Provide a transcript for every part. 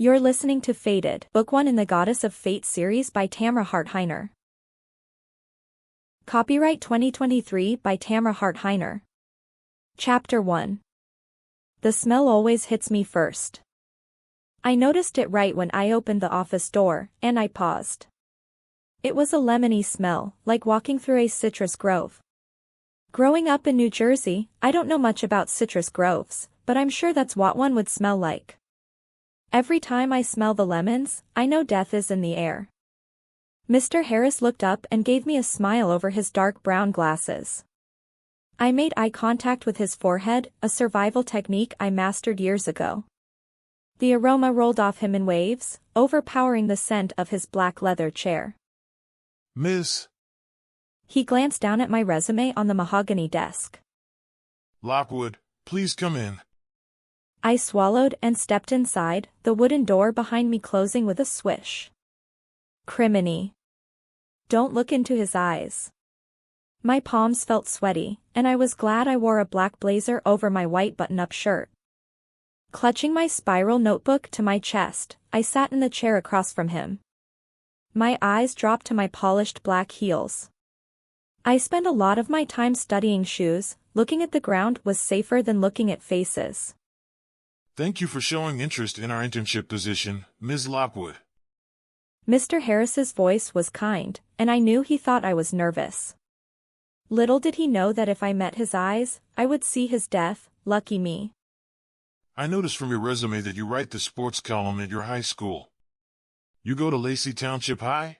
You're listening to Fated, Book 1 in the Goddess of Fate series by Tamra Hart-Heiner. Copyright 2023 by Tamra Hart-Heiner. Chapter 1. The smell always hits me first. I noticed it right when I opened the office door, and I paused. It was a lemony smell, like walking through a citrus grove. Growing up in New Jersey, I don't know much about citrus groves, but I'm sure that's what one would smell like. Every time I smell the lemons, I know death is in the air. Mr. Harris looked up and gave me a smile over his dark brown glasses. I made eye contact with his forehead, a survival technique I mastered years ago. The aroma rolled off him in waves, overpowering the scent of his black leather chair. Miss. He glanced down at my resume on the mahogany desk. Lockwood, please come in. I swallowed and stepped inside, the wooden door behind me closing with a swish. Criminy. Don't look into his eyes. My palms felt sweaty, and I was glad I wore a black blazer over my white button-up shirt. Clutching my spiral notebook to my chest, I sat in the chair across from him. My eyes dropped to my polished black heels. I spend a lot of my time studying shoes. Looking at the ground was safer than looking at faces. Thank you for showing interest in our internship position, Ms. Lockwood. Mr. Harris's voice was kind, and I knew he thought I was nervous. Little did he know that if I met his eyes, I would see his death. Lucky me. I noticed from your resume that you write the sports column at your high school. You go to Lacey Township High?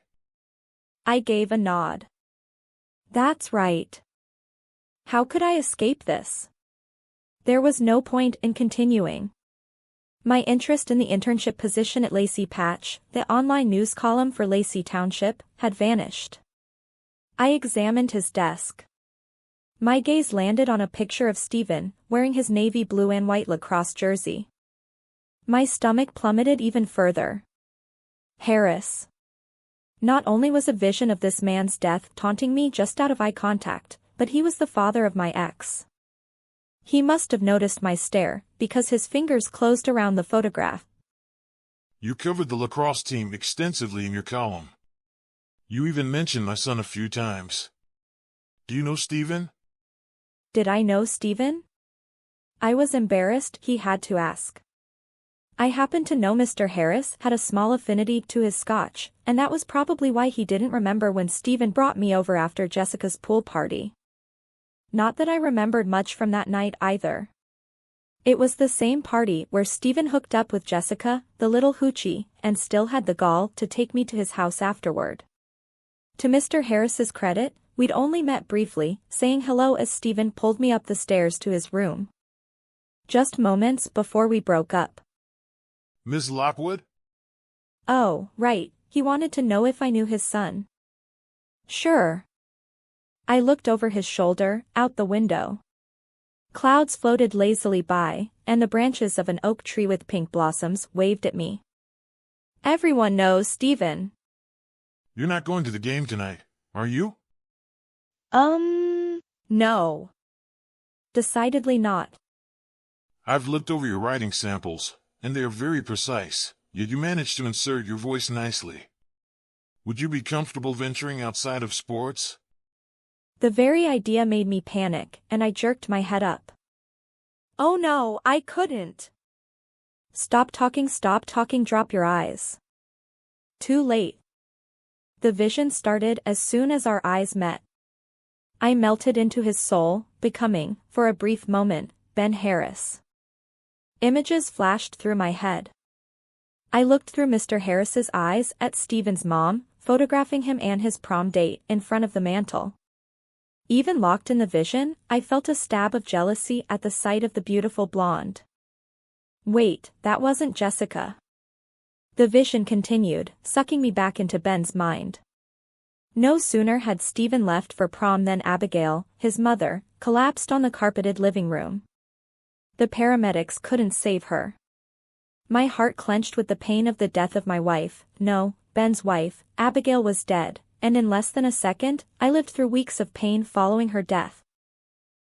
I gave a nod. That's right. How could I escape this? There was no point in continuing. My interest in the internship position at Lacey Patch, the online news column for Lacey Township, had vanished. I examined his desk. My gaze landed on a picture of Stephen, wearing his navy blue and white lacrosse jersey. My stomach plummeted even further. Harris. Not only was a vision of this man's death taunting me just out of eye contact, but he was the father of my ex. He must have noticed my stare, because his fingers closed around the photograph. You covered the lacrosse team extensively in your column. You even mentioned my son a few times. Do you know Stephen? Did I know Stephen? I was embarrassed. He had to ask. I happened to know Mr. Harris had a small affinity to his scotch, and that was probably why he didn't remember when Stephen brought me over after Jessica's pool party. Not that I remembered much from that night either. It was the same party where Stephen hooked up with Jessica, the little hoochie, and still had the gall to take me to his house afterward. To Mr. Harris's credit, we'd only met briefly, saying hello as Stephen pulled me up the stairs to his room. Just moments before we broke up. Ms. Lockwood? Oh, right, he wanted to know if I knew his son. Sure. I looked over his shoulder, out the window. Clouds floated lazily by, and the branches of an oak tree with pink blossoms waved at me. Everyone knows Stephen. You're not going to the game tonight, are you? No. Decidedly not. I've looked over your writing samples, and they are very precise, yet you managed to insert your voice nicely. Would you be comfortable venturing outside of sports? The very idea made me panic, and I jerked my head up. Oh no, I couldn't. Stop talking, drop your eyes. Too late. The vision started as soon as our eyes met. I melted into his soul, becoming, for a brief moment, Ben Harris. Images flashed through my head. I looked through Mr. Harris's eyes at Stephen's mom, photographing him and his prom date in front of the mantel. Even locked in the vision, I felt a stab of jealousy at the sight of the beautiful blonde. Wait, that wasn't Jessica. The vision continued, sucking me back into Ben's mind. No sooner had Stephen left for prom than Abigail, his mother, collapsed on the carpeted living room. The paramedics couldn't save her. My heart clenched with the pain of the death of my wife. No, Ben's wife, Abigail, was dead. And in less than a second, I lived through weeks of pain following her death.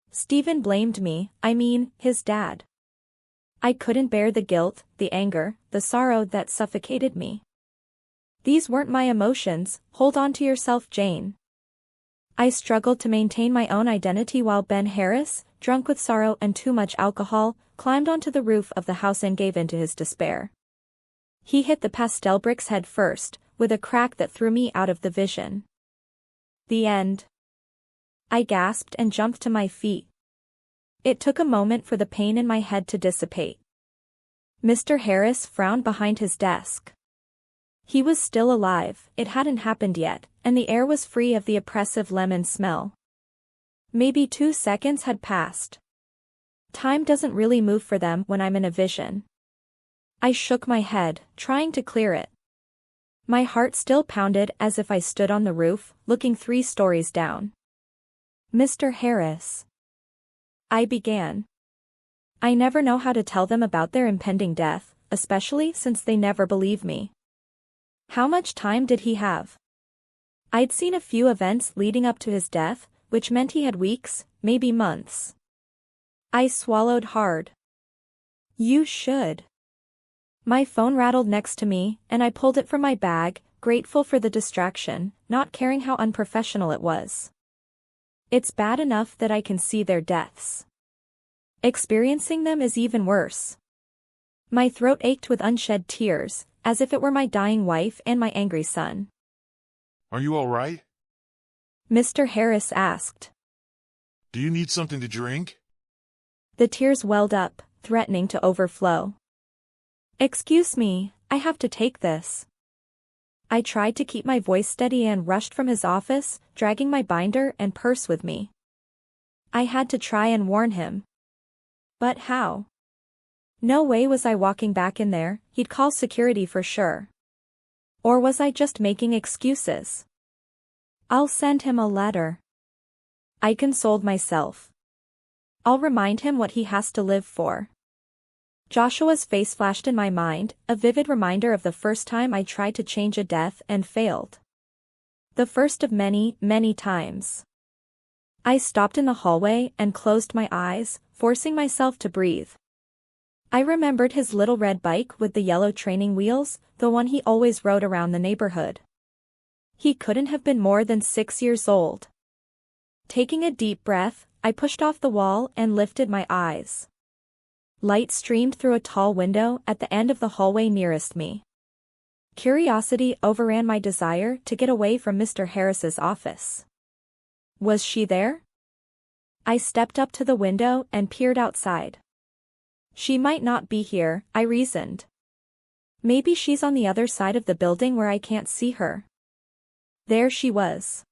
Stephen blamed me, his dad. I couldn't bear the guilt, the anger, the sorrow that suffocated me. These weren't my emotions. Hold on to yourself, Jayne. I struggled to maintain my own identity while Ben Harris, drunk with sorrow and too much alcohol, climbed onto the roof of the house and gave in to his despair. He hit the pastel bricks head first, with a crack that threw me out of the vision. The end. I gasped and jumped to my feet. It took a moment for the pain in my head to dissipate. Mr. Harris frowned behind his desk. He was still alive, it hadn't happened yet, and the air was free of the oppressive lemon smell. Maybe 2 seconds had passed. Time doesn't really move for them when I'm in a vision. I shook my head, trying to clear it. My heart still pounded as if I stood on the roof, looking 3 stories down. Mr. Harris. I began. I never know how to tell them about their impending death, especially since they never believe me. How much time did he have? I'd seen a few events leading up to his death, which meant he had weeks, maybe months. I swallowed hard. You should. My phone rattled next to me, and I pulled it from my bag, grateful for the distraction, not caring how unprofessional it was. It's bad enough that I can see their deaths. Experiencing them is even worse. My throat ached with unshed tears, as if it were my dying wife and my angry son. Are you all right? Mr. Harris asked. Do you need something to drink? The tears welled up, threatening to overflow. Excuse me, I have to take this. I tried to keep my voice steady and rushed from his office, dragging my binder and purse with me. I had to try and warn him. But how? No way was I walking back in there, he'd call security for sure. Or was I just making excuses? I'll send him a letter. I consoled myself. I'll remind him what he has to live for. Joshua's face flashed in my mind, a vivid reminder of the first time I tried to change a death and failed. The first of many, many times. I stopped in the hallway and closed my eyes, forcing myself to breathe. I remembered his little red bike with the yellow training wheels, the one he always rode around the neighborhood. He couldn't have been more than 6 years old. Taking a deep breath, I pushed off the wall and lifted my eyes. Light streamed through a tall window at the end of the hallway nearest me. Curiosity overran my desire to get away from Mr. Harris's office. Was she there? I stepped up to the window and peered outside. She might not be here, I reasoned. Maybe she's on the other side of the building where I can't see her. There she was.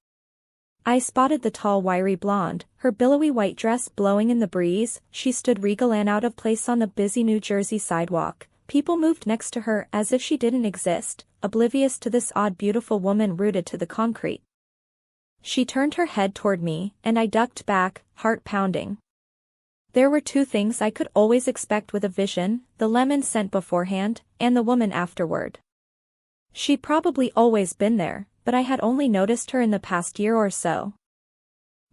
I spotted the tall wiry blonde, her billowy white dress blowing in the breeze. She stood regal and out of place on the busy New Jersey sidewalk. People moved next to her as if she didn't exist, oblivious to this odd beautiful woman rooted to the concrete. She turned her head toward me, and I ducked back, heart pounding. There were 2 things I could always expect with a vision, the lemon scent beforehand, and the woman afterward. She'd probably always been there, but I had only noticed her in the past year or so.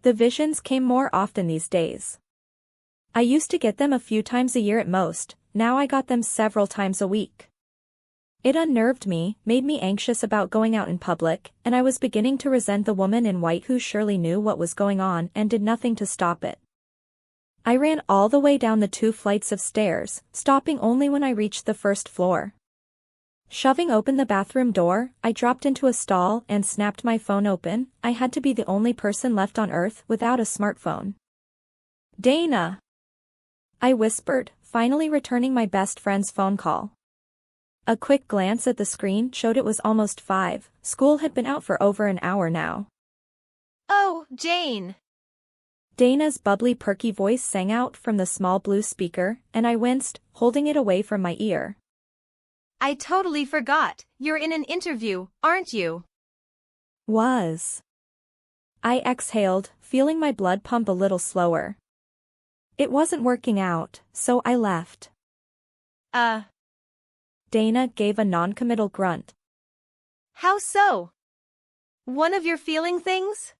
The visions came more often these days. I used to get them a few times a year at most, now I got them several times a week. It unnerved me, made me anxious about going out in public, and I was beginning to resent the woman in white who surely knew what was going on and did nothing to stop it. I ran all the way down the 2 flights of stairs, stopping only when I reached the first floor. Shoving open the bathroom door, I dropped into a stall and snapped my phone open. I had to be the only person left on Earth without a smartphone. Dana! I whispered, finally returning my best friend's phone call. A quick glance at the screen showed it was almost 5, school had been out for over an hour now. Oh, Jayne! Dana's bubbly perky voice sang out from the small blue speaker, and I winced, holding it away from my ear. I totally forgot. You're in an interview, aren't you? Was. I exhaled, feeling my blood pump a little slower. It wasn't working out, so I left. Dana gave a non-committal grunt. How so? One of your feeling things?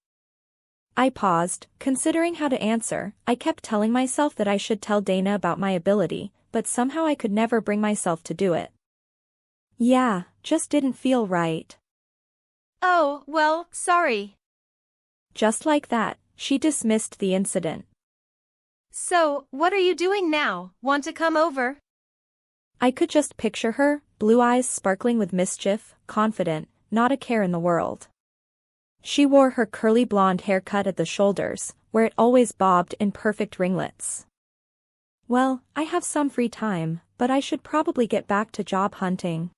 I paused, considering how to answer. I kept telling myself that I should tell Dana about my ability, but somehow I could never bring myself to do it. Yeah, just didn't feel right. Oh, well, sorry. Just like that, she dismissed the incident. So, what are you doing now? Want to come over? I could just picture her, blue eyes sparkling with mischief, confident, not a care in the world. She wore her curly blonde hair cut at the shoulders, where it always bobbed in perfect ringlets. Well, I have some free time, but I should probably get back to job hunting.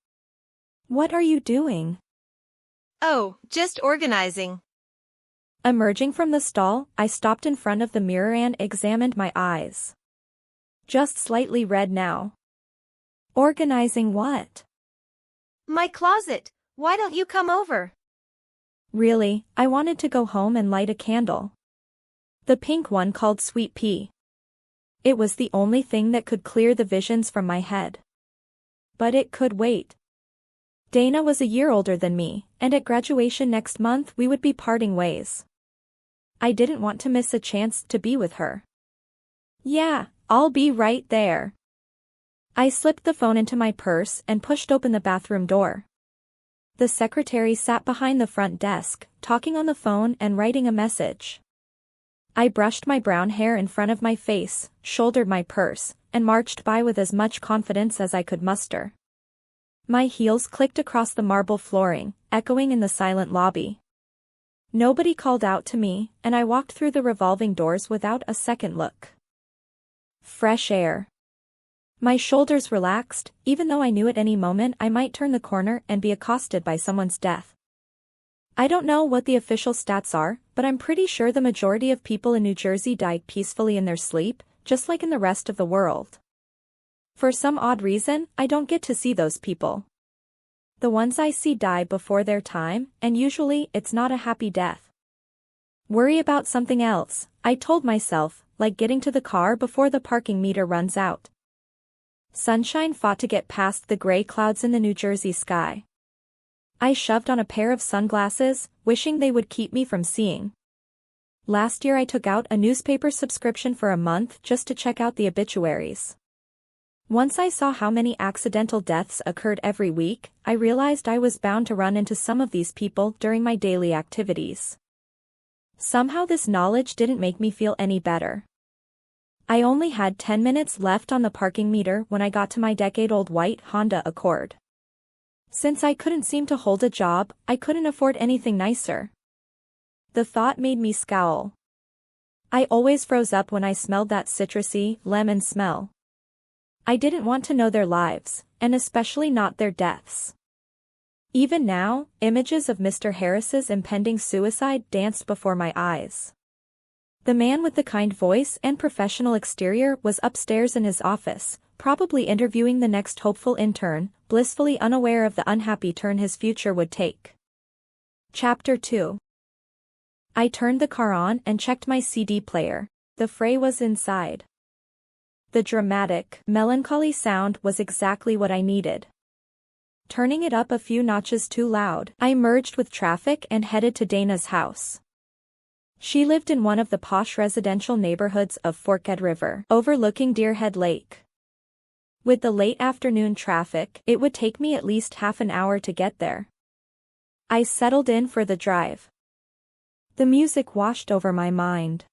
What are you doing? Oh, just organizing. Emerging from the stall, I stopped in front of the mirror and examined my eyes. Just slightly red now. Organizing what? My closet. Why don't you come over? Really, I wanted to go home and light a candle. The pink one called Sweet Pea. It was the only thing that could clear the visions from my head. But it could wait. Dana was a year older than me, and at graduation next month we would be parting ways. I didn't want to miss a chance to be with her. Yeah, I'll be right there. I slipped the phone into my purse and pushed open the bathroom door. The secretary sat behind the front desk, talking on the phone and writing a message. I brushed my brown hair in front of my face, shouldered my purse, and marched by with as much confidence as I could muster. My heels clicked across the marble flooring, echoing in the silent lobby. Nobody called out to me, and I walked through the revolving doors without a second look. Fresh air. My shoulders relaxed, even though I knew at any moment I might turn the corner and be accosted by someone's death. I don't know what the official stats are, but I'm pretty sure the majority of people in New Jersey died peacefully in their sleep, just like in the rest of the world. For some odd reason, I don't get to see those people. The ones I see die before their time, and usually it's not a happy death. Worry about something else, I told myself, like getting to the car before the parking meter runs out. Sunshine fought to get past the gray clouds in the New Jersey sky. I shoved on a pair of sunglasses, wishing they would keep me from seeing. Last year I took out a newspaper subscription for a month just to check out the obituaries. Once I saw how many accidental deaths occurred every week, I realized I was bound to run into some of these people during my daily activities. Somehow this knowledge didn't make me feel any better. I only had 10 minutes left on the parking meter when I got to my decade-old white Honda Accord. Since I couldn't seem to hold a job, I couldn't afford anything nicer. The thought made me scowl. I always froze up when I smelled that citrusy, lemon smell. I didn't want to know their lives, and especially not their deaths. Even now, images of Mr. Harris's impending suicide danced before my eyes. The man with the kind voice and professional exterior was upstairs in his office, probably interviewing the next hopeful intern, blissfully unaware of the unhappy turn his future would take. Chapter 2. I turned the car on and checked my CD player. The Fray was inside. The dramatic, melancholy sound was exactly what I needed. Turning it up a few notches too loud, I merged with traffic and headed to Dana's house. She lived in one of the posh residential neighborhoods of Forked River, overlooking Deerhead Lake. With the late afternoon traffic, it would take me at least half an hour to get there. I settled in for the drive. The music washed over my mind.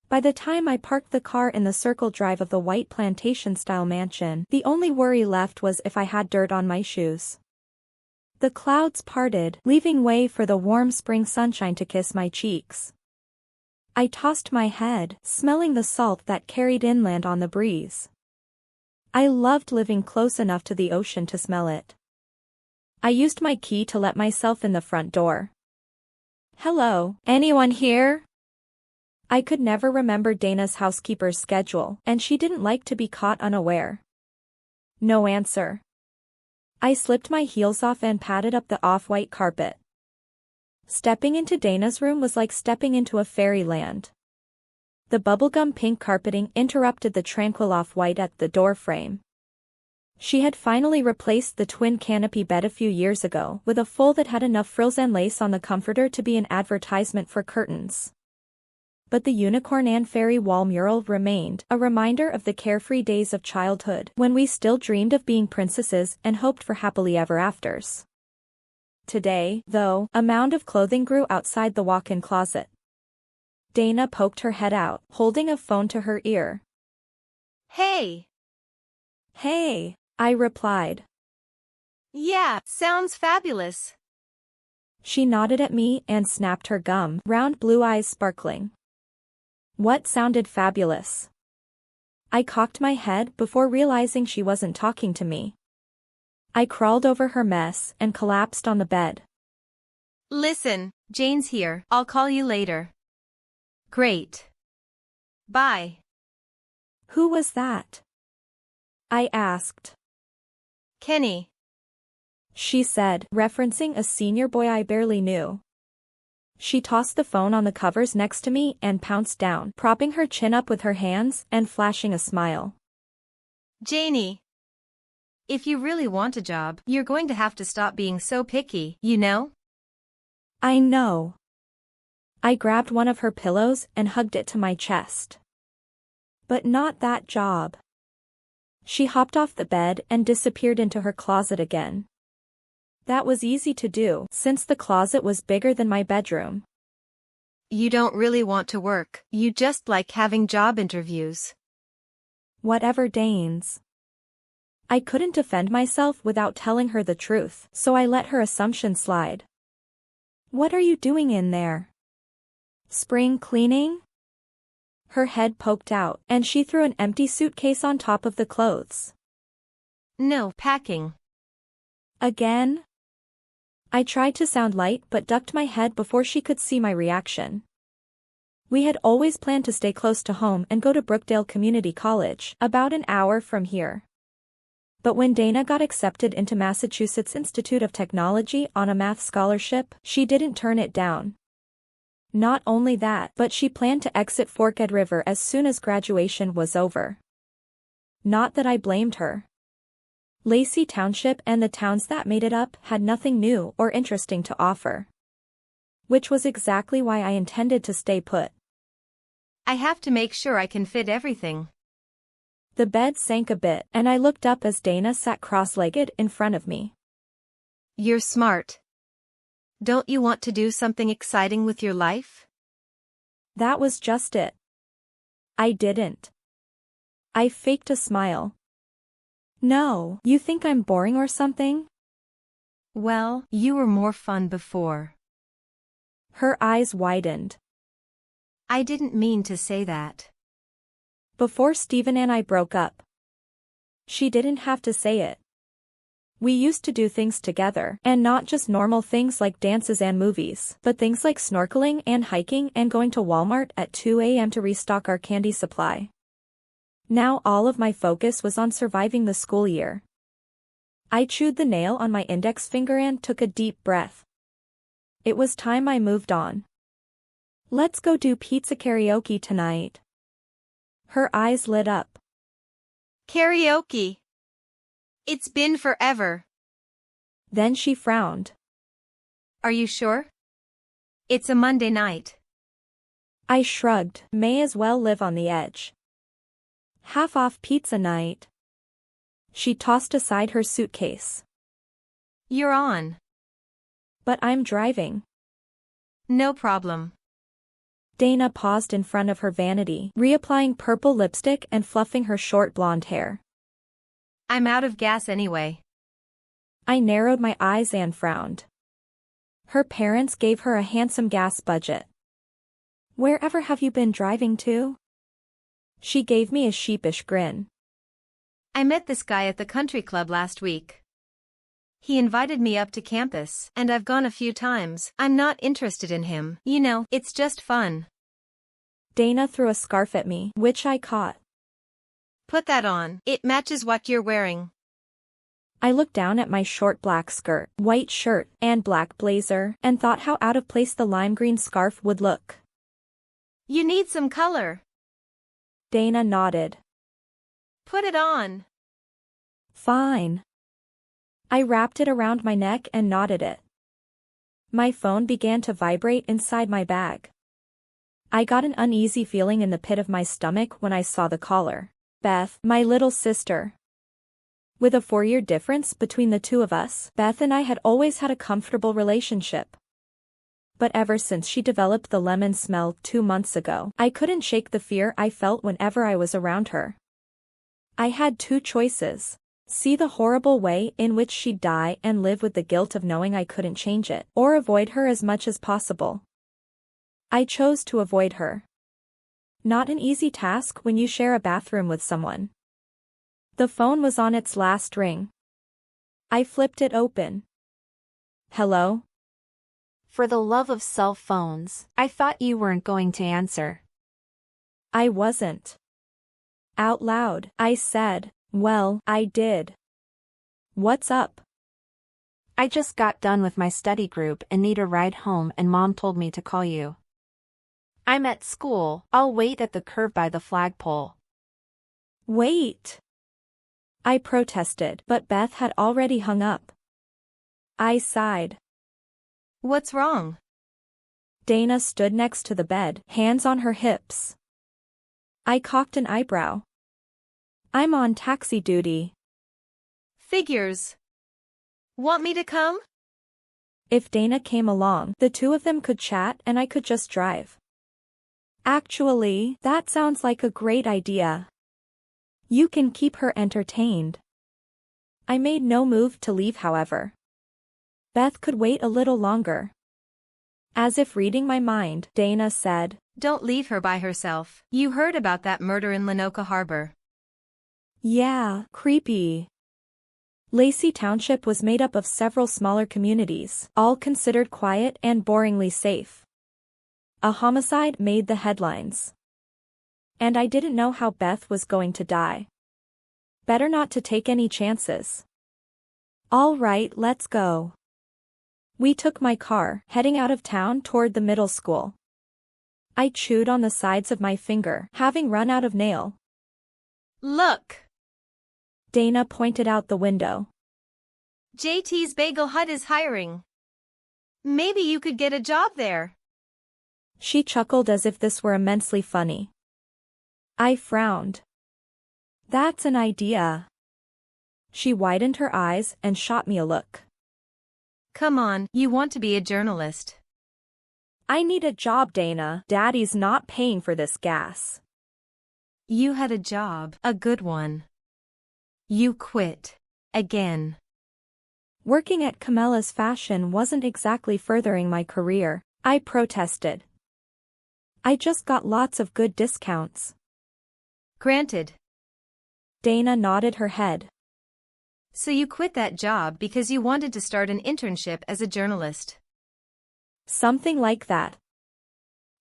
By the time I parked the car in the circle drive of the white plantation-style mansion, the only worry left was if I had dirt on my shoes. The clouds parted, leaving way for the warm spring sunshine to kiss my cheeks. I tossed my head, smelling the salt that carried inland on the breeze. I loved living close enough to the ocean to smell it. I used my key to let myself in the front door. "Hello, anyone here?" I could never remember Dana's housekeeper's schedule, and she didn't like to be caught unaware. No answer. I slipped my heels off and patted up the off-white carpet. Stepping into Dana's room was like stepping into a fairyland. The bubblegum pink carpeting interrupted the tranquil off-white at the door frame. She had finally replaced the twin canopy bed a few years ago with a full that had enough frills and lace on the comforter to be an advertisement for curtains. but the unicorn and fairy wall mural remained, a reminder of the carefree days of childhood, when we still dreamed of being princesses and hoped for happily ever afters. Today, though, a mound of clothing grew outside the walk-in closet. Dana poked her head out, holding a phone to her ear. Hey! Hey, I replied. Yeah, sounds fabulous. She nodded at me and snapped her gum, round blue eyes sparkling. What sounded fabulous? I cocked my head before realizing she wasn't talking to me. I crawled over her mess and collapsed on the bed. Listen, Jayne's here. I'll call you later. Great. Bye. Who was that? I asked. Kenny. She said, referencing a senior boy I barely knew. She tossed the phone on the covers next to me and pounced down, propping her chin up with her hands and flashing a smile. Jayne. If you really want a job, you're going to have to stop being so picky, you know? I know. I grabbed one of her pillows and hugged it to my chest. But not that job. She hopped off the bed and disappeared into her closet again. That was easy to do, since the closet was bigger than my bedroom. You don't really want to work, you just like having job interviews. Whatever, Danes. I couldn't defend myself without telling her the truth, so I let her assumption slide. What are you doing in there? Spring cleaning? Her head poked out, and she threw an empty suitcase on top of the clothes. No, packing. Again? I tried to sound light but ducked my head before she could see my reaction. We had always planned to stay close to home and go to Brookdale Community College, about an hour from here. But when Dana got accepted into Massachusetts Institute of Technology on a math scholarship, she didn't turn it down. Not only that, but she planned to exit Forked River as soon as graduation was over. Not that I blamed her. Lacey Township and the towns that made it up had nothing new or interesting to offer. Which was exactly why I intended to stay put. I have to make sure I can fit everything. The bed sank a bit, and I looked up as Dana sat cross-legged in front of me. You're smart. Don't you want to do something exciting with your life? That was just it. I didn't. I faked a smile. No, you think I'm boring or something? Well, you were more fun before. Her eyes widened. I didn't mean to say that. Before Stephen and I broke up. She didn't have to say it. We used to do things together, and not just normal things like dances and movies, but things like snorkeling and hiking and going to Walmart at 2 a.m. to restock our candy supply. Now all of my focus was on surviving the school year. I chewed the nail on my index finger and took a deep breath. It was time I moved on. Let's go do pizza karaoke tonight. Her eyes lit up. Karaoke. It's been forever. Then she frowned. Are you sure? It's a Monday night. I shrugged, may as well live on the edge. Half off pizza night. She tossed aside her suitcase. You're on. But I'm driving. No problem. Dana paused in front of her vanity, reapplying purple lipstick and fluffing her short blonde hair. I'm out of gas anyway. I narrowed my eyes and frowned. Her parents gave her a handsome gas budget. Wherever have you been driving to? She gave me a sheepish grin. I met this guy at the country club last week. He invited me up to campus, and I've gone a few times. I'm not interested in him, you know, it's just fun. Dana threw a scarf at me, which I caught. Put that on, it matches what you're wearing. I looked down at my short black skirt, white shirt, and black blazer, and thought how out of place the lime green scarf would look. You need some color. Dana nodded. Put it on. Fine. I wrapped it around my neck and knotted it. My phone began to vibrate inside my bag. I got an uneasy feeling in the pit of my stomach when I saw the caller. Beth, my little sister. With a 4-year difference between the two of us, Beth and I had always had a comfortable relationship. But ever since she developed the lemon smell 2 months ago, I couldn't shake the fear I felt whenever I was around her. I had 2 choices. See the horrible way in which she'd die and live with the guilt of knowing I couldn't change it, or avoid her as much as possible. I chose to avoid her. Not an easy task when you share a bathroom with someone. The phone was on its last ring. I flipped it open. Hello? For the love of cell phones, I thought you weren't going to answer. I wasn't. Out loud, I said, well, I did. What's up? I just got done with my study group and need a ride home and Mom told me to call you. I'm at school, I'll wait at the curb by the flagpole. Wait. I protested, but Beth had already hung up. I sighed. What's wrong? Dana stood next to the bed, hands on her hips. I cocked an eyebrow. I'm on taxi duty. Figures. Want me to come? If Dana came along, the two of them could chat and I could just drive. Actually, that sounds like a great idea. You can keep her entertained. I made no move to leave, however. Beth could wait a little longer. As if reading my mind, Dana said, Don't leave her by herself. You heard about that murder in Lenoka Harbor. Yeah, creepy. Lacey Township was made up of several smaller communities, all considered quiet and boringly safe. A homicide made the headlines. And I didn't know how Beth was going to die. Better not to take any chances. All right, let's go. We took my car, heading out of town toward the middle school. I chewed on the sides of my finger, having run out of nail. Look! Dana pointed out the window. JT's Bagel Hut is hiring. Maybe you could get a job there. She chuckled as if this were immensely funny. I frowned. That's an idea. She widened her eyes and shot me a look. Come on, you want to be a journalist. I need a job, Dana. Daddy's not paying for this gas. You had a job, a good one. You quit. Again. Working at Camella's Fashion wasn't exactly furthering my career, I protested. I just got lots of good discounts. Granted. Dana nodded her head. So you quit that job because you wanted to start an internship as a journalist. Something like that.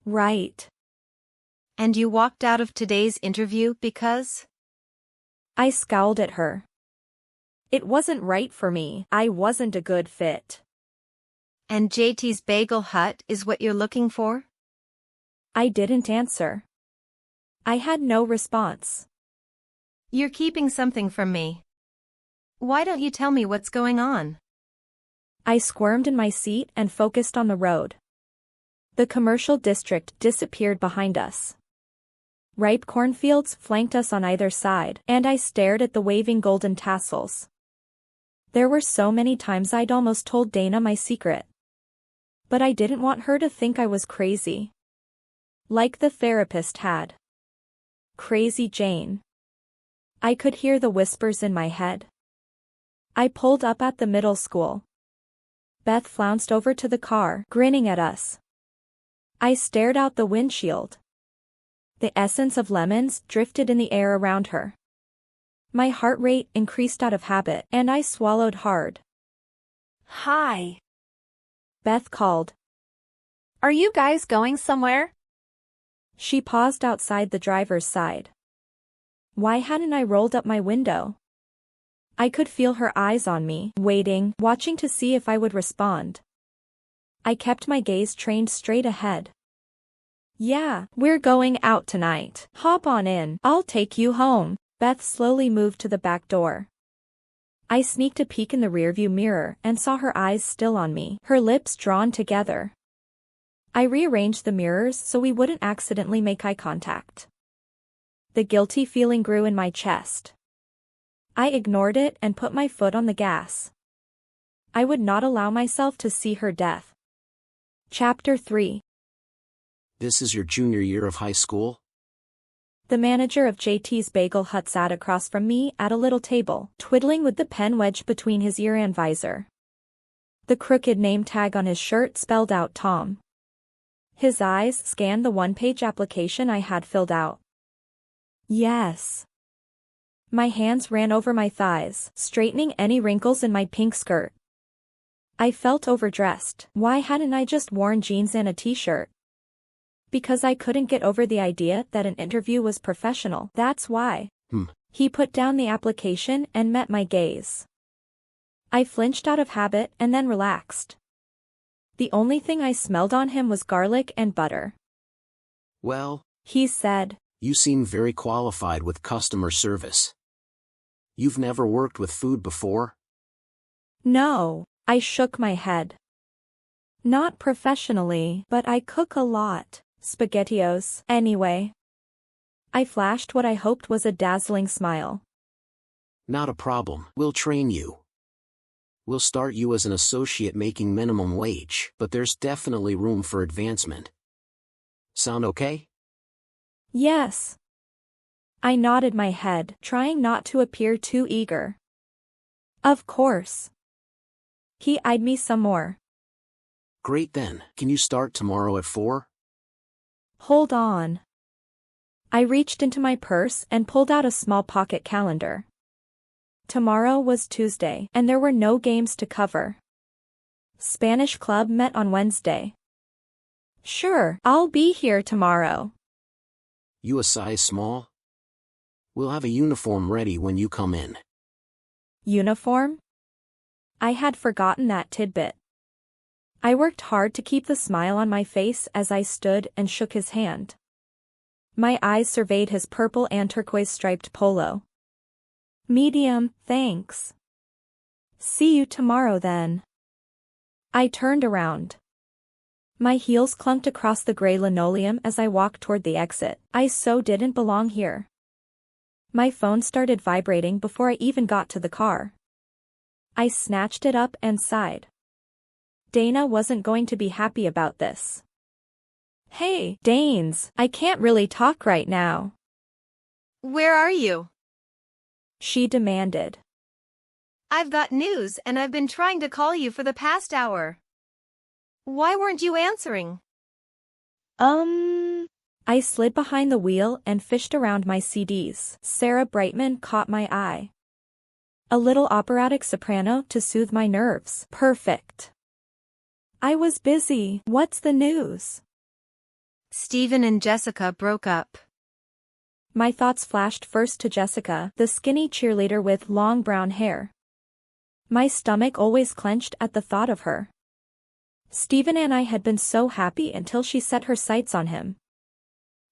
Right. And you walked out of today's interview because? I scowled at her. It wasn't right for me. I wasn't a good fit. And JT's Bagel Hut is what you're looking for? I didn't answer. I had no response. You're keeping something from me. Why don't you tell me what's going on? I squirmed in my seat and focused on the road. The commercial district disappeared behind us. Ripe cornfields flanked us on either side, and I stared at the waving golden tassels. There were so many times I'd almost told Dana my secret. But I didn't want her to think I was crazy. Like the therapist had. Crazy Jayne. I could hear the whispers in my head. I pulled up at the middle school. Beth flounced over to the car, grinning at us. I stared out the windshield. The essence of lemons drifted in the air around her. My heart rate increased out of habit, and I swallowed hard. Hi. Beth called. Are you guys going somewhere? She paused outside the driver's side. Why hadn't I rolled up my window? I could feel her eyes on me, waiting, watching to see if I would respond. I kept my gaze trained straight ahead. Yeah, we're going out tonight. Hop on in, I'll take you home. Beth slowly moved to the back door. I sneaked a peek in the rearview mirror and saw her eyes still on me, her lips drawn together. I rearranged the mirrors so we wouldn't accidentally make eye contact. The guilty feeling grew in my chest. I ignored it and put my foot on the gas. I would not allow myself to see her death. Chapter 3. This is your junior year of high school? The manager of JT's Bagel Hut sat across from me at a little table, twiddling with the pen wedged between his ear and visor. The crooked name tag on his shirt spelled out Tom. His eyes scanned the one-page application I had filled out. Yes. My hands ran over my thighs, straightening any wrinkles in my pink skirt. I felt overdressed. Why hadn't I just worn jeans and a t-shirt? Because I couldn't get over the idea that an interview was professional. That's why. He put down the application and met my gaze. I flinched out of habit and then relaxed. The only thing I smelled on him was garlic and butter. Well, he said, you seem very qualified with customer service. You've never worked with food before? No, I shook my head. Not professionally, but I cook a lot. SpaghettiOs, anyway. I flashed what I hoped was a dazzling smile. Not a problem, we'll train you. We'll start you as an associate making minimum wage, but there's definitely room for advancement. Sound okay? Yes. I nodded my head, trying not to appear too eager. Of course. He eyed me some more. Great then, can you start tomorrow at 4? Hold on. I reached into my purse and pulled out a small pocket calendar. Tomorrow was Tuesday, and there were no games to cover. Spanish club met on Wednesday. Sure, I'll be here tomorrow. You a size small? We'll have a uniform ready when you come in. Uniform? I had forgotten that tidbit. I worked hard to keep the smile on my face as I stood and shook his hand. My eyes surveyed his purple and turquoise-striped polo. Medium, thanks. See you tomorrow then. I turned around. My heels clunked across the gray linoleum as I walked toward the exit. I so didn't belong here. My phone started vibrating before I even got to the car. I snatched it up and sighed. Dana wasn't going to be happy about this. Hey, Danes, I can't really talk right now. Where are you? She demanded. I've got news and I've been trying to call you for the past hour. Why weren't you answering? I slid behind the wheel and fished around my CDs. Sarah Brightman caught my eye. A little operatic soprano to soothe my nerves. Perfect. I was busy. What's the news? Steven and Jessica broke up. My thoughts flashed first to Jessica, the skinny cheerleader with long brown hair. My stomach always clenched at the thought of her. Steven and I had been so happy until she set her sights on him.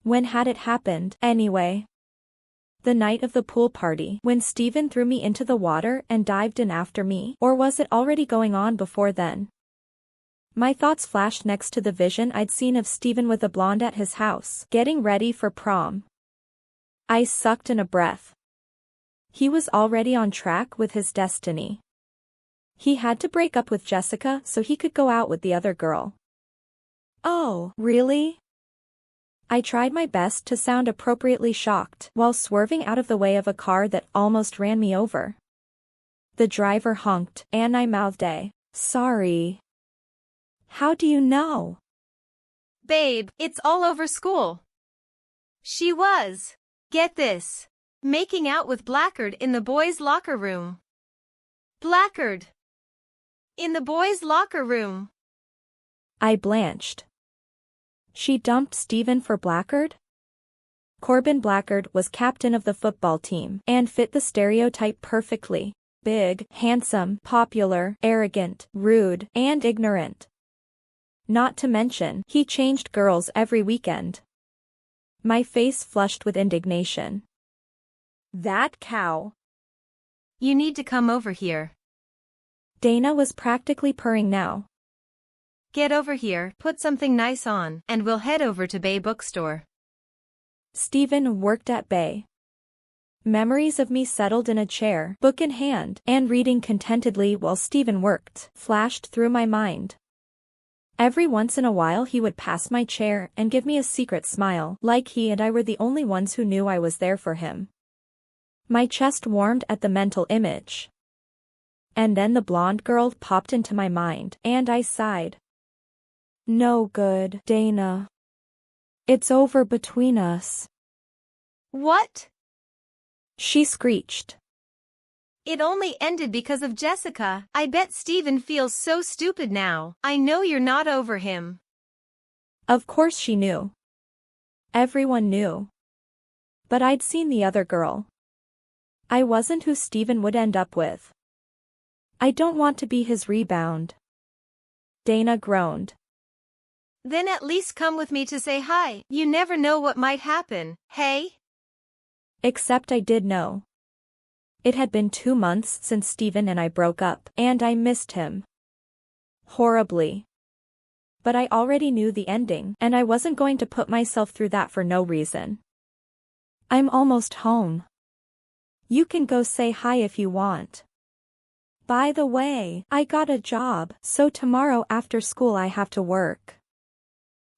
When had it happened, anyway? The night of the pool party, when Steven threw me into the water and dived in after me, or was it already going on before then? My thoughts flashed next to the vision I'd seen of Steven with a blonde at his house, getting ready for prom. I sucked in a breath. He was already on track with his destiny. He had to break up with Jessica so he could go out with the other girl. Oh, really? I tried my best to sound appropriately shocked while swerving out of the way of a car that almost ran me over. The driver honked, and I mouthed sorry. How do you know? Babe, it's all over school. She was, get this, making out with Blackard in the boys' locker room. Blackard! In the boys' locker room. I blanched. She dumped Steven for Blackard? Corbin Blackard was captain of the football team and fit the stereotype perfectly. Big, handsome, popular, arrogant, rude, and ignorant. Not to mention, he changed girls every weekend. My face flushed with indignation. That cow. You need to come over here. Dana was practically purring now. Get over here, put something nice on, and we'll head over to Bay Bookstore. Stephen worked at Bay. Memories of me settled in a chair, book in hand, and reading contentedly while Stephen worked, flashed through my mind. Every once in a while he would pass my chair and give me a secret smile, like he and I were the only ones who knew I was there for him. My chest warmed at the mental image. And then the blonde girl popped into my mind, and I sighed. No good, Dana. It's over between us. What? She screeched. It only ended because of Jessica. I bet Stephen feels so stupid now. I know you're not over him. Of course she knew. Everyone knew. But I'd seen the other girl. I wasn't who Stephen would end up with. I don't want to be his rebound. Dana groaned. Then at least come with me to say hi. You never know what might happen, hey? Except I did know. It had been 2 months since Stephen and I broke up, and I missed him. Horribly. But I already knew the ending, and I wasn't going to put myself through that for no reason. I'm almost home. You can go say hi if you want. By the way, I got a job, so tomorrow after school I have to work.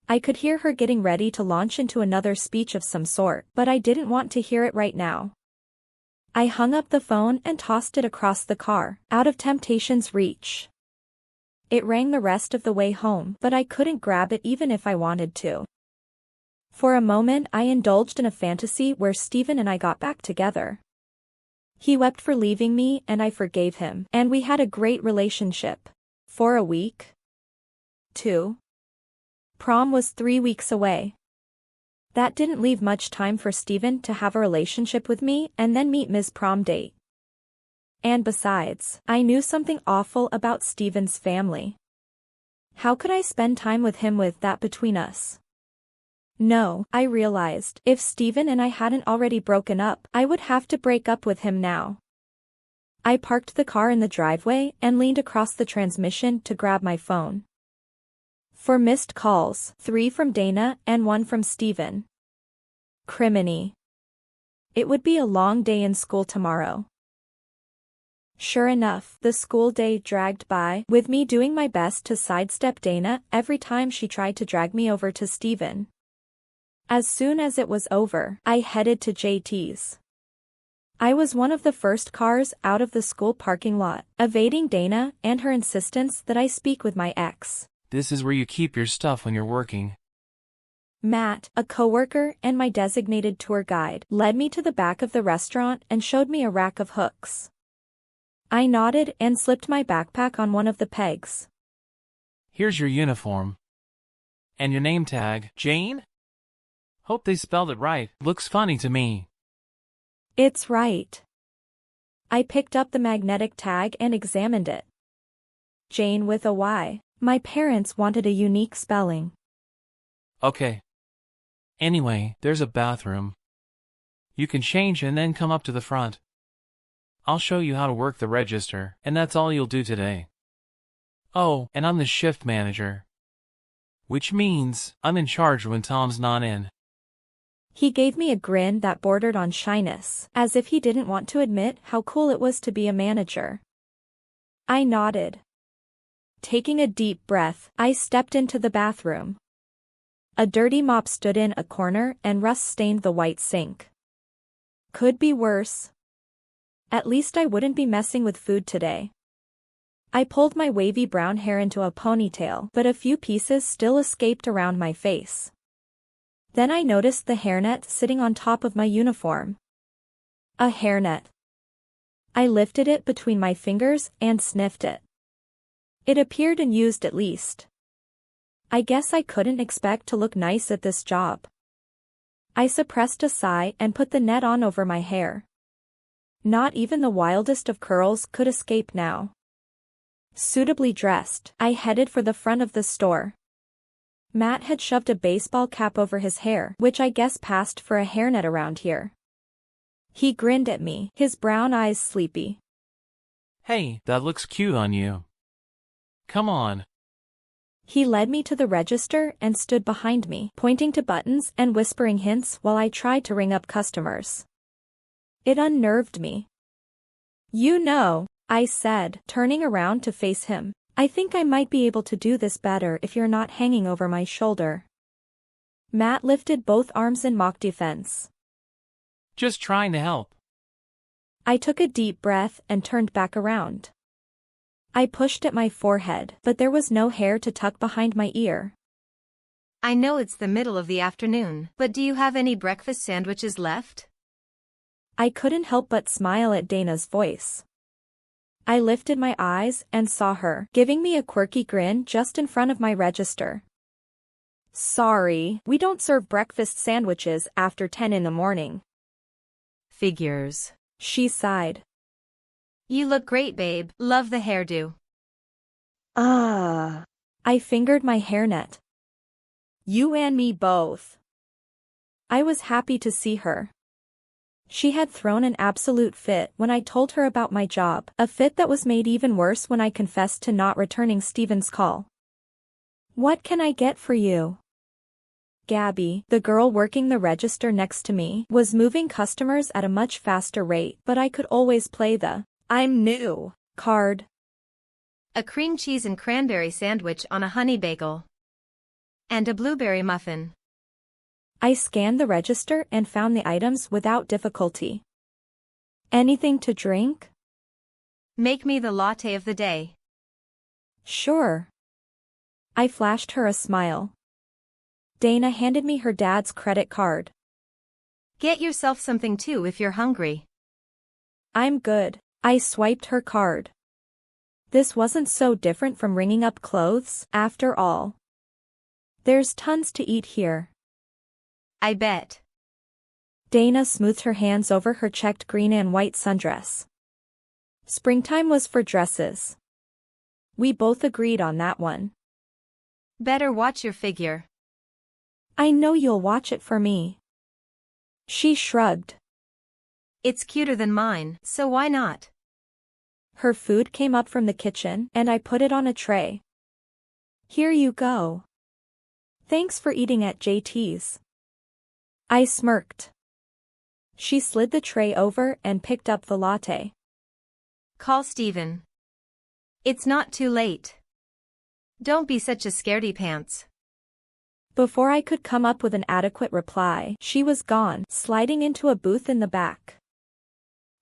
I could hear her getting ready to launch into another speech of some sort, but I didn't want to hear it right now. I hung up the phone and tossed it across the car, out of temptation's reach. It rang the rest of the way home, but I couldn't grab it even if I wanted to. For a moment I indulged in a fantasy where Stephen and I got back together. He wept for leaving me and I forgave him, and we had a great relationship. For a week. 2. Prom was 3 weeks away. That didn't leave much time for Stephen to have a relationship with me and then meet Ms. Prom date. And besides, I knew something awful about Stephen's family. How could I spend time with him with that between us? No, I realized, if Stephen and I hadn't already broken up, I would have to break up with him now. I parked the car in the driveway and leaned across the transmission to grab my phone. 4 missed calls, 3 from Dana and 1 from Stephen. Criminy. It would be a long day in school tomorrow. Sure enough, the school day dragged by, with me doing my best to sidestep Dana every time she tried to drag me over to Stephen. As soon as it was over, I headed to JT's. I was one of the first cars out of the school parking lot, evading Dana and her insistence that I speak with my ex. This is where you keep your stuff when you're working. Matt, a coworker and my designated tour guide, led me to the back of the restaurant and showed me a rack of hooks. I nodded and slipped my backpack on one of the pegs. Here's your uniform. And your name tag, Jayne? Hope they spelled it right. Looks funny to me. It's right. I picked up the magnetic tag and examined it. Jayne with a Y. My parents wanted a unique spelling. Okay. Anyway, there's a bathroom. You can change and then come up to the front. I'll show you how to work the register, and that's all you'll do today. Oh, and I'm the shift manager. Which means, I'm in charge when Tom's not in. He gave me a grin that bordered on shyness, as if he didn't want to admit how cool it was to be a manager. I nodded. Taking a deep breath, I stepped into the bathroom. A dirty mop stood in a corner and rust stained the white sink. Could be worse. At least I wouldn't be messing with food today. I pulled my wavy brown hair into a ponytail, but a few pieces still escaped around my face. Then I noticed the hairnet sitting on top of my uniform. A hairnet. I lifted it between my fingers and sniffed it. It appeared unused at least. I guess I couldn't expect to look nice at this job. I suppressed a sigh and put the net on over my hair. Not even the wildest of curls could escape now. Suitably dressed, I headed for the front of the store. Matt had shoved a baseball cap over his hair, which I guess passed for a hairnet around here. He grinned at me, his brown eyes sleepy. Hey, that looks cute on you. Come on. He led me to the register and stood behind me, pointing to buttons and whispering hints while I tried to ring up customers. It unnerved me. "You know," I said, turning around to face him, "I think I might be able to do this better if you're not hanging over my shoulder." Matt lifted both arms in mock defense. Just trying to help. I took a deep breath and turned back around. I pushed at my forehead, but there was no hair to tuck behind my ear. I know it's the middle of the afternoon, but do you have any breakfast sandwiches left? I couldn't help but smile at Dana's voice. I lifted my eyes and saw her, giving me a quirky grin just in front of my register. "Sorry, we don't serve breakfast sandwiches after 10 in the morning." Figures. She sighed. You look great, babe. Love the hairdo. I fingered my hairnet. "You and me both." I was happy to see her. She had thrown an absolute fit when I told her about my job, a fit that was made even worse when I confessed to not returning Steven's call. "What can I get for you?" Gabby, the girl working the register next to me, was moving customers at a much faster rate, but I could always play the "I'm new" card. A cream cheese and cranberry sandwich on a honey bagel. And a blueberry muffin. I scanned the register and found the items without difficulty. "Anything to drink?" Make me the latte of the day. "Sure." I flashed her a smile. Dana handed me her dad's credit card. Get yourself something too if you're hungry. "I'm good." I swiped her card. This wasn't so different from ringing up clothes, after all. "There's tons to eat here." I bet. Dana smoothed her hands over her checked green and white sundress. Springtime was for dresses. We both agreed on that one. Better watch your figure. "I know you'll watch it for me." She shrugged. It's cuter than mine, so why not? Her food came up from the kitchen, and I put it on a tray. "Here you go. Thanks for eating at JT's." I smirked. She slid the tray over and picked up the latte. Call Steven. It's not too late. Don't be such a scaredy pants. Before I could come up with an adequate reply, she was gone, sliding into a booth in the back.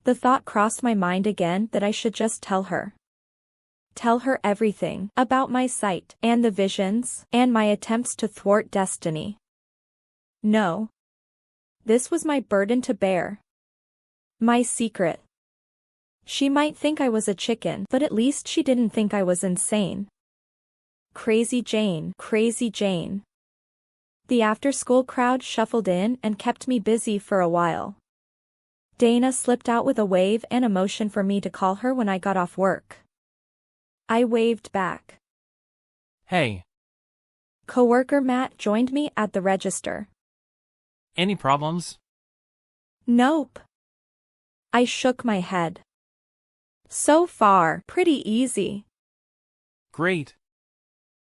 The thought crossed my mind again that I should just tell her. Tell her everything about my sight and the visions and my attempts to thwart destiny. No. This was my burden to bear. My secret. She might think I was a chicken, but at least she didn't think I was insane. Crazy Jayne, crazy Jayne. The after-school crowd shuffled in and kept me busy for a while. Dana slipped out with a wave and a motion for me to call her when I got off work. I waved back. Hey. Coworker Matt joined me at the register. Any problems? Nope. I shook my head. So far, pretty easy. Great.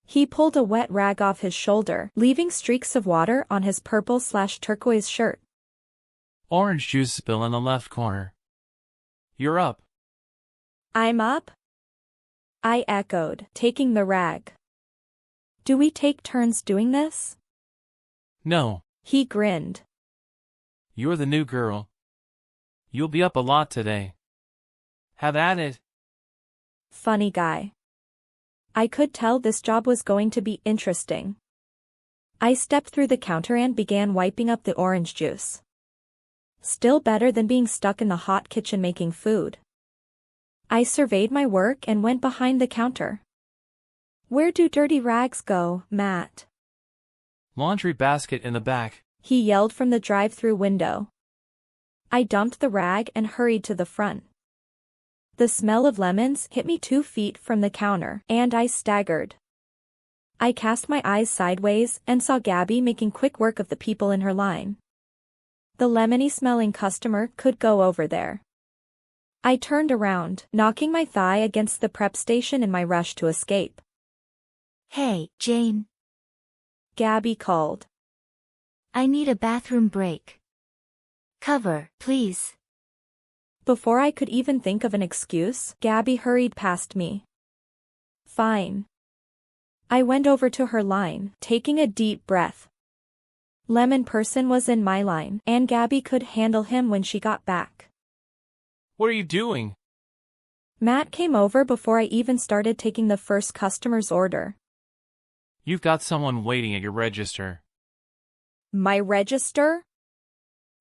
He pulled a wet rag off his shoulder, leaving streaks of water on his purple/turquoise shirt. Orange juice spill in the left corner. You're up. I'm up? I echoed, taking the rag. Do we take turns doing this? No. He grinned. You're the new girl. You'll be up a lot today. Have at it. Funny guy. I could tell this job was going to be interesting. I stepped through the counter and began wiping up the orange juice. Still better than being stuck in the hot kitchen making food. I surveyed my work and went behind the counter. Where do dirty rags go, Matt? Laundry basket in the back. He yelled from the drive-through window. I dumped the rag and hurried to the front. The smell of lemons hit me 2 feet from the counter, and I staggered. I cast my eyes sideways and saw Gabby making quick work of the people in her line. The lemony-smelling customer could go over there. I turned around, knocking my thigh against the prep station in my rush to escape. Hey, Jayne. Gabby called. I need a bathroom break. Cover, please. Before I could even think of an excuse, Gabby hurried past me. Fine. I went over to her line, taking a deep breath. Lemon Person was in my line, and Gabby could handle him when she got back. What are you doing? Matt came over before I even started taking the first customer's order. You've got someone waiting at your register. My register?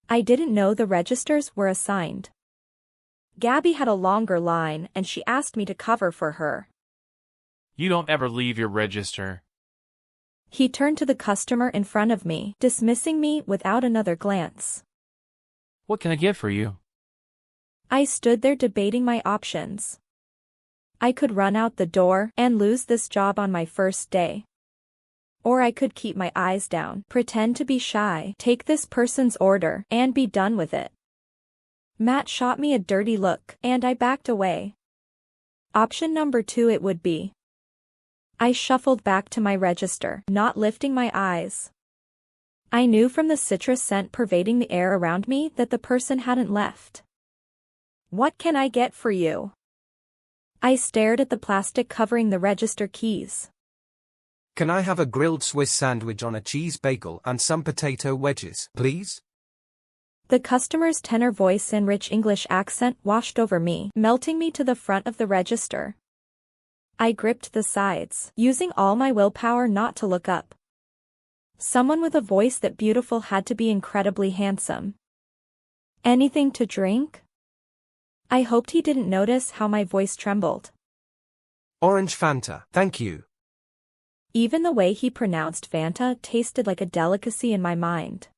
I didn't know the registers were assigned. Gabby had a longer line, and she asked me to cover for her. You don't ever leave your register. He turned to the customer in front of me, dismissing me without another glance. What can I get for you? I stood there debating my options. I could run out the door and lose this job on my first day. Or I could keep my eyes down, pretend to be shy, take this person's order, and be done with it. Matt shot me a dirty look, and I backed away. Option number 2 it would be. I shuffled back to my register, not lifting my eyes. I knew from the citrus scent pervading the air around me that the person hadn't left. What can I get for you? I stared at the plastic covering the register keys. Can I have a grilled Swiss sandwich on a cheese bagel and some potato wedges, please? The customer's tenor voice and rich English accent washed over me, melting me to the front of the register. I gripped the sides, using all my willpower not to look up. Someone with a voice that beautiful had to be incredibly handsome. Anything to drink? I hoped he didn't notice how my voice trembled. Orange Fanta, thank you. Even the way he pronounced Fanta tasted like a delicacy in my mind.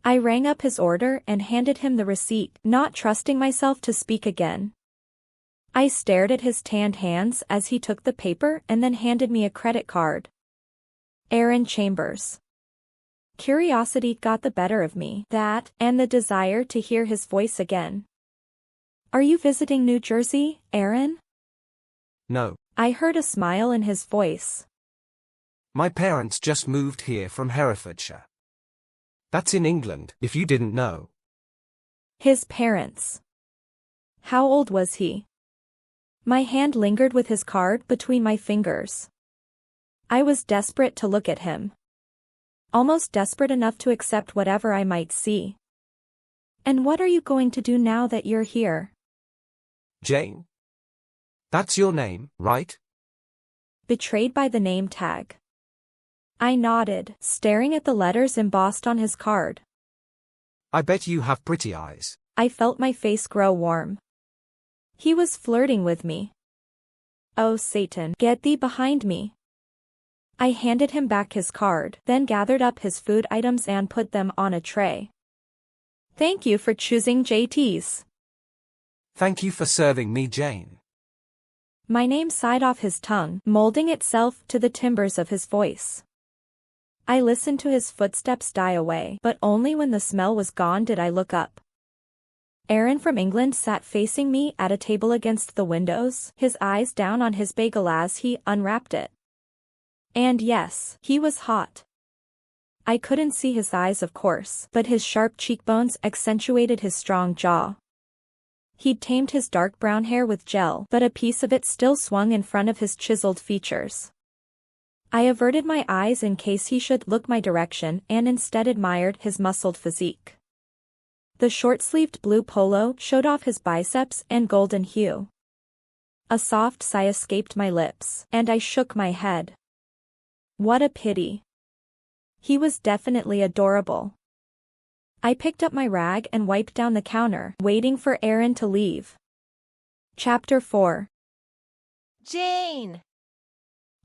I rang up his order and handed him the receipt, not trusting myself to speak again. I stared at his tanned hands as he took the paper and then handed me a credit card. Aaron Chambers. Curiosity got the better of me, that, and the desire to hear his voice again. Are you visiting New Jersey, Aaron? No. I heard a smile in his voice. My parents just moved here from Herefordshire. That's in England, if you didn't know. His parents. How old was he? My hand lingered with his card between my fingers. I was desperate to look at him. Almost desperate enough to accept whatever I might see. And what are you going to do now that you're here? Jayne? That's your name, right? Betrayed by the name tag. I nodded, staring at the letters embossed on his card. I bet you have pretty eyes. I felt my face grow warm. He was flirting with me. Oh Satan, get thee behind me. I handed him back his card, then gathered up his food items and put them on a tray. Thank you for choosing JT's. Thank you for serving me, Jayne. My name sighed off his tongue, molding itself to the timbres of his voice. I listened to his footsteps die away, but only when the smell was gone did I look up. Aaron from England sat facing me at a table against the windows, his eyes down on his bagel as he unwrapped it. And yes, he was hot. I couldn't see his eyes of course, but his sharp cheekbones accentuated his strong jaw. He'd tamed his dark brown hair with gel, but a piece of it still swung in front of his chiseled features. I averted my eyes in case he should look my direction and instead admired his muscled physique. The short-sleeved blue polo showed off his biceps and golden hue. A soft sigh escaped my lips, and I shook my head. What a pity. He was definitely adorable. I picked up my rag and wiped down the counter, waiting for Aaron to leave. Chapter 4. Jayne!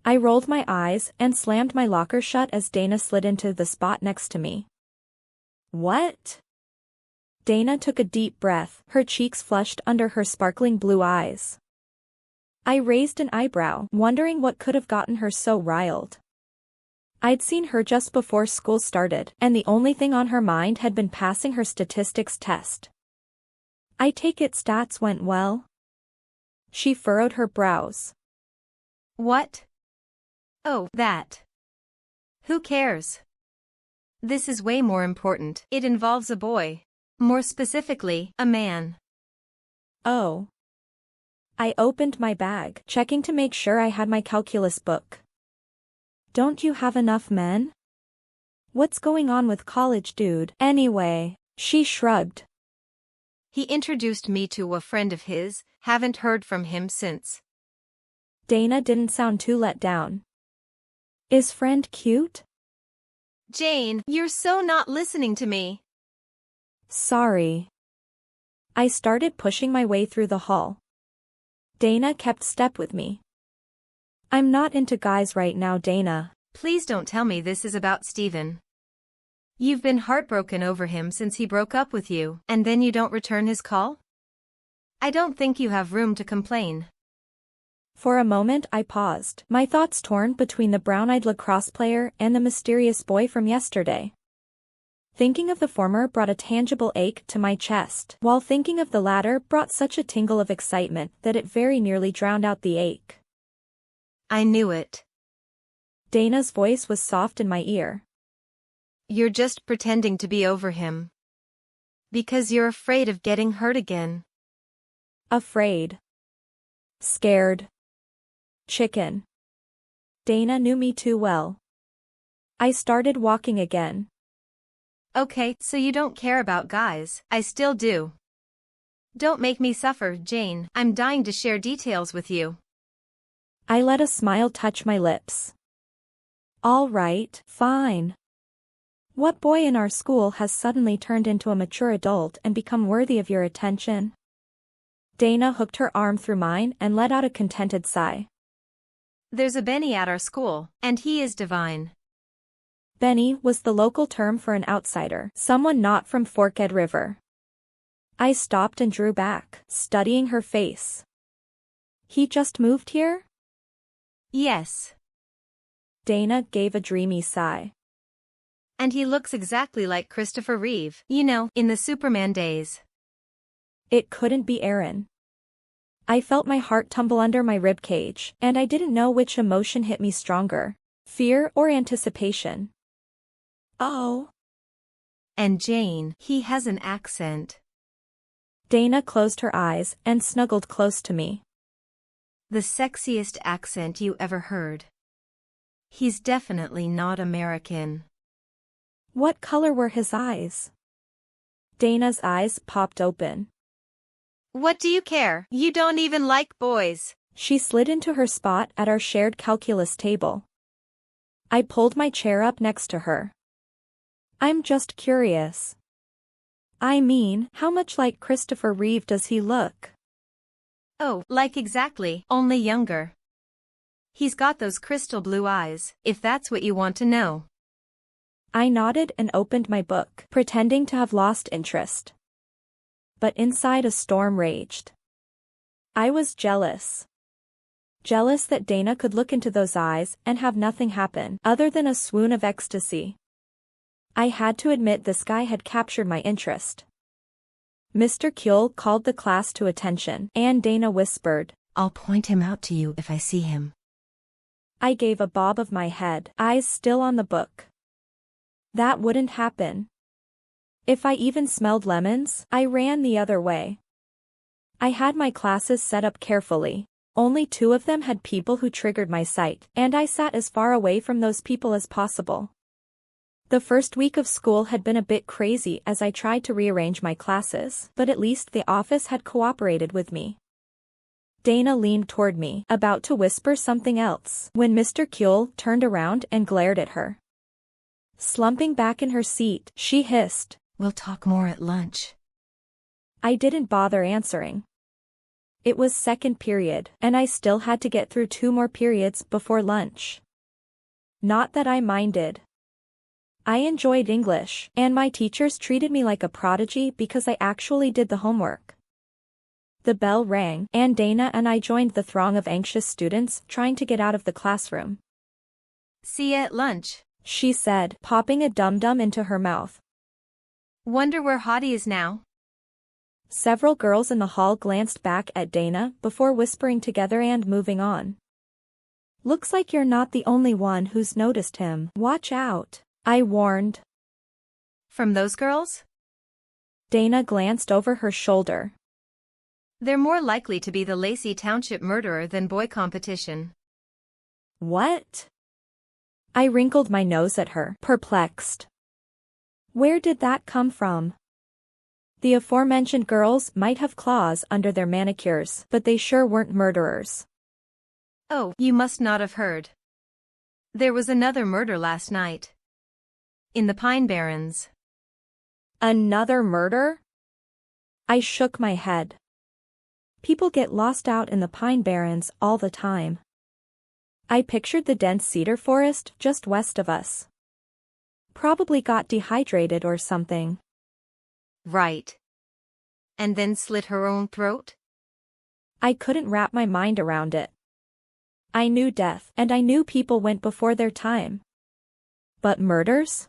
I rolled my eyes and slammed my locker shut as Dana slid into the spot next to me. What? Dana took a deep breath, her cheeks flushed under her sparkling blue eyes. I raised an eyebrow, wondering what could have gotten her so riled. I'd seen her just before school started, and the only thing on her mind had been passing her statistics test. I take it stats went well? She furrowed her brows. What? Oh, that. Who cares? This is way more important. It involves a boy. More specifically, a man. Oh. I opened my bag, checking to make sure I had my calculus book. Don't you have enough men? What's going on with college, dude? Anyway, she shrugged. He introduced me to a friend of his, haven't heard from him since. Dana didn't sound too let down. Is friend cute? Jayne, you're so not listening to me. Sorry. I started pushing my way through the hall. Dana kept step with me. I'm not into guys right now, Dana. Please don't tell me this is about Steven. You've been heartbroken over him since he broke up with you, and then you don't return his call? I don't think you have room to complain. For a moment I paused, my thoughts torn between the brown-eyed lacrosse player and the mysterious boy from yesterday. Thinking of the former brought a tangible ache to my chest, while thinking of the latter brought such a tingle of excitement that it very nearly drowned out the ache. I knew it. Dana's voice was soft in my ear. You're just pretending to be over him. Because you're afraid of getting hurt again. Afraid. Scared. Chicken. Dana knew me too well. I started walking again. Okay, so you don't care about guys. I still do. Don't make me suffer, Jayne. I'm dying to share details with you. I let a smile touch my lips. All right, fine. What boy in our school has suddenly turned into a mature adult and become worthy of your attention? Dana hooked her arm through mine and let out a contented sigh. There's a Benny at our school, and he is divine. Benny was the local term for an outsider, someone not from Forked River. I stopped and drew back, studying her face. He just moved here? Yes. Dana gave a dreamy sigh. And he looks exactly like Christopher Reeve, you know, in the Superman days. It couldn't be Aaron. I felt my heart tumble under my ribcage, and I didn't know which emotion hit me stronger, fear or anticipation. Oh. And Jayne, he has an accent. Dana closed her eyes and snuggled close to me. The sexiest accent you ever heard. He's definitely not American. What color were his eyes? Dana's eyes popped open. What do you care? You don't even like boys. She slid into her spot at our shared calculus table. I pulled my chair up next to her. I'm just curious. I mean, how much like Christopher Reeve does he look? Oh, like exactly, only younger. He's got those crystal blue eyes, if that's what you want to know. I nodded and opened my book, pretending to have lost interest. But inside a storm raged. I was jealous. Jealous that Dana could look into those eyes and have nothing happen other than a swoon of ecstasy. I had to admit this guy had captured my interest. Mr. Kuehl called the class to attention, and Dana whispered, I'll point him out to you if I see him. I gave a bob of my head, eyes still on the book. That wouldn't happen. If I even smelled lemons, I ran the other way. I had my classes set up carefully. Only 2 of them had people who triggered my sight, and I sat as far away from those people as possible. The first week of school had been a bit crazy as I tried to rearrange my classes, but at least the office had cooperated with me. Dana leaned toward me, about to whisper something else, when Mr. Kuehl turned around and glared at her. Slumping back in her seat, she hissed, We'll talk more at lunch. I didn't bother answering. It was second period, and I still had to get through 2 more periods before lunch. Not that I minded. I enjoyed English, and my teachers treated me like a prodigy because I actually did the homework. The bell rang, and Dana and I joined the throng of anxious students trying to get out of the classroom. See ya at lunch, she said, popping a dum-dum into her mouth. Wonder where Hottie is now? Several girls in the hall glanced back at Dana before whispering together and moving on. Looks like you're not the only one who's noticed him. Watch out, I warned. From those girls? Dana glanced over her shoulder. They're more likely to be the Lacey Township murderer than boy competition. What? I wrinkled my nose at her, perplexed. Where did that come from? The aforementioned girls might have claws under their manicures, but they sure weren't murderers. Oh, you must not have heard. There was another murder last night. In the Pine Barrens. Another murder? I shook my head. People get lost out in the Pine Barrens all the time. I pictured the dense cedar forest just west of us. Probably got dehydrated or something. Right. And then slit her own throat? I couldn't wrap my mind around it. I knew death, and I knew people went before their time. But murders?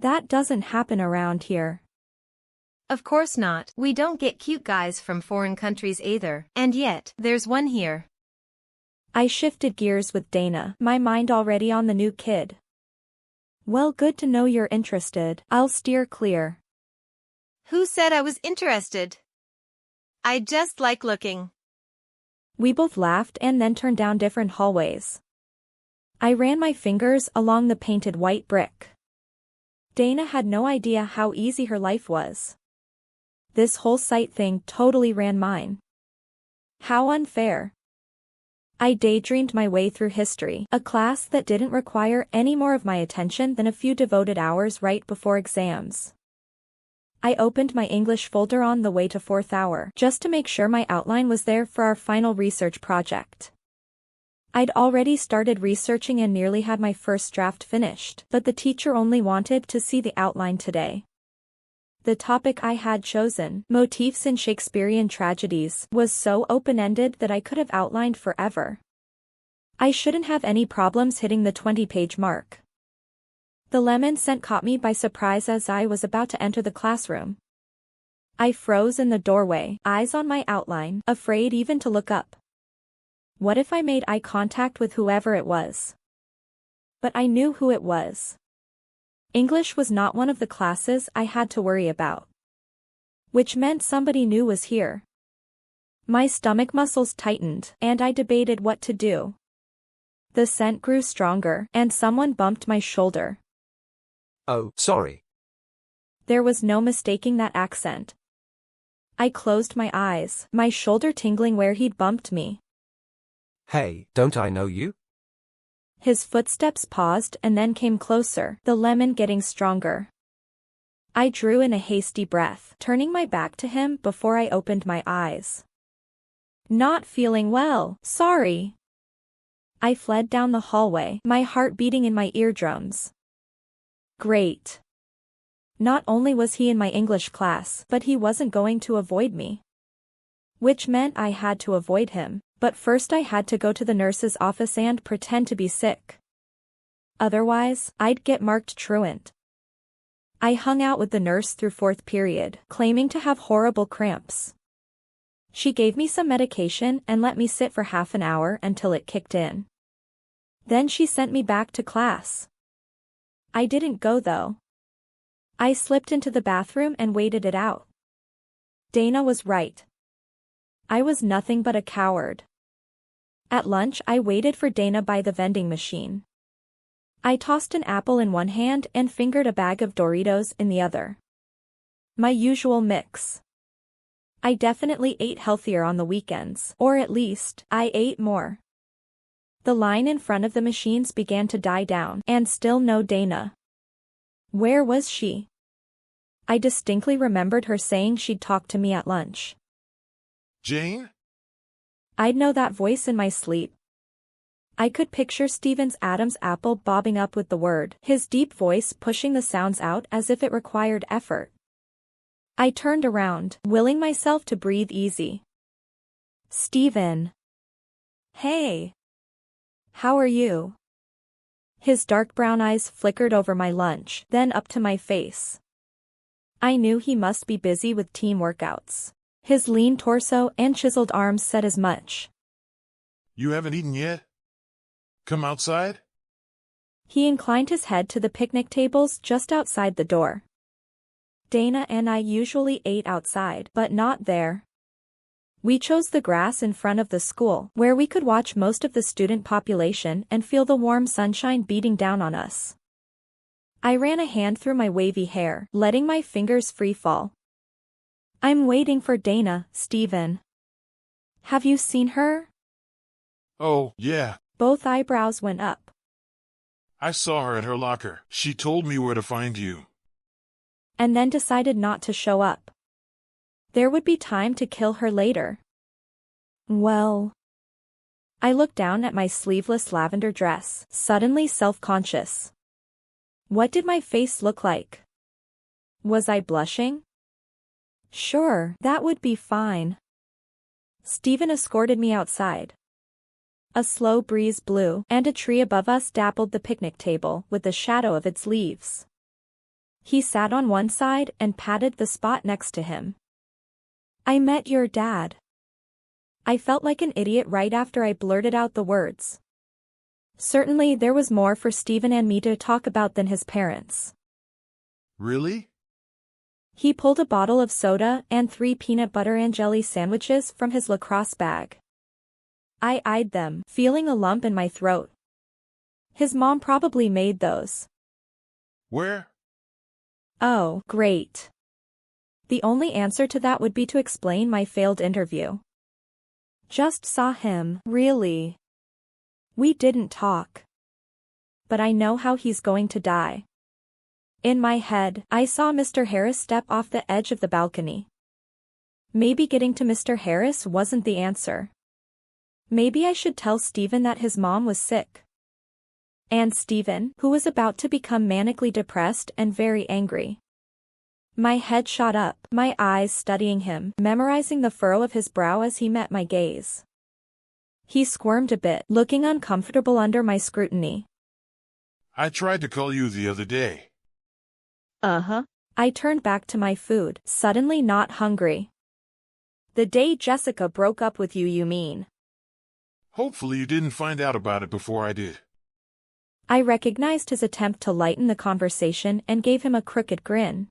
That doesn't happen around here. Of course not. We don't get cute guys from foreign countries either, and yet, there's one here. I shifted gears with Dana, my mind already on the new kid. Well, good to know you're interested. I'll steer clear. Who said I was interested? I just like looking. We both laughed and then turned down different hallways. I ran my fingers along the painted white brick. Dana had no idea how easy her life was. This whole sight thing totally ran mine. How unfair. I daydreamed my way through history, a class that didn't require any more of my attention than a few devoted hours right before exams. I opened my English folder on the way to fourth hour, just to make sure my outline was there for our final research project. I'd already started researching and nearly had my first draft finished, but the teacher only wanted to see the outline today. The topic I had chosen, motifs in Shakespearean tragedies, was so open-ended that I could have outlined forever. I shouldn't have any problems hitting the 20-page mark. The lemon scent caught me by surprise as I was about to enter the classroom. I froze in the doorway, eyes on my outline, afraid even to look up. What if I made eye contact with whoever it was? But I knew who it was. English was not one of the classes I had to worry about. Which meant somebody new was here. My stomach muscles tightened, and I debated what to do. The scent grew stronger, and someone bumped my shoulder. Oh, sorry. There was no mistaking that accent. I closed my eyes, my shoulder tingling where he'd bumped me. Hey, don't I know you? His footsteps paused and then came closer, the lemon getting stronger. I drew in a hasty breath, turning my back to him before I opened my eyes. Not feeling well, sorry. I fled down the hallway, my heart beating in my eardrums. Great. Not only was he in my English class, but he wasn't going to avoid me. Which meant I had to avoid him, but first I had to go to the nurse's office and pretend to be sick. Otherwise, I'd get marked truant. I hung out with the nurse through fourth period, claiming to have horrible cramps. She gave me some medication and let me sit for half an hour until it kicked in. Then she sent me back to class. I didn't go though. I slipped into the bathroom and waited it out. Dana was right. I was nothing but a coward. At lunch I waited for Dana by the vending machine. I tossed an apple in one hand and fingered a bag of Doritos in the other. My usual mix. I definitely ate healthier on the weekends, or at least, I ate more. The line in front of the machines began to die down, and still no Dana. Where was she? I distinctly remembered her saying she'd talk to me at lunch. Jayne? I'd know that voice in my sleep. I could picture Stephen's Adam's apple bobbing up with the word, his deep voice pushing the sounds out as if it required effort. I turned around, willing myself to breathe easy. Stephen. Hey. How are you? His dark brown eyes flickered over my lunch, then up to my face. I knew he must be busy with team workouts. His lean torso and chiseled arms said as much. You haven't eaten yet? Come outside? He inclined his head to the picnic tables just outside the door. Dana and I usually ate outside, but not there. We chose the grass in front of the school, where we could watch most of the student population and feel the warm sunshine beating down on us. I ran a hand through my wavy hair, letting my fingers free fall. I'm waiting for Dana, Steven. Have you seen her? Oh, yeah. Both eyebrows went up. I saw her at her locker. She told me where to find you. And then decided not to show up. There would be time to kill her later. Well. I looked down at my sleeveless lavender dress, suddenly self-conscious. What did my face look like? Was I blushing? Sure, that would be fine. Steven escorted me outside. A slow breeze blew, and a tree above us dappled the picnic table with the shadow of its leaves. He sat on one side and patted the spot next to him. I met your dad. I felt like an idiot right after I blurted out the words. Certainly there was more for Steven and me to talk about than his parents. Really? He pulled a bottle of soda and 3 peanut butter and jelly sandwiches from his lacrosse bag. I eyed them, feeling a lump in my throat. His mom probably made those. Where? Oh, great. The only answer to that would be to explain my failed interview. Just saw him, really. We didn't talk. But I know how he's going to die. In my head, I saw Mr. Harris step off the edge of the balcony. Maybe getting to Mr. Harris wasn't the answer. Maybe I should tell Steven that his mom was sick. And Steven, who was about to become manically depressed and very angry. My head shot up, my eyes studying him, memorizing the furrow of his brow as he met my gaze. He squirmed a bit, looking uncomfortable under my scrutiny. I tried to call you the other day. Uh-huh. I turned back to my food, suddenly not hungry. The day Jessica broke up with you, you mean? Hopefully you didn't find out about it before I did. I recognized his attempt to lighten the conversation and gave him a crooked grin.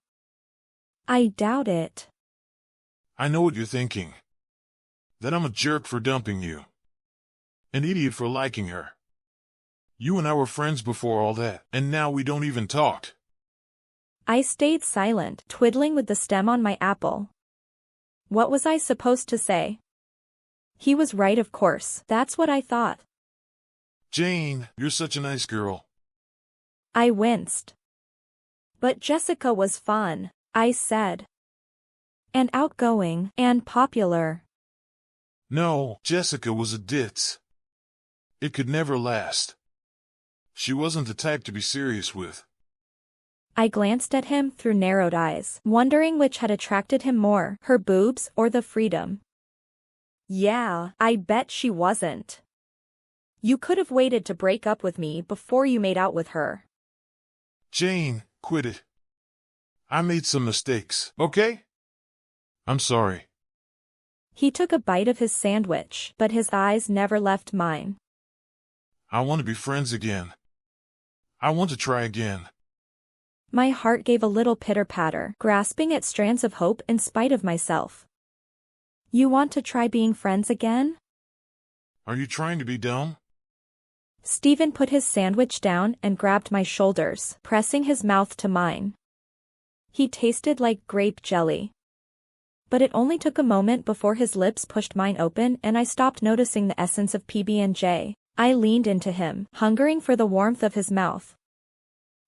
I doubt it. I know what you're thinking. That I'm a jerk for dumping you. An idiot for liking her. You and I were friends before all that, and now we don't even talk. I stayed silent, twiddling with the stem on my apple. What was I supposed to say? He was right, of course. That's what I thought. Jayne, you're such a nice girl. I winced. But Jessica was fun, I said. And outgoing, and popular. No, Jessica was a ditz. It could never last. She wasn't the type to be serious with. I glanced at him through narrowed eyes, wondering which had attracted him more, her boobs or the freedom. Yeah, I bet she wasn't. You could have waited to break up with me before you made out with her. Jayne, quit it. I made some mistakes, okay? I'm sorry. He took a bite of his sandwich, but his eyes never left mine. I want to be friends again. I want to try again. My heart gave a little pitter-patter, grasping at strands of hope in spite of myself. You want to try being friends again? Are you trying to be dumb? Steven put his sandwich down and grabbed my shoulders, pressing his mouth to mine. He tasted like grape jelly. But it only took a moment before his lips pushed mine open and I stopped noticing the essence of PB&J. I leaned into him, hungering for the warmth of his mouth.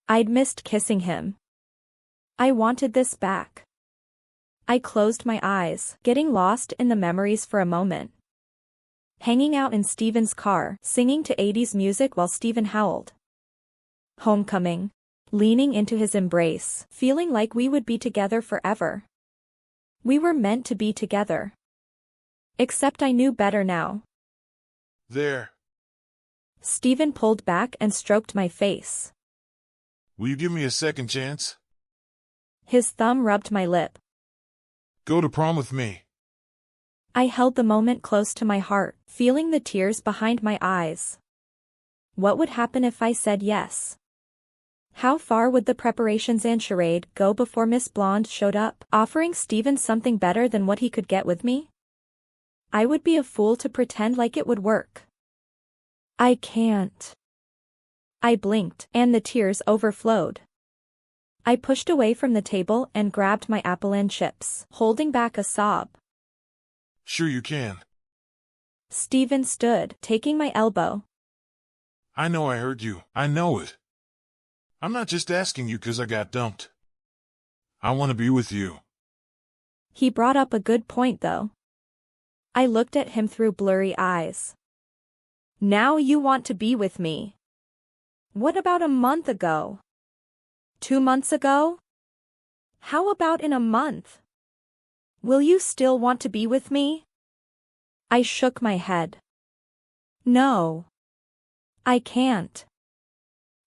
I'd missed kissing him. I wanted this back. I closed my eyes, getting lost in the memories for a moment. Hanging out in Steven's car, singing to 80s music while Steven howled. Homecoming. Leaning into his embrace, feeling like we would be together forever. We were meant to be together. Except I knew better now. There. Steven pulled back and stroked my face. Will you give me a second chance? His thumb rubbed my lip. Go to prom with me. I held the moment close to my heart, feeling the tears behind my eyes. What would happen if I said yes? How far would the preparations and charade go before Miss Blonde showed up, offering Steven something better than what he could get with me? I would be a fool to pretend like it would work. I can't. I blinked, and the tears overflowed. I pushed away from the table and grabbed my apple and chips, holding back a sob. Sure you can. Steven stood, taking my elbow. I know I heard you. I know it. I'm not just asking you 'cause I got dumped. I want to be with you. He brought up a good point though. I looked at him through blurry eyes. Now you want to be with me. What about a month ago? 2 months ago? How about in a month? Will you still want to be with me? I shook my head. No. I can't.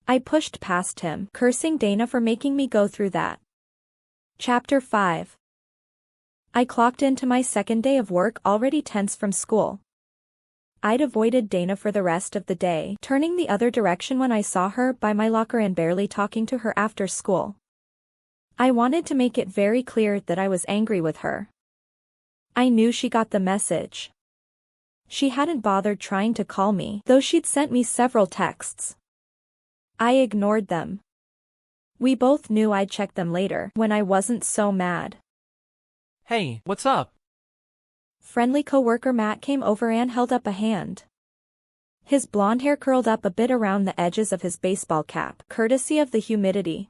I pushed past him, cursing Dana for making me go through that. Chapter 5. I clocked into my second day of work already tense from school. I'd avoided Dana for the rest of the day, turning the other direction when I saw her by my locker and barely talking to her after school. I wanted to make it very clear that I was angry with her. I knew she got the message. She hadn't bothered trying to call me, though she'd sent me several texts. I ignored them. We both knew I'd check them later, when I wasn't so mad. Hey, what's up? Friendly coworker Matt came over and held up a hand. His blonde hair curled up a bit around the edges of his baseball cap, courtesy of the humidity.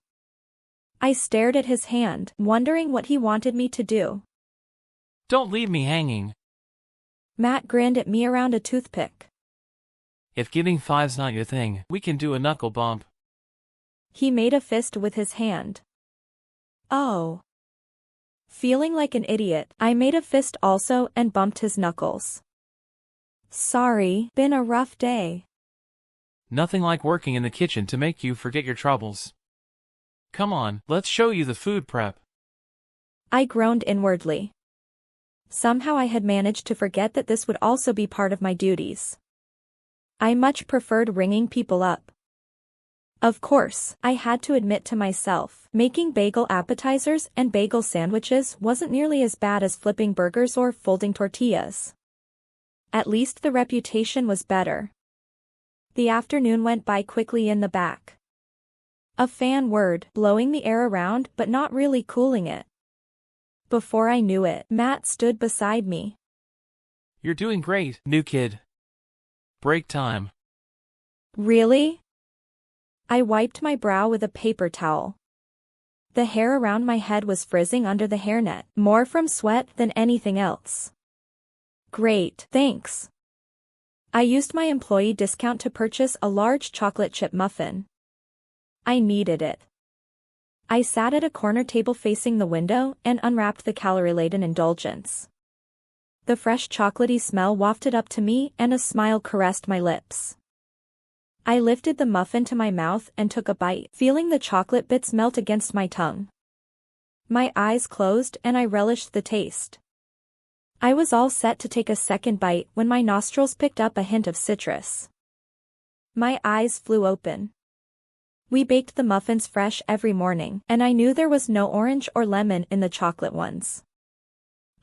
I stared at his hand, wondering what he wanted me to do. Don't leave me hanging. Matt grinned at me around a toothpick. If giving five's not your thing, we can do a knuckle bump. He made a fist with his hand. Oh. Feeling like an idiot, I made a fist also and bumped his knuckles. Sorry, been a rough day. Nothing like working in the kitchen to make you forget your troubles. Come on, let's show you the food prep. I groaned inwardly. Somehow I had managed to forget that this would also be part of my duties. I much preferred ringing people up. Of course, I had to admit to myself, making bagel appetizers and bagel sandwiches wasn't nearly as bad as flipping burgers or folding tortillas. At least the reputation was better. The afternoon went by quickly in the back. A fan whirred, blowing the air around but not really cooling it. Before I knew it, Matt stood beside me. You're doing great, new kid. Break time. Really? I wiped my brow with a paper towel. The hair around my head was frizzing under the hairnet, more from sweat than anything else. Great, thanks. I used my employee discount to purchase a large chocolate chip muffin. I needed it. I sat at a corner table facing the window and unwrapped the calorie-laden indulgence. The fresh chocolatey smell wafted up to me and a smile caressed my lips. I lifted the muffin to my mouth and took a bite, feeling the chocolate bits melt against my tongue. My eyes closed and I relished the taste. I was all set to take a second bite when my nostrils picked up a hint of citrus. My eyes flew open. We baked the muffins fresh every morning, and I knew there was no orange or lemon in the chocolate ones.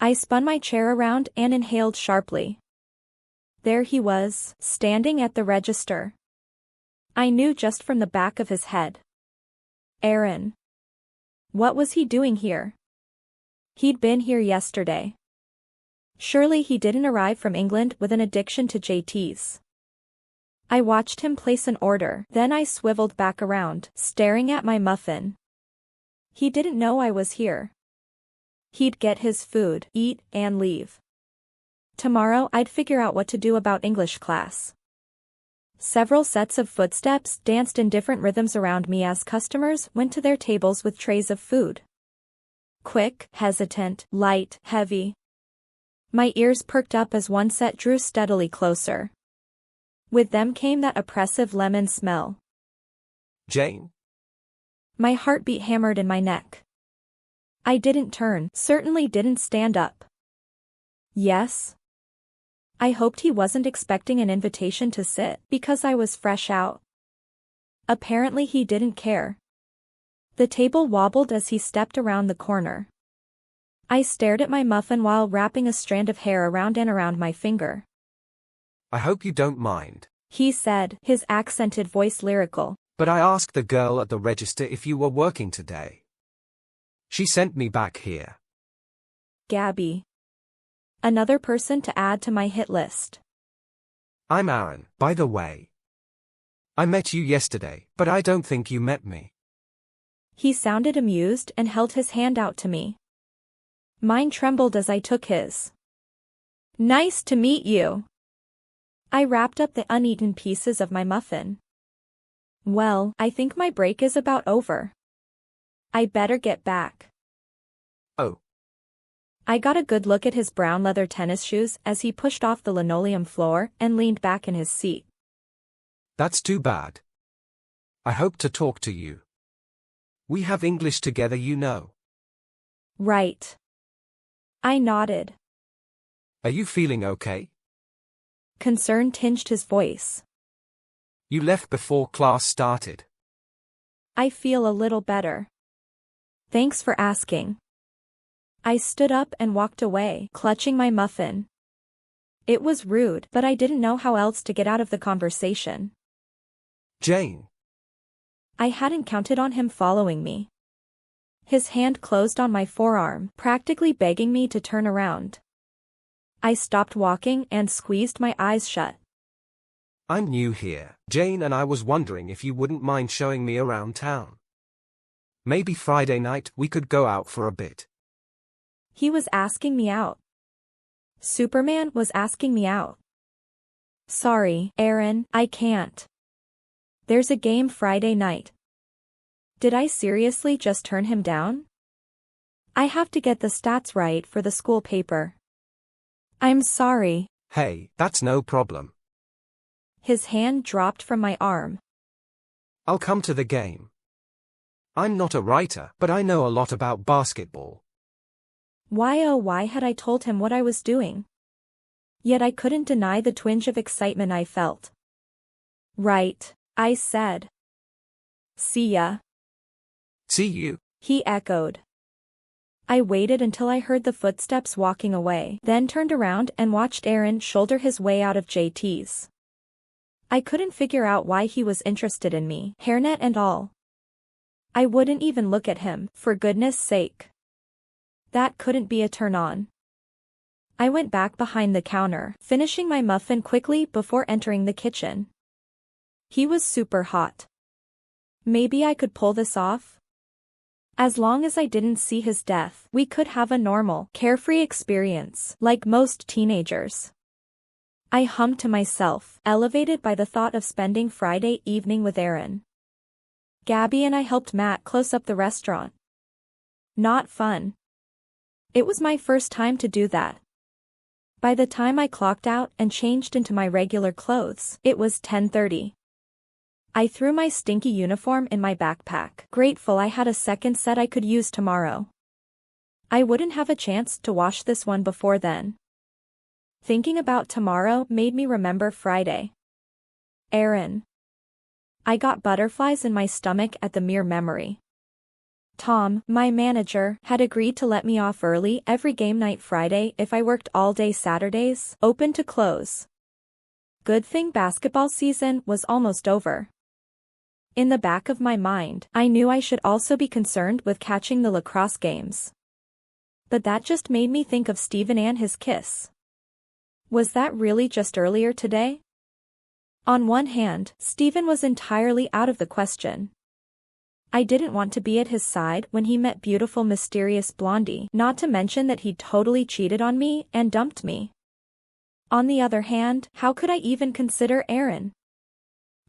I spun my chair around and inhaled sharply. There he was, standing at the register. I knew just from the back of his head. Aaron. What was he doing here? He'd been here yesterday. Surely he didn't arrive from England with an addiction to JTs. I watched him place an order, then I swiveled back around, staring at my muffin. He didn't know I was here. He'd get his food, eat, and leave. Tomorrow I'd figure out what to do about English class. Several sets of footsteps danced in different rhythms around me as customers went to their tables with trays of food. Quick, hesitant, light, heavy. My ears perked up as one set drew steadily closer. With them came that oppressive lemon smell. Jayne? My heartbeat hammered in my neck. I didn't turn, certainly didn't stand up. Yes? I hoped he wasn't expecting an invitation to sit because I was fresh out. Apparently he didn't care. The table wobbled as he stepped around the corner. I stared at my muffin while wrapping a strand of hair around and around my finger. I hope you don't mind, He said, his accented voice lyrical. but I asked the girl at the register if you were working today. She sent me back here. Gabby. Another person to add to my hit list. I'm Aaron, by the way. I met you yesterday, but I don't think you met me. He sounded amused and held his hand out to me. Mine trembled as I took his. Nice to meet you. I wrapped up the uneaten pieces of my muffin. Well, I think my break is about over. I better get back. Oh. I got a good look at his brown leather tennis shoes as he pushed off the linoleum floor and leaned back in his seat. That's too bad. I hope to talk to you. We have English together, you know. Right. I nodded. Are you feeling okay? Concern tinged his voice. You left before class started. I feel a little better. Thanks for asking. I stood up and walked away, clutching my muffin. It was rude, but I didn't know how else to get out of the conversation. Jayne. I hadn't counted on him following me. His hand closed on my forearm, practically begging me to turn around. I stopped walking and squeezed my eyes shut. I'm new here, Jayne, and I was wondering if you wouldn't mind showing me around town. Maybe Friday night we could go out for a bit. He was asking me out. Superman was asking me out. Sorry, Aaron, I can't. There's a game Friday night. Did I seriously just turn him down? I have to get the stats right for the school paper. I'm sorry. Hey, that's no problem. His hand dropped from my arm. I'll come to the game. I'm not a writer, but I know a lot about basketball. Why oh why had I told him what I was doing? Yet I couldn't deny the twinge of excitement I felt. Right, I said. See ya. See you. He echoed. I waited until I heard the footsteps walking away, then turned around and watched Aaron shoulder his way out of JT's. I couldn't figure out why he was interested in me, hairnet and all. I wouldn't even look at him, for goodness sake. That couldn't be a turn on. I went back behind the counter, finishing my muffin quickly before entering the kitchen. He was super hot. Maybe I could pull this off? As long as I didn't see his death, we could have a normal, carefree experience, like most teenagers. I hummed to myself, elevated by the thought of spending Friday evening with Aaron. Gabby and I helped Matt close up the restaurant. Not fun. It was my first time to do that. By the time I clocked out and changed into my regular clothes, it was 10:30. I threw my stinky uniform in my backpack, grateful I had a second set I could use tomorrow. I wouldn't have a chance to wash this one before then. Thinking about tomorrow made me remember Friday. Aaron. I got butterflies in my stomach at the mere memory. Tom, my manager, had agreed to let me off early every game night Friday if I worked all day Saturdays, open to close. Good thing basketball season was almost over. In the back of my mind, I knew I should also be concerned with catching the lacrosse games. But that just made me think of Steven and his kiss. Was that really just earlier today? On one hand, Steven was entirely out of the question. I didn't want to be at his side when he met beautiful mysterious Blondie, not to mention that he'd totally cheated on me and dumped me. On the other hand, how could I even consider Aaron?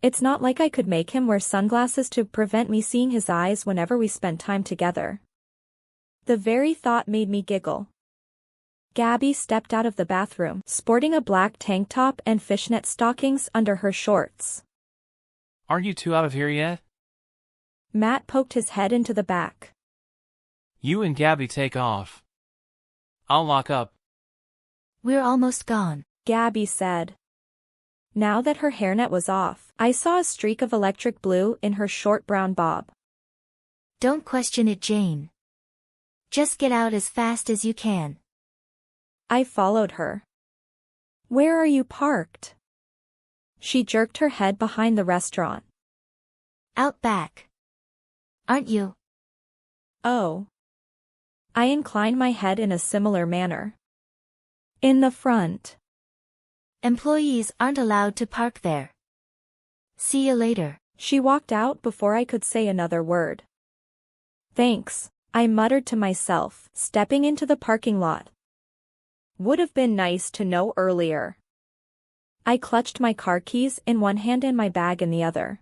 It's not like I could make him wear sunglasses to prevent me seeing his eyes whenever we spent time together. The very thought made me giggle. Gabby stepped out of the bathroom, sporting a black tank top and fishnet stockings under her shorts. Aren't you two out of here yet? Matt poked his head into the back. You and Gabby take off. I'll lock up. We're almost gone. Gabby said. Now that her hairnet was off, I saw a streak of electric blue in her short brown bob. Don't question it, Jayne. Just get out as fast as you can. I followed her. Where are you parked? She jerked her head behind the restaurant. Out back. Aren't you? Oh. I inclined my head in a similar manner. In the front. Employees aren't allowed to park there. See you later. She walked out before I could say another word. Thanks, I muttered to myself, stepping into the parking lot. Would have been nice to know earlier. I clutched my car keys in one hand and my bag in the other.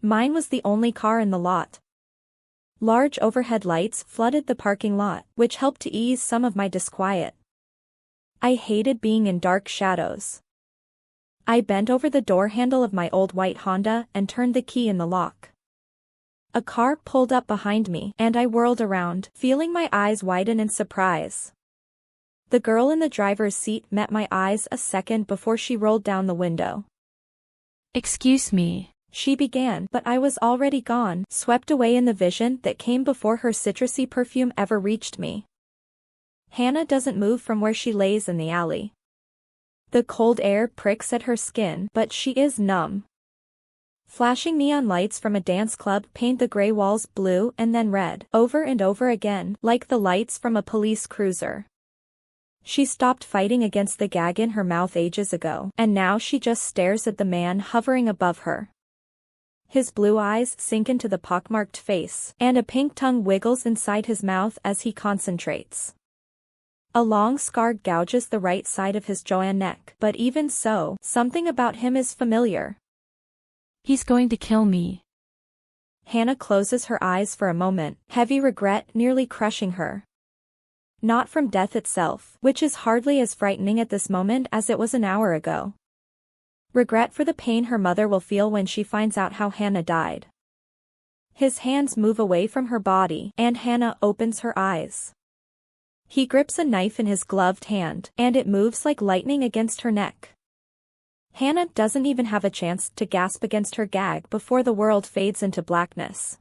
Mine was the only car in the lot. Large overhead lights flooded the parking lot, which helped to ease some of my disquiet. I hated being in dark shadows. I bent over the door handle of my old white Honda and turned the key in the lock. A car pulled up behind me, and I whirled around, feeling my eyes widen in surprise. The girl in the driver's seat met my eyes a second before she rolled down the window. Excuse me, she began, but I was already gone, swept away in the vision that came before her citrusy perfume ever reached me. Hannah doesn't move from where she lays in the alley. The cold air pricks at her skin, but she is numb. Flashing neon lights from a dance club paint the gray walls blue and then red, over and over again, like the lights from a police cruiser. She stopped fighting against the gag in her mouth ages ago, and now she just stares at the man hovering above her. His blue eyes sink into the pockmarked face, and a pink tongue wiggles inside his mouth as he concentrates. A long scar gouges the right side of his Joanne neck, but even so, something about him is familiar. He's going to kill me. Hannah closes her eyes for a moment, heavy regret nearly crushing her. Not from death itself, which is hardly as frightening at this moment as it was an hour ago. Regret for the pain her mother will feel when she finds out how Hannah died. His hands move away from her body, and Hannah opens her eyes. He grips a knife in his gloved hand, and it moves like lightning against her neck. Hannah doesn't even have a chance to gasp against her gag before the world fades into blackness.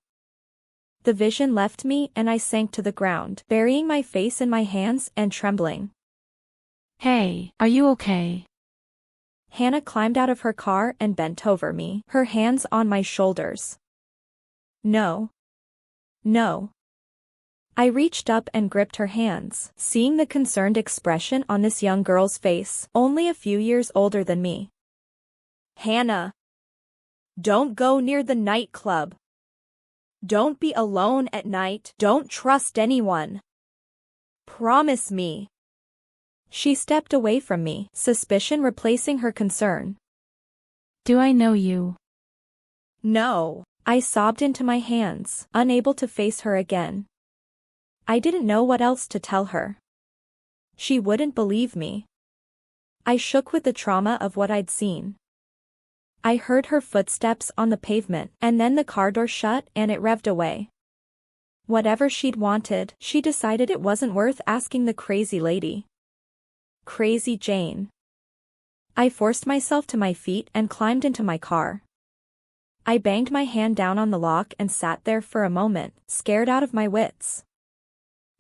The vision left me and I sank to the ground, burying my face in my hands and trembling. Hey, are you okay? Hannah climbed out of her car and bent over me, her hands on my shoulders. No. No. I reached up and gripped her hands, seeing the concerned expression on this young girl's face, only a few years older than me. Hannah. Don't go near the nightclub. Don't be alone at night. Don't trust anyone. Promise me. She stepped away from me, suspicion replacing her concern. Do I know you? No. I sobbed into my hands, unable to face her again. I didn't know what else to tell her. She wouldn't believe me. I shook with the trauma of what I'd seen. I heard her footsteps on the pavement, and then the car door shut and it revved away. Whatever she'd wanted, she decided it wasn't worth asking the crazy lady. Crazy Jayne. I forced myself to my feet and climbed into my car. I banged my hand down on the lock and sat there for a moment, scared out of my wits.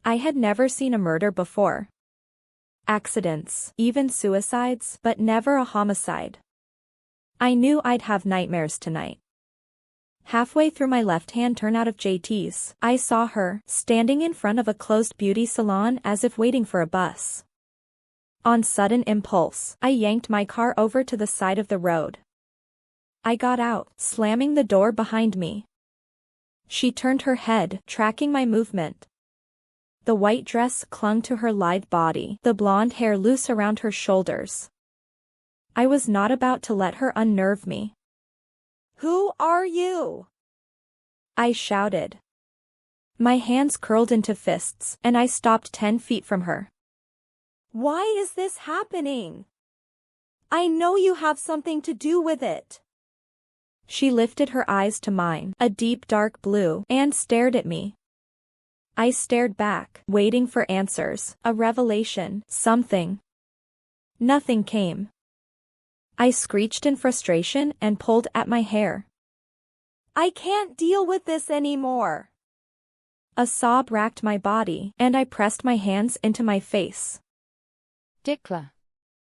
I had never seen a murder before. Accidents, even suicides, but never a homicide. I knew I'd have nightmares tonight. Halfway through my left-hand turn out of JT's, I saw her, standing in front of a closed beauty salon as if waiting for a bus. On sudden impulse, I yanked my car over to the side of the road. I got out, slamming the door behind me. She turned her head, tracking my movement. The white dress clung to her lithe body, the blonde hair loose around her shoulders. I was not about to let her unnerve me. Who are you? I shouted. My hands curled into fists, and I stopped 10 feet from her. Why is this happening? I know you have something to do with it. She lifted her eyes to mine, a deep dark blue, and stared at me. I stared back, waiting for answers, a revelation, something. Nothing came. I screeched in frustration and pulled at my hair. I can't deal with this anymore. A sob racked my body, and I pressed my hands into my face. Dikla.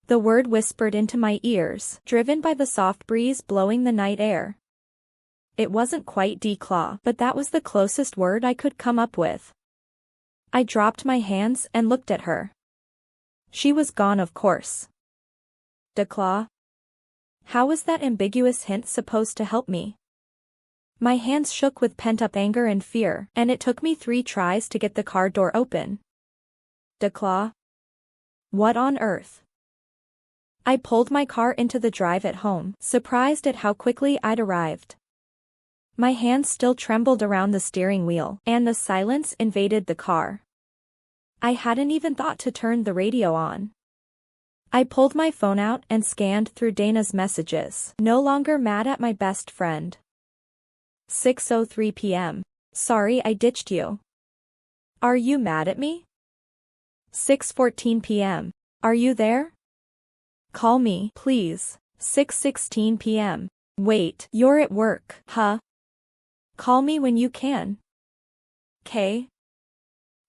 The word whispered into my ears, driven by the soft breeze blowing the night air. It wasn't quite declaw, but that was the closest word I could come up with. I dropped my hands and looked at her. She was gone, of course. Declaw? How was that ambiguous hint supposed to help me? My hands shook with pent-up anger and fear, and it took me 3 tries to get the car door open. Declaw? What on earth? I pulled my car into the drive at home, surprised at how quickly I'd arrived. My hands still trembled around the steering wheel, and the silence invaded the car. I hadn't even thought to turn the radio on. I pulled my phone out and scanned through Dana's messages, no longer mad at my best friend. 6:03 p.m. Sorry I ditched you. Are you mad at me? 6:14 p.m. Are you there? Call me, please. 6:16 p.m. Wait, you're at work, huh? Call me when you can. K.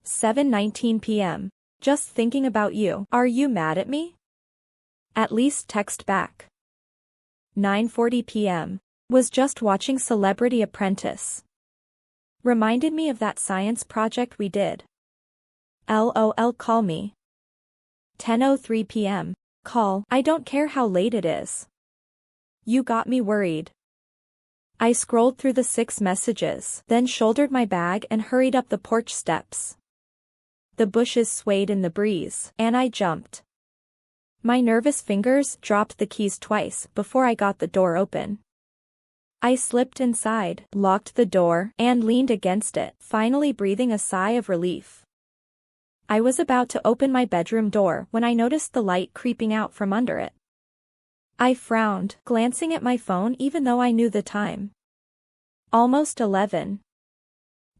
7:19 p.m. Just thinking about you. Are you mad at me? At least text back. 9:40 p.m. Was just watching Celebrity Apprentice. Reminded me of that science project we did. LOL, call me. 10:03 p.m. Call, I don't care how late it is. You got me worried. I scrolled through the 6 messages, then shouldered my bag and hurried up the porch steps. The bushes swayed in the breeze, and I jumped. My nervous fingers dropped the keys twice before I got the door open. I slipped inside, locked the door, and leaned against it, finally breathing a sigh of relief. I was about to open my bedroom door when I noticed the light creeping out from under it. I frowned, glancing at my phone even though I knew the time. Almost 11.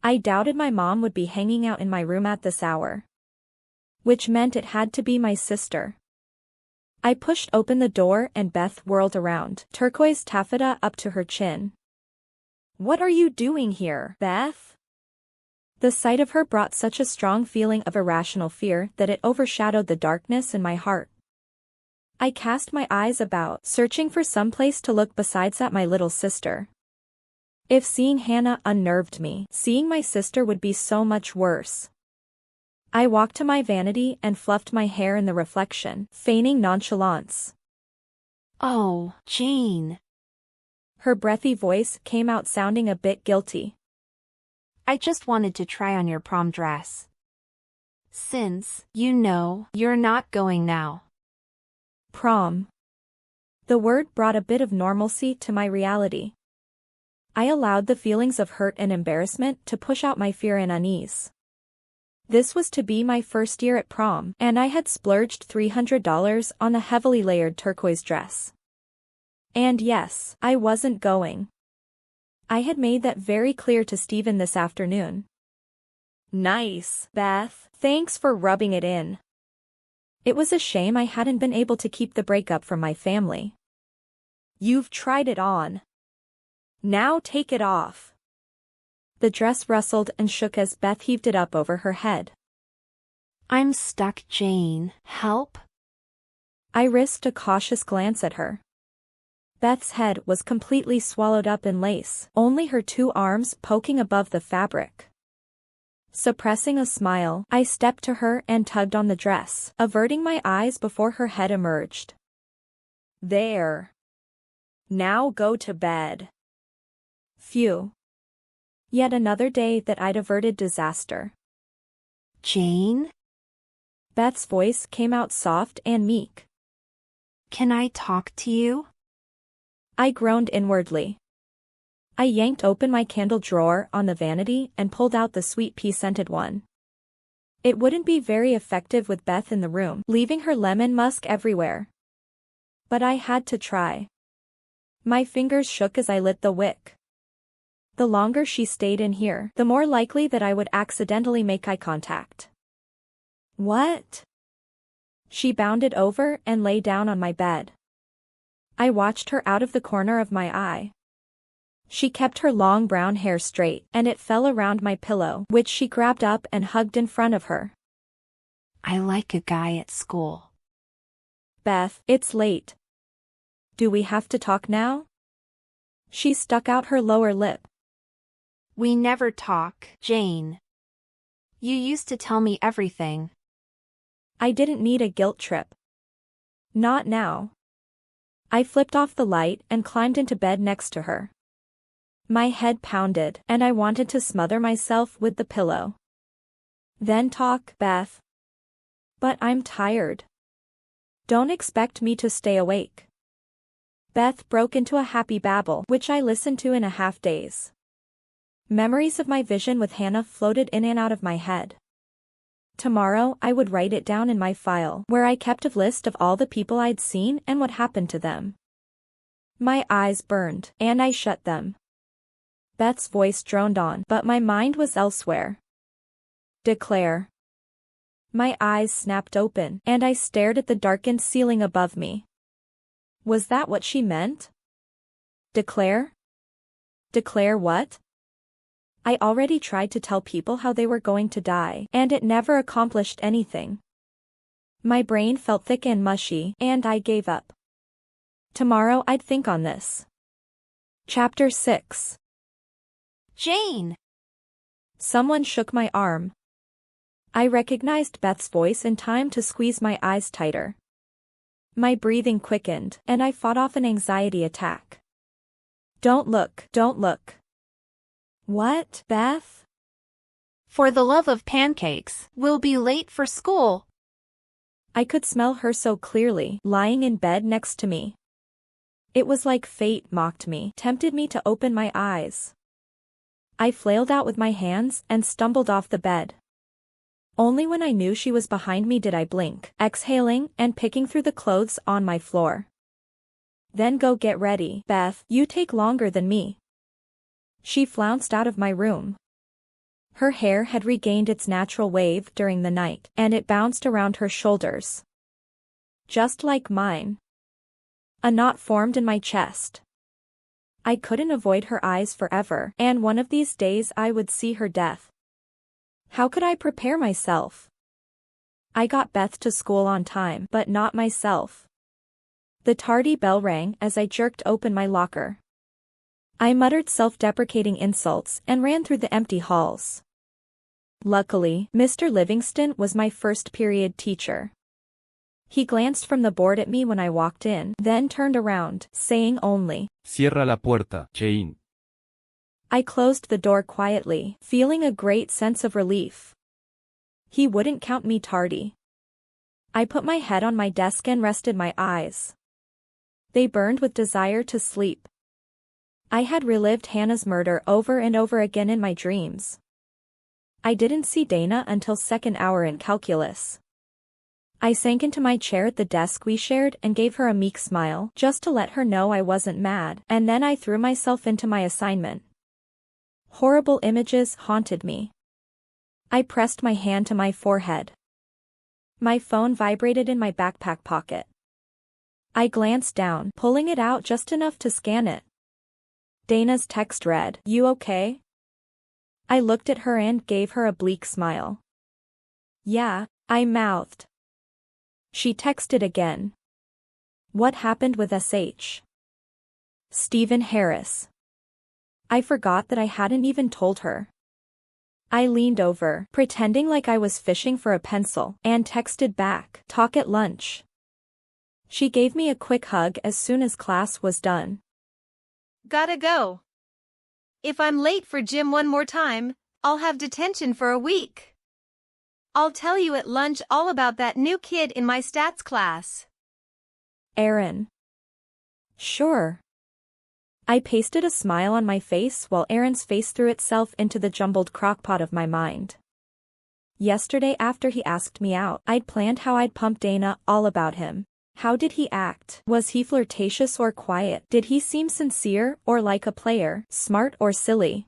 I doubted my mom would be hanging out in my room at this hour. Which meant it had to be my sister. I pushed open the door and Beth whirled around, turquoise taffeta up to her chin. What are you doing here, Beth? The sight of her brought such a strong feeling of irrational fear that it overshadowed the darkness in my heart. I cast my eyes about, searching for some place to look besides at my little sister. If seeing Hannah unnerved me, seeing my sister would be so much worse. I walked to my vanity and fluffed my hair in the reflection, feigning nonchalance. Oh, Jayne. Her breathy voice came out sounding a bit guilty. I just wanted to try on your prom dress. Since, you know, you're not going now. Prom. The word brought a bit of normalcy to my reality. I allowed the feelings of hurt and embarrassment to push out my fear and unease. This was to be my first year at prom, and I had splurged $300 on a heavily layered turquoise dress. And yes, I wasn't going. I had made that very clear to Steven this afternoon. Nice, Beth. Thanks for rubbing it in. It was a shame I hadn't been able to keep the breakup from my family. You've tried it on. Now take it off. The dress rustled and shook as Beth heaved it up over her head. I'm stuck, Jayne. Help? I risked a cautious glance at her. Beth's head was completely swallowed up in lace, only her 2 arms poking above the fabric. Suppressing a smile, I stepped to her and tugged on the dress, averting my eyes before her head emerged. There. Now go to bed. Phew. Yet another day that I'd averted disaster. Jayne? Beth's voice came out soft and meek. Can I talk to you? I groaned inwardly. I yanked open my candle drawer on the vanity and pulled out the sweet pea-scented one. It wouldn't be very effective with Beth in the room, leaving her lemon musk everywhere. But I had to try. My fingers shook as I lit the wick. The longer she stayed in here, the more likely that I would accidentally make eye contact. What? She bounded over and lay down on my bed. I watched her out of the corner of my eye. She kept her long brown hair straight, and it fell around my pillow, which she grabbed up and hugged in front of her. I like a guy at school. Beth, it's late. Do we have to talk now? She stuck out her lower lip. We never talk, Jayne. You used to tell me everything. I didn't need a guilt trip. Not now. I flipped off the light and climbed into bed next to her. My head pounded, and I wanted to smother myself with the pillow. Then talk, Beth. But I'm tired. Don't expect me to stay awake. Beth broke into a happy babble, which I listened to in a half-daze. Memories of my vision with Hannah floated in and out of my head. Tomorrow I would write it down in my file, where I kept a list of all the people I'd seen and what happened to them. My eyes burned, and I shut them. Beth's voice droned on, but my mind was elsewhere. Declare. My eyes snapped open, and I stared at the darkened ceiling above me. Was that what she meant? Declare? Declare what? I already tried to tell people how they were going to die, and it never accomplished anything. My brain felt thick and mushy, and I gave up. Tomorrow I'd think on this. Chapter 6. Jayne! Someone shook my arm. I recognized Beth's voice in time to squeeze my eyes tighter. My breathing quickened, and I fought off an anxiety attack. Don't look, don't look. What, Beth? For the love of pancakes, we'll be late for school. I could smell her so clearly, lying in bed next to me. It was like fate mocked me, tempted me to open my eyes. I flailed out with my hands and stumbled off the bed. Only when I knew she was behind me did I blink, exhaling and picking through the clothes on my floor. Then go get ready, Beth, you take longer than me. She flounced out of my room. Her hair had regained its natural wave during the night, and it bounced around her shoulders. Just like mine. A knot formed in my chest. I couldn't avoid her eyes forever, and one of these days I would see her death. How could I prepare myself? I got Beth to school on time, but not myself. The tardy bell rang as I jerked open my locker. I muttered self-deprecating insults and ran through the empty halls. Luckily, Mr. Livingston was my first period teacher. He glanced from the board at me when I walked in, then turned around, saying only, Cierra la puerta, Jayne. I closed the door quietly, feeling a great sense of relief. He wouldn't count me tardy. I put my head on my desk and rested my eyes. They burned with desire to sleep. I had relived Hannah's murder over and over again in my dreams. I didn't see Dana until second hour in calculus. I sank into my chair at the desk we shared and gave her a meek smile, just to let her know I wasn't mad, and then I threw myself into my assignment. Horrible images haunted me. I pressed my hand to my forehead. My phone vibrated in my backpack pocket. I glanced down, pulling it out just enough to scan it. Dana's text read, "You okay?" I looked at her and gave her a bleak smile. "Yeah," I mouthed. She texted again. "What happened with SH?" Stephen Harris. I forgot that I hadn't even told her. I leaned over, pretending like I was fishing for a pencil, and texted back, "Talk at lunch." She gave me a quick hug as soon as class was done. Gotta go. If I'm late for gym one more time, I'll have detention for a week. I'll tell you at lunch all about that new kid in my stats class. Aaron. Sure. I pasted a smile on my face while Aaron's face threw itself into the jumbled crockpot of my mind. Yesterday after he asked me out, I'd planned how I'd pump Dana all about him. How did he act? Was he flirtatious or quiet? Did he seem sincere or like a player, smart or silly?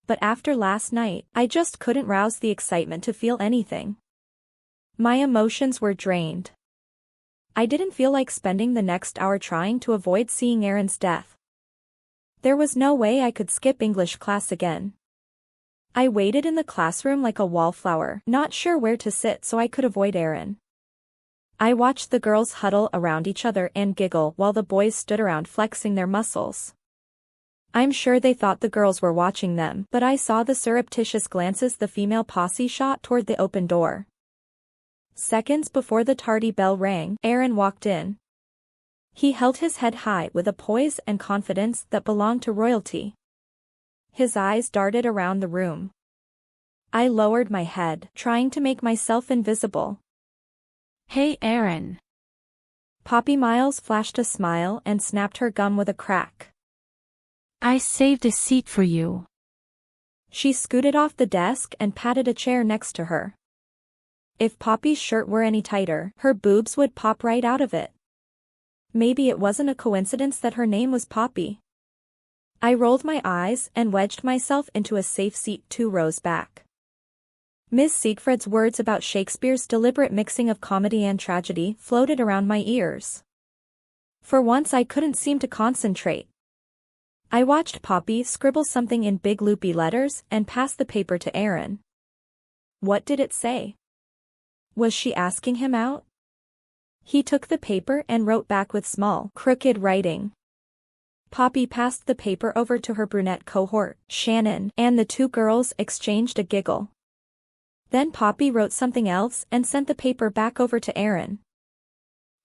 But after last night, I just couldn't rouse the excitement to feel anything. My emotions were drained. I didn't feel like spending the next hour trying to avoid seeing Aaron's death. There was no way I could skip English class again. I waited in the classroom like a wallflower, not sure where to sit so I could avoid Aaron. I watched the girls huddle around each other and giggle while the boys stood around flexing their muscles. I'm sure they thought the girls were watching them, but I saw the surreptitious glances the female posse shot toward the open door. Seconds before the tardy bell rang, Aaron walked in. He held his head high with a poise and confidence that belonged to royalty. His eyes darted around the room. I lowered my head, trying to make myself invisible. Hey Aaron. Poppy Miles flashed a smile and snapped her gum with a crack. I saved a seat for you. She scooted off the desk and patted a chair next to her. If Poppy's shirt were any tighter, her boobs would pop right out of it. Maybe it wasn't a coincidence that her name was Poppy. I rolled my eyes and wedged myself into a safe seat 2 rows back. Miss Siegfried's words about Shakespeare's deliberate mixing of comedy and tragedy floated around my ears. For once I couldn't seem to concentrate. I watched Poppy scribble something in big loopy letters and pass the paper to Aaron. What did it say? Was she asking him out? He took the paper and wrote back with small, crooked writing. Poppy passed the paper over to her brunette cohort, Shannon, and the 2 girls exchanged a giggle. Then Poppy wrote something else and sent the paper back over to Aaron.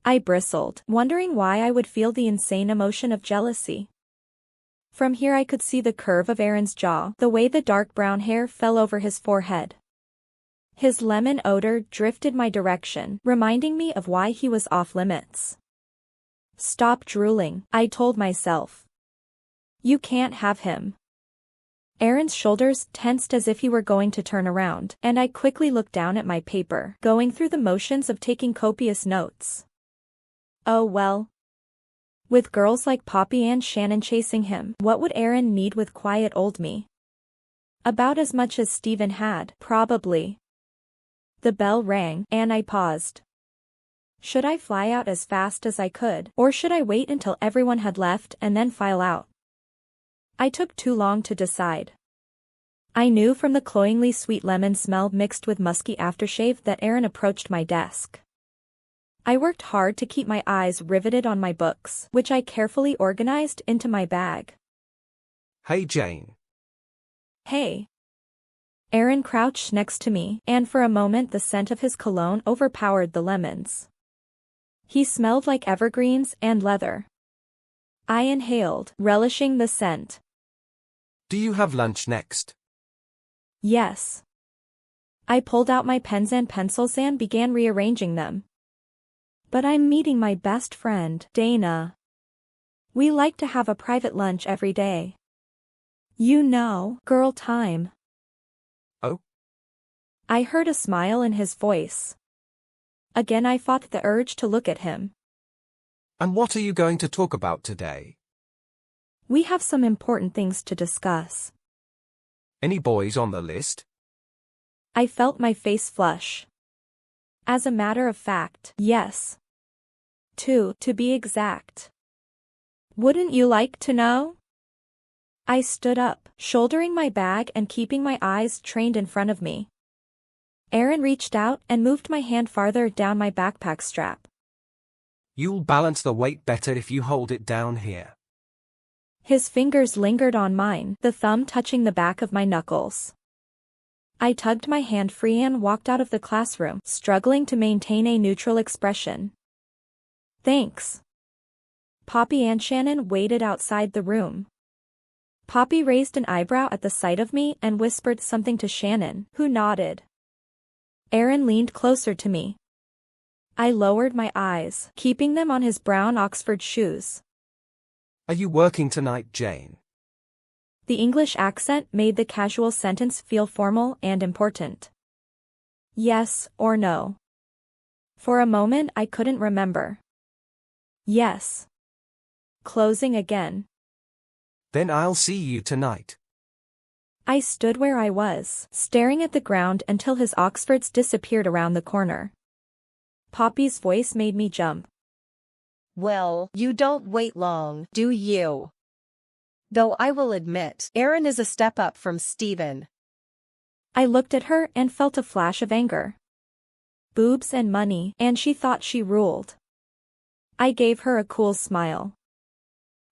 I bristled, wondering why I would feel the insane emotion of jealousy. From here I could see the curve of Aaron's jaw, the way the dark brown hair fell over his forehead. His lemon odor drifted my direction, reminding me of why he was off limits. Stop drooling, I told myself. You can't have him. Aaron's shoulders tensed as if he were going to turn around, and I quickly looked down at my paper, going through the motions of taking copious notes. Oh well. With girls like Poppy and Shannon chasing him, what would Aaron need with quiet old me? About as much as Stephen had, probably. The bell rang, and I paused. Should I fly out as fast as I could, or should I wait until everyone had left and then file out? I took too long to decide. I knew from the cloyingly sweet lemon smell mixed with musky aftershave that Aaron approached my desk. I worked hard to keep my eyes riveted on my books, which I carefully organized into my bag. Hey Jayne. Hey. Aaron crouched next to me, and for a moment the scent of his cologne overpowered the lemons. He smelled like evergreens and leather. I inhaled, relishing the scent. Do you have lunch next? Yes. I pulled out my pens and pencils and began rearranging them. But I'm meeting my best friend, Dana. We like to have a private lunch every day. You know, girl time. Oh? I heard a smile in his voice. Again I fought the urge to look at him. And what are you going to talk about today? We have some important things to discuss. Any boys on the list? I felt my face flush. As a matter of fact, yes. 2, to be exact. Wouldn't you like to know? I stood up, shouldering my bag and keeping my eyes trained in front of me. Aaron reached out and moved my hand farther down my backpack strap. You'll balance the weight better if you hold it down here. His fingers lingered on mine, the thumb touching the back of my knuckles. I tugged my hand free and walked out of the classroom, struggling to maintain a neutral expression. Thanks. Poppy and Shannon waited outside the room. Poppy raised an eyebrow at the sight of me and whispered something to Shannon, who nodded. Aaron leaned closer to me. I lowered my eyes, keeping them on his brown Oxford shoes. Are you working tonight, Jayne? The English accent made the casual sentence feel formal and important. Yes or no. For a moment I couldn't remember. Yes. Closing again. Then I'll see you tonight. I stood where I was, staring at the ground until his Oxfords disappeared around the corner. Poppy's voice made me jump. Well, you don't wait long, do you? Though I will admit, Aaron is a step up from Steven. I looked at her and felt a flash of anger. Boobs and money, and she thought she ruled. I gave her a cool smile.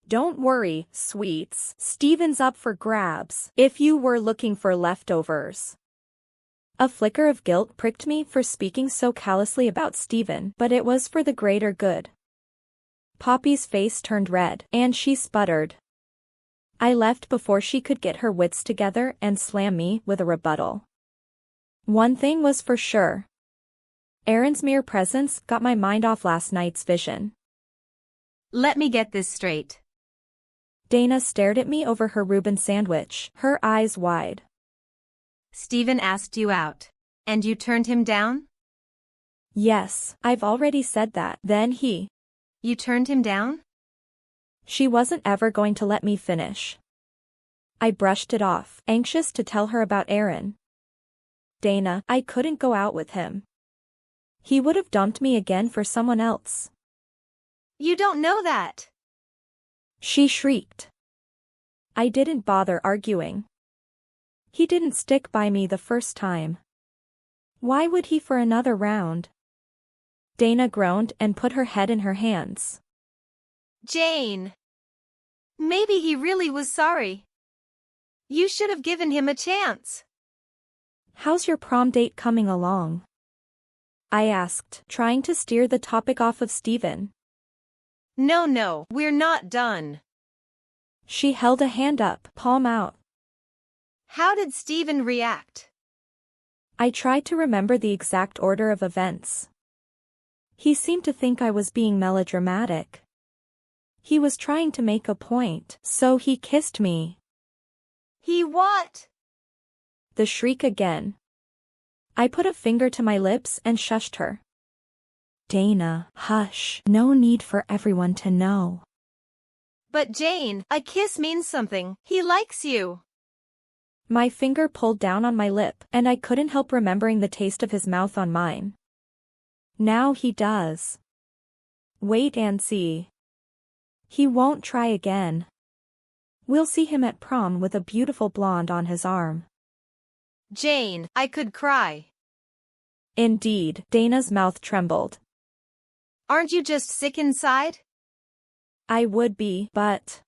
Don't worry, sweets, Steven's up for grabs, if you were looking for leftovers. A flicker of guilt pricked me for speaking so callously about Steven, but it was for the greater good. Poppy's face turned red, and she sputtered. I left before she could get her wits together and slam me with a rebuttal. One thing was for sure. Aaron's mere presence got my mind off last night's vision. Let me get this straight. Dana stared at me over her Reuben sandwich, her eyes wide. Steven asked you out. And you turned him down? Yes, I've already said that. Then he. You turned him down? She wasn't ever going to let me finish. I brushed it off, anxious to tell her about Aaron. Dana, I couldn't go out with him. He would have dumped me again for someone else. You don't know that. She shrieked. I didn't bother arguing. He didn't stick by me the first time. Why would he for another round? Dana groaned and put her head in her hands. Jayne. Maybe he really was sorry. You should have given him a chance. How's your prom date coming along? I asked, trying to steer the topic off of Steven. No, we're not done. She held a hand up, palm out. How did Steven react? I tried to remember the exact order of events. He seemed to think I was being melodramatic. He was trying to make a point, so he kissed me. He what? The shriek again. I put a finger to my lips and shushed her. Dana, hush, no need for everyone to know. But Jayne, a kiss means something. He likes you. My finger pulled down on my lip, and I couldn't help remembering the taste of his mouth on mine. Now he does. Wait and see. He won't try again. We'll see him at prom with a beautiful blonde on his arm. Jayne, I could cry. Indeed, Dana's mouth trembled. Aren't you just sick inside? I would be, but...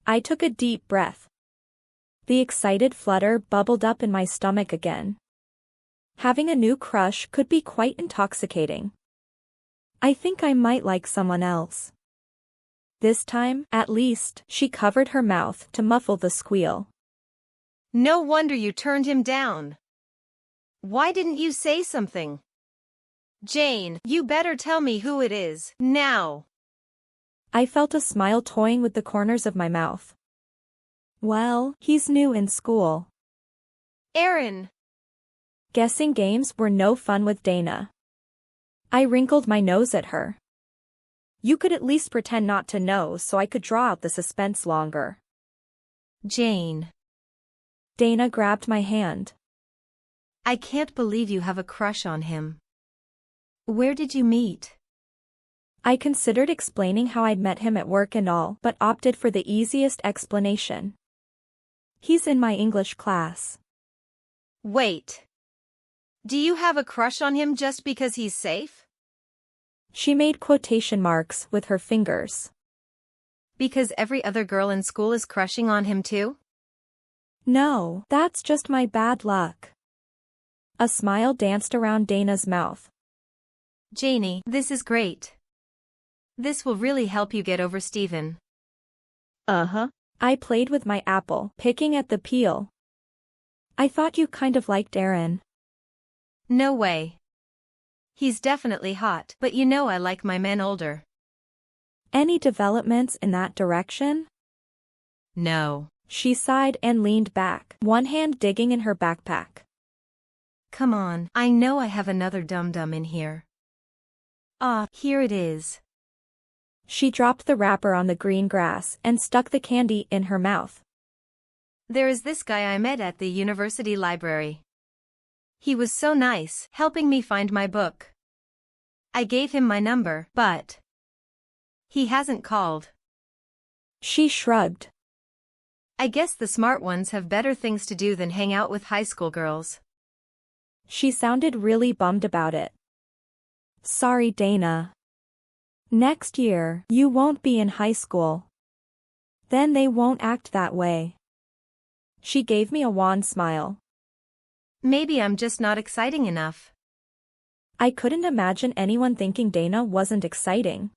I took a deep breath. The excited flutter bubbled up in my stomach again. Having a new crush could be quite intoxicating. I think I might like someone else. This time, at least, she covered her mouth to muffle the squeal. No wonder you turned him down. Why didn't you say something? Jayne, you better tell me who it is, now. I felt a smile toying with the corners of my mouth. Well, he's new in school. Aaron. Guessing games were no fun with Dana. I wrinkled my nose at her. You could at least pretend not to know so I could draw out the suspense longer. Jayne. Dana grabbed my hand. I can't believe you have a crush on him. Where did you meet? I considered explaining how I'd met him at work and all, but opted for the easiest explanation. He's in my English class. Wait. Do you have a crush on him just because he's safe? She made quotation marks with her fingers. Because every other girl in school is crushing on him too? No, that's just my bad luck. A smile danced around Dana's mouth. Jayne, this is great. This will really help you get over Steven. Uh-huh. I played with my apple, picking at the peel. I thought you kind of liked Aaron. No way. He's definitely hot, but you know I like my men older. Any developments in that direction? No. She sighed and leaned back, one hand digging in her backpack. Come on, I know I have another dum-dum in here. Ah, here it is. She dropped the wrapper on the green grass and stuck the candy in her mouth. There is this guy I met at the university library. He was so nice, helping me find my book. I gave him my number, but he hasn't called. She shrugged. I guess the smart ones have better things to do than hang out with high school girls. She sounded really bummed about it. Sorry, Dana. Next year, you won't be in high school. Then they won't act that way. She gave me a wan smile. Maybe I'm just not exciting enough. I couldn't imagine anyone thinking Dana wasn't exciting.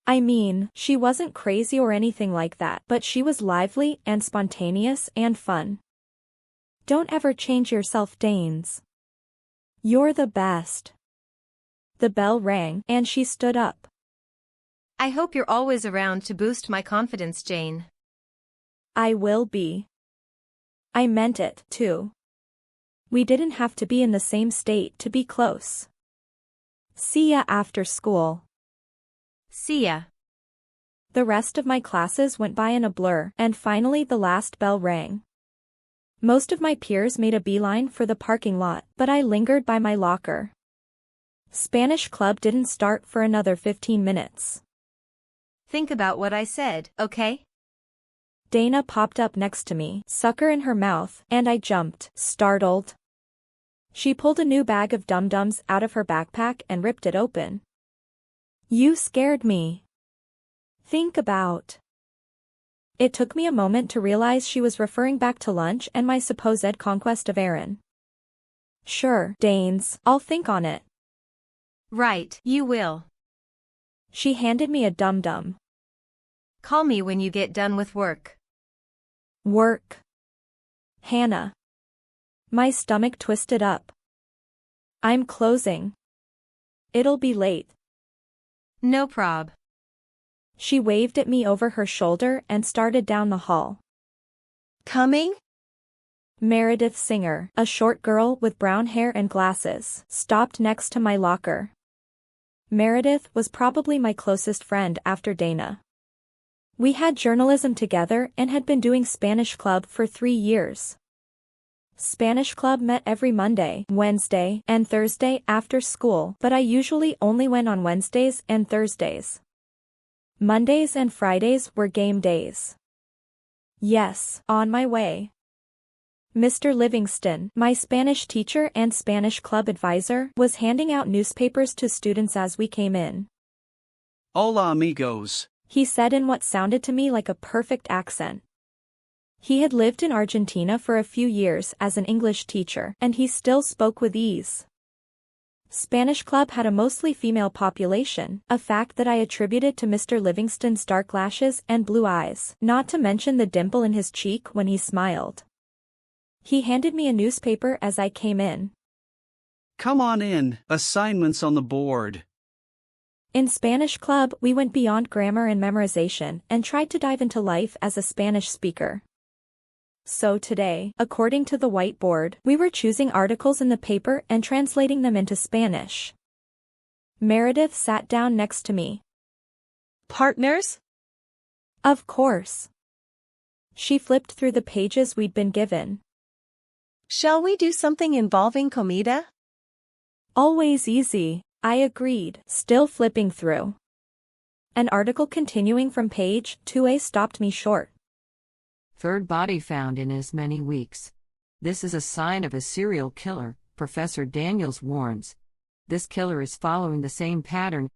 I mean, she wasn't crazy or anything like that, but she was lively and spontaneous and fun. Don't ever change yourself, Danes. You're the best. The bell rang, and she stood up. I hope you're always around to boost my confidence, Jayne. I will be. I meant it, too. We didn't have to be in the same state to be close. See ya after school. See ya. The rest of my classes went by in a blur, and finally the last bell rang. Most of my peers made a beeline for the parking lot, but I lingered by my locker. Spanish club didn't start for another 15 minutes. Think about what I said, okay? Dana popped up next to me, sucker in her mouth, and I jumped, startled. She pulled a new bag of dum-dums out of her backpack and ripped it open. You scared me. Think about. It took me a moment to realize she was referring back to lunch and my supposed conquest of Aaron. Sure, Danes, I'll think on it. Right, you will. She handed me a dum-dum. Call me when you get done with work. Work. Hannah. My stomach twisted up. I'm closing. It'll be late. No prob. She waved at me over her shoulder and started down the hall. Coming? Meredith Singer, a short girl with brown hair and glasses, stopped next to my locker. Meredith was probably my closest friend after Dana. We had journalism together and had been doing Spanish Club for 3 years. Spanish Club met every Monday, Wednesday, and Thursday after school, but I usually only went on Wednesdays and Thursdays. Mondays and Fridays were game days. Yes, on my way. Mr. Livingston, my Spanish teacher and Spanish Club advisor, was handing out newspapers to students as we came in. Hola amigos, he said in what sounded to me like a perfect accent. He had lived in Argentina for a few years as an English teacher, and he still spoke with ease. Spanish Club had a mostly female population, a fact that I attributed to Mr. Livingston's dark lashes and blue eyes, not to mention the dimple in his cheek when he smiled. He handed me a newspaper as I came in. Come on in, assignments on the board. In Spanish Club, we went beyond grammar and memorization and tried to dive into life as a Spanish speaker. So today, according to the whiteboard, we were choosing articles in the paper and translating them into Spanish. Meredith sat down next to me. Partners? Of course. She flipped through the pages we'd been given. Shall we do something involving comida? Always easy, I agreed, still flipping through. An article continuing from page 2A stopped me short. Third body found in as many weeks. This is a sign of a serial killer, Professor Daniels warns. This killer is following the same pattern,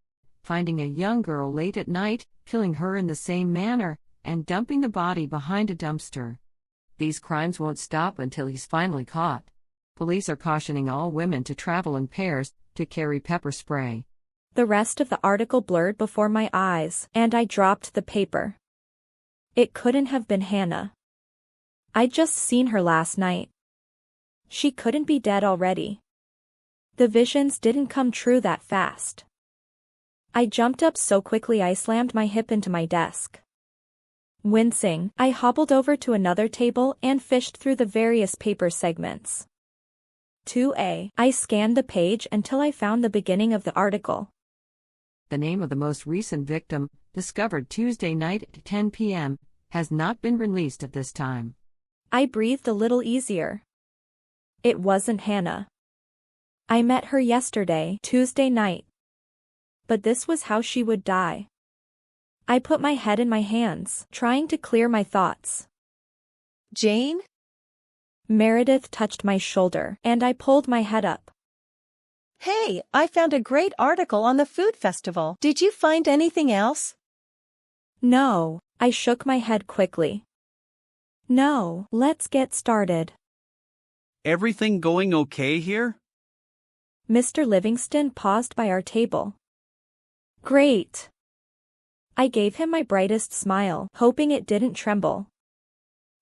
finding a young girl late at night, killing her in the same manner, and dumping the body behind a dumpster. These crimes won't stop until he's finally caught. Police are cautioning all women to travel in pairs, to carry pepper spray. The rest of the article blurred before my eyes, and I dropped the paper. It couldn't have been Hannah. I'd just seen her last night. She couldn't be dead already. The visions didn't come true that fast. I jumped up so quickly I slammed my hip into my desk. Wincing, I hobbled over to another table and fished through the various paper segments. 2A, I scanned the page until I found the beginning of the article. The name of the most recent victim, discovered Tuesday night at 10 p.m., has not been released at this time. I breathed a little easier. It wasn't Hannah. I met her yesterday, Tuesday night. but this was how she would die. I put my head in my hands, trying to clear my thoughts. Jayne? Meredith touched my shoulder, and I pulled my head up. Hey, I found a great article on the food festival. Did you find anything else? No, I shook my head quickly. No, let's get started. Everything going okay here? Mr. Livingston paused by our table. Great. I gave him my brightest smile, hoping it didn't tremble.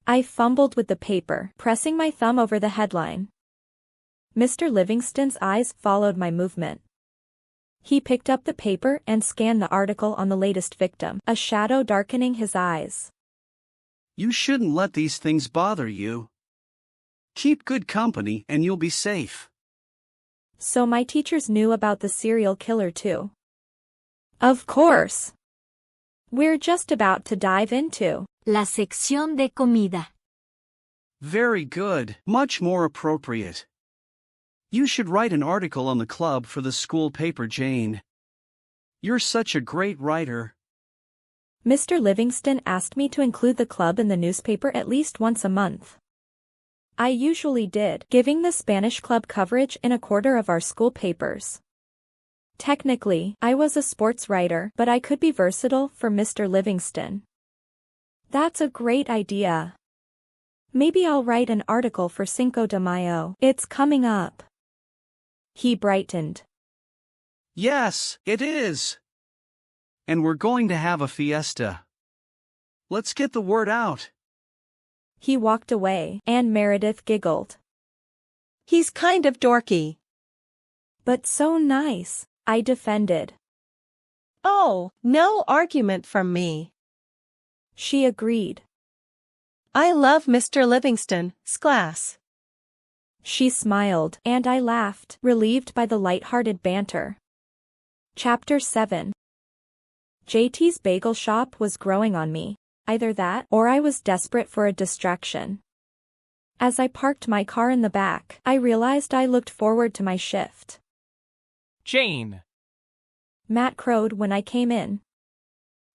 I fumbled with the paper, pressing my thumb over the headline. Mr. Livingston's eyes followed my movement. He picked up the paper and scanned the article on the latest victim, a shadow darkening his eyes. You shouldn't let these things bother you. Keep good company and you'll be safe. So my teachers knew about the serial killer too. Of course. We're just about to dive into La sección de comida. Very good, much more appropriate. You should write an article on the club for the school paper, Jayne. You're such a great writer. Mr. Livingston asked me to include the club in the newspaper at least once a month. I usually did, giving the Spanish club coverage in a quarter of our school papers. Technically, I was a sports writer, but I could be versatile for Mr. Livingston. That's a great idea. Maybe I'll write an article for Cinco de Mayo. It's coming up. He brightened. Yes, it is. And we're going to have a fiesta. Let's get the word out. He walked away, and Meredith giggled. He's kind of dorky. But so nice, I defended. Oh, no argument from me. She agreed. I love Mr. Livingston's class. She smiled, and I laughed, relieved by the light-hearted banter. Chapter 7. JT's bagel shop was growing on me. Either that, or I was desperate for a distraction. As I parked my car in the back, I realized I looked forward to my shift. Jayne! Matt crowed when I came in.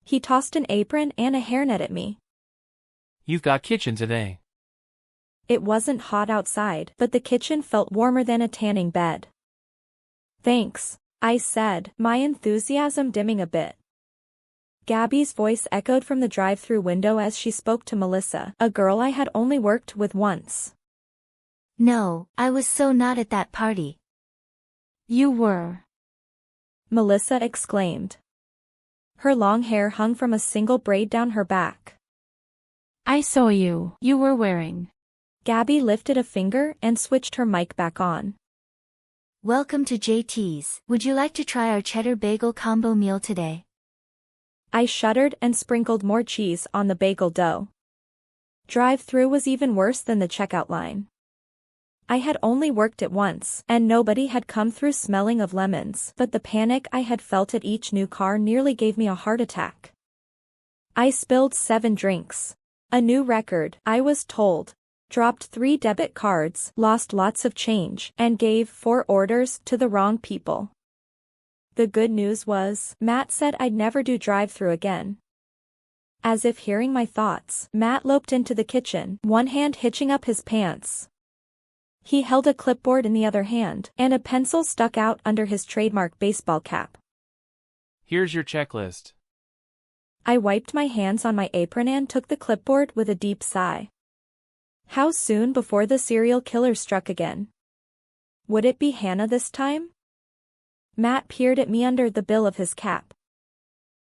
He tossed an apron and a hairnet at me. You've got kitchen today. It wasn't hot outside, but the kitchen felt warmer than a tanning bed. Thanks, I said, my enthusiasm dimming a bit. Gabby's voice echoed from the drive-through window as she spoke to Melissa, a girl I had only worked with once. No, I was so not at that party. You were. Melissa exclaimed. Her long hair hung from a single braid down her back. I saw you. You were wearing. Gabby lifted a finger and switched her mic back on. Welcome to JT's. Would you like to try our cheddar bagel combo meal today? I shuddered and sprinkled more cheese on the bagel dough. Drive-through was even worse than the checkout line. I had only worked it once, and nobody had come through smelling of lemons, but the panic I had felt at each new car nearly gave me a heart attack. I spilled 7 drinks. A new record, I was told. Dropped 3 debit cards, lost lots of change, and gave 4 orders to the wrong people. The good news was, Matt said I'd never do drive-through again. As if hearing my thoughts, Matt loped into the kitchen, one hand hitching up his pants. He held a clipboard in the other hand, and a pencil stuck out under his trademark baseball cap. Here's your checklist. I wiped my hands on my apron and took the clipboard with a deep sigh. How soon before the serial killer struck again? Would it be Hannah this time? Matt peered at me under the bill of his cap.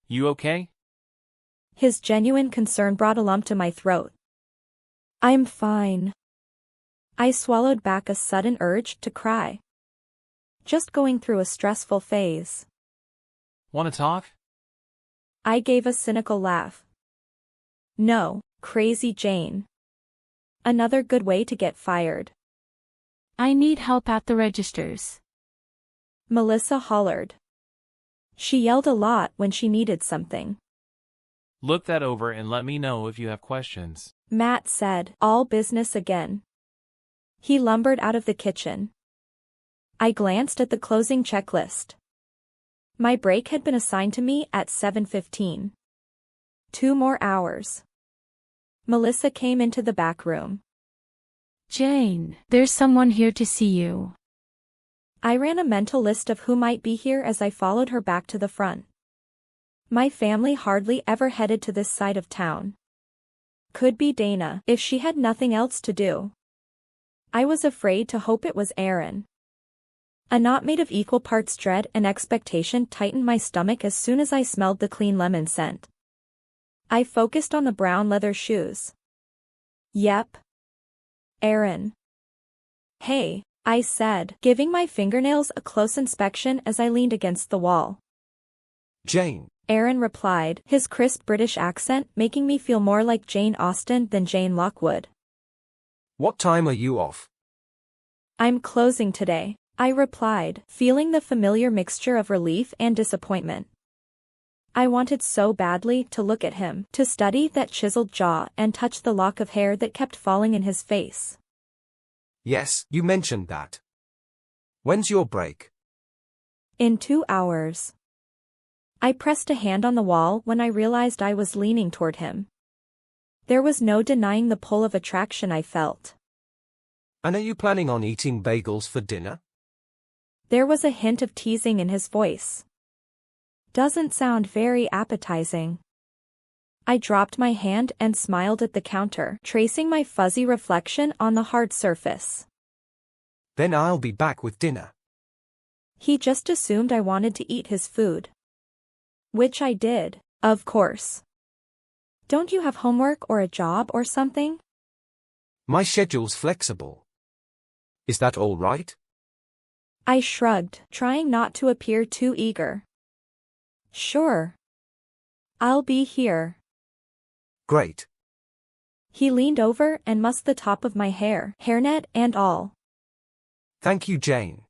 You okay? His genuine concern brought a lump to my throat. I'm fine. I swallowed back a sudden urge to cry. Just going through a stressful phase. Want to talk? I gave a cynical laugh. No, crazy Jayne. Another good way to get fired. I need help at the registers. Melissa hollered. She yelled a lot when she needed something. Look that over and let me know if you have questions. Matt said, all business again. He lumbered out of the kitchen. I glanced at the closing checklist. My break had been assigned to me at 7:15. 2 more hours. Melissa came into the back room. Jayne, there's someone here to see you. I ran a mental list of who might be here as I followed her back to the front. My family hardly ever headed to this side of town. Could be Dana, if she had nothing else to do. I was afraid to hope it was Erin. A knot made of equal parts dread and expectation tightened my stomach as soon as I smelled the clean lemon scent. I focused on the brown leather shoes. Yep. Erin. Hey, I said, giving my fingernails a close inspection as I leaned against the wall. Jayne. Erin replied, his crisp British accent making me feel more like Jane Austen than Jane Lockwood. What time are you off? I'm closing today, I replied, feeling the familiar mixture of relief and disappointment. I wanted so badly to look at him, to study that chiseled jaw and touch the lock of hair that kept falling in his face. Yes, you mentioned that. When's your break? In 2 hours. I pressed a hand on the wall when I realized I was leaning toward him. There was no denying the pull of attraction I felt. And are you planning on eating bagels for dinner? There was a hint of teasing in his voice. Doesn't sound very appetizing. I dropped my hand and smiled at the counter, tracing my fuzzy reflection on the hard surface. Then I'll be back with dinner. He just assumed I wanted to eat his food. Which I did, of course. Don't you have homework or a job or something? My schedule's flexible. Is that all right? I shrugged, trying not to appear too eager. Sure. I'll be here. Great. He leaned over and mussed the top of my hairnet and all. Thank you, Jayne.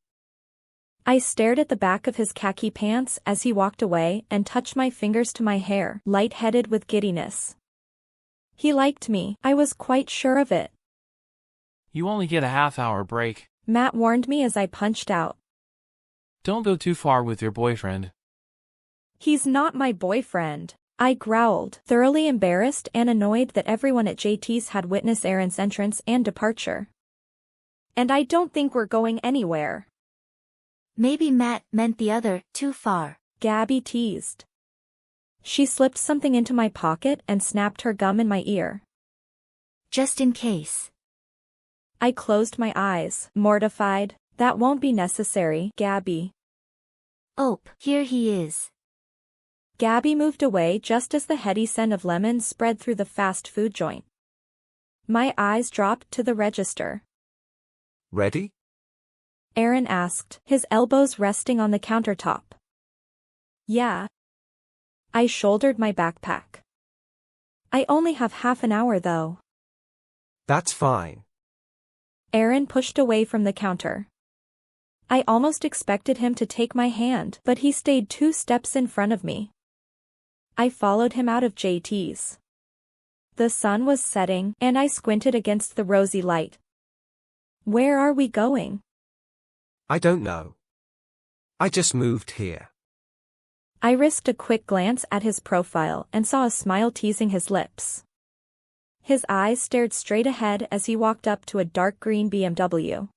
I stared at the back of his khaki pants as he walked away and touched my fingers to my hair, lightheaded with giddiness. He liked me, I was quite sure of it. You only get a half-hour break. Matt warned me as I punched out. Don't go too far with your boyfriend. He's not my boyfriend, I growled, thoroughly embarrassed and annoyed that everyone at JT's had witnessed Erin's entrance and departure. And I don't think we're going anywhere. Maybe Matt meant the other, too far. Gabby teased. She slipped something into my pocket and snapped her gum in my ear. Just in case. I closed my eyes, mortified. That won't be necessary, Gabby. Oh, here he is. Gabby moved away just as the heady scent of lemons spread through the fast food joint. My eyes dropped to the register. Ready? Erin asked, his elbows resting on the countertop. Yeah. I shouldered my backpack. I only have half an hour though. That's fine. Erin pushed away from the counter. I almost expected him to take my hand, but he stayed 2 steps in front of me. I followed him out of JT's. The sun was setting, and I squinted against the rosy light. Where are we going? I don't know. I just moved here. I risked a quick glance at his profile and saw a smile teasing his lips. His eyes stared straight ahead as he walked up to a dark green BMW.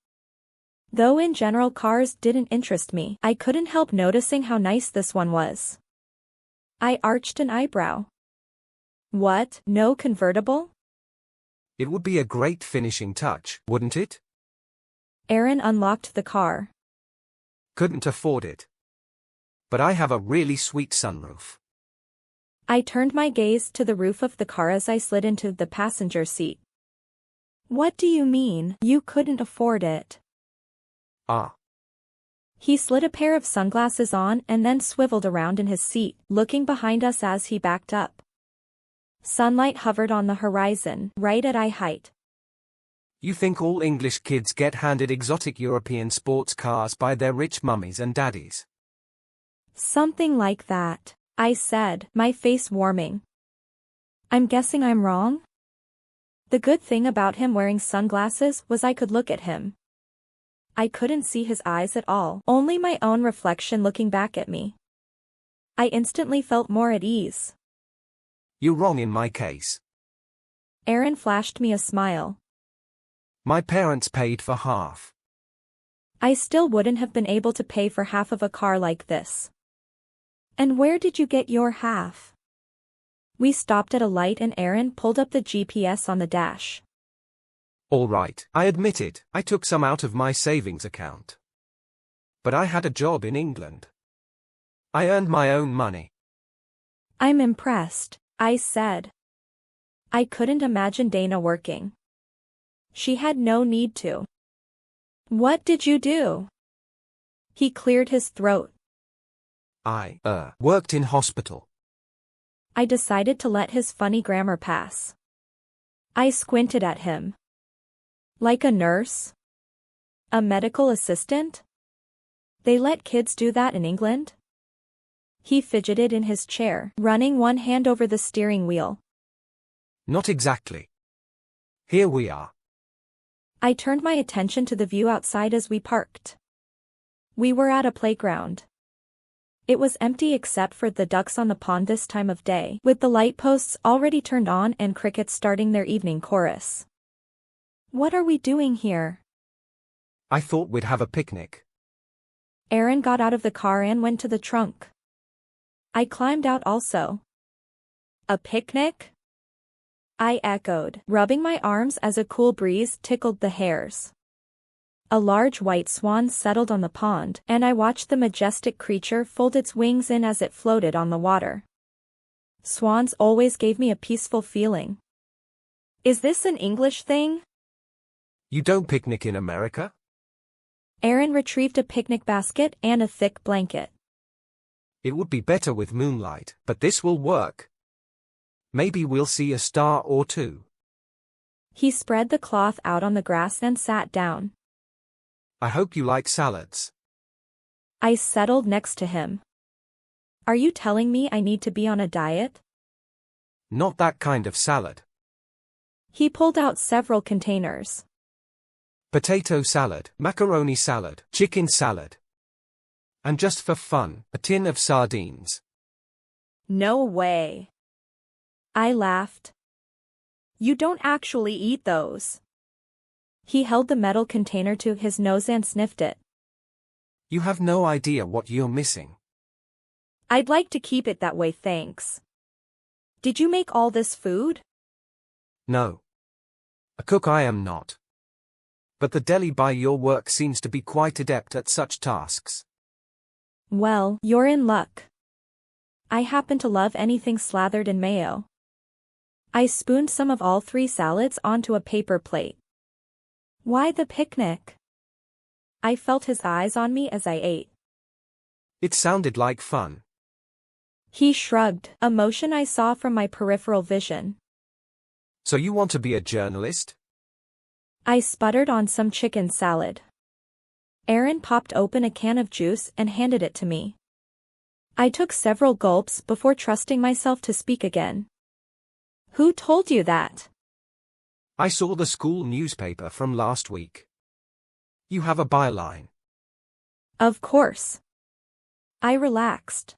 Though in general cars didn't interest me, I couldn't help noticing how nice this one was. I arched an eyebrow. What, no convertible? It would be a great finishing touch, wouldn't it? Erin unlocked the car. Couldn't afford it. But I have a really sweet sunroof. I turned my gaze to the roof of the car as I slid into the passenger seat. What do you mean, you couldn't afford it? Ah. He slid a pair of sunglasses on and then swiveled around in his seat, looking behind us as he backed up. Sunlight hovered on the horizon, right at eye height. You think all English kids get handed exotic European sports cars by their rich mummies and daddies? Something like that, I said, my face warming. I'm guessing I'm wrong? The good thing about him wearing sunglasses was I could look at him. I couldn't see his eyes at all, only my own reflection looking back at me. I instantly felt more at ease. You're wrong in my case. Aaron flashed me a smile. My parents paid for half. I still wouldn't have been able to pay for half of a car like this. And where did you get your half? We stopped at a light and Aaron pulled up the GPS on the dash. All right, I admit it, I took some out of my savings account. But I had a job in England. I earned my own money. I'm impressed, I said. I couldn't imagine Dana working. She had no need to. What did you do? He cleared his throat. I, worked in hospital. I decided to let his funny grammar pass. I squinted at him. Like a nurse? A medical assistant? They let kids do that in England? He fidgeted in his chair, running one hand over the steering wheel. Not exactly. Here we are. I turned my attention to the view outside as we parked. We were at a playground. It was empty except for the ducks on the pond this time of day, with the light posts already turned on and crickets starting their evening chorus. What are we doing here? I thought we'd have a picnic. Aaron got out of the car and went to the trunk. I climbed out also. A picnic? I echoed, rubbing my arms as a cool breeze tickled the hairs. A large white swan settled on the pond, and I watched the majestic creature fold its wings in as it floated on the water. Swans always gave me a peaceful feeling. Is this an English thing? You don't picnic in America? Aaron retrieved a picnic basket and a thick blanket. It would be better with moonlight, but this will work. Maybe we'll see a star or two. He spread the cloth out on the grass and sat down. I hope you like salads. I settled next to him. Are you telling me I need to be on a diet? Not that kind of salad. He pulled out several containers. Potato salad, macaroni salad, chicken salad. And just for fun, a tin of sardines. No way. I laughed. You don't actually eat those. He held the metal container to his nose and sniffed it. You have no idea what you're missing. I'd like to keep it that way, thanks. Did you make all this food? No. A cook I am not. But the deli by your work seems to be quite adept at such tasks. Well, you're in luck. I happen to love anything slathered in mayo. I spooned some of all three salads onto a paper plate. Why the picnic? I felt his eyes on me as I ate. It sounded like fun. He shrugged, a motion I saw from my peripheral vision. So you want to be a journalist? I sputtered on some chicken salad. Aaron popped open a can of juice and handed it to me. I took several gulps before trusting myself to speak again. Who told you that? I saw the school newspaper from last week. You have a byline. Of course. I relaxed.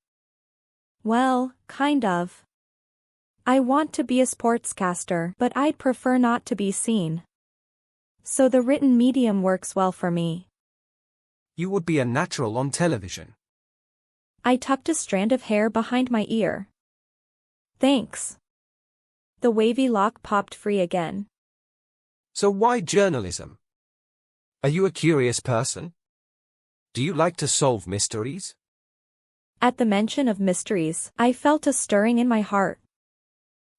Well, kind of. I want to be a sportscaster, but I'd prefer not to be seen. So the written medium works well for me. You would be a natural on television. I tucked a strand of hair behind my ear. Thanks. The wavy lock popped free again. So why journalism? Are you a curious person? Do you like to solve mysteries? At the mention of mysteries, I felt a stirring in my heart.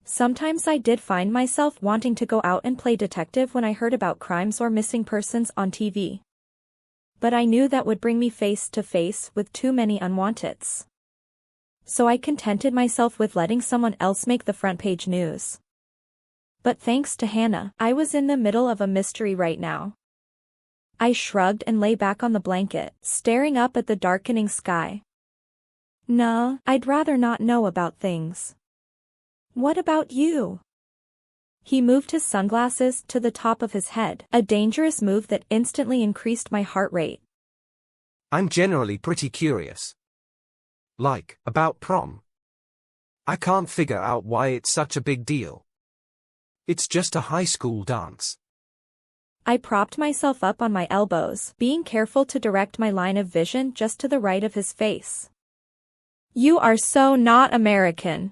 Sometimes I did find myself wanting to go out and play detective when I heard about crimes or missing persons on TV. But I knew that would bring me face to face with too many unwanteds. So I contented myself with letting someone else make the front page news. But thanks to Hannah, I was in the middle of a mystery right now. I shrugged and lay back on the blanket, staring up at the darkening sky. No, I'd rather not know about things. What about you? He moved his sunglasses to the top of his head, a dangerous move that instantly increased my heart rate. I'm generally pretty curious. Like, about prom. I can't figure out why it's such a big deal. It's just a high school dance. I propped myself up on my elbows, being careful to direct my line of vision just to the right of his face. You are so not American.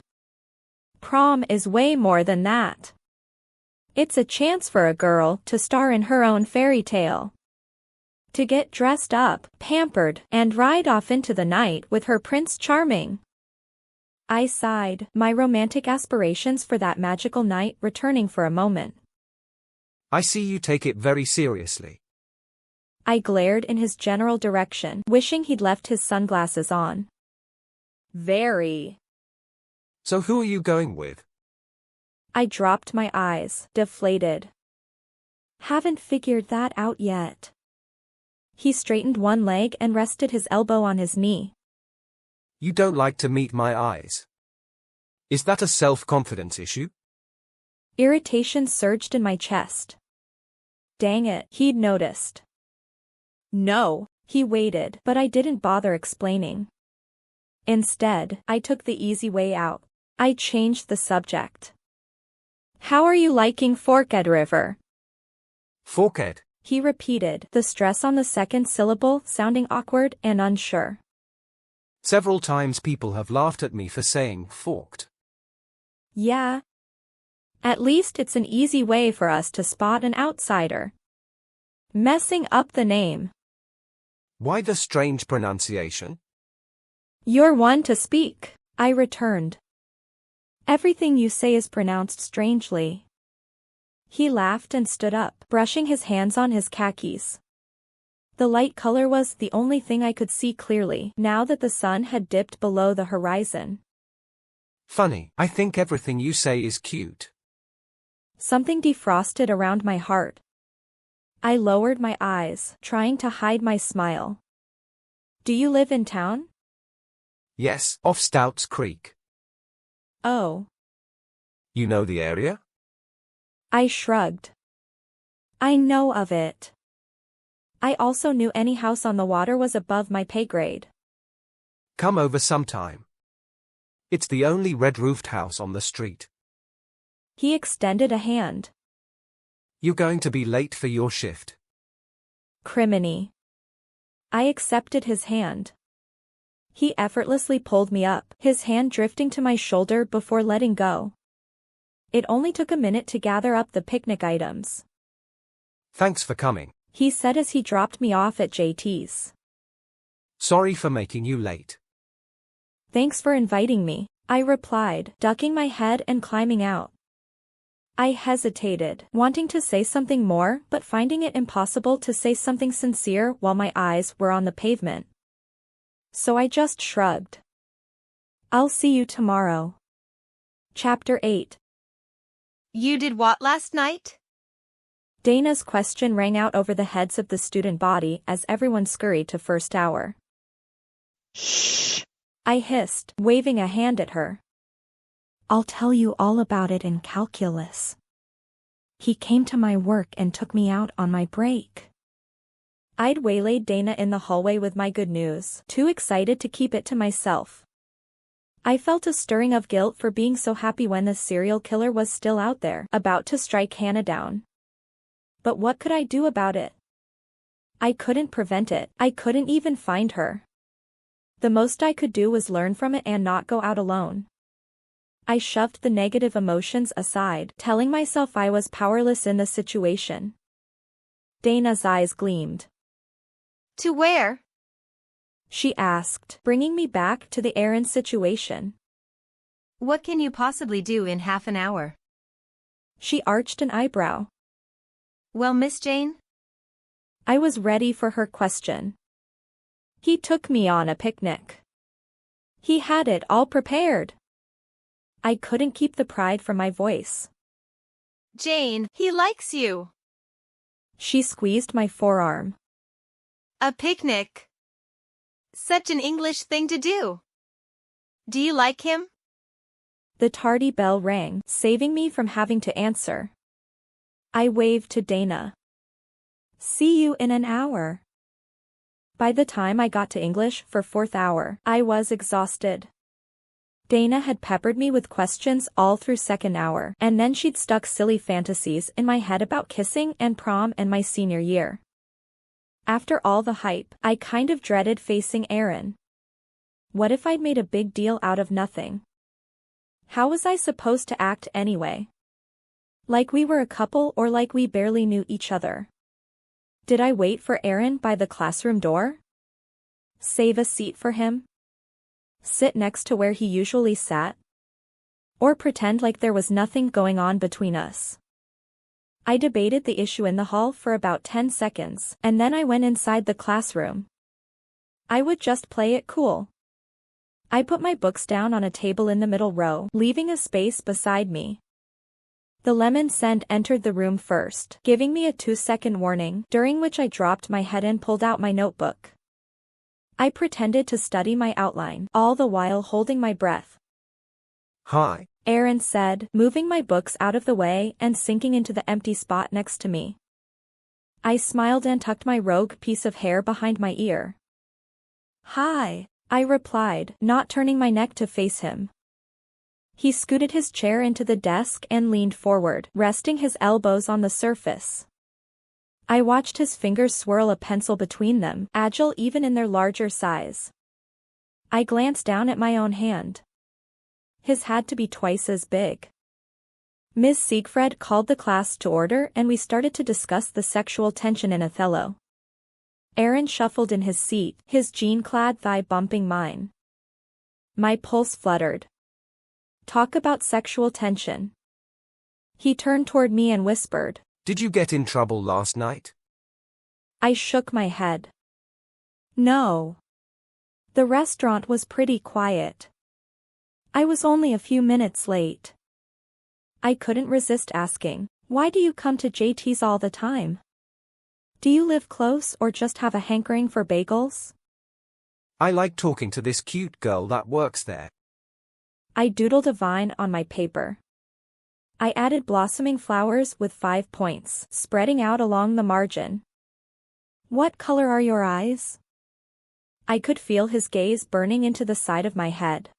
Prom is way more than that. It's a chance for a girl to star in her own fairy tale. To get dressed up, pampered, and ride off into the night with her Prince Charming. I sighed, my romantic aspirations for that magical night returning for a moment. I see you take it very seriously. I glared in his general direction, wishing he'd left his sunglasses on. Very. So who are you going with? I dropped my eyes, deflated. Haven't figured that out yet. He straightened one leg and rested his elbow on his knee. You don't like to meet my eyes. Is that a self-confidence issue? Irritation surged in my chest. Dang it, he'd noticed. No, he waited, but I didn't bother explaining. Instead, I took the easy way out. I changed the subject. How are you liking Forked River? Forked, he repeated, the stress on the second syllable sounding awkward and unsure. Several times people have laughed at me for saying forked. Yeah. At least it's an easy way for us to spot an outsider. Messing up the name. Why the strange pronunciation? You're one to speak, I returned. Everything you say is pronounced strangely. He laughed and stood up, brushing his hands on his khakis. The light color was the only thing I could see clearly, now that the sun had dipped below the horizon. Funny, I think everything you say is cute. Something defrosted around my heart. I lowered my eyes, trying to hide my smile. Do you live in town? Yes, off Stouts Creek. Oh. You know the area? I shrugged. I know of it. I also knew any house on the water was above my pay grade. Come over sometime. It's the only red-roofed house on the street. He extended a hand. You're going to be late for your shift. Criminy. I accepted his hand. He effortlessly pulled me up, his hand drifting to my shoulder before letting go. It only took a minute to gather up the picnic items. Thanks for coming, he said as he dropped me off at JT's. Sorry for making you late. Thanks for inviting me, I replied, ducking my head and climbing out. I hesitated, wanting to say something more but finding it impossible to say something sincere while my eyes were on the pavement. So I just shrugged. I'll see you tomorrow. Chapter 8. You did what last night? Dana's question rang out over the heads of the student body as everyone scurried to first hour. Shh! I hissed, waving a hand at her. I'll tell you all about it in calculus. He came to my work and took me out on my break. I'd waylaid Dana in the hallway with my good news, too excited to keep it to myself. I felt a stirring of guilt for being so happy when the serial killer was still out there, about to strike Hannah down. But what could I do about it? I couldn't prevent it, I couldn't even find her. The most I could do was learn from it and not go out alone. I shoved the negative emotions aside, telling myself I was powerless in the situation. Dana's eyes gleamed. To where? She asked, bringing me back to the errand situation. What can you possibly do in half an hour? She arched an eyebrow. Well, Miss Jayne? I was ready for her question. He took me on a picnic. He had it all prepared. I couldn't keep the pride from my voice. Jayne, he likes you. She squeezed my forearm. A picnic. Such an English thing to do. Do you like him? The tardy bell rang, saving me from having to answer. I waved to Dana. See you in an hour. By the time I got to English for fourth hour, I was exhausted. Dana had peppered me with questions all through second hour, and then she'd stuck silly fantasies in my head about kissing and prom and my senior year. After all the hype, I kind of dreaded facing Aaron. What if I'd made a big deal out of nothing? How was I supposed to act anyway? Like we were a couple or like we barely knew each other? Did I wait for Aaron by the classroom door? Save a seat for him? Sit next to where he usually sat? Or pretend like there was nothing going on between us? I debated the issue in the hall for about 10 seconds, and then I went inside the classroom. I would just play it cool. I put my books down on a table in the middle row, leaving a space beside me. The lemon scent entered the room first, giving me a 2-second warning, during which I dropped my head and pulled out my notebook. I pretended to study my outline, all the while holding my breath. Hi, Aaron said, moving my books out of the way and sinking into the empty spot next to me. I smiled and tucked my rogue piece of hair behind my ear. Hi, I replied, not turning my neck to face him. He scooted his chair into the desk and leaned forward, resting his elbows on the surface. I watched his fingers swirl a pencil between them, agile even in their larger size. I glanced down at my own hand. His had to be twice as big. Ms. Siegfried called the class to order and we started to discuss the sexual tension in Othello. Aaron shuffled in his seat, his jean-clad thigh bumping mine. My pulse fluttered. Talk about sexual tension. He turned toward me and whispered, did you get in trouble last night? I shook my head. No. The restaurant was pretty quiet. I was only a few minutes late. I couldn't resist asking, why do you come to JT's all the time? Do you live close or just have a hankering for bagels? I like talking to this cute girl that works there. I doodled a vine on my paper. I added blossoming flowers with 5 points, spreading out along the margin. What color are your eyes? I could feel his gaze burning into the side of my head.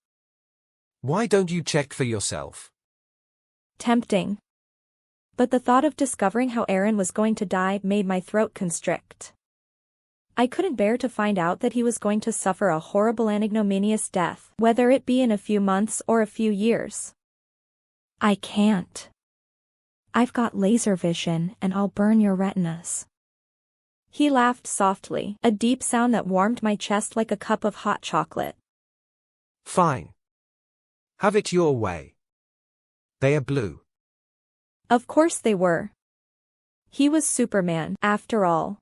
Why don't you check for yourself? Tempting. But the thought of discovering how Aaron was going to die made my throat constrict. I couldn't bear to find out that he was going to suffer a horrible and ignominious death, whether it be in a few months or a few years. I can't. I've got laser vision and I'll burn your retinas. He laughed softly, a deep sound that warmed my chest like a cup of hot chocolate. Fine. Have it your way. They are blue. Of course they were. He was Superman, after all.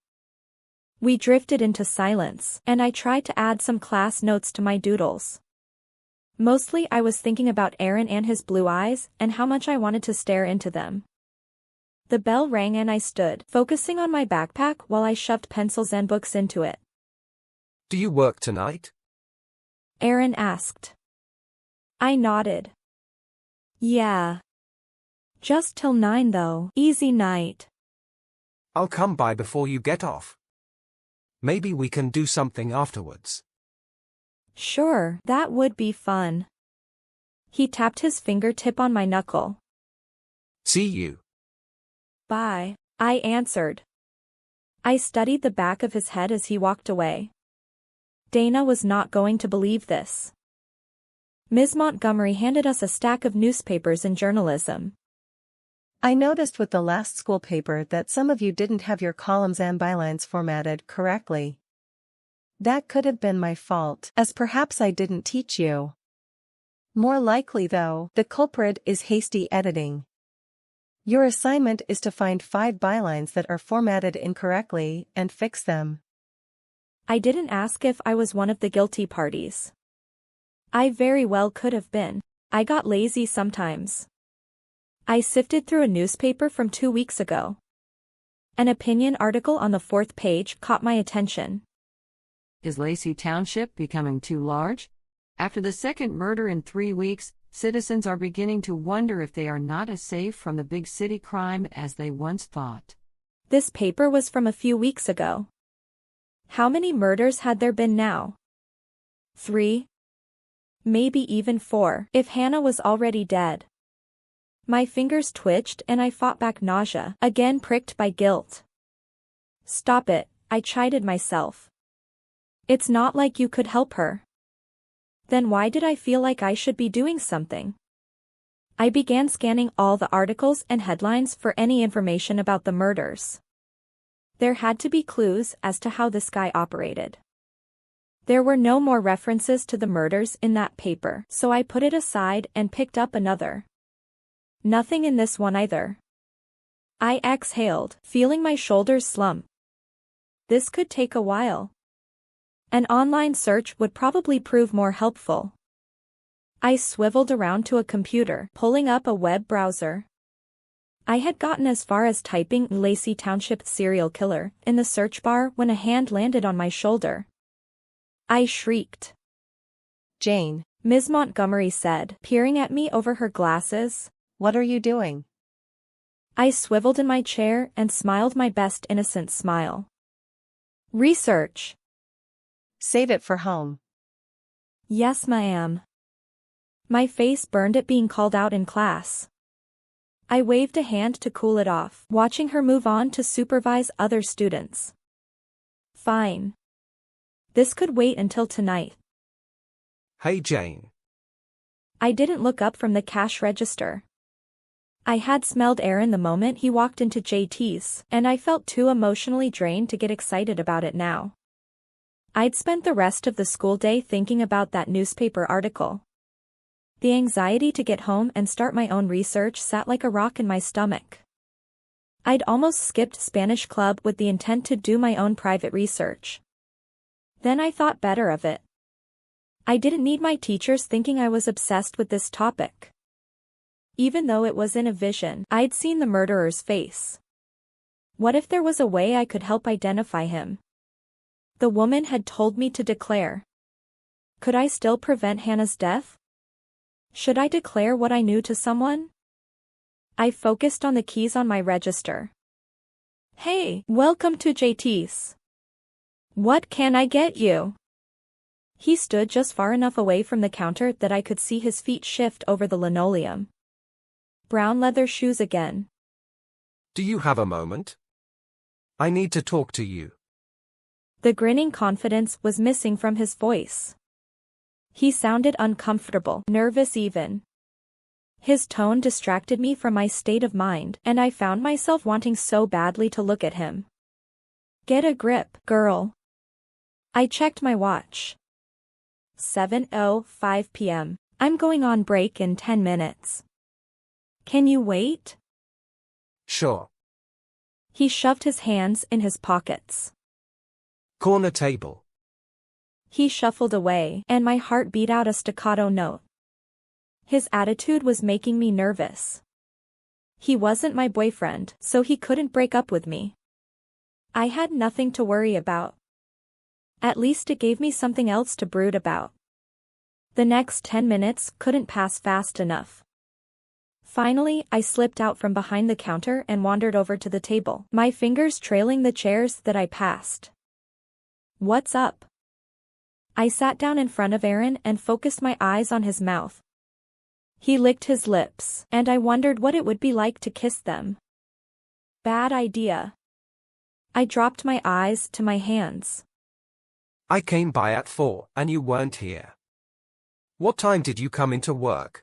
We drifted into silence, and I tried to add some class notes to my doodles. Mostly I was thinking about Aaron and his blue eyes, and how much I wanted to stare into them. The bell rang and I stood, focusing on my backpack while I shoved pencils and books into it. Do you work tonight? Aaron asked. I nodded. Yeah. Just till 9 though, easy night. I'll come by before you get off. Maybe we can do something afterwards. Sure, that would be fun. He tapped his fingertip on my knuckle. See you. Bye, I answered. I studied the back of his head as he walked away. Dana was not going to believe this. Ms. Montgomery handed us a stack of newspapers in journalism. I noticed with the last school paper that some of you didn't have your columns and bylines formatted correctly. That could have been my fault, as perhaps I didn't teach you. More likely though, the culprit is hasty editing. Your assignment is to find 5 bylines that are formatted incorrectly and fix them. I didn't ask if I was one of the guilty parties. I very well could have been. I got lazy sometimes. I sifted through a newspaper from 2 weeks ago. An opinion article on the 4th page caught my attention. Is Lacey Township becoming too large? After the second murder in 3 weeks, citizens are beginning to wonder if they are not as safe from the big city crime as they once thought. This paper was from a few weeks ago. How many murders had there been now? 3? Maybe even 4, if Hannah was already dead. My fingers twitched and I fought back nausea, again pricked by guilt. Stop it, I chided myself. It's not like you could help her. Then why did I feel like I should be doing something? I began scanning all the articles and headlines for any information about the murders. There had to be clues as to how this guy operated. There were no more references to the murders in that paper, so I put it aside and picked up another. Nothing in this one either. I exhaled, feeling my shoulders slump. This could take a while. An online search would probably prove more helpful. I swiveled around to a computer, pulling up a web browser. I had gotten as far as typing Lacey Township serial killer in the search bar when a hand landed on my shoulder. I shrieked. Jayne, Ms. Montgomery said, peering at me over her glasses. What are you doing? I swiveled in my chair and smiled my best innocent smile. Research. Save it for home. Yes, ma'am. My face burned at being called out in class. I waved a hand to cool it off, watching her move on to supervise other students. Fine. This could wait until tonight. Hey Jayne. I didn't look up from the cash register. I had smelled Aaron the moment he walked into JT's, and I felt too emotionally drained to get excited about it now. I'd spent the rest of the school day thinking about that newspaper article. The anxiety to get home and start my own research sat like a rock in my stomach. I'd almost skipped Spanish club with the intent to do my own private research. Then I thought better of it. I didn't need my teachers thinking I was obsessed with this topic. Even though it was in a vision, I'd seen the murderer's face. What if there was a way I could help identify him? The woman had told me to declare. Could I still prevent Hannah's death? Should I declare what I knew to someone? I focused on the keys on my register. Hey, welcome to JT's. What can I get you? He stood just far enough away from the counter that I could see his feet shift over the linoleum. Brown leather shoes again. Do you have a moment? I need to talk to you. The grinning confidence was missing from his voice. He sounded uncomfortable, nervous even. His tone distracted me from my state of mind, and I found myself wanting so badly to look at him. Get a grip, girl. I checked my watch. 7:05 p.m. I'm going on break in 10 minutes. Can you wait? Sure. He shoved his hands in his pockets. Corner table. He shuffled away, and my heart beat out a staccato note. His attitude was making me nervous. He wasn't my boyfriend, so he couldn't break up with me. I had nothing to worry about. At least it gave me something else to brood about. The next 10 minutes couldn't pass fast enough. Finally, I slipped out from behind the counter and wandered over to the table, my fingers trailing the chairs that I passed. What's up? I sat down in front of Aaron and focused my eyes on his mouth. He licked his lips, and I wondered what it would be like to kiss them. Bad idea. I dropped my eyes to my hands. I came by at 4, and you weren't here. What time did you come into work?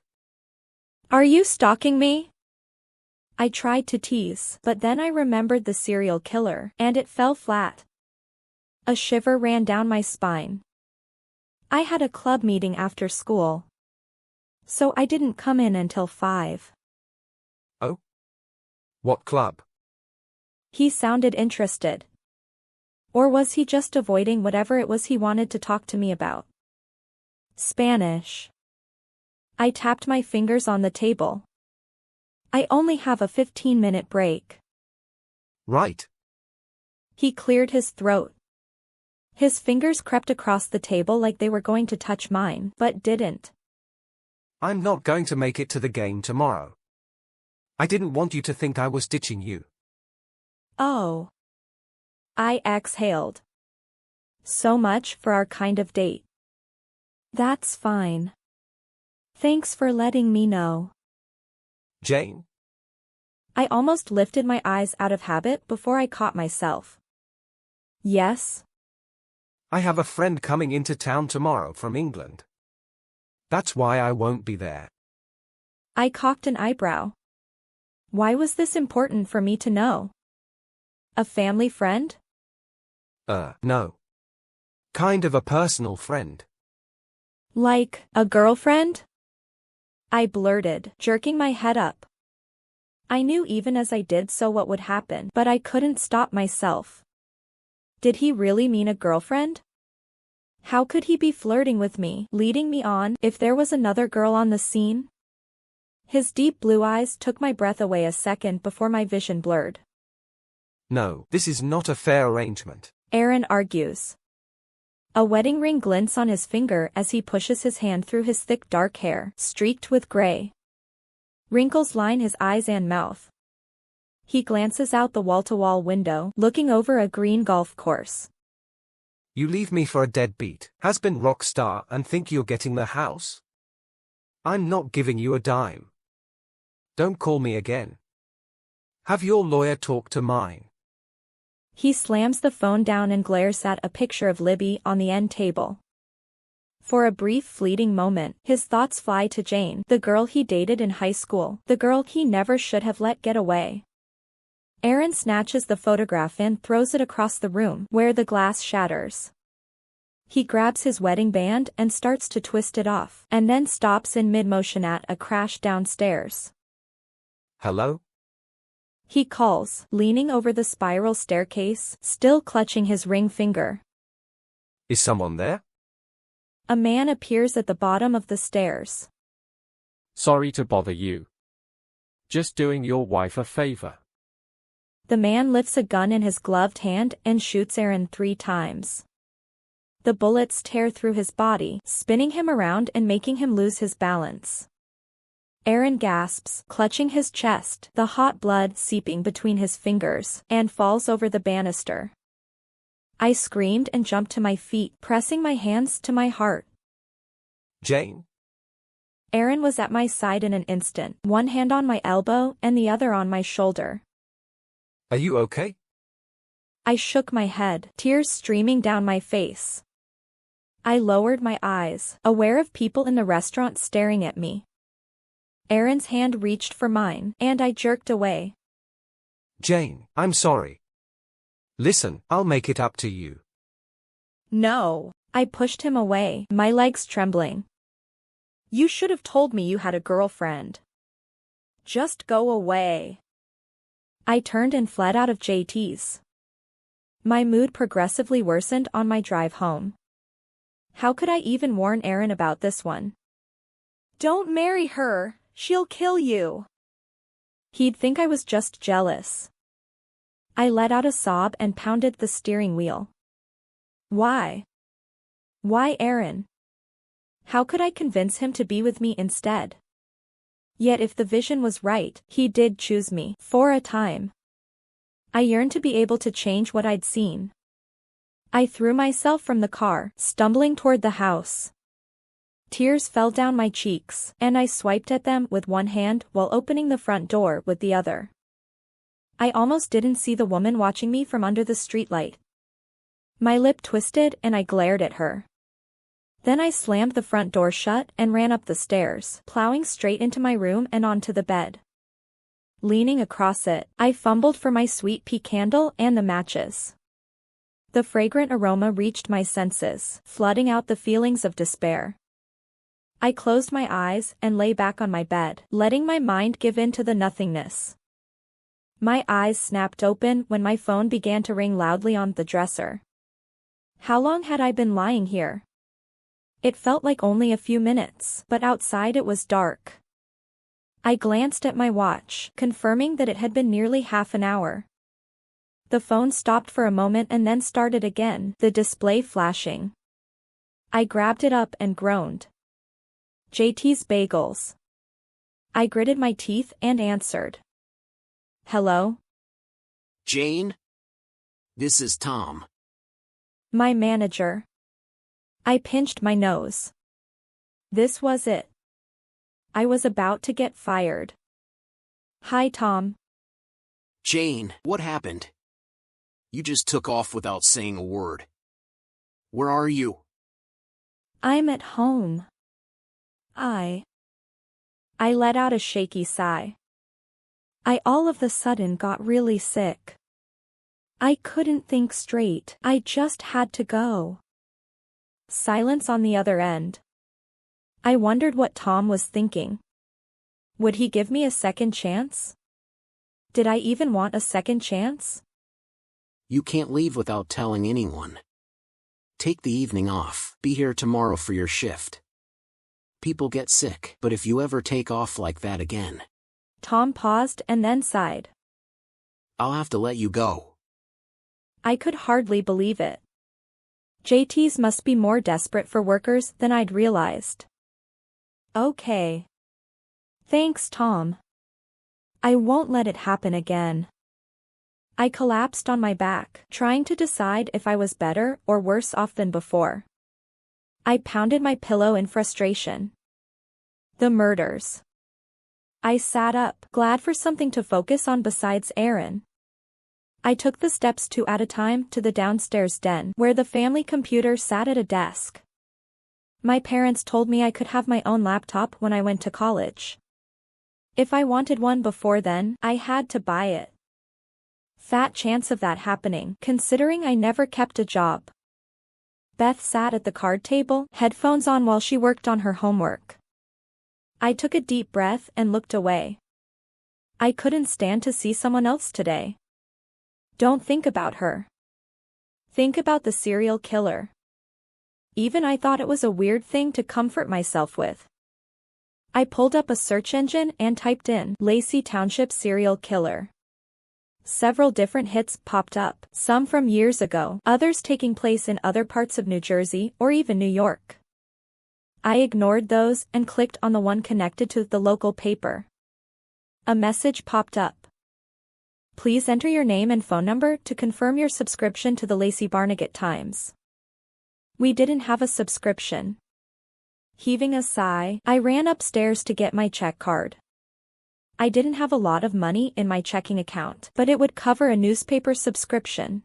Are you stalking me? I tried to tease, but then I remembered the serial killer, and it fell flat. A shiver ran down my spine. I had a club meeting after school, so I didn't come in until 5. Oh? What club? He sounded interested. Or was he just avoiding whatever it was he wanted to talk to me about? Spanish. I tapped my fingers on the table. I only have a 15-minute break. Right. He cleared his throat. His fingers crept across the table like they were going to touch mine, but didn't. I'm not going to make it to the game tomorrow. I didn't want you to think I was ditching you. Oh. I exhaled. So much for our kind of date. That's fine. Thanks for letting me know. Jayne? I almost lifted my eyes out of habit before I caught myself. Yes? I have a friend coming into town tomorrow from England. That's why I won't be there. I cocked an eyebrow. Why was this important for me to know? A family friend? No. Kind of a personal friend. Like, a girlfriend? I blurted, jerking my head up. I knew even as I did so what would happen, but I couldn't stop myself. Did he really mean a girlfriend? How could he be flirting with me, leading me on, if there was another girl on the scene? His deep blue eyes took my breath away a second before my vision blurred. No, this is not a fair arrangement. Aaron argues. A wedding ring glints on his finger as he pushes his hand through his thick dark hair, streaked with gray. Wrinkles line his eyes and mouth. He glances out the wall-to-wall window, looking over a green golf course. You leave me for a deadbeat, has-been rock star and think you're getting the house? I'm not giving you a dime. Don't call me again. Have your lawyer talk to mine. He slams the phone down and glares at a picture of Libby on the end table. For a brief fleeting moment, his thoughts fly to Jayne, the girl he dated in high school, the girl he never should have let get away. Aaron snatches the photograph and throws it across the room, where the glass shatters. He grabs his wedding band and starts to twist it off, and then stops in mid-motion at a crash downstairs. Hello? He calls, leaning over the spiral staircase, still clutching his ring finger. Is someone there? A man appears at the bottom of the stairs. Sorry to bother you. Just doing your wife a favor. The man lifts a gun in his gloved hand and shoots Aaron 3 times. The bullets tear through his body, spinning him around and making him lose his balance. Aaron gasps, clutching his chest, the hot blood seeping between his fingers, and falls over the banister. I screamed and jumped to my feet, pressing my hands to my heart. Jayne? Aaron was at my side in an instant, one hand on my elbow and the other on my shoulder. Are you okay? I shook my head, tears streaming down my face. I lowered my eyes, aware of people in the restaurant staring at me. Aaron's hand reached for mine, and I jerked away. Jayne, I'm sorry. Listen, I'll make it up to you. No. I pushed him away, my legs trembling. You should have told me you had a girlfriend. Just go away. I turned and fled out of JT's. My mood progressively worsened on my drive home. How could I even warn Aaron about this one? Don't marry her, she'll kill you. He'd think I was just jealous. I let out a sob and pounded the steering wheel. Why? Why Aaron? How could I convince him to be with me instead? Yet if the vision was right, he did choose me, for a time. I yearned to be able to change what I'd seen. I threw myself from the car, stumbling toward the house. Tears fell down my cheeks, and I swiped at them with one hand while opening the front door with the other. I almost didn't see the woman watching me from under the streetlight. My lip twisted and I glared at her. Then I slammed the front door shut and ran up the stairs, plowing straight into my room and onto the bed. Leaning across it, I fumbled for my sweet pea candle and the matches. The fragrant aroma reached my senses, flooding out the feelings of despair. I closed my eyes and lay back on my bed, letting my mind give in to the nothingness. My eyes snapped open when my phone began to ring loudly on the dresser. How long had I been lying here? It felt like only a few minutes, but outside it was dark. I glanced at my watch, confirming that it had been nearly half an hour. The phone stopped for a moment and then started again, the display flashing. I grabbed it up and groaned. JT's Bagels. I gritted my teeth and answered. Hello? Jayne? This is Tom. My manager. I pinched my nose. This was it. I was about to get fired. Hi, Tom. Jayne, what happened? You just took off without saying a word. Where are you? I'm at home. I let out a shaky sigh. I all of a sudden got really sick. I couldn't think straight. I just had to go. Silence on the other end. I wondered what Tom was thinking. Would he give me a second chance? Did I even want a second chance? You can't leave without telling anyone. Take the evening off. Be here tomorrow for your shift. People get sick, but if you ever take off like that again. Tom paused and then sighed. I'll have to let you go. I could hardly believe it. JTs must be more desperate for workers than I'd realized. Okay. Thanks, Tom. I won't let it happen again. I collapsed on my back, trying to decide if I was better or worse off than before. I pounded my pillow in frustration. The murders. I sat up, glad for something to focus on besides Aaron. I took the steps 2 at a time to the downstairs den where the family computer sat at a desk. My parents told me I could have my own laptop when I went to college. If I wanted one before then, I had to buy it. Fat chance of that happening, considering I never kept a job. Beth sat at the card table, headphones on while she worked on her homework. I took a deep breath and looked away. I couldn't stand to see someone else today. Don't think about her. Think about the serial killer. Even I thought it was a weird thing to comfort myself with. I pulled up a search engine and typed in Lacey Township serial killer. Several different hits popped up, some from years ago, others taking place in other parts of New Jersey or even New York. I ignored those and clicked on the one connected to the local paper. A message popped up. Please enter your name and phone number to confirm your subscription to the Lacey Barnegat Times. We didn't have a subscription. Heaving a sigh, I ran upstairs to get my check card. I didn't have a lot of money in my checking account, but it would cover a newspaper subscription.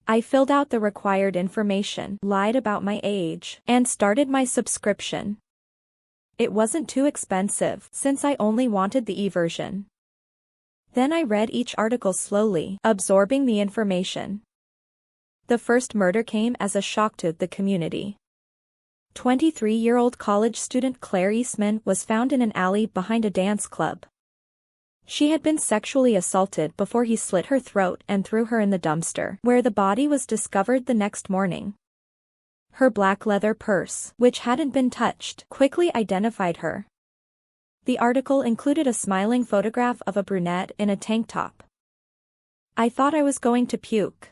I filled out the required information, lied about my age, and started my subscription. It wasn't too expensive, since I only wanted the e-version. Then I read each article slowly, absorbing the information. The first murder came as a shock to the community. 23-year-old college student Claire Eastman was found in an alley behind a dance club. She had been sexually assaulted before he slit her throat and threw her in the dumpster, where the body was discovered the next morning. Her black leather purse, which hadn't been touched, quickly identified her. The article included a smiling photograph of a brunette in a tank top. I thought I was going to puke.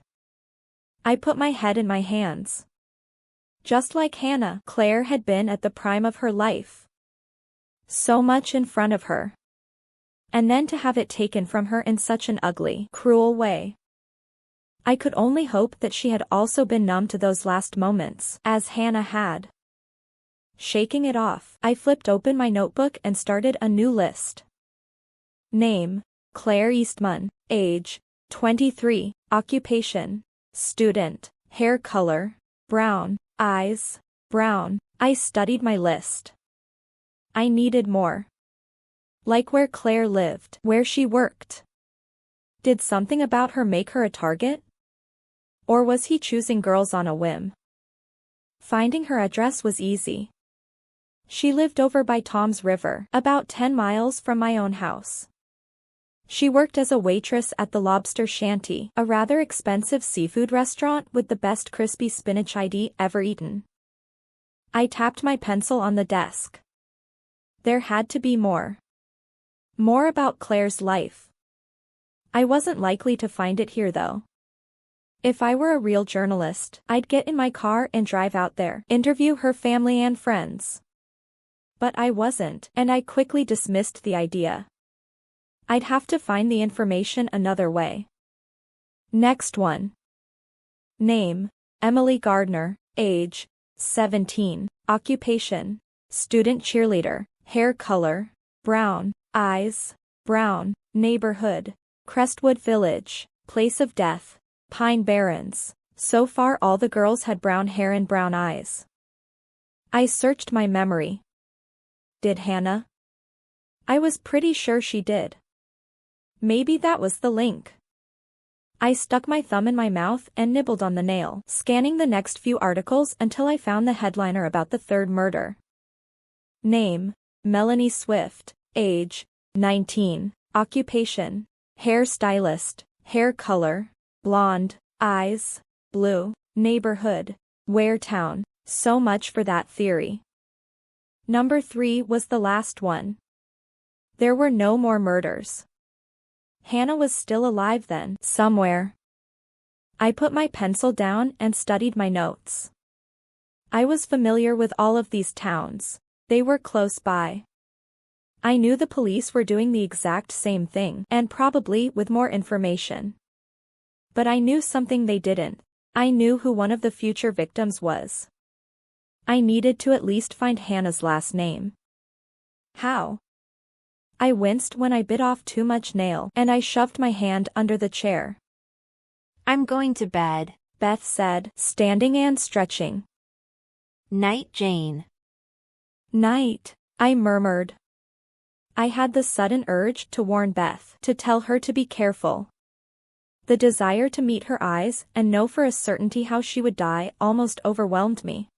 I put my head in my hands. Just like Hannah, Claire had been at the prime of her life. So much in front of her. And then to have it taken from her in such an ugly, cruel way. I could only hope that she had also been numb to those last moments, as Hannah had. Shaking it off, I flipped open my notebook and started a new list. Name: Claire Eastman. Age: 23. Occupation: student. Hair color: brown. Eyes: brown. I studied my list. I needed more. Like where Claire lived, where she worked. Did something about her make her a target? Or was he choosing girls on a whim? Finding her address was easy. She lived over by Tom's River, about 10 miles from my own house. She worked as a waitress at the Lobster Shanty, a rather expensive seafood restaurant with the best crispy spinach I'd ever eaten. I tapped my pencil on the desk. There had to be more. More about Claire's life. I wasn't likely to find it here though. If I were a real journalist, I'd get in my car and drive out there, interview her family and friends. But I wasn't, and I quickly dismissed the idea. I'd have to find the information another way. Next one. Name: Emily Gardner, age, 17, occupation, student cheerleader, hair color, brown, eyes, brown, neighborhood, Crestwood Village, place of death, Pine Barrens. So far all the girls had brown hair and brown eyes. I searched my memory. Did Hannah? I was pretty sure she did. Maybe that was the link. I stuck my thumb in my mouth and nibbled on the nail, scanning the next few articles until I found the headliner about the third murder. Name, Melanie Swift, age, 19, occupation, hair stylist, hair color, blonde, eyes, blue, neighborhood, Ware Town. So much for that theory. Number 3 was the last one. There were no more murders. Hannah was still alive then, somewhere. I put my pencil down and studied my notes. I was familiar with all of these towns. They were close by. I knew the police were doing the exact same thing, and probably with more information. But I knew something they didn't. I knew who one of the future victims was. I needed to at least find Hannah's last name. How? I winced when I bit off too much nail, and I shoved my hand under the chair. I'm going to bed, Beth said, standing and stretching. Night, Jayne. Night, I murmured. I had the sudden urge to warn Beth, to tell her to be careful. The desire to meet her eyes and know for a certainty how she would die almost overwhelmed me.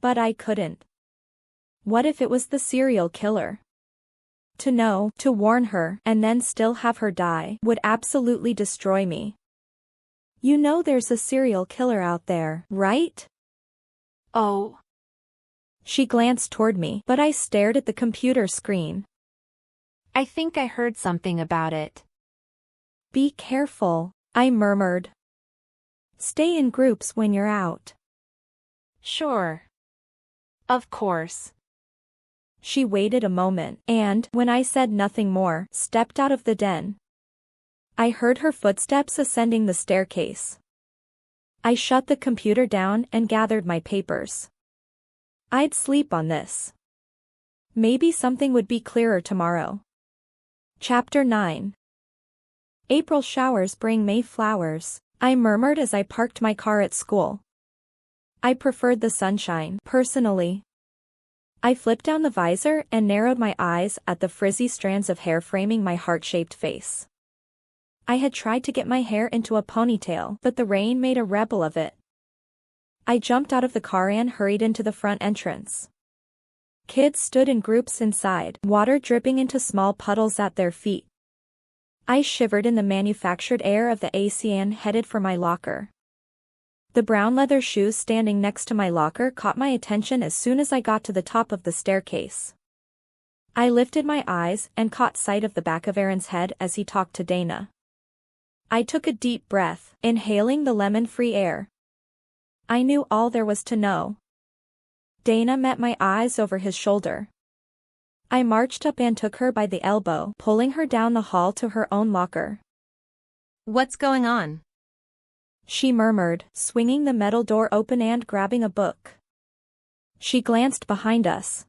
But I couldn't. What if it was the serial killer? To know, to warn her, and then still have her die, would absolutely destroy me. You know there's a serial killer out there, right? Oh. She glanced toward me, but I stared at the computer screen. I think I heard something about it. Be careful, I murmured. Stay in groups when you're out. Sure. Of course. She waited a moment, and, when I said nothing more, stepped out of the den. I heard her footsteps ascending the staircase. I shut the computer down and gathered my papers. I'd sleep on this. Maybe something would be clearer tomorrow. Chapter 9. April showers bring May flowers, I murmured as I parked my car at school. I preferred the sunshine, personally. I flipped down the visor and narrowed my eyes at the frizzy strands of hair framing my heart-shaped face. I had tried to get my hair into a ponytail, but the rain made a rebel of it. I jumped out of the car and hurried into the front entrance. Kids stood in groups inside, water dripping into small puddles at their feet. I shivered in the manufactured air of the AC and headed for my locker. The brown leather shoes standing next to my locker caught my attention as soon as I got to the top of the staircase. I lifted my eyes and caught sight of the back of Aaron's head as he talked to Dana. I took a deep breath, inhaling the lemon-free air. I knew all there was to know. Dana met my eyes over his shoulder. I marched up and took her by the elbow, pulling her down the hall to her own locker. What's going on? She murmured, swinging the metal door open and grabbing a book. She glanced behind us.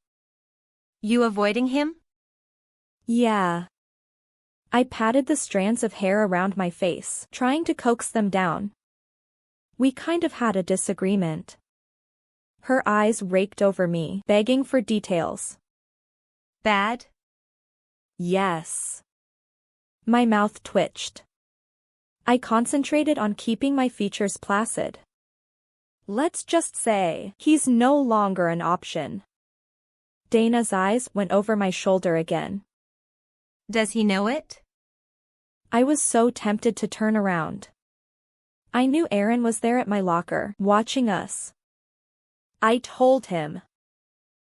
You avoiding him? Yeah. I patted the strands of hair around my face, trying to coax them down. We kind of had a disagreement. Her eyes raked over me, begging for details. Bad? Yes. My mouth twitched. I concentrated on keeping my features placid. Let's just say, he's no longer an option. Dana's eyes went over my shoulder again. Does he know it? I was so tempted to turn around. I knew Aaron was there at my locker, watching us. I told him.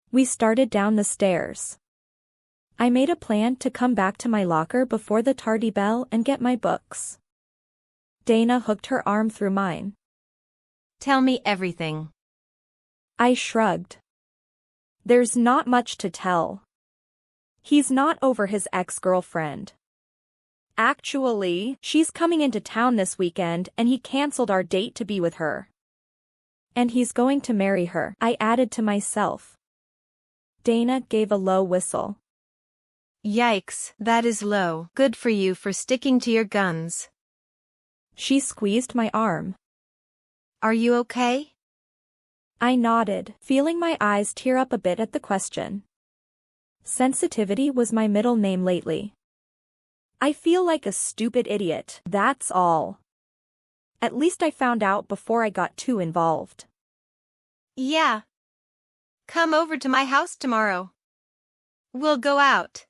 We started down the stairs. I made a plan to come back to my locker before the tardy bell and get my books. Dana hooked her arm through mine. Tell me everything. I shrugged. There's not much to tell. He's not over his ex-girlfriend. Actually, she's coming into town this weekend and he canceled our date to be with her. And he's going to marry her, I added to myself. Dana gave a low whistle. Yikes, that is low. Good for you for sticking to your guns. She squeezed my arm. Are you okay? I nodded, feeling my eyes tear up a bit at the question. Sensitivity was my middle name lately. I feel like a stupid idiot, that's all. At least I found out before I got too involved. Yeah. Come over to my house tomorrow. We'll go out.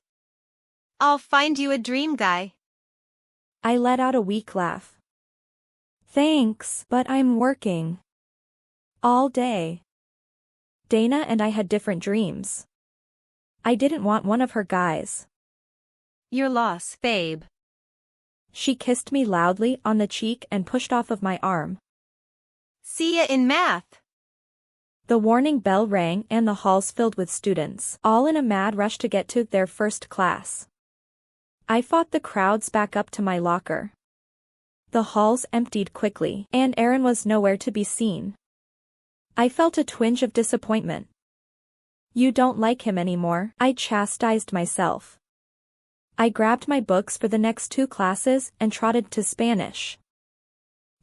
I'll find you a dream guy. I let out a weak laugh. Thanks, but I'm working. All day. Dana and I had different dreams. I didn't want one of her guys. Your loss, babe. She kissed me loudly on the cheek and pushed off of my arm. See ya in math. The warning bell rang and the halls filled with students, all in a mad rush to get to their first class. I fought the crowds back up to my locker. The halls emptied quickly, and Aaron was nowhere to be seen. I felt a twinge of disappointment. You don't like him anymore, I chastised myself. I grabbed my books for the next 2 classes and trotted to Spanish.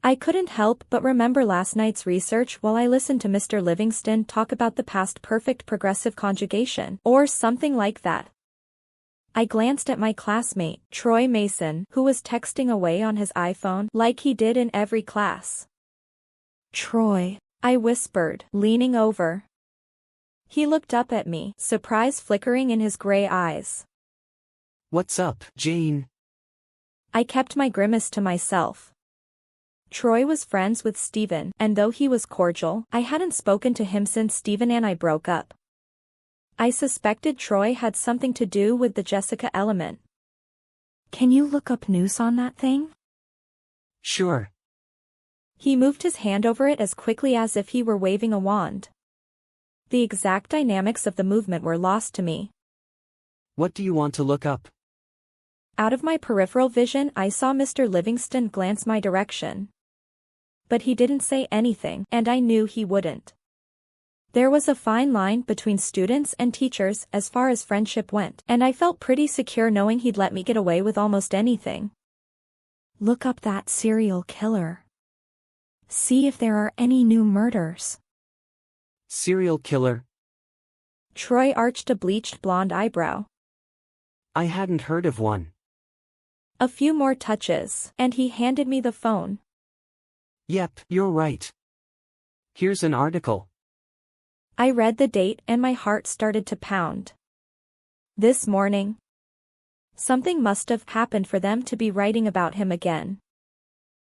I couldn't help but remember last night's research while I listened to Mr. Livingston talk about the past perfect progressive conjugation, or something like that. I glanced at my classmate, Troy Mason, who was texting away on his iPhone like he did in every class. Troy, I whispered, leaning over. He looked up at me, surprise flickering in his gray eyes. What's up, Jayne? I kept my grimace to myself. Troy was friends with Steven, and though he was cordial, I hadn't spoken to him since Steven and I broke up. I suspected Troy had something to do with the Jessica element. Can you look up news on that thing? Sure. He moved his hand over it as quickly as if he were waving a wand. The exact dynamics of the movement were lost to me. What do you want to look up? Out of my peripheral vision, I saw Mr. Livingston glance my direction. But he didn't say anything, and I knew he wouldn't. There was a fine line between students and teachers as far as friendship went, and I felt pretty secure knowing he'd let me get away with almost anything. Look up that serial killer. See if there are any new murders. Serial killer? Troy arched a bleached blonde eyebrow. I hadn't heard of one. A few more touches, and he handed me the phone. Yep, you're right. Here's an article. I read the date and my heart started to pound. This morning. Something must have happened for them to be writing about him again.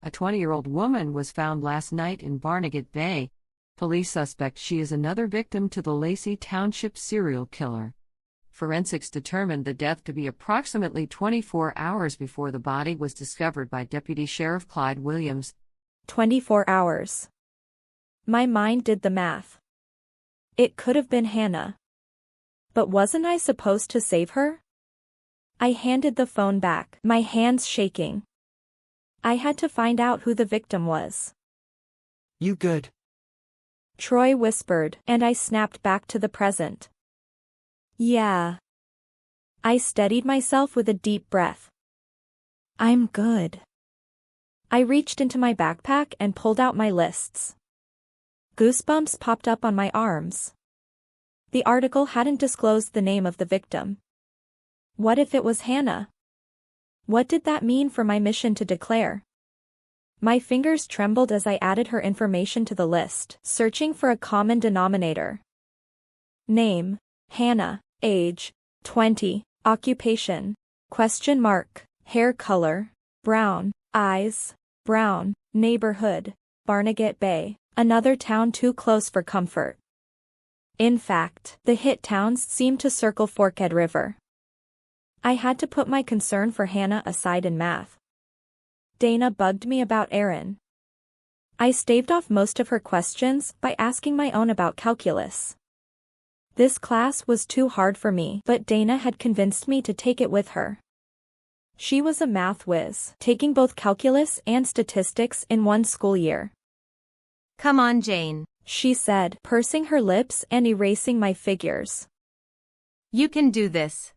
A 20-year-old woman was found last night in Barnegat Bay. Police suspect she is another victim to the Lacey Township serial killer. Forensics determined the death to be approximately 24 hours before the body was discovered by Deputy Sheriff Clyde Williams. 24 hours. My mind did the math. It could have been Hannah. But wasn't I supposed to save her? I handed the phone back, my hands shaking. I had to find out who the victim was. You good? Troy whispered, and I snapped back to the present. Yeah. I steadied myself with a deep breath. I'm good. I reached into my backpack and pulled out my lists. Goosebumps popped up on my arms. The article hadn't disclosed the name of the victim. What if it was Hannah? What did that mean for my mission to declare? My fingers trembled as I added her information to the list, searching for a common denominator. Name, Hannah. Age, 20. Occupation, ? Hair color, brown. Eyes, brown. Neighborhood, Barnegat Bay, another town too close for comfort. In fact, the hit towns seemed to circle Forkhead River. I had to put my concern for Hannah aside in math. Dana bugged me about Aaron. I staved off most of her questions by asking my own about calculus. This class was too hard for me, but Dana had convinced me to take it with her. She was a math whiz, taking both calculus and statistics in one school year. Come on, Jayne. she said, pursing her lips and erasing my figures. You can do this.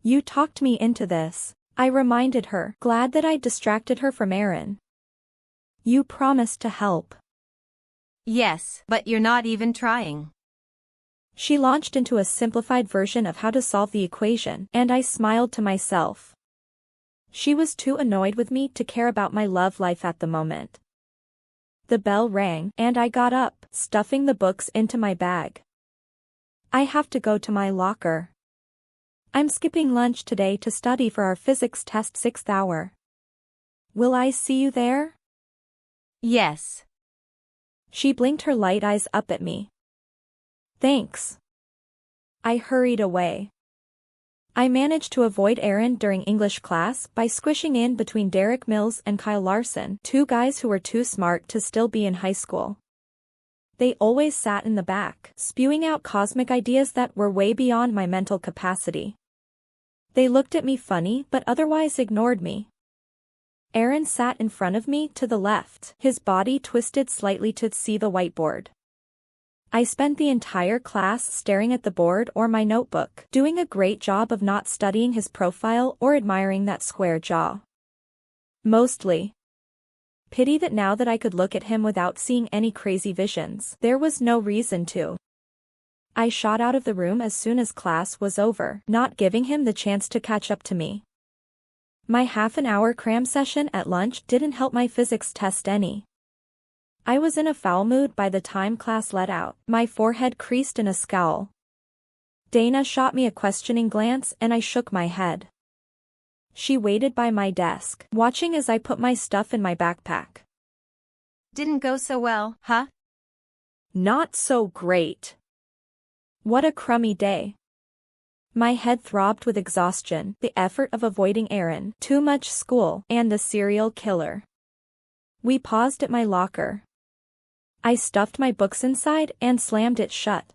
You talked me into this, I reminded her, glad that I'd distracted her from Aaron. You promised to help. Yes, but you're not even trying. She launched into a simplified version of how to solve the equation, and I smiled to myself. She was too annoyed with me to care about my love life at the moment. The bell rang, and I got up, stuffing the books into my bag. I have to go to my locker. I'm skipping lunch today to study for our physics test 6th hour. Will I see you there? Yes. She blinked her light eyes up at me. Thanks. I hurried away. I managed to avoid Aaron during English class by squishing in between Derek Mills and Kyle Larson, two guys who were too smart to still be in high school. They always sat in the back, spewing out cosmic ideas that were way beyond my mental capacity. They looked at me funny but otherwise ignored me. Aaron sat in front of me to the left, his body twisted slightly to see the whiteboard. I spent the entire class staring at the board or my notebook, doing a great job of not studying his profile or admiring that square jaw. Mostly. Pity that now that I could look at him without seeing any crazy visions, there was no reason to. I shot out of the room as soon as class was over, not giving him the chance to catch up to me. My half-an-hour cram session at lunch didn't help my physics test any. I was in a foul mood by the time class let out, my forehead creased in a scowl. Dana shot me a questioning glance and I shook my head. She waited by my desk, watching as I put my stuff in my backpack. Didn't go so well, huh? Not so great. What a crummy day. My head throbbed with exhaustion, the effort of avoiding Aaron, too much school, and the serial killer. We paused at my locker. I stuffed my books inside and slammed it shut.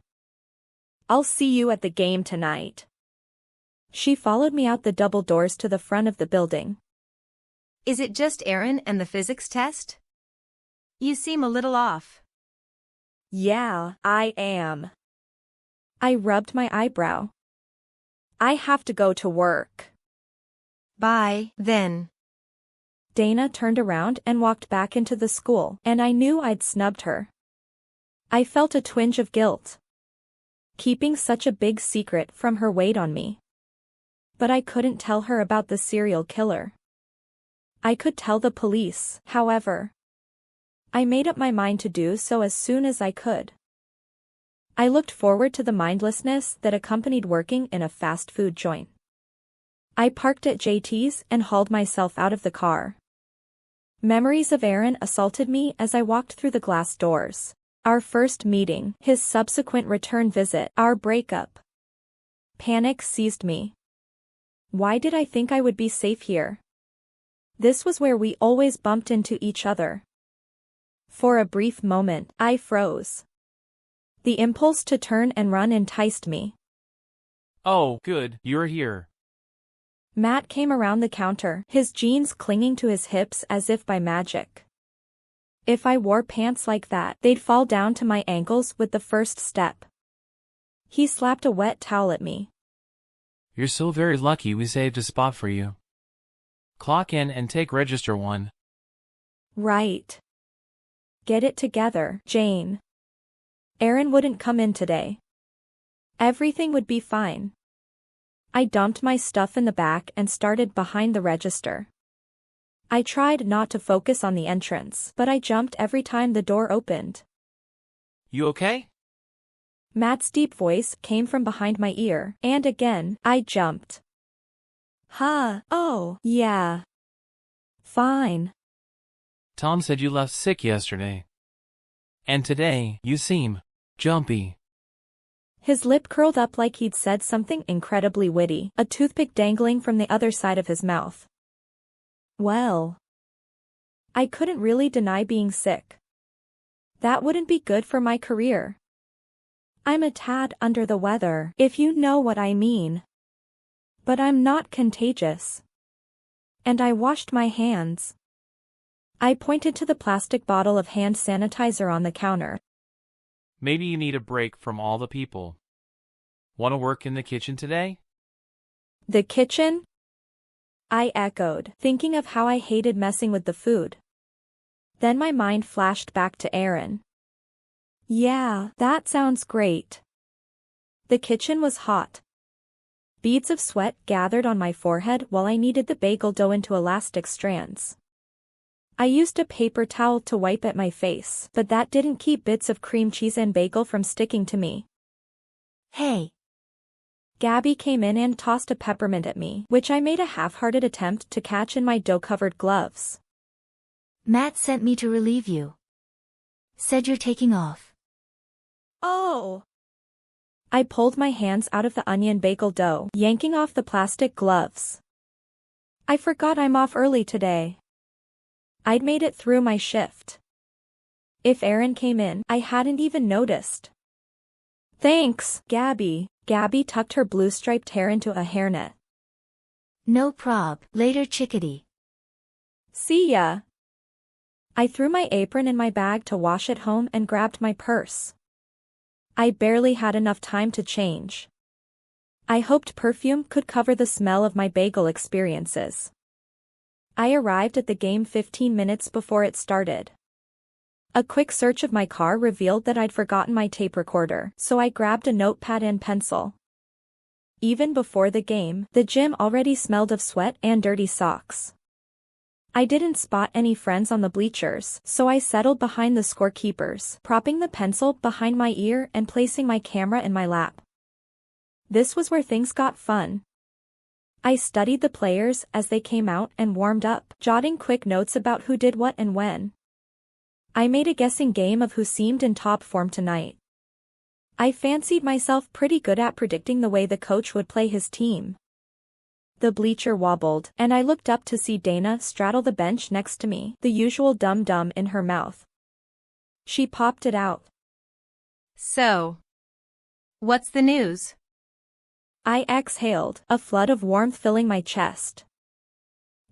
I'll see you at the game tonight. She followed me out the double doors to the front of the building. Is it just Aaron and the physics test? You seem a little off. Yeah, I am. I rubbed my eyebrow. I have to go to work. Bye, then. Dana turned around and walked back into the school, and I knew I'd snubbed her. I felt a twinge of guilt. Keeping such a big secret from her weighed on me. But I couldn't tell her about the serial killer. I could tell the police, however. I made up my mind to do so as soon as I could. I looked forward to the mindlessness that accompanied working in a fast food joint. I parked at JT's and hauled myself out of the car. Memories of Aaron assaulted me as I walked through the glass doors. Our first meeting, his subsequent return visit, our breakup. Panic seized me. Why did I think I would be safe here? This was where we always bumped into each other. For a brief moment, I froze. The impulse to turn and run enticed me. Oh, good, you're here. Matt came around the counter, his jeans clinging to his hips as if by magic. If I wore pants like that, they'd fall down to my ankles with the first step. He slapped a wet towel at me. You're so very lucky we saved a spot for you. Clock in and take register 1. Right. Get it together, Jayne. Aaron wouldn't come in today. Everything would be fine. I dumped my stuff in the back and started behind the register. I tried not to focus on the entrance, but I jumped every time the door opened. You okay? Matt's deep voice came from behind my ear, and again, I jumped. Oh, yeah. Fine. Tom said you left sick yesterday. And today, you seem jumpy. His lip curled up like he'd said something incredibly witty, a toothpick dangling from the other side of his mouth. Well, I couldn't really deny being sick. That wouldn't be good for my career. I'm a tad under the weather, if you know what I mean. But I'm not contagious. And I washed my hands. I pointed to the plastic bottle of hand sanitizer on the counter. Maybe you need a break from all the people. Want to work in the kitchen today? The kitchen? I echoed, thinking of how I hated messing with the food. Then my mind flashed back to Aaron. Yeah, that sounds great. The kitchen was hot. Beads of sweat gathered on my forehead while I kneaded the bagel dough into elastic strands. I used a paper towel to wipe at my face, but that didn't keep bits of cream cheese and bagel from sticking to me. Hey. Gabby came in and tossed a peppermint at me, which I made a half-hearted attempt to catch in my dough-covered gloves. Matt sent me to relieve you. Said you're taking off. Oh. I pulled my hands out of the onion bagel dough, yanking off the plastic gloves. I forgot I'm off early today. I'd made it through my shift. If Aaron came in, I hadn't even noticed. Thanks, Gabby. Gabby tucked her blue-striped hair into a hairnet. No prob, later chickadee. See ya. I threw my apron in my bag to wash at home and grabbed my purse. I barely had enough time to change. I hoped perfume could cover the smell of my bagel experiences. I arrived at the game 15 minutes before it started. A quick search of my car revealed that I'd forgotten my tape recorder, so I grabbed a notepad and pencil. Even before the game, the gym already smelled of sweat and dirty socks. I didn't spot any friends on the bleachers, so I settled behind the scorekeepers, propping the pencil behind my ear and placing my camera in my lap. This was where things got fun. I studied the players as they came out and warmed up, jotting quick notes about who did what and when. I made a guessing game of who seemed in top form tonight. I fancied myself pretty good at predicting the way the coach would play his team. The bleacher wobbled, and I looked up to see Dana straddle the bench next to me, the usual dum-dum in her mouth. She popped it out. So, what's the news? I exhaled, a flood of warmth filling my chest.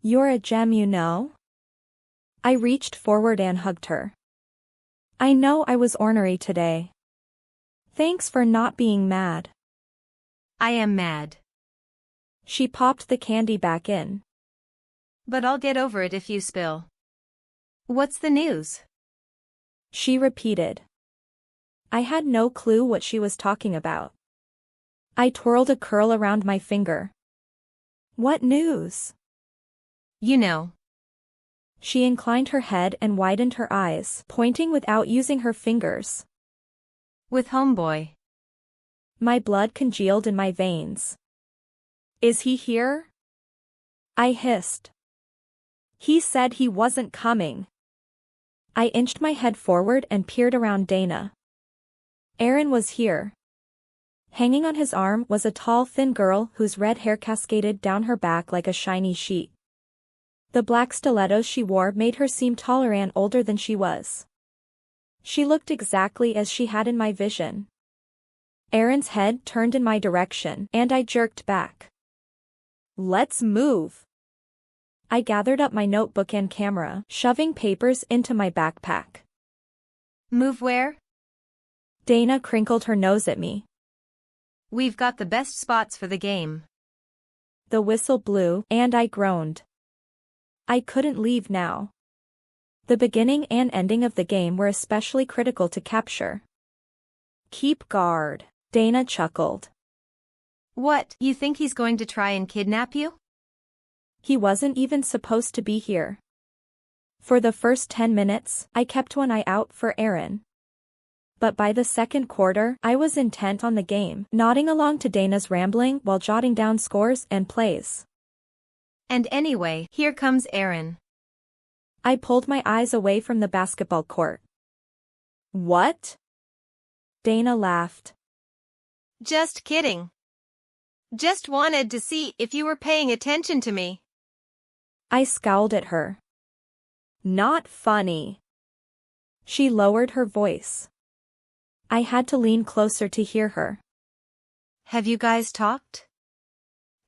You're a gem, you know? I reached forward and hugged her. I know I was ornery today. Thanks for not being mad. I am mad. She popped the candy back in. But I'll get over it if you spill. What's the news? She repeated. I had no clue what she was talking about. I twirled a curl around my finger. What news? You know. She inclined her head and widened her eyes, pointing without using her fingers. With homeboy. My blood congealed in my veins. Is he here? I hissed. He said he wasn't coming. I inched my head forward and peered around Dana. Aaron was here. Hanging on his arm was a tall, thin girl whose red hair cascaded down her back like a shiny sheet. The black stilettos she wore made her seem taller and older than she was. She looked exactly as she had in my vision. Aaron's head turned in my direction, and I jerked back. Let's move. I gathered up my notebook and camera, shoving papers into my backpack. Move where? Dana crinkled her nose at me. We've got the best spots for the game. The whistle blew, and I groaned. I couldn't leave now. The beginning and ending of the game were especially critical to capture. Keep guard, Dana chuckled. What, you think he's going to try and kidnap you? He wasn't even supposed to be here. For the first 10 minutes, I kept one eye out for Aaron. But by the second quarter, I was intent on the game, nodding along to Dana's rambling while jotting down scores and plays. And anyway, here comes Aaron. I pulled my eyes away from the basketball court. What? Dana laughed. Just kidding. Just wanted to see if you were paying attention to me. I scowled at her. Not funny. She lowered her voice. I had to lean closer to hear her. Have you guys talked?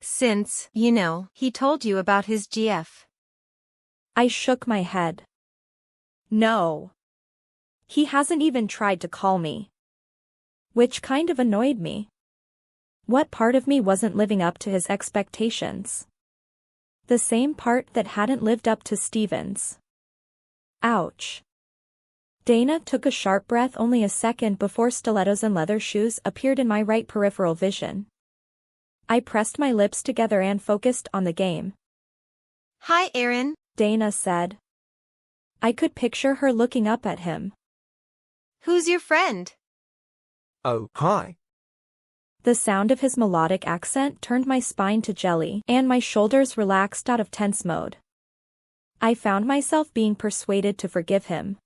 Since, you know, he told you about his GF. I shook my head. No. He hasn't even tried to call me. which kind of annoyed me. What part of me wasn't living up to his expectations? The same part that hadn't lived up to Steven's. Ouch. Dana took a sharp breath only a second before stilettos and leather shoes appeared in my right peripheral vision. I pressed my lips together and focused on the game. Hi, Aaron, Dana said. I could picture her looking up at him. Who's your friend? Oh, hi. The sound of his melodic accent turned my spine to jelly, and my shoulders relaxed out of tense mode. I found myself being persuaded to forgive him.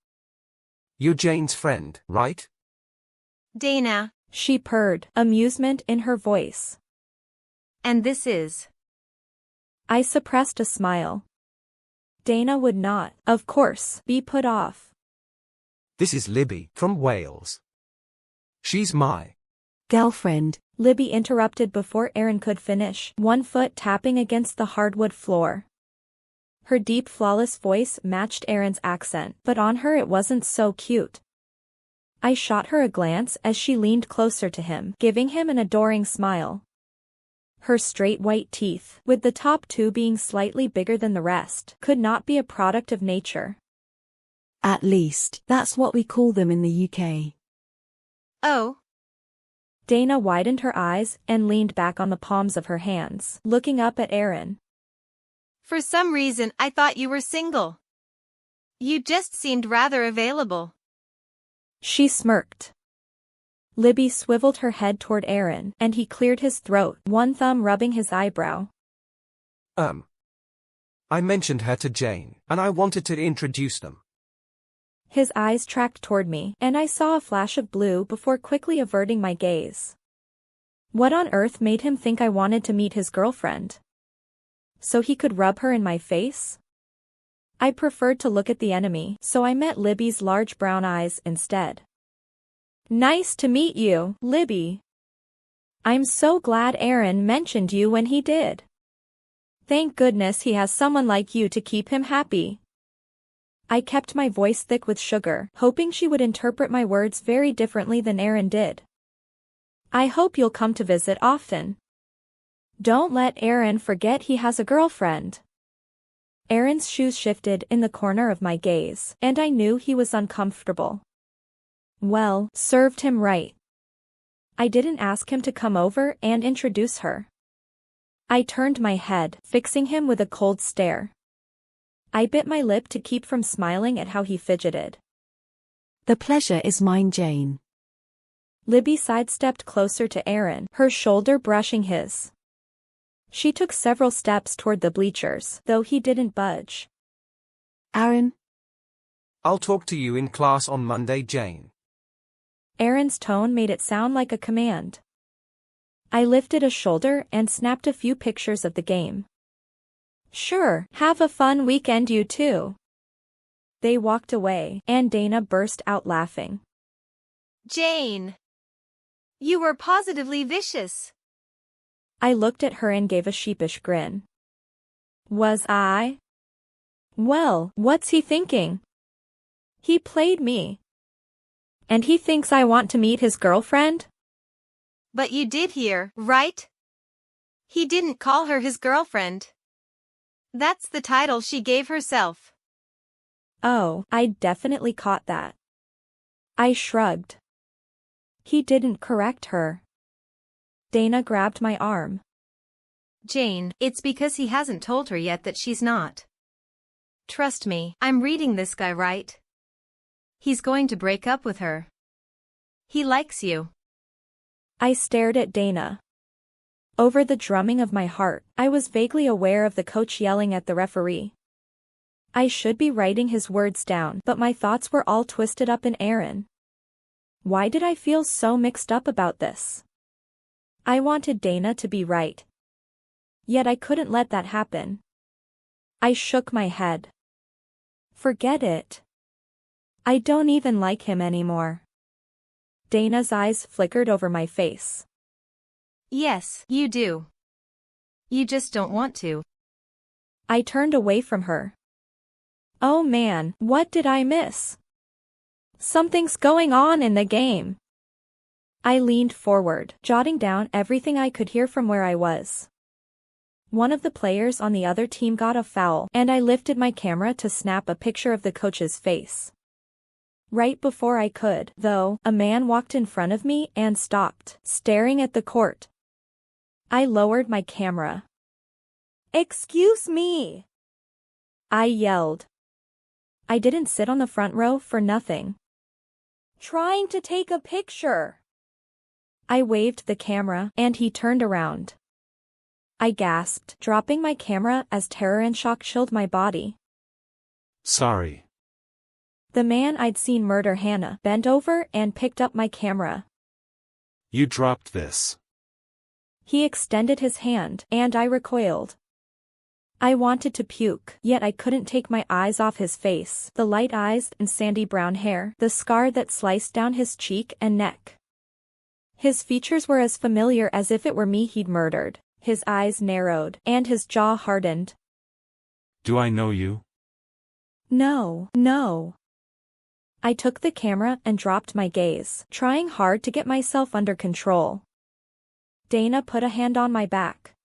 You're Jayne's friend, right? Dana. She purred, amusement in her voice. And this is? I suppressed a smile. Dana would not, of course, be put off. This is Libby, from Wales. She's my girlfriend. Libby interrupted before Aaron could finish, one foot tapping against the hardwood floor. Her deep, flawless voice matched Aaron's accent, but on her it wasn't so cute. I shot her a glance as she leaned closer to him, giving him an adoring smile. Her straight white teeth, with the top two being slightly bigger than the rest, could not be a product of nature. At least, that's what we call them in the UK. Oh. Dana widened her eyes and leaned back on the palms of her hands, looking up at Aaron. For some reason I thought you were single. You just seemed rather available. She smirked. Libby swiveled her head toward Aaron, and he cleared his throat, one thumb rubbing his eyebrow. I mentioned her to Jayne, and I wanted to introduce them. His eyes tracked toward me, and I saw a flash of blue before quickly averting my gaze. What on earth made him think I wanted to meet his girlfriend? So he could rub her in my face? I preferred to look at the enemy, so I met Libby's large brown eyes instead. Nice to meet you, Libby. I'm so glad Aaron mentioned you when he did. Thank goodness he has someone like you to keep him happy. I kept my voice thick with sugar, hoping she would interpret my words very differently than Aaron did. I hope you'll come to visit often. Don't let Aaron forget he has a girlfriend. Aaron's shoes shifted in the corner of my gaze, and I knew he was uncomfortable. Well, served him right. I didn't ask him to come over and introduce her. I turned my head, fixing him with a cold stare. I bit my lip to keep from smiling at how he fidgeted. The pleasure is mine, Jayne. Libby sidestepped closer to Aaron, her shoulder brushing his. She took several steps toward the bleachers, though he didn't budge. Aaron? I'll talk to you in class on Monday, Jayne. Aaron's tone made it sound like a command. I lifted a shoulder and snapped a few pictures of the game. Sure, have a fun weekend you too. They walked away, and Dana burst out laughing. Jayne! You were positively vicious. I looked at her and gave a sheepish grin. Was I? Well, what's he thinking? He played me. And he thinks I want to meet his girlfriend? But you did hear, right? He didn't call her his girlfriend. That's the title she gave herself. Oh, I definitely caught that. I shrugged. He didn't correct her. Dana grabbed my arm. Jayne, it's because he hasn't told her yet that she's not. Trust me, I'm reading this guy right. He's going to break up with her. He likes you. I stared at Dana. Over the drumming of my heart, I was vaguely aware of the coach yelling at the referee. I should be writing his words down, but my thoughts were all twisted up in Aaron. Why did I feel so mixed up about this? I wanted Dana to be right. Yet I couldn't let that happen. I shook my head. Forget it. I don't even like him anymore. Dana's eyes flickered over my face. Yes, you do. You just don't want to. I turned away from her. Oh man, what did I miss? Something's going on in the game. I leaned forward, jotting down everything I could hear from where I was. One of the players on the other team got a foul, and I lifted my camera to snap a picture of the coach's face. Right before I could, though, a man walked in front of me and stopped, staring at the court. I lowered my camera. "Excuse me!" I yelled. I didn't sit on the front row for nothing. "Trying to take a picture." I waved the camera, and he turned around. I gasped, dropping my camera as terror and shock chilled my body. Sorry. The man I'd seen murder Hannah bent over and picked up my camera. You dropped this. He extended his hand, and I recoiled. I wanted to puke, yet I couldn't take my eyes off his face, the light eyes and sandy brown hair, the scar that sliced down his cheek and neck. His features were as familiar as if it were me he'd murdered. His eyes narrowed, and his jaw hardened. Do I know you? No. I took the camera and dropped my gaze, trying hard to get myself under control. Dana put a hand on my back.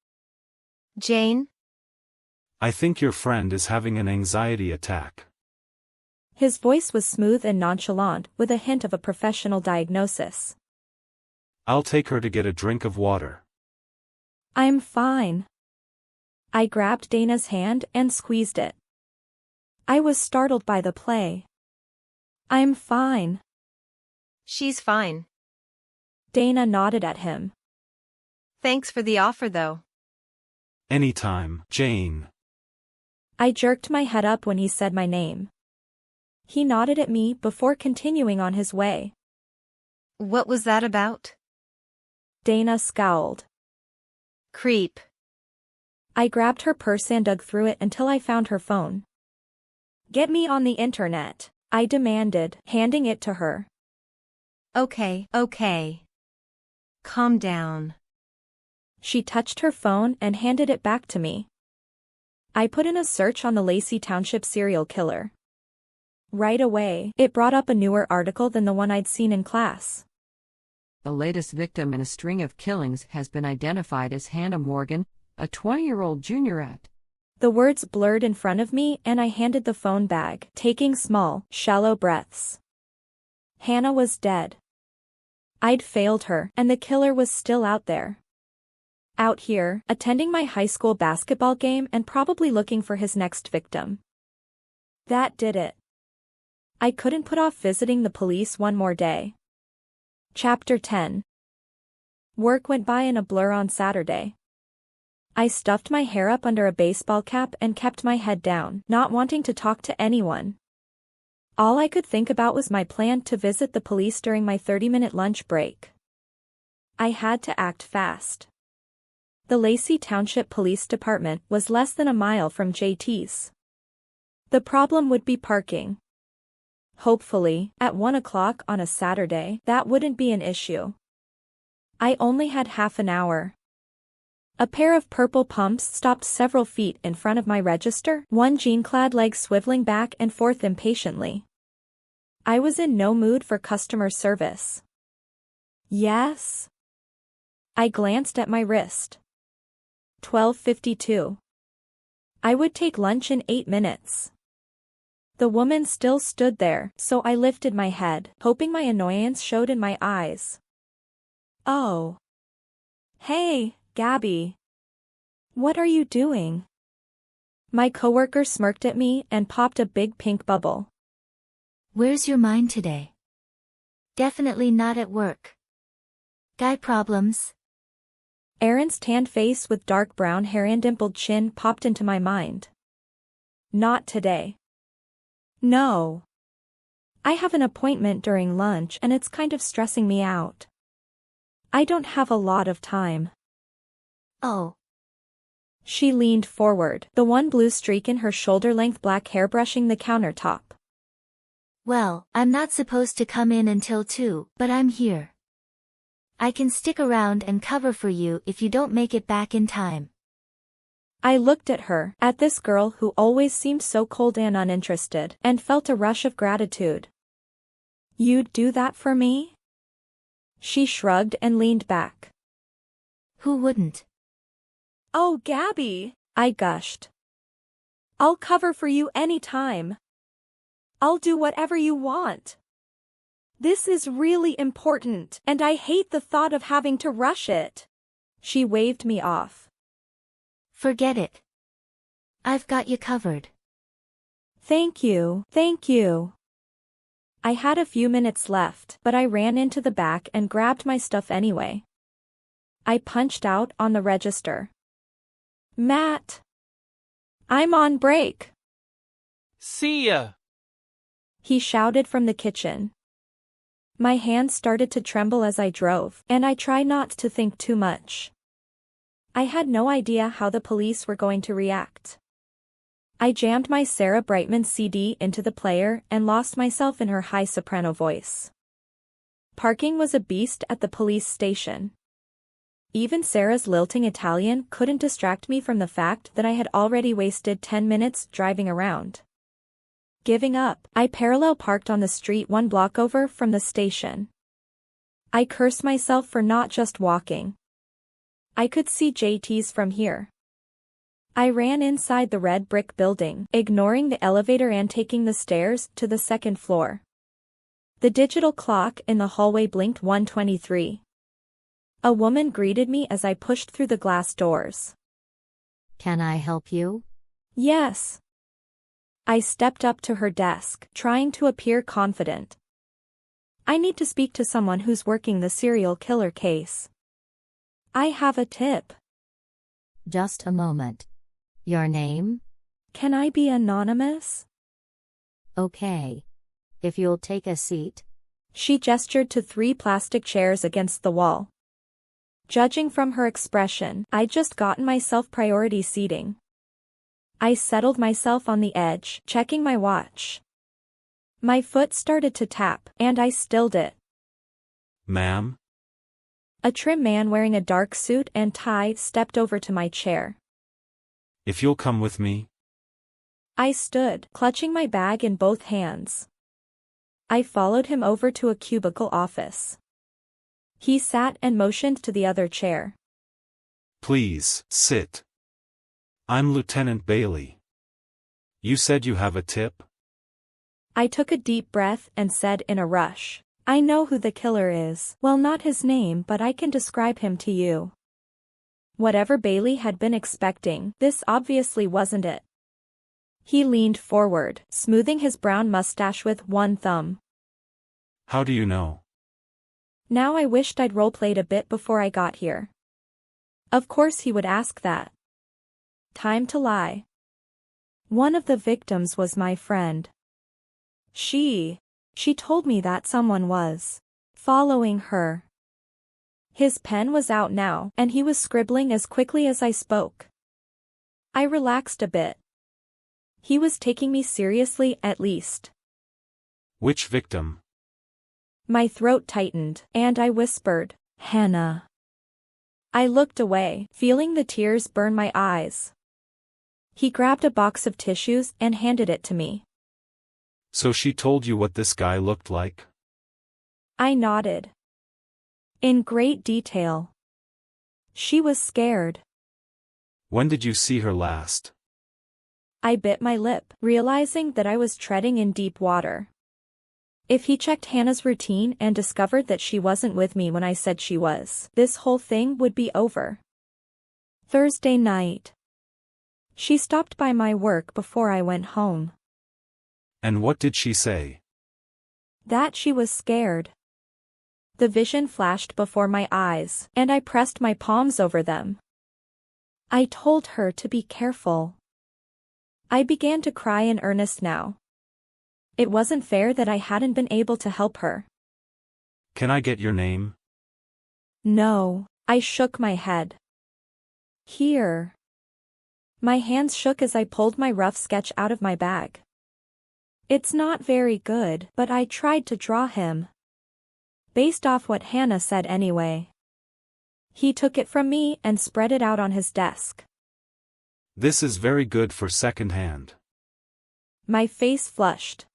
Jayne? I think your friend is having an anxiety attack. His voice was smooth and nonchalant, with a hint of a professional diagnosis. I'll take her to get a drink of water. I'm fine. I grabbed Dana's hand and squeezed it. I was startled by the play. I'm fine. She's fine. Dana nodded at him. Thanks for the offer though. Anytime, Jayne. I jerked my head up when he said my name. He nodded at me before continuing on his way. What was that about? Dana scowled. Creep. I grabbed her purse and dug through it until I found her phone. Get me on the internet, I demanded, handing it to her. Okay. Calm down. She touched her phone and handed it back to me. I put in a search on the Lacey Township serial killer. Right away, it brought up a newer article than the one I'd seen in class. The latest victim in a string of killings has been identified as Hannah Morgan, a 20-year-old juniorette. The words blurred in front of me and I handed the phone back, taking small, shallow breaths. Hannah was dead. I'd failed her, and the killer was still out there. Out here, attending my high school basketball game and probably looking for his next victim. That did it. I couldn't put off visiting the police one more day. Chapter 10. Work went by in a blur on Saturday. I stuffed my hair up under a baseball cap and kept my head down, not wanting to talk to anyone. All I could think about was my plan to visit the police during my 30-minute lunch break. I had to act fast. The Lacey Township Police Department was less than a mile from JT's. The problem would be parking. Hopefully, at 1 o'clock on a Saturday, that wouldn't be an issue. I only had half an hour. A pair of purple pumps stopped several feet in front of my register, one jean-clad leg swiveling back and forth impatiently. I was in no mood for customer service. Yes? I glanced at my wrist. 12:52. I would take lunch in 8 minutes. The woman still stood there, so I lifted my head, hoping my annoyance showed in my eyes. Oh. Hey, Gabby. What are you doing? My coworker smirked at me and popped a big pink bubble. Where's your mind today? Definitely not at work. Guy problems? Erin's tanned face with dark brown hair and dimpled chin popped into my mind. Not today. No. I have an appointment during lunch and it's kind of stressing me out. I don't have a lot of time. Oh. She leaned forward, the one blue streak in her shoulder-length black hair brushing the countertop. Well, I'm not supposed to come in until 2, but I'm here. I can stick around and cover for you if you don't make it back in time. I looked at her, at this girl who always seemed so cold and uninterested, and felt a rush of gratitude. You'd do that for me? She shrugged and leaned back. Who wouldn't? Oh, Gabby, I gushed. I'll cover for you anytime. I'll do whatever you want. This is really important, and I hate the thought of having to rush it. She waved me off. Forget it. I've got you covered. Thank you, thank you. I had a few minutes left, but I ran into the back and grabbed my stuff anyway. I punched out on the register. Matt. I'm on break. See ya! He shouted from the kitchen. My hands started to tremble as I drove, and I tried not to think too much. I had no idea how the police were going to react. I jammed my Sarah Brightman CD into the player and lost myself in her high soprano voice. Parking was a beast at the police station. Even Sarah's lilting Italian couldn't distract me from the fact that I had already wasted 10 minutes driving around. Giving up, I parallel parked on the street 1 block over from the station. I cursed myself for not just walking. I could see JT's from here. I ran inside the red brick building, ignoring the elevator and taking the stairs to the 2nd floor. The digital clock in the hallway blinked 1:23. A woman greeted me as I pushed through the glass doors. Can I help you? Yes. I stepped up to her desk, trying to appear confident. I need to speak to someone who's working the serial killer case. I have a tip. Just a moment. Your name? Can I be anonymous? Okay. If you'll take a seat. She gestured to 3 plastic chairs against the wall. Judging from her expression, I'd just gotten myself priority seating. I settled myself on the edge, checking my watch. My foot started to tap, and I stilled it. Ma'am? A trim man wearing a dark suit and tie stepped over to my chair. If you'll come with me. I stood, clutching my bag in both hands. I followed him over to a cubicle office. He sat and motioned to the other chair. Please, sit. I'm Lieutenant Bailey. You said you have a tip? I took a deep breath and said in a rush, I know who the killer is. Well, not his name, but I can describe him to you. Whatever Bailey had been expecting, this obviously wasn't it. He leaned forward, smoothing his brown mustache with 1 thumb. How do you know? Now I wished I'd role-played a bit before I got here. Of course he would ask that. Time to lie. One of the victims was my friend. She told me that someone was following her. His pen was out now, and he was scribbling as quickly as I spoke. I relaxed a bit. He was taking me seriously, at least. Which victim? My throat tightened, and I whispered, Hannah. I looked away, feeling the tears burn my eyes. He grabbed a box of tissues and handed it to me. So she told you what this guy looked like? I nodded. In great detail. She was scared. When did you see her last? I bit my lip, realizing that I was treading in deep water. If he checked Hannah's routine and discovered that she wasn't with me when I said she was, this whole thing would be over. Thursday night. She stopped by my work before I went home. And what did she say? That she was scared. The vision flashed before my eyes, and I pressed my palms over them. I told her to be careful. I began to cry in earnest now. It wasn't fair that I hadn't been able to help her. Can I get your name? No, I shook my head. Here. My hands shook as I pulled my rough sketch out of my bag. It's not very good, but I tried to draw him. Based off what Hannah said anyway. He took it from me and spread it out on his desk. This is very good for second-hand. My face flushed.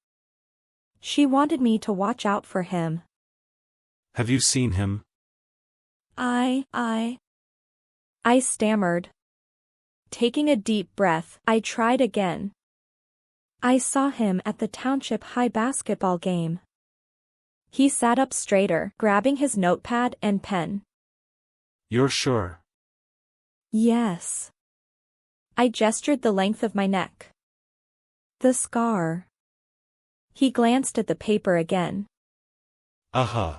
She wanted me to watch out for him. Have you seen him? I stammered. Taking a deep breath, I tried again. I saw him at the Township High basketball game. He sat up straighter, grabbing his notepad and pen. You're sure? Yes. I gestured the length of my neck. The scar. He glanced at the paper again. Uh-huh.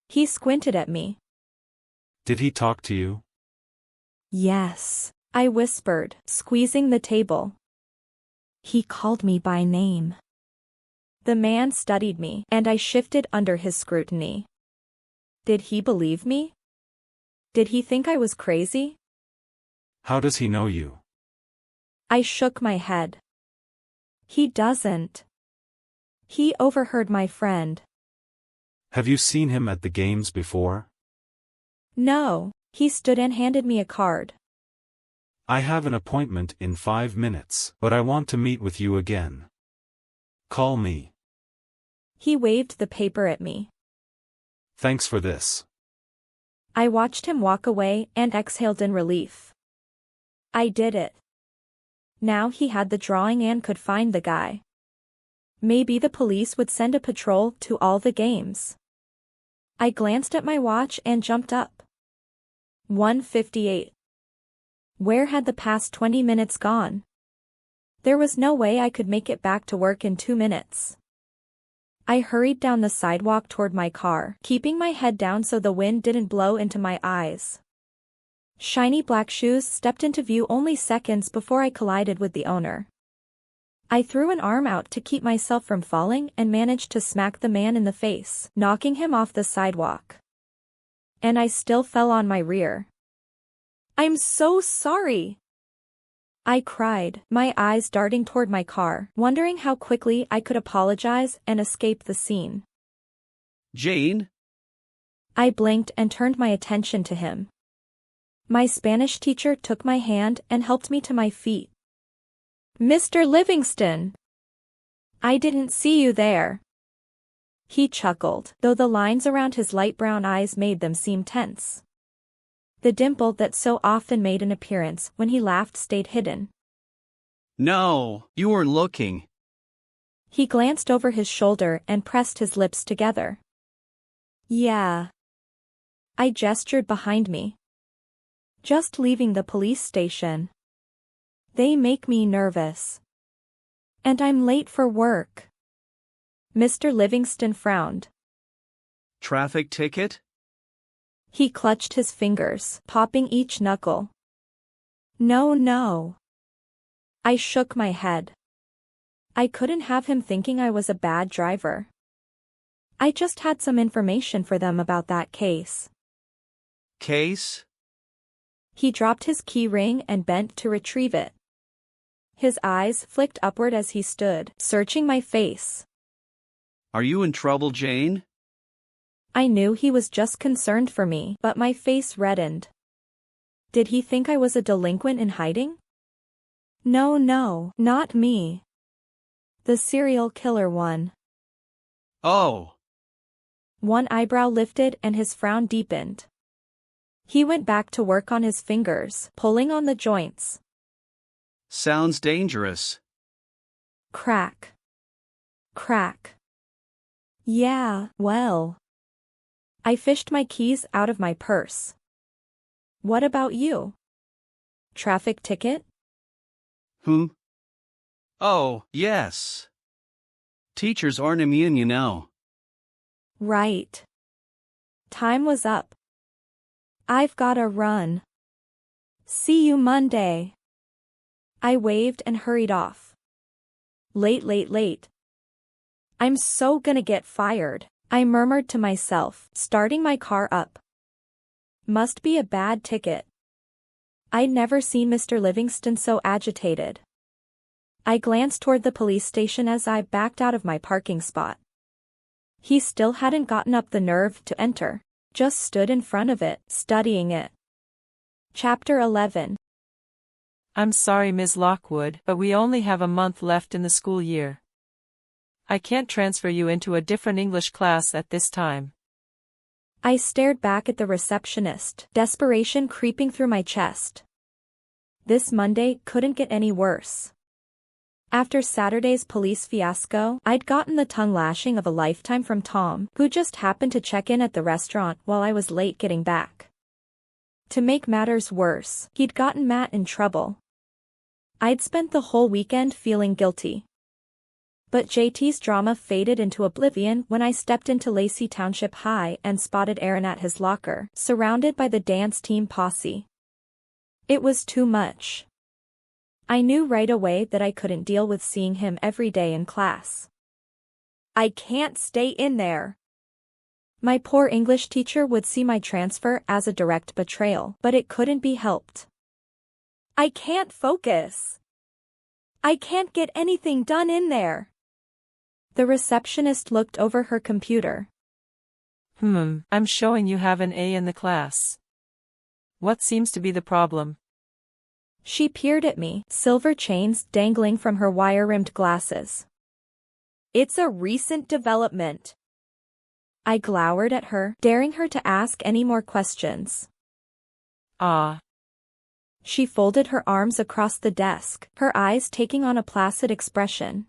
He squinted at me. Did he talk to you? Yes, I whispered, squeezing the table. He called me by name. The man studied me, and I shifted under his scrutiny. Did he believe me? Did he think I was crazy? How does he know you? I shook my head. He doesn't. He overheard my friend. Have you seen him at the games before? No, he stood and handed me a card. I have an appointment in 5 minutes, but I want to meet with you again. Call me. He waved the paper at me. Thanks for this. I watched him walk away and exhaled in relief. I did it. Now he had the drawing and could find the guy. Maybe the police would send a patrol to all the games. I glanced at my watch and jumped up. 1:58. Where had the past 20 minutes gone? There was no way I could make it back to work in 2 minutes. I hurried down the sidewalk toward my car, keeping my head down so the wind didn't blow into my eyes. Shiny black shoes stepped into view only seconds before I collided with the owner. I threw an arm out to keep myself from falling and managed to smack the man in the face, knocking him off the sidewalk. And I still fell on my rear. I'm so sorry! I cried, my eyes darting toward my car, wondering how quickly I could apologize and escape the scene. Jayne? I blinked and turned my attention to him. My Spanish teacher took my hand and helped me to my feet. Mr. Livingston! I didn't see you there. He chuckled, though the lines around his light brown eyes made them seem tense. The dimple that so often made an appearance when he laughed stayed hidden. No, you were looking. He glanced over his shoulder and pressed his lips together. Yeah. I gestured behind me. Just leaving the police station. They make me nervous. And I'm late for work. Mr. Livingston frowned. Traffic ticket? He clutched his fingers, popping each knuckle. No. I shook my head. I couldn't have him thinking I was a bad driver. I just had some information for them about that case. Case? He dropped his key ring and bent to retrieve it. His eyes flicked upward as he stood, searching my face. Are you in trouble, Jayne? I knew he was just concerned for me, but my face reddened. Did he think I was a delinquent in hiding? No, not me. The serial killer one. Oh. One eyebrow lifted and his frown deepened. He went back to work on his fingers, pulling on the joints. Sounds dangerous. Crack. Yeah, well. I fished my keys out of my purse. What about you? Traffic ticket? Oh, yes. Teachers aren't immune, you know. Right. Time was up. I've gotta run. See you Monday. I waved and hurried off. Late. I'm so gonna get fired, I murmured to myself, starting my car up. Must be a bad ticket. I'd never seen Mr. Livingston so agitated. I glanced toward the police station as I backed out of my parking spot. He still hadn't gotten up the nerve to enter, just stood in front of it, studying it. Chapter 11. I'm sorry, Ms. Lockwood, but we only have a month left in the school year. I can't transfer you into a different English class at this time. I stared back at the receptionist, desperation creeping through my chest. This Monday couldn't get any worse. After Saturday's police fiasco, I'd gotten the tongue lashing of a lifetime from Tom, who just happened to check in at the restaurant while I was late getting back. To make matters worse, he'd gotten Matt in trouble. I'd spent the whole weekend feeling guilty. But JT's drama faded into oblivion when I stepped into Lacey Township High and spotted Aaron at his locker, surrounded by the dance team posse. It was too much. I knew right away that I couldn't deal with seeing him every day in class. I can't stay in there. My poor English teacher would see my transfer as a direct betrayal, but it couldn't be helped. I can't focus. I can't get anything done in there. The receptionist looked over her computer. I'm showing you have an A in the class. What seems to be the problem? She peered at me, silver chains dangling from her wire-rimmed glasses. It's a recent development. I glowered at her, daring her to ask any more questions. She folded her arms across the desk, her eyes taking on a placid expression.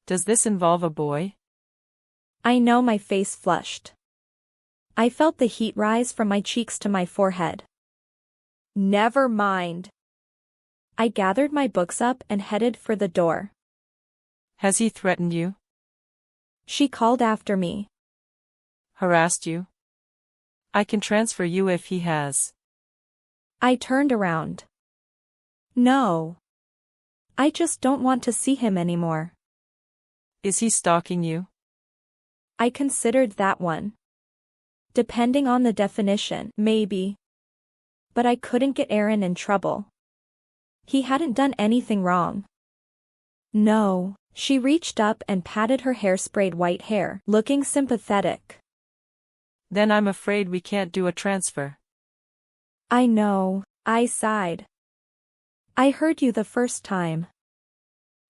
Does this involve a boy? I know my face flushed. I felt the heat rise from my cheeks to my forehead. Never mind. I gathered my books up and headed for the door. Has he threatened you? She called after me. Harassed you? I can transfer you if he has. I turned around. No. I just don't want to see him anymore. Is he stalking you? I considered that one. Depending on the definition, maybe. But I couldn't get Aaron in trouble. He hadn't done anything wrong. No, she reached up and patted her hair-sprayed white hair, looking sympathetic. Then I'm afraid we can't do a transfer. I know, I sighed. I heard you the first time.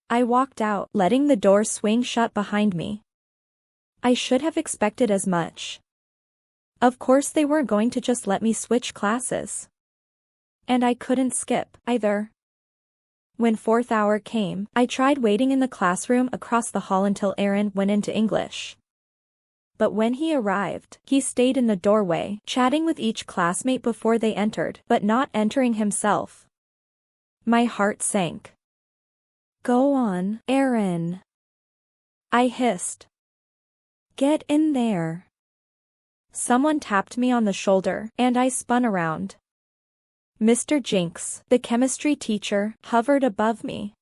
I walked out, letting the door swing shut behind me. I should have expected as much. Of course they weren't going to just let me switch classes. And I couldn't skip, either. When fourth hour came, I tried waiting in the classroom across the hall until Aaron went into English. But when he arrived, he stayed in the doorway, chatting with each classmate before they entered, but not entering himself. My heart sank. Go on, Aaron. I hissed. Get in there. Someone tapped me on the shoulder, and I spun around. Mr. Jinx, the chemistry teacher, hovered above me.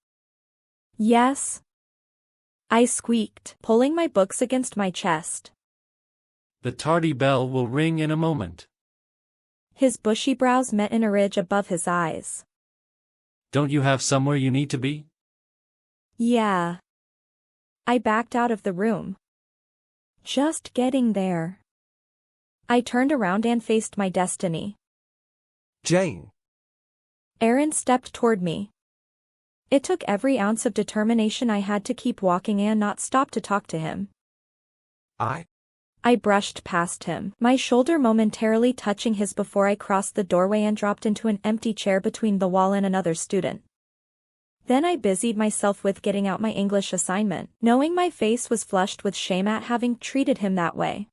Yes? I squeaked, pulling my books against my chest. The tardy bell will ring in a moment. His bushy brows met in a ridge above his eyes. Don't you have somewhere you need to be? Yeah. I backed out of the room. Just getting there. I turned around and faced my destiny. Jayne. Aaron stepped toward me. It took every ounce of determination I had to keep walking and not stop to talk to him. I brushed past him, my shoulder momentarily touching his before I crossed the doorway and dropped into an empty chair between the wall and another student. Then I busied myself with getting out my English assignment, knowing my face was flushed with shame at having treated him that way.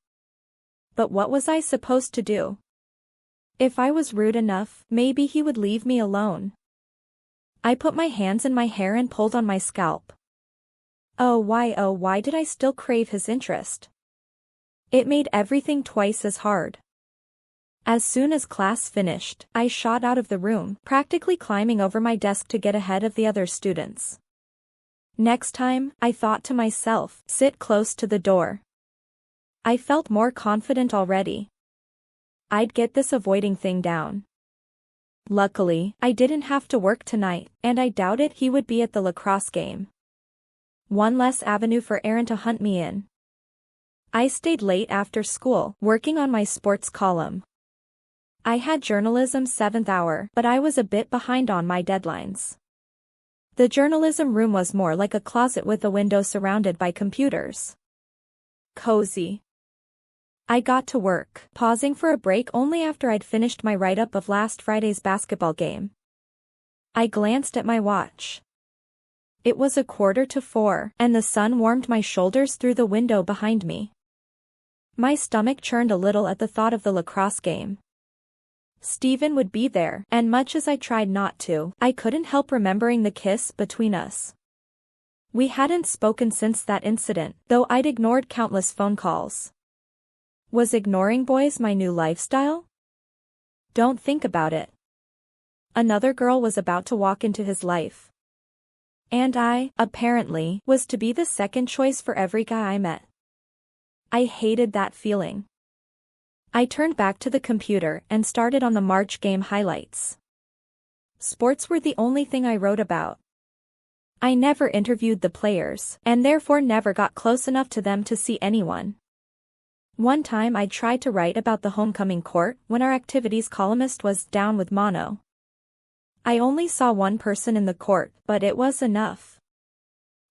But what was I supposed to do? If I was rude enough, maybe he would leave me alone. I put my hands in my hair and pulled on my scalp. Oh why did I still crave his interest? It made everything twice as hard. As soon as class finished, I shot out of the room, practically climbing over my desk to get ahead of the other students. Next time, I thought to myself, sit close to the door. I felt more confident already. I'd get this avoiding thing down. Luckily, I didn't have to work tonight, and I doubted he would be at the lacrosse game. One less avenue for Aaron to hunt me in. I stayed late after school, working on my sports column. I had journalism 7th hour, but I was a bit behind on my deadlines. The journalism room was more like a closet with a window surrounded by computers. Cozy. I got to work, pausing for a break only after I'd finished my write-up of last Friday's basketball game. I glanced at my watch. It was 3:45, and the sun warmed my shoulders through the window behind me. My stomach churned a little at the thought of the lacrosse game. Steven would be there, and much as I tried not to, I couldn't help remembering the kiss between us. We hadn't spoken since that incident, though I'd ignored countless phone calls. Was ignoring boys my new lifestyle? Don't think about it. Another girl was about to walk into his life. And I, apparently, was to be the second choice for every guy I met. I hated that feeling. I turned back to the computer and started on the March game highlights. Sports were the only thing I wrote about. I never interviewed the players, and therefore never got close enough to them to see anyone. One time I tried to write about the homecoming court when our activities columnist was down with mono. I only saw one person in the court, but it was enough.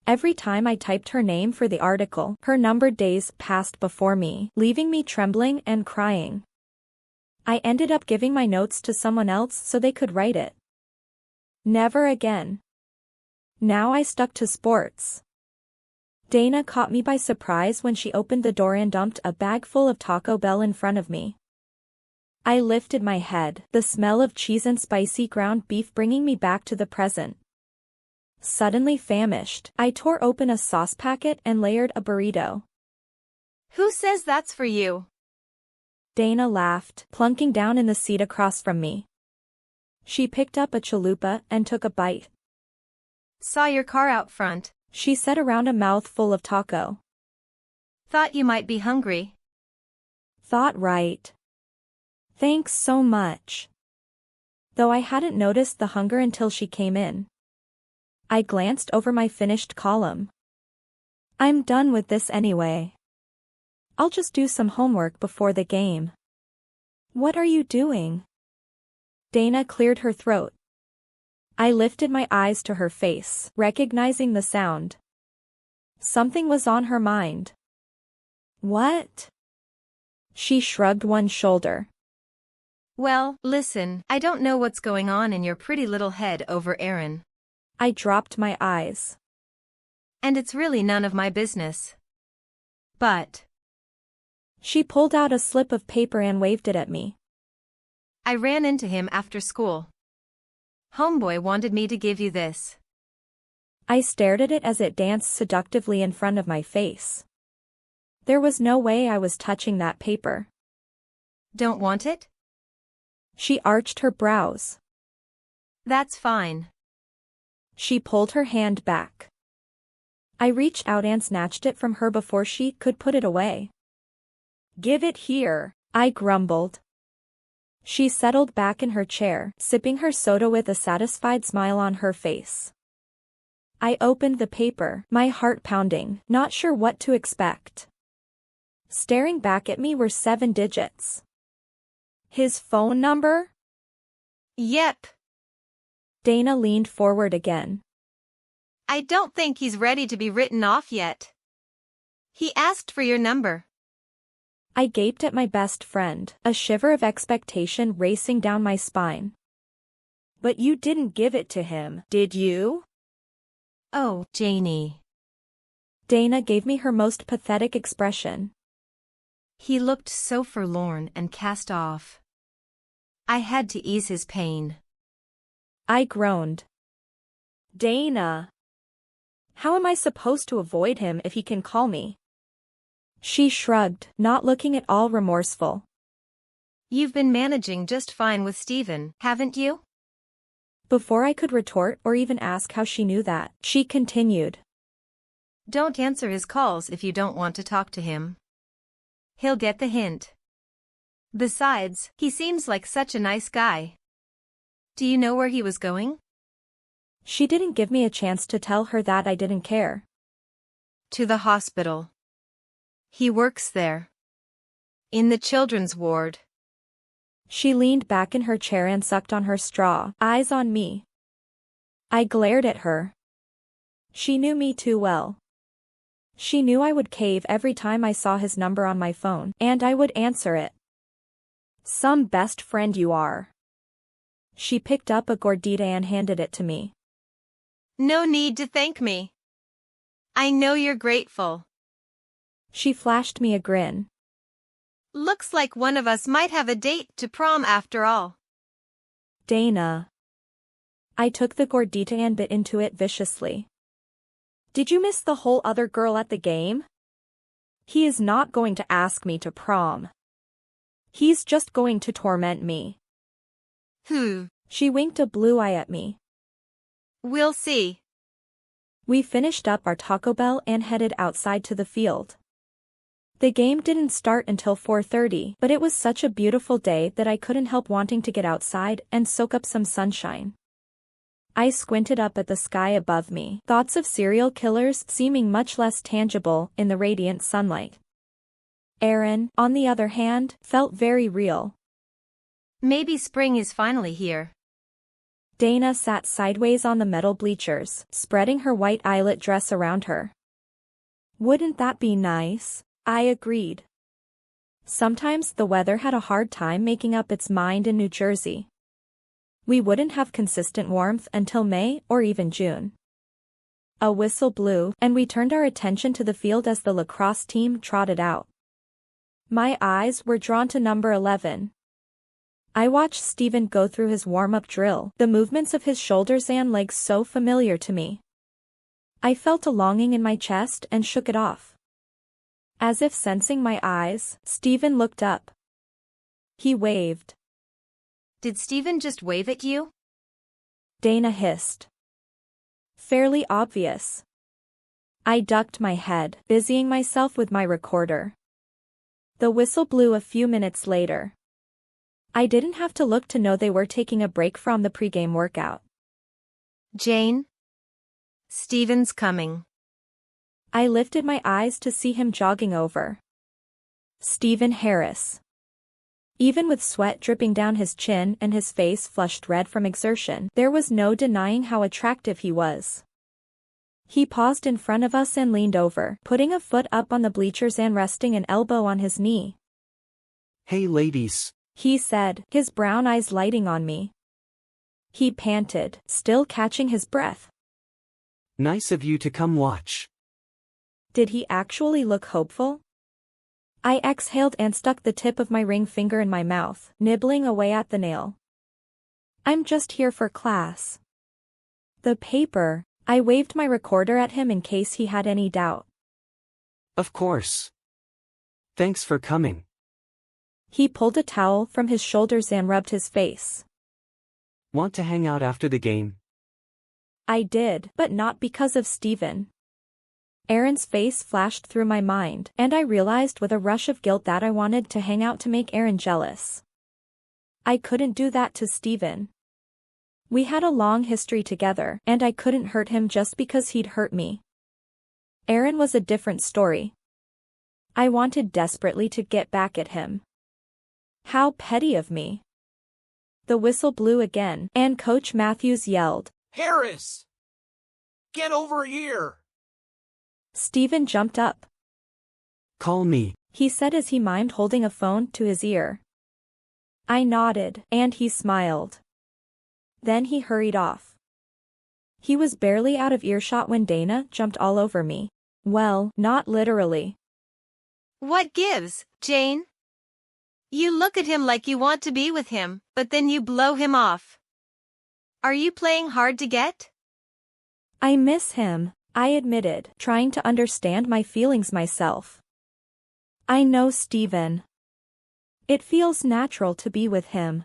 Every time I typed her name for the article, her numbered days passed before me, leaving me trembling and crying. I ended up giving my notes to someone else so they could write it. Never again. Now I stuck to sports. Dana caught me by surprise when she opened the door and dumped a bag full of Taco Bell in front of me. I lifted my head, the smell of cheese and spicy ground beef bringing me back to the present. Suddenly famished, I tore open a sauce packet and layered a burrito. Who says that's for you? Dana laughed, plunking down in the seat across from me. She picked up a chalupa and took a bite. Saw your car out front, she said around a mouthful of taco. Thought you might be hungry. Thought right. Thanks so much. Though I hadn't noticed the hunger until she came in. I glanced over my finished column. I'm done with this anyway. I'll just do some homework before the game. What are you doing? Dana cleared her throat. I lifted my eyes to her face, recognizing the sound. Something was on her mind. What? She shrugged one shoulder. Well, listen, I don't know what's going on in your pretty little head over Aaron. I dropped my eyes. And it's really none of my business. But. She pulled out a slip of paper and waved it at me. I ran into him after school. Homeboy wanted me to give you this. I stared at it as it danced seductively in front of my face. There was no way I was touching that paper. Don't want it? She arched her brows. That's fine. She pulled her hand back. I reached out and snatched it from her before she could put it away. Give it here, I grumbled. She settled back in her chair, sipping her soda with a satisfied smile on her face. I opened the paper, my heart pounding, not sure what to expect. Staring back at me were 7 digits. His phone number? Yep. Dana leaned forward again. I don't think he's ready to be written off yet. He asked for your number. I gaped at my best friend, a shiver of expectation racing down my spine. But you didn't give it to him, did you? Oh, Jayne. Dana gave me her most pathetic expression. He looked so forlorn and cast off. I had to ease his pain. I groaned. Dana. How am I supposed to avoid him if he can call me? She shrugged, not looking at all remorseful. You've been managing just fine with Steven, haven't you? Before I could retort or even ask how she knew that, she continued. Don't answer his calls if you don't want to talk to him. He'll get the hint. Besides, he seems like such a nice guy. Do you know where he was going? She didn't give me a chance to tell her that I didn't care. To the hospital. He works there. In the children's ward. She leaned back in her chair and sucked on her straw, eyes on me. I glared at her. She knew me too well. She knew I would cave every time I saw his number on my phone, and I would answer it. Some best friend you are. She picked up a gordita and handed it to me. No need to thank me. I know you're grateful. She flashed me a grin. Looks like one of us might have a date to prom after all. Dana. I took the gordita and bit into it viciously. Did you miss the whole other girl at the game? He is not going to ask me to prom. He's just going to torment me. She winked a blue eye at me. We'll see. We finished up our Taco Bell and headed outside to the field. The game didn't start until 4:30, but it was such a beautiful day that I couldn't help wanting to get outside and soak up some sunshine. I squinted up at the sky above me, thoughts of serial killers seeming much less tangible in the radiant sunlight. Aaron, on the other hand, felt very real. Maybe spring is finally here. Dana sat sideways on the metal bleachers, spreading her white eyelet dress around her. Wouldn't that be nice? I agreed. Sometimes the weather had a hard time making up its mind in New Jersey. We wouldn't have consistent warmth until May or even June. A whistle blew, and we turned our attention to the field as the lacrosse team trotted out. My eyes were drawn to number 11. I watched Steven go through his warm-up drill, the movements of his shoulders and legs so familiar to me. I felt a longing in my chest and shook it off. As if sensing my eyes, Steven looked up. He waved. Did Steven just wave at you? Dana hissed. Fairly obvious. I ducked my head, busying myself with my recorder. The whistle blew a few minutes later. I didn't have to look to know they were taking a break from the pregame workout. Jayne? Steven's coming. I lifted my eyes to see him jogging over. Steven Harris. Even with sweat dripping down his chin and his face flushed red from exertion, there was no denying how attractive he was. He paused in front of us and leaned over, putting a foot up on the bleachers and resting an elbow on his knee. Hey ladies, he said, his brown eyes lighting on me. He panted, still catching his breath. Nice of you to come watch. Did he actually look hopeful? I exhaled and stuck the tip of my ring finger in my mouth, nibbling away at the nail. I'm just here for class. The paper. I waved my recorder at him in case he had any doubt. Of course. Thanks for coming. He pulled a towel from his shoulders and rubbed his face. Want to hang out after the game? I did, but not because of Steven. Aaron's face flashed through my mind, and I realized with a rush of guilt that I wanted to hang out to make Aaron jealous. I couldn't do that to Steven. We had a long history together, and I couldn't hurt him just because he'd hurt me. Aaron was a different story. I wanted desperately to get back at him. How petty of me. The whistle blew again, and Coach Matthews yelled, Harris! Get over here! Steven jumped up. Call me, he said as he mimed holding a phone to his ear. I nodded, and he smiled. Then he hurried off. He was barely out of earshot when Dana jumped all over me. Well, not literally. What gives, Jayne? You look at him like you want to be with him, but then you blow him off. Are you playing hard to get? I miss him, I admitted, trying to understand my feelings myself. I know Steven. It feels natural to be with him.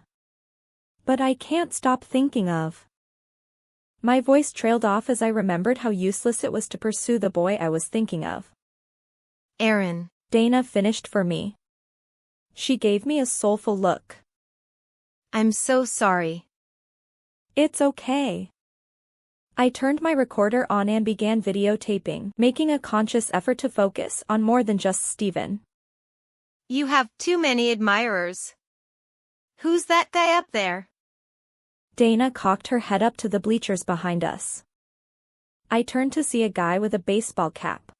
But I can't stop thinking of. My voice trailed off as I remembered how useless it was to pursue the boy I was thinking of. Aaron. Dana finished for me. She gave me a soulful look. I'm so sorry. It's okay. I turned my recorder on and began videotaping, making a conscious effort to focus on more than just Steven. You have too many admirers. Who's that guy up there? Dana cocked her head up to the bleachers behind us. I turned to see a guy with a baseball cap.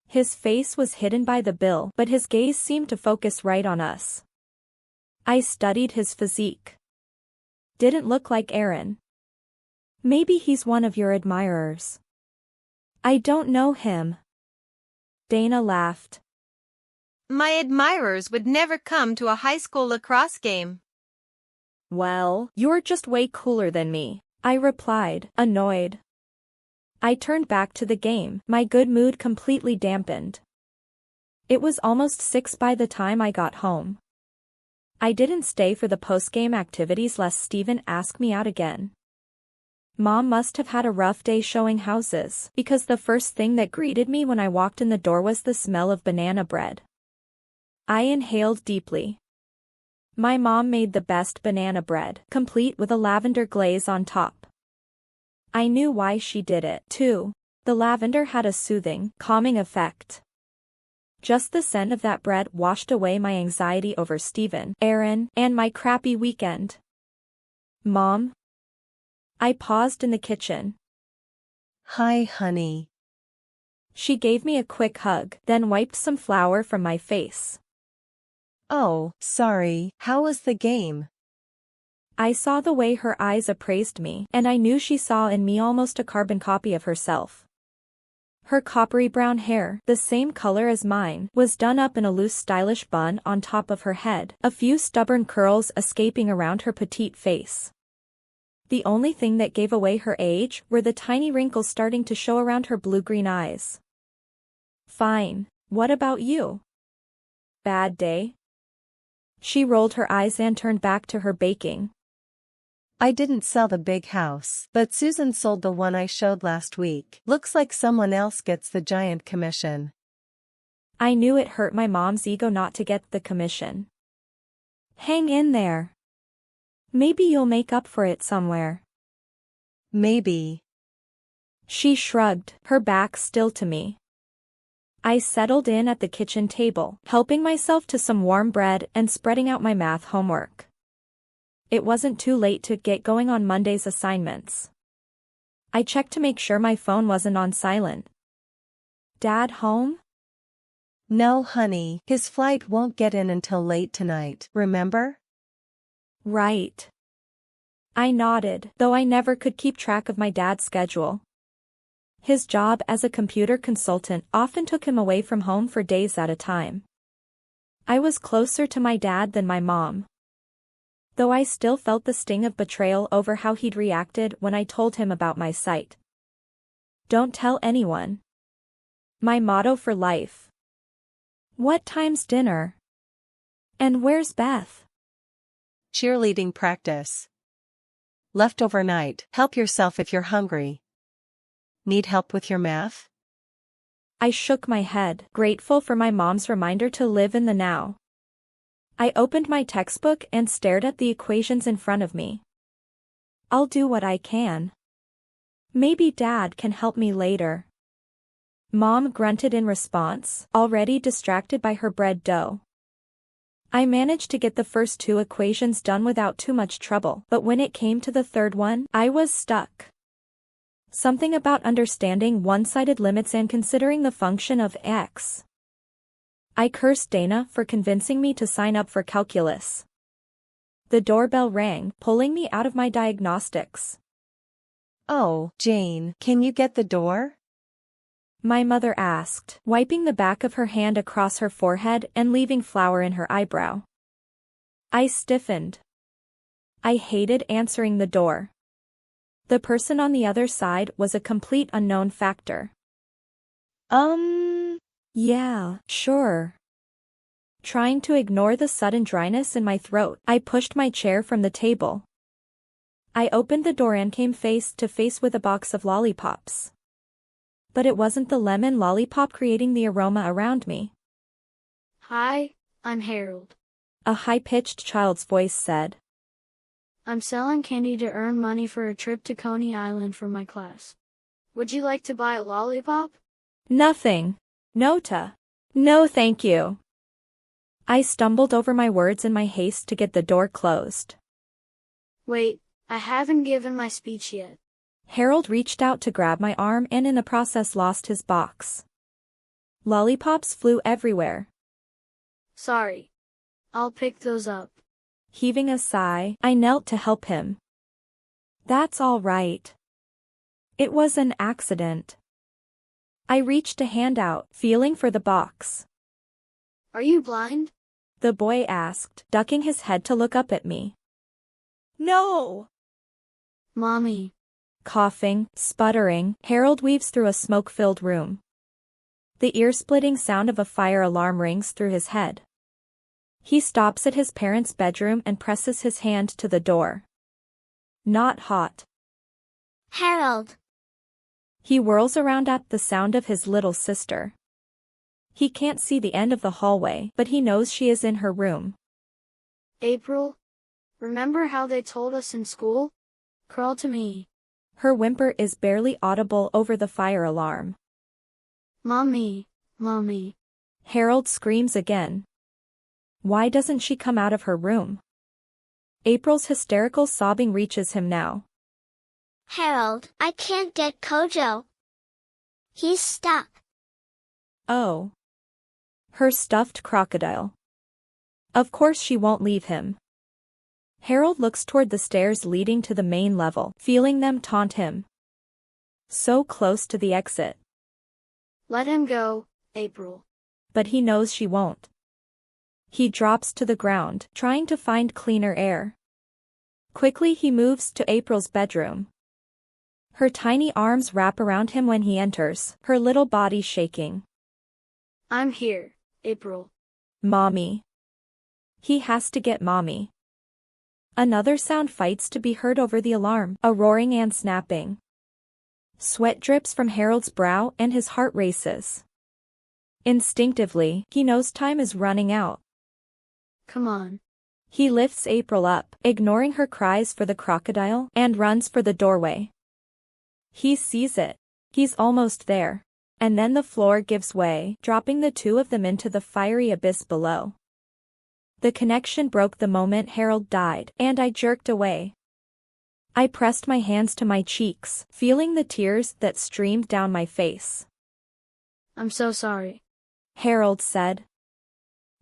His face was hidden by the bill, but his gaze seemed to focus right on us. I studied his physique. Didn't look like Aaron. Maybe he's one of your admirers. I don't know him. Dana laughed. My admirers would never come to a high school lacrosse game. Well, you're just way cooler than me, I replied, annoyed. I turned back to the game, my good mood completely dampened. It was almost 6 by the time I got home. I didn't stay for the post-game activities lest Steven ask me out again. Mom must have had a rough day showing houses, because the first thing that greeted me when I walked in the door was the smell of banana bread. I inhaled deeply. My mom made the best banana bread, complete with a lavender glaze on top. I knew why she did it, too. The lavender had a soothing, calming effect. Just the scent of that bread washed away my anxiety over Steven, Aaron, and my crappy weekend. Mom? I paused in the kitchen. Hi, honey. She gave me a quick hug, then wiped some flour from my face. Oh, sorry, how was the game? I saw the way her eyes appraised me, and I knew she saw in me almost a carbon copy of herself. Her coppery brown hair, the same color as mine, was done up in a loose stylish bun on top of her head, a few stubborn curls escaping around her petite face. The only thing that gave away her age were the tiny wrinkles starting to show around her blue-green eyes. Fine. What about you? Bad day? She rolled her eyes and turned back to her baking. I didn't sell the big house, but Susan sold the one I showed last week. Looks like someone else gets the giant commission. I knew it hurt my mom's ego not to get the commission. Hang in there. Maybe you'll make up for it somewhere. Maybe. She shrugged, her back still to me. I settled in at the kitchen table, helping myself to some warm bread and spreading out my math homework. It wasn't too late to get going on Monday's assignments. I checked to make sure my phone wasn't on silent. Dad home? No, honey, his flight won't get in until late tonight, remember? Right. I nodded, though I never could keep track of my dad's schedule. His job as a computer consultant often took him away from home for days at a time. I was closer to my dad than my mom. Though I still felt the sting of betrayal over how he'd reacted when I told him about my sight. Don't tell anyone. My motto for life. What time's dinner? And where's Beth? Cheerleading practice. Left overnight, help yourself if you're hungry. Need help with your math? I shook my head, grateful for my mom's reminder to live in the now. I opened my textbook and stared at the equations in front of me. I'll do what I can. Maybe Dad can help me later. Mom grunted in response, already distracted by her bread dough. I managed to get the first 2 equations done without too much trouble, but when it came to the third one, I was stuck. Something about understanding one-sided limits and considering the function of x. I cursed Dana for convincing me to sign up for calculus. The doorbell rang, pulling me out of my diagnostics. Oh, Jayne, can you get the door? My mother asked, wiping the back of her hand across her forehead and leaving flour in her eyebrow. I stiffened. I hated answering the door. The person on the other side was a complete unknown factor. Yeah, sure. Trying to ignore the sudden dryness in my throat, I pushed my chair from the table. I opened the door and came face to face with a box of lollipops. But it wasn't the lemon lollipop creating the aroma around me. Hi, I'm Harold. A high-pitched child's voice said. I'm selling candy to earn money for a trip to Coney Island for my class. Would you like to buy a lollipop? Nothing. Nota. No thank you. I stumbled over my words in my haste to get the door closed. Wait, I haven't given my speech yet. Harold reached out to grab my arm and in the process lost his box. Lollipops flew everywhere. Sorry. I'll pick those up. Heaving a sigh, I knelt to help him. That's all right. It was an accident. I reached a hand out, feeling for the box. Are you blind? The boy asked, ducking his head to look up at me. No! Mommy. Coughing, sputtering, Harold weaves through a smoke-filled room. The ear-splitting sound of a fire alarm rings through his head. He stops at his parents' bedroom and presses his hand to the door. Not hot. Harold. He whirls around at the sound of his little sister. He can't see the end of the hallway, but he knows she is in her room. April? Remember how they told us in school? Crawl to me. Her whimper is barely audible over the fire alarm. Mommy, Mommy. Harold screams again. Why doesn't she come out of her room? April's hysterical sobbing reaches him now. Harold, I can't get Kojo. He's stuck. Oh. Her stuffed crocodile. Of course she won't leave him. Harold looks toward the stairs leading to the main level, feeling them taunt him. So close to the exit. Let him go, April. But he knows she won't. He drops to the ground, trying to find cleaner air. Quickly he moves to April's bedroom. Her tiny arms wrap around him when he enters, her little body shaking. I'm here, April. Mommy. He has to get Mommy. Another sound fights to be heard over the alarm, a roaring and snapping. Sweat drips from Harold's brow and his heart races. Instinctively, he knows time is running out. Come on. He lifts April up, ignoring her cries for the crocodile, and runs for the doorway. He sees it. He's almost there. And then the floor gives way, dropping the two of them into the fiery abyss below. The connection broke the moment Harold died, and I jerked away. I pressed my hands to my cheeks, feeling the tears that streamed down my face. I'm so sorry. Harold said.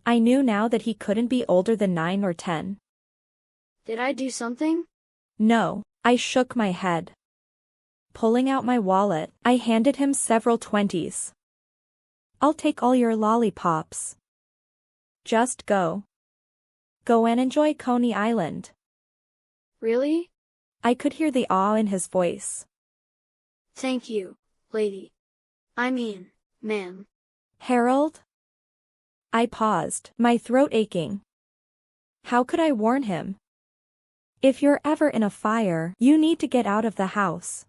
I knew now that he couldn't be older than 9 or 10. Did I do something? No, I shook my head. Pulling out my wallet, I handed him several 20s. I'll take all your lollipops. Just go. Go and enjoy Coney Island. Really? I could hear the awe in his voice. Thank you, lady. I mean, ma'am. Harold? I paused, my throat aching. How could I warn him? If you're ever in a fire, you need to get out of the house.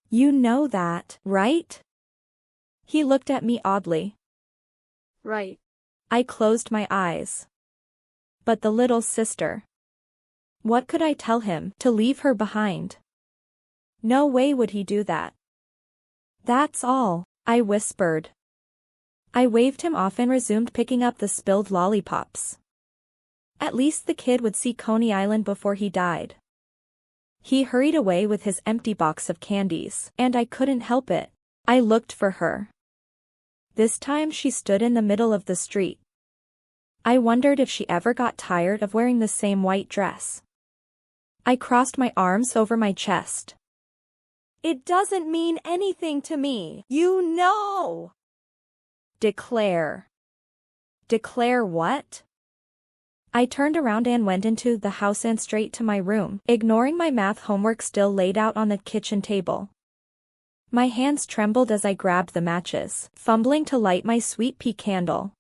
You know that, right? He looked at me oddly. Right. I closed my eyes. But the little sister. What could I tell him? To leave her behind? No way would he do that. That's all, I whispered. I waved him off and resumed picking up the spilled lollipops. At least the kid would see Coney Island before he died. He hurried away with his empty box of candies, and I couldn't help it. I looked for her. This time she stood in the middle of the street. I wondered if she ever got tired of wearing the same white dress. I crossed my arms over my chest. It doesn't mean anything to me, you know. Declare. Declare what? I turned around and went into the house and straight to my room, ignoring my math homework still laid out on the kitchen table. My hands trembled as I grabbed the matches, fumbling to light my sweet pea candle.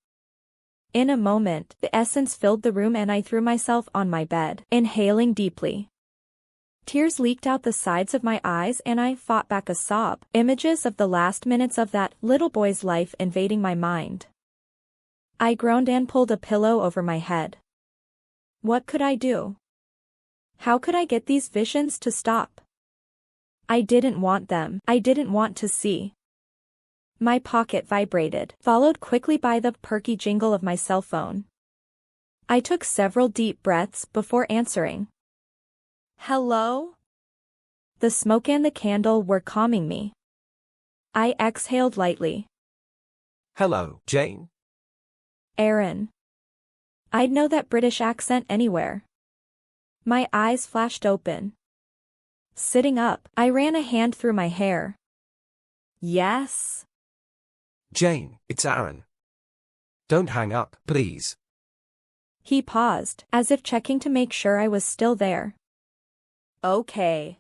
In a moment, the essence filled the room and I threw myself on my bed, inhaling deeply. Tears leaked out the sides of my eyes and I fought back a sob, images of the last minutes of that little boy's life invading my mind. I groaned and pulled a pillow over my head. What could I do? How could I get these visions to stop? I didn't want them. I didn't want to see. My pocket vibrated, followed quickly by the perky jingle of my cell phone. I took several deep breaths before answering. Hello? The smoke and the candle were calming me. I exhaled lightly. Hello, Jayne. Aaron. I'd know that British accent anywhere. My eyes flashed open. Sitting up, I ran a hand through my hair. Yes? Jayne, it's Aaron. Don't hang up, please. He paused, as if checking to make sure I was still there. Okay.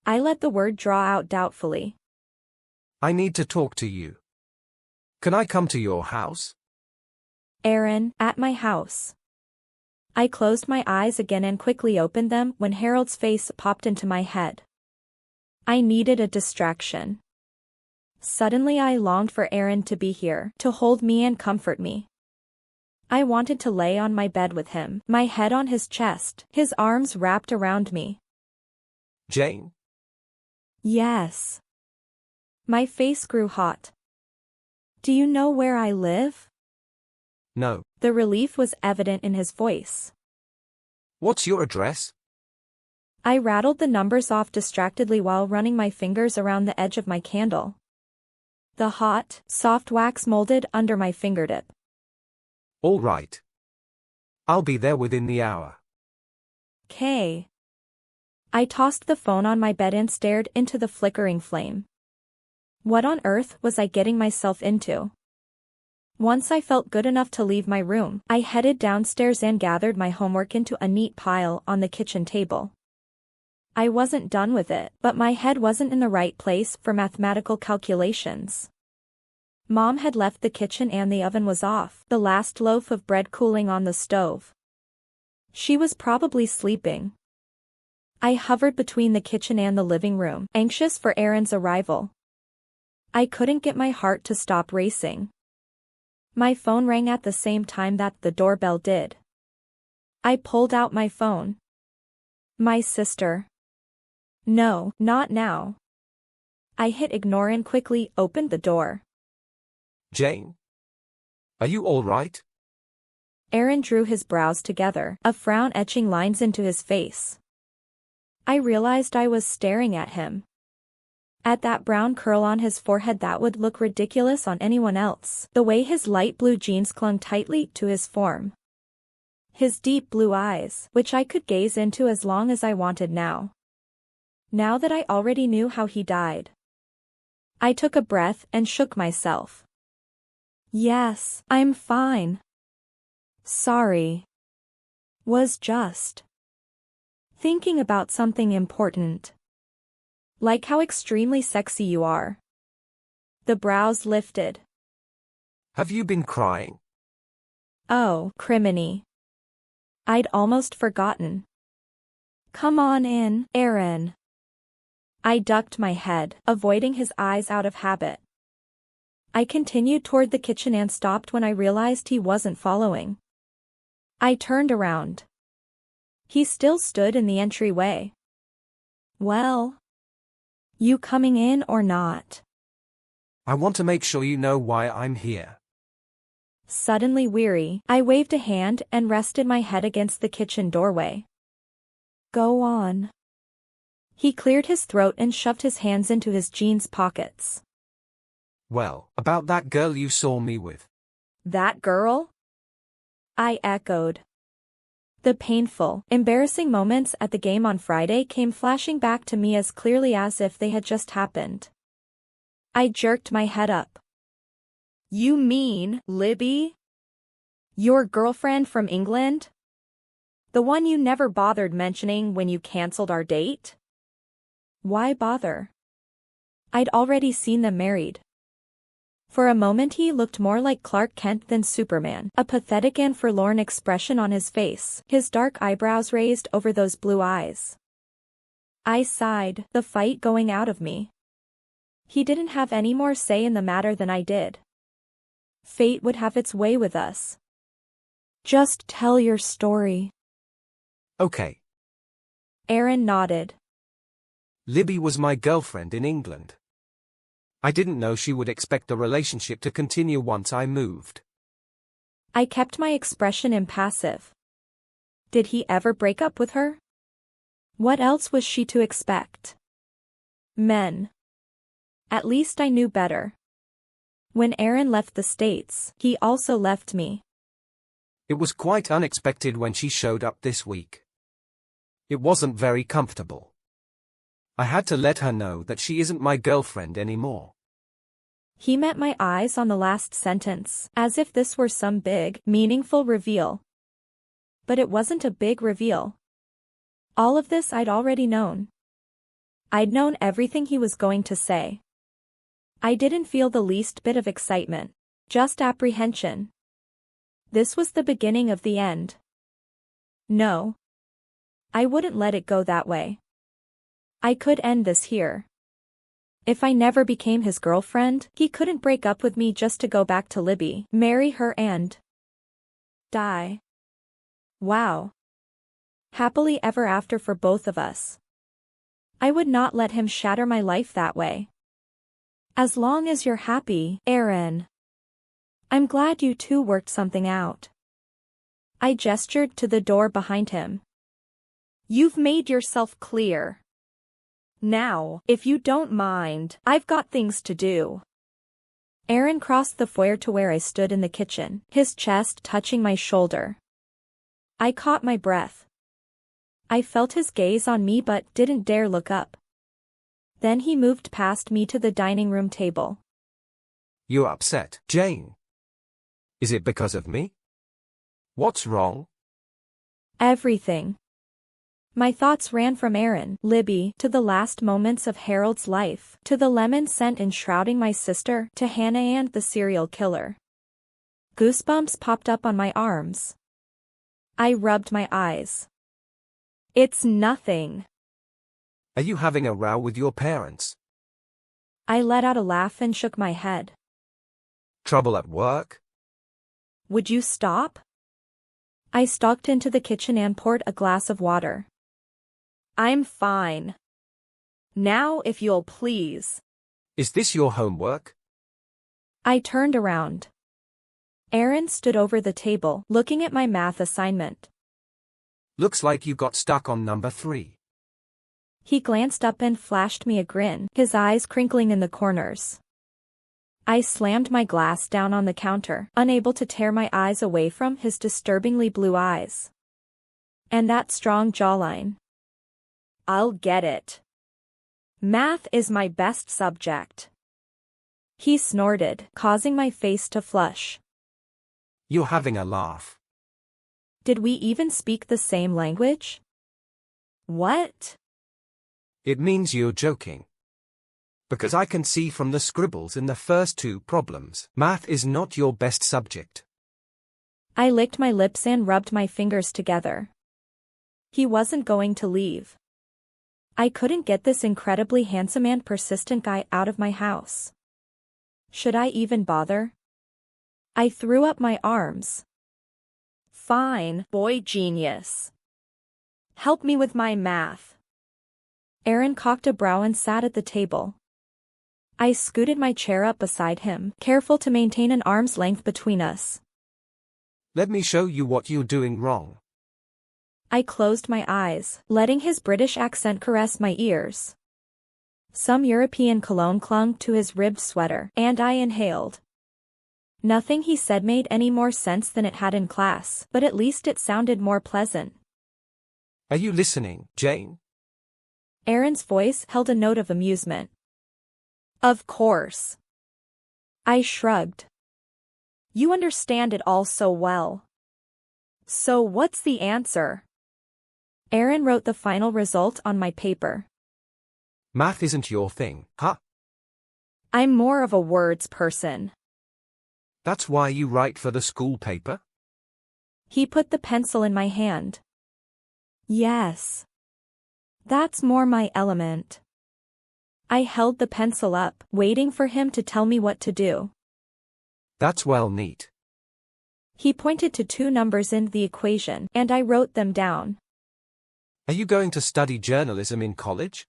I let the word draw out doubtfully. I need to talk to you. Can I come to your house? Aaron, at my house. I closed my eyes again and quickly opened them when Harold's face popped into my head. I needed a distraction. Suddenly I longed for Aaron to be here, to hold me and comfort me. I wanted to lay on my bed with him, my head on his chest, his arms wrapped around me. Jayne? Yes. My face grew hot. Do you know where I live? No. The relief was evident in his voice. What's your address? I rattled the numbers off distractedly while running my fingers around the edge of my candle. The hot, soft wax molded under my fingertip. All right. I'll be there within the hour. K. I tossed the phone on my bed and stared into the flickering flame. What on earth was I getting myself into? Once I felt good enough to leave my room, I headed downstairs and gathered my homework into a neat pile on the kitchen table. I wasn't done with it, but my head wasn't in the right place for mathematical calculations. Mom had left the kitchen and the oven was off, the last loaf of bread cooling on the stove. She was probably sleeping. I hovered between the kitchen and the living room, anxious for Aaron's arrival. I couldn't get my heart to stop racing. My phone rang at the same time that the doorbell did. I pulled out my phone. My sister. No, not now. I hit ignore and quickly opened the door. Jayne? Are you all right? Aaron drew his brows together, a frown etching lines into his face. I realized I was staring at him. At that brown curl on his forehead that would look ridiculous on anyone else, the way his light blue jeans clung tightly to his form. His deep blue eyes, which I could gaze into as long as I wanted now. Now that I already knew how he died. I took a breath and shook myself. Yes, I'm fine. Sorry. Was just thinking about something important. Like how extremely sexy you are. The brows lifted. Have you been crying? Oh, criminy. I'd almost forgotten. Come on in, Aaron. I ducked my head, avoiding his eyes out of habit. I continued toward the kitchen and stopped when I realized he wasn't following. I turned around. He still stood in the entryway. Well, you coming in or not? I want to make sure you know why I'm here. Suddenly weary, I waved a hand and rested my head against the kitchen doorway. Go on. He cleared his throat and shoved his hands into his jeans pockets. Well, about that girl you saw me with. That girl? I echoed. The painful, embarrassing moments at the game on Friday came flashing back to me as clearly as if they had just happened. I jerked my head up. You mean, Libby? Your girlfriend from England? The one you never bothered mentioning when you cancelled our date? Why bother? I'd already seen them married. For a moment he looked more like Clark Kent than Superman, a pathetic and forlorn expression on his face, his dark eyebrows raised over those blue eyes. I sighed, the fight going out of me. He didn't have any more say in the matter than I did. Fate would have its way with us. Just tell your story. Okay. Aaron nodded. Libby was my girlfriend in England. I didn't know she would expect the relationship to continue once I moved. I kept my expression impassive. Did he ever break up with her? What else was she to expect? Men. At least I knew better. When Aaron left the States, he also left me. It was quite unexpected when she showed up this week. It wasn't very comfortable. I had to let her know that she isn't my girlfriend anymore. He met my eyes on the last sentence, as if this were some big, meaningful reveal. But it wasn't a big reveal. All of this I'd already known. I'd known everything he was going to say. I didn't feel the least bit of excitement, just apprehension. This was the beginning of the end. No. I wouldn't let it go that way. I could end this here. If I never became his girlfriend, he couldn't break up with me just to go back to Libby, marry her and die. Wow. Happily ever after for both of us. I would not let him shatter my life that way. As long as you're happy, Aaron. I'm glad you two worked something out. I gestured to the door behind him. You've made yourself clear. Now, if you don't mind, I've got things to do. Aaron crossed the foyer to where I stood in the kitchen, his chest touching my shoulder. I caught my breath. I felt his gaze on me but didn't dare look up. Then he moved past me to the dining room table. You're upset, Jayne. Is it because of me? What's wrong? Everything. My thoughts ran from Aaron, Libby, to the last moments of Harold's life, to the lemon scent enshrouding my sister, to Hannah and the serial killer. Goosebumps popped up on my arms. I rubbed my eyes. It's nothing. Are you having a row with your parents? I let out a laugh and shook my head. Trouble at work? Would you stop? I stalked into the kitchen and poured a glass of water. I'm fine. Now if you'll please. Is this your homework? I turned around. Aaron stood over the table, looking at my math assignment. Looks like you got stuck on number 3. He glanced up and flashed me a grin, his eyes crinkling in the corners. I slammed my glass down on the counter, unable to tear my eyes away from his disturbingly blue eyes. And that strong jawline. I'll get it. Math is my best subject. He snorted, causing my face to flush. You're having a laugh. Did we even speak the same language? What? It means you're joking. Because I can see from the scribbles in the first 2 problems, math is not your best subject. I licked my lips and rubbed my fingers together. He wasn't going to leave. I couldn't get this incredibly handsome and persistent guy out of my house. Should I even bother? I threw up my arms. Fine, boy genius. Help me with my math. Aaron cocked a brow and sat at the table. I scooted my chair up beside him, careful to maintain an arm's length between us. Let me show you what you're doing wrong. I closed my eyes, letting his British accent caress my ears. Some European cologne clung to his ribbed sweater, and I inhaled. Nothing he said made any more sense than it had in class, but at least it sounded more pleasant. Are you listening, Jayne? Aaron's voice held a note of amusement. Of course. I shrugged. You understand it all so well. So what's the answer? Aaron wrote the final result on my paper. Math isn't your thing, huh? I'm more of a words person. That's why you write for the school paper? He put the pencil in my hand. Yes. That's more my element. I held the pencil up, waiting for him to tell me what to do. That's well neat. He pointed to 2 numbers in the equation, and I wrote them down. Are you going to study journalism in college?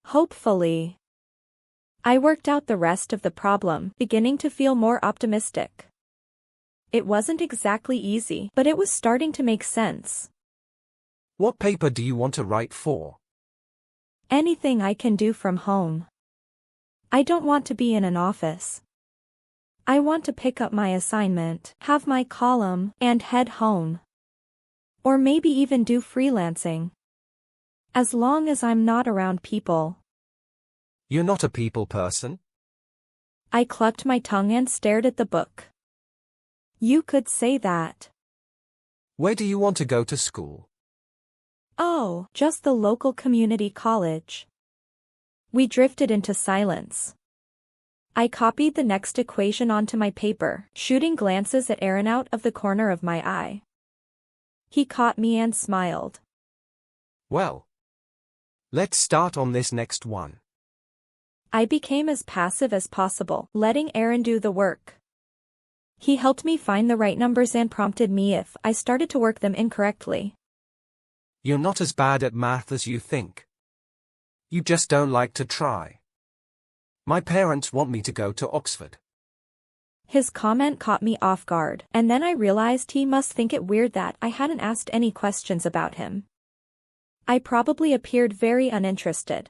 Hopefully. I worked out the rest of the problem, beginning to feel more optimistic. It wasn't exactly easy, but it was starting to make sense. What paper do you want to write for? Anything I can do from home. I don't want to be in an office. I want to pick up my assignment, have my column, and head home. Or maybe even do freelancing. As long as I'm not around people. You're not a people person? I clucked my tongue and stared at the book. You could say that. Where do you want to go to school? Oh, just the local community college. We drifted into silence. I copied the next equation onto my paper, shooting glances at Aaron out of the corner of my eye. He caught me and smiled. Well, let's start on this next one. I became as passive as possible, letting Aaron do the work. He helped me find the right numbers and prompted me if I started to work them incorrectly. You're not as bad at math as you think. You just don't like to try. My parents want me to go to Oxford. His comment caught me off guard, and then I realized he must think it weird that I hadn't asked any questions about him. I probably appeared very uninterested.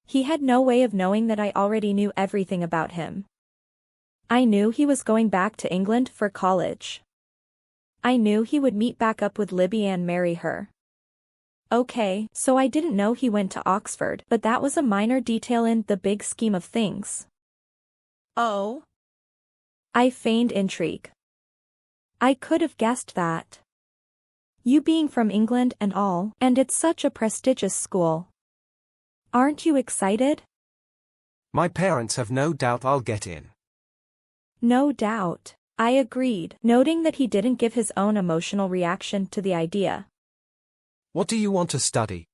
He had no way of knowing that I already knew everything about him. I knew he was going back to England for college. I knew he would meet back up with Libby and marry her. Okay, so I didn't know he went to Oxford, but that was a minor detail in the big scheme of things. Oh? I feigned intrigue. I could have guessed that. You being from England and all, and it's such a prestigious school. Aren't you excited? My parents have no doubt I'll get in. No doubt, I agreed, noting that he didn't give his own emotional reaction to the idea. What do you want to study?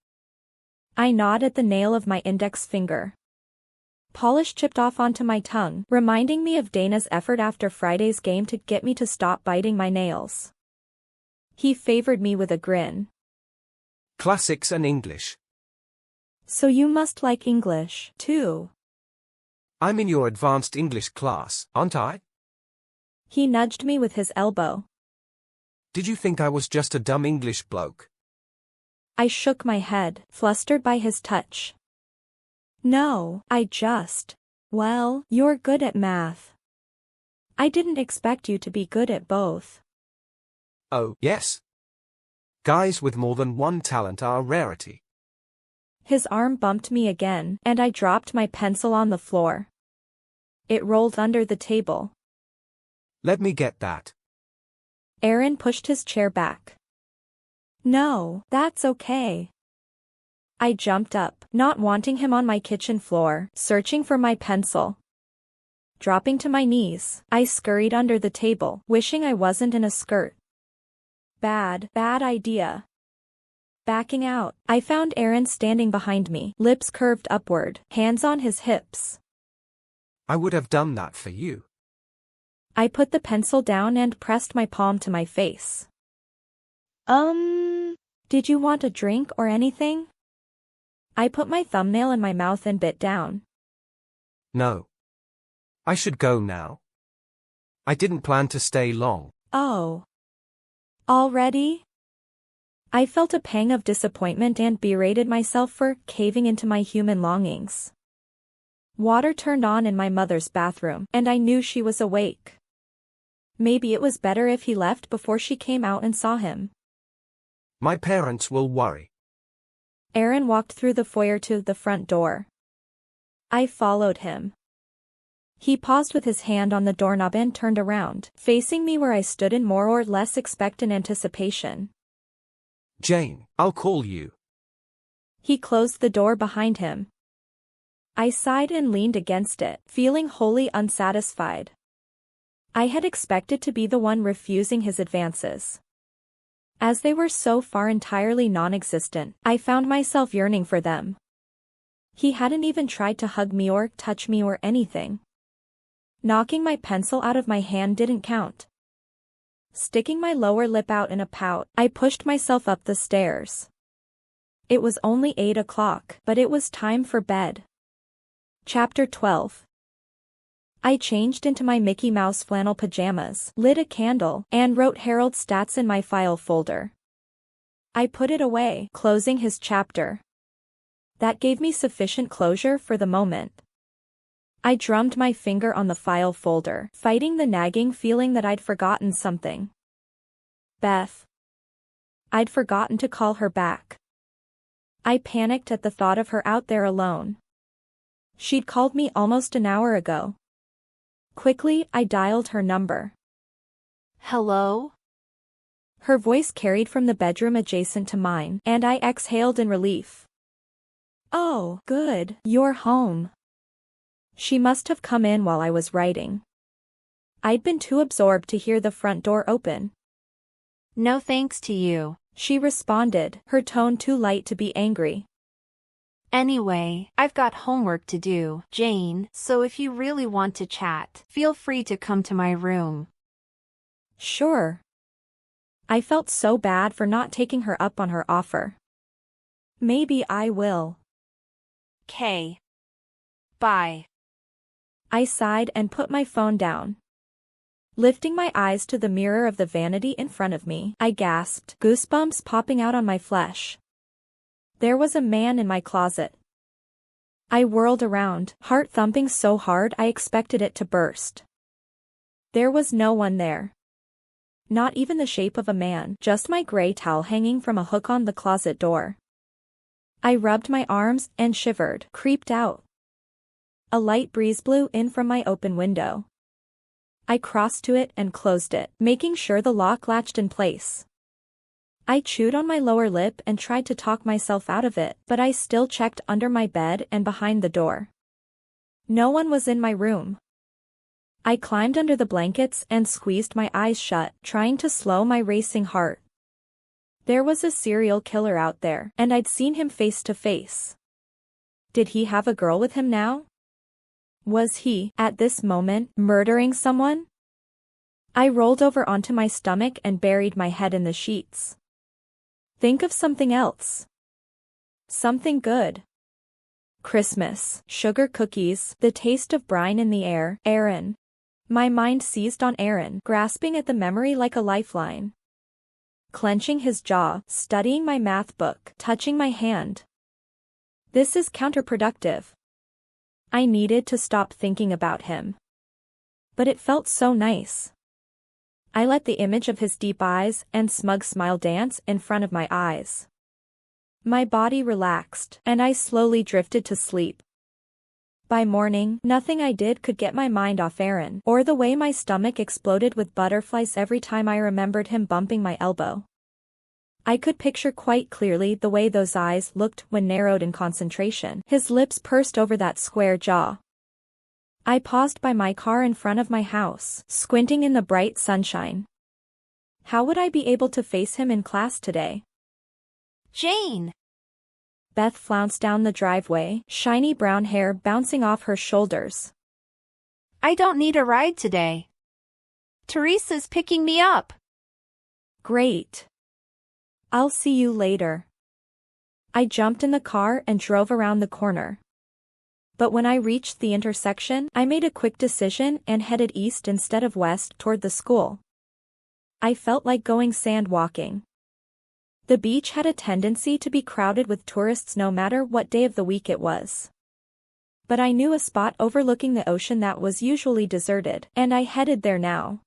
I gnawed at the nail of my index finger. Polish chipped off onto my tongue, reminding me of Dana's effort after Friday's game to get me to stop biting my nails. He favored me with a grin. Classics and English. So you must like English, too. I'm in your advanced English class, aren't I? He nudged me with his elbow. Did you think I was just a dumb English bloke? I shook my head, flustered by his touch. No, well, you're good at math. I didn't expect you to be good at both. Oh, yes. Guys with more than one talent are a rarity. His arm bumped me again, and I dropped my pencil on the floor. It rolled under the table. Let me get that. Aaron pushed his chair back. No, that's okay. I jumped up, not wanting him on my kitchen floor, searching for my pencil. Dropping to my knees, I scurried under the table, wishing I wasn't in a skirt. Bad idea. Backing out, I found Aaron standing behind me, lips curved upward, hands on his hips. I would have done that for you. I put the pencil down and pressed my palm to my face. Did you want a drink or anything? I put my thumbnail in my mouth and bit down. No. I should go now. I didn't plan to stay long. Oh. Already? I felt a pang of disappointment and berated myself for caving into my human longings. Water turned on in my mother's bathroom, and I knew she was awake. Maybe it was better if he left before she came out and saw him. My parents will worry. Aaron walked through the foyer to the front door. I followed him. He paused with his hand on the doorknob and turned around, facing me where I stood in more or less expectant anticipation. Jayne, I'll call you. He closed the door behind him. I sighed and leaned against it, feeling wholly unsatisfied. I had expected to be the one refusing his advances. As they were so far entirely non-existent, I found myself yearning for them. He hadn't even tried to hug me or touch me or anything. Knocking my pencil out of my hand didn't count. Sticking my lower lip out in a pout, I pushed myself up the stairs. It was only 8 o'clock, but it was time for bed. Chapter 12. I changed into my Mickey Mouse flannel pajamas, lit a candle, and wrote Harold's stats in my file folder. I put it away, closing his chapter. That gave me sufficient closure for the moment. I drummed my finger on the file folder, fighting the nagging feeling that I'd forgotten something. Beth. I'd forgotten to call her back. I panicked at the thought of her out there alone. She'd called me almost an hour ago. Quickly, I dialed her number. Hello? Her voice carried from the bedroom adjacent to mine, and I exhaled in relief. Oh, good, you're home. She must have come in while I was writing. I'd been too absorbed to hear the front door open. No thanks to you, she responded, her tone too light to be angry. Anyway, I've got homework to do, Jayne, so if you really want to chat, feel free to come to my room. Sure. I felt so bad for not taking her up on her offer. Maybe I will. K. Bye. I sighed and put my phone down. Lifting my eyes to the mirror of the vanity in front of me, I gasped, goosebumps popping out on my flesh. There was a man in my closet. I whirled around, heart thumping so hard I expected it to burst. There was no one there. Not even the shape of a man, just my gray towel hanging from a hook on the closet door. I rubbed my arms and shivered, creeped out. A light breeze blew in from my open window. I crossed to it and closed it, making sure the lock latched in place. I chewed on my lower lip and tried to talk myself out of it, but I still checked under my bed and behind the door. No one was in my room. I climbed under the blankets and squeezed my eyes shut, trying to slow my racing heart. There was a serial killer out there, and I'd seen him face to face. Did he have a girl with him now? Was he, at this moment, murdering someone? I rolled over onto my stomach and buried my head in the sheets. Think of something else. Something good. Christmas, sugar cookies, the taste of brine in the air, Aaron. My mind seized on Aaron, grasping at the memory like a lifeline. Clenching his jaw, studying my math book, touching my hand. This is counterproductive. I needed to stop thinking about him. But it felt so nice. I let the image of his deep eyes and smug smile dance in front of my eyes. My body relaxed, and I slowly drifted to sleep. By morning, nothing I did could get my mind off Aaron, or the way my stomach exploded with butterflies every time I remembered him bumping my elbow. I could picture quite clearly the way those eyes looked when narrowed in concentration, his lips pursed over that square jaw. I paused by my car in front of my house, squinting in the bright sunshine. How would I be able to face him in class today? Jayne! Beth flounced down the driveway, shiny brown hair bouncing off her shoulders. I don't need a ride today. Teresa's picking me up. Great. I'll see you later. I jumped in the car and drove around the corner. But when I reached the intersection, I made a quick decision and headed east instead of west toward the school. I felt like going sand walking. The beach had a tendency to be crowded with tourists no matter what day of the week it was. But I knew a spot overlooking the ocean that was usually deserted, and I headed there now.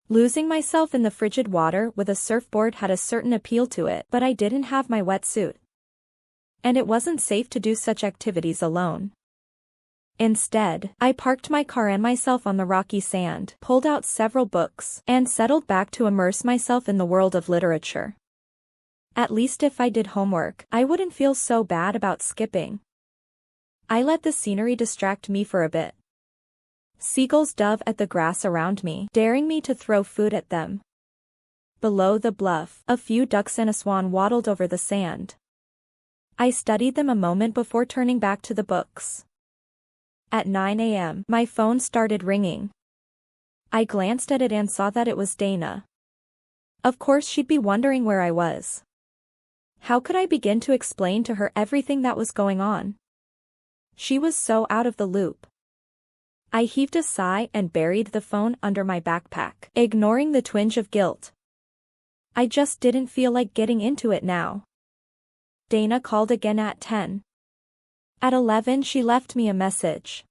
Losing myself in the frigid water with a surfboard had a certain appeal to it, but I didn't have my wetsuit. And it wasn't safe to do such activities alone. Instead, I parked my car and myself on the rocky sand, pulled out several books, and settled back to immerse myself in the world of literature. At least if I did homework, I wouldn't feel so bad about skipping. I let the scenery distract me for a bit. Seagulls dove at the grass around me, daring me to throw food at them. Below the bluff, a few ducks and a swan waddled over the sand. I studied them a moment before turning back to the books. At 9 a.m., my phone started ringing. I glanced at it and saw that it was Dana. Of course she'd be wondering where I was. How could I begin to explain to her everything that was going on? She was so out of the loop. I heaved a sigh and buried the phone under my backpack, ignoring the twinge of guilt. I just didn't feel like getting into it now. Dana called again at 10. At 11 she left me a message.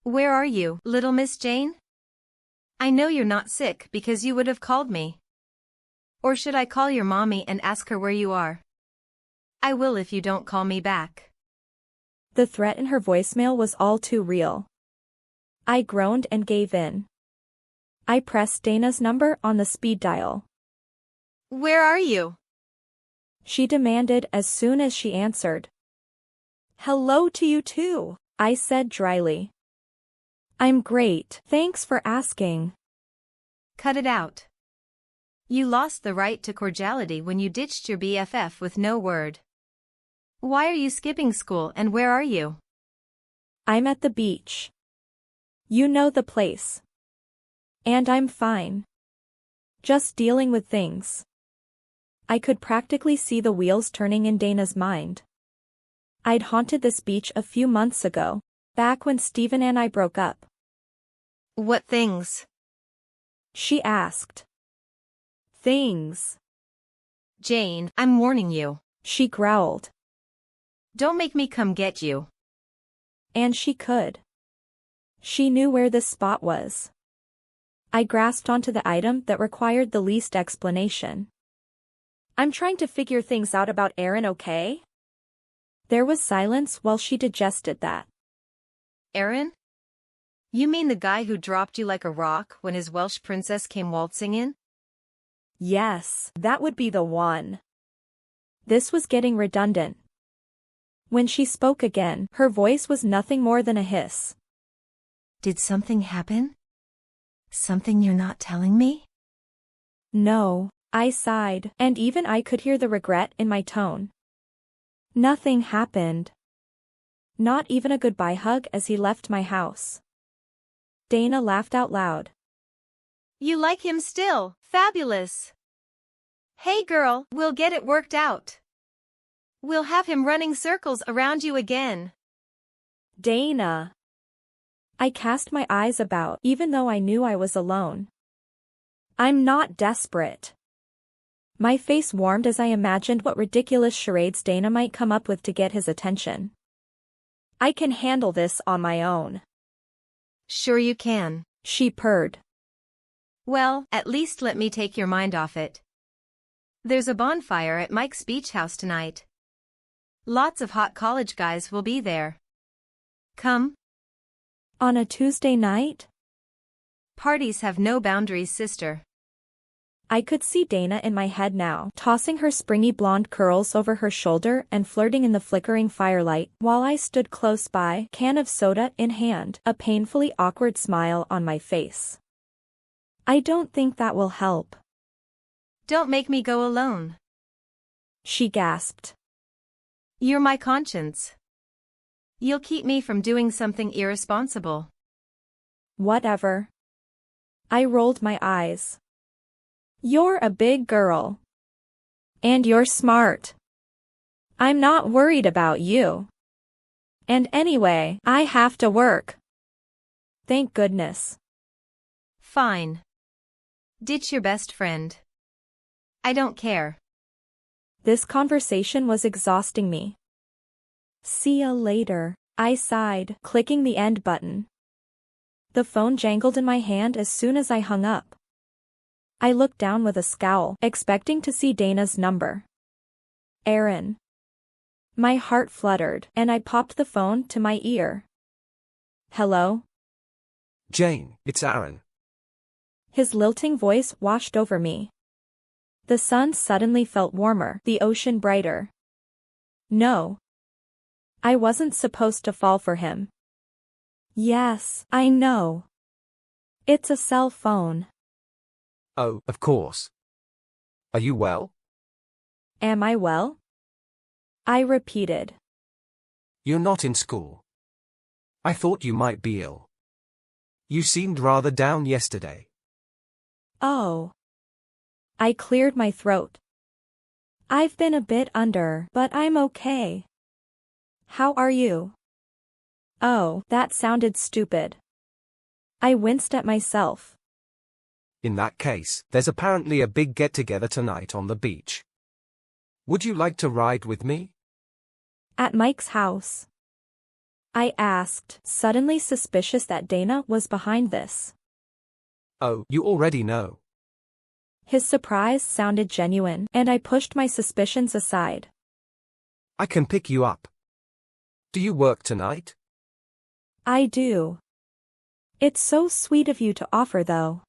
Where are you, little Miss Jayne? I know you're not sick because you would have called me. Or should I call your mommy and ask her where you are? I will if you don't call me back. The threat in her voicemail was all too real. I groaned and gave in. I pressed Dana's number on the speed dial. Where are you? She demanded as soon as she answered. Hello to you too, I said dryly. I'm great, thanks for asking. Cut it out. You lost the right to cordiality when you ditched your BFF with no word. Why are you skipping school and where are you? I'm at the beach. You know the place. And I'm fine. Just dealing with things. I could practically see the wheels turning in Dana's mind. I'd haunted this beach a few months ago, back when Steven and I broke up. What things? She asked. Things. Jayne, I'm warning you. She growled. Don't make me come get you. And she could. She knew where this spot was. I grasped onto the item that required the least explanation. I'm trying to figure things out about Aaron, okay? There was silence while she digested that. Aaron? You mean the guy who dropped you like a rock when his Welsh princess came waltzing in? Yes, that would be the one. This was getting redundant. When she spoke again, her voice was nothing more than a hiss. Did something happen? Something you're not telling me? No, I sighed, and even I could hear the regret in my tone. Nothing happened. Not even a goodbye hug as he left my house. Dana laughed out loud. You like him still, fabulous. Hey girl, we'll get it worked out. We'll have him running circles around you again. Dana. I cast my eyes about even though I knew I was alone. I'm not desperate. My face warmed as I imagined what ridiculous charades Dana might come up with to get his attention. I can handle this on my own. Sure you can, she purred. Well, at least let me take your mind off it. There's a bonfire at Mike's beach house tonight. Lots of hot college guys will be there. Come. On a Tuesday night? Parties have no boundaries, sister. I could see Dana in my head now, tossing her springy blonde curls over her shoulder and flirting in the flickering firelight, while I stood close by, can of soda in hand, a painfully awkward smile on my face. I don't think that will help. Don't make me go alone. She gasped. You're my conscience. You'll keep me from doing something irresponsible. Whatever. I rolled my eyes. You're a big girl. And you're smart. I'm not worried about you. And anyway, I have to work. Thank goodness. Fine. Ditch your best friend. I don't care. This conversation was exhausting me. See ya later, I sighed, clicking the end button. The phone jangled in my hand as soon as I hung up. I looked down with a scowl, expecting to see Dana's number. Aaron. My heart fluttered, and I popped the phone to my ear. Hello? Jayne, it's Aaron. His lilting voice washed over me. The sun suddenly felt warmer, the ocean brighter. No. I wasn't supposed to fall for him. Yes, I know. It's a cell phone. Oh, of course. Are you well? Am I well? I repeated. You're not in school. I thought you might be ill. You seemed rather down yesterday. Oh. I cleared my throat. I've been a bit under, but I'm okay. How are you? Oh, that sounded stupid. I winced at myself. In that case, there's apparently a big get-together tonight on the beach. Would you like to ride with me? At Mike's house. I asked, suddenly suspicious that Dana was behind this. Oh, you already know. His surprise sounded genuine, and I pushed my suspicions aside. I can pick you up. Do you work tonight? I do. It's so sweet of you to offer, though.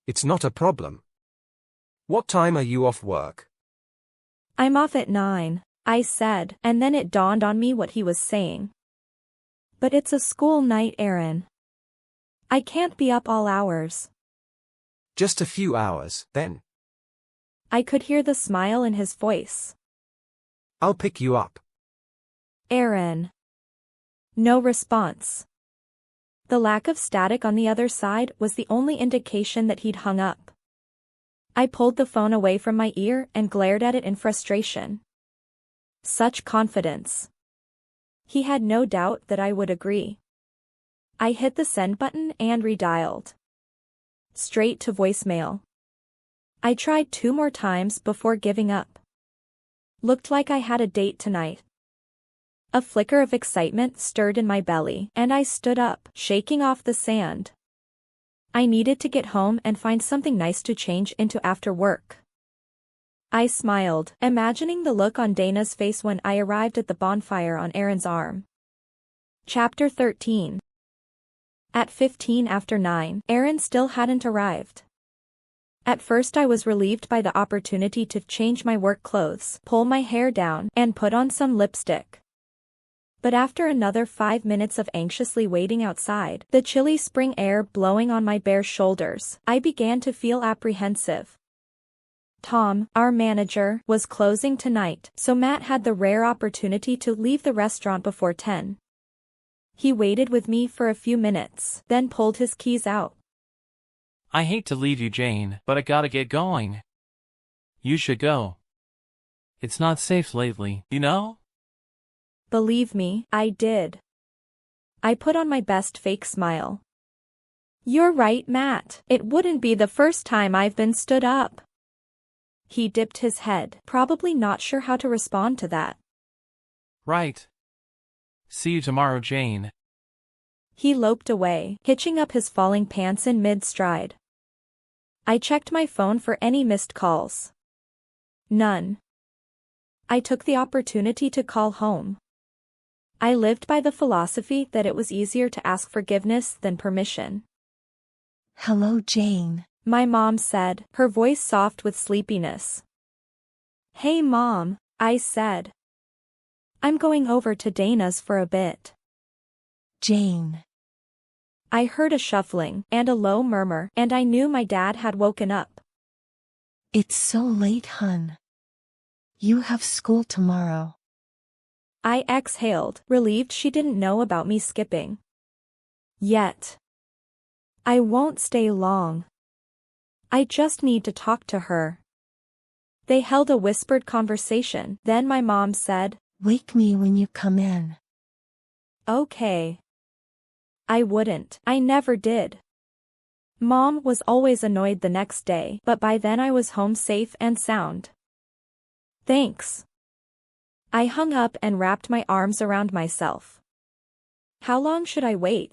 It's not a problem. What time are you off work? I'm off at 9, I said, and then it dawned on me what he was saying. But it's a school night, Aaron. I can't be up all hours. Just a few hours, then. I could hear the smile in his voice. I'll pick you up. Aaron. No response. The lack of static on the other side was the only indication that he'd hung up. I pulled the phone away from my ear and glared at it in frustration. Such confidence. He had no doubt that I would agree. I hit the send button and redialed. Straight to voicemail. I tried 2 more times before giving up. Looked like I had a date tonight. A flicker of excitement stirred in my belly, and I stood up, shaking off the sand. I needed to get home and find something nice to change into after work. I smiled, imagining the look on Dana's face when I arrived at the bonfire on Aaron's arm. Chapter 13. At 15 after 9, Aaron still hadn't arrived. At first I was relieved by the opportunity to change my work clothes, pull my hair down, and put on some lipstick. But after another 5 minutes of anxiously waiting outside, the chilly spring air blowing on my bare shoulders, I began to feel apprehensive. Tom, our manager, was closing tonight, so Matt had the rare opportunity to leave the restaurant before 10. He waited with me for a few minutes, then pulled his keys out. I hate to leave you, Jayne, but I gotta get going. You should go. It's not safe lately, you know? Believe me, I did. I put on my best fake smile. You're right, Matt. It wouldn't be the first time I've been stood up. He dipped his head, probably not sure how to respond to that. Right. See you tomorrow, Jayne. He loped away, hitching up his falling pants in mid-stride. I checked my phone for any missed calls. None. I took the opportunity to call home. I lived by the philosophy that it was easier to ask forgiveness than permission. Hello, Jayne, my mom said, her voice soft with sleepiness. Hey, Mom, I said. I'm going over to Dana's for a bit. Jayne. I heard a shuffling and a low murmur, and I knew my dad had woken up. It's so late, hun. You have school tomorrow. I exhaled, relieved she didn't know about me skipping. Yet. I won't stay long. I just need to talk to her. They held a whispered conversation, then my mom said, Wake me when you come in. Okay. I wouldn't. I never did. Mom was always annoyed the next day, but by then I was home safe and sound. Thanks. I hung up and wrapped my arms around myself. How long should I wait?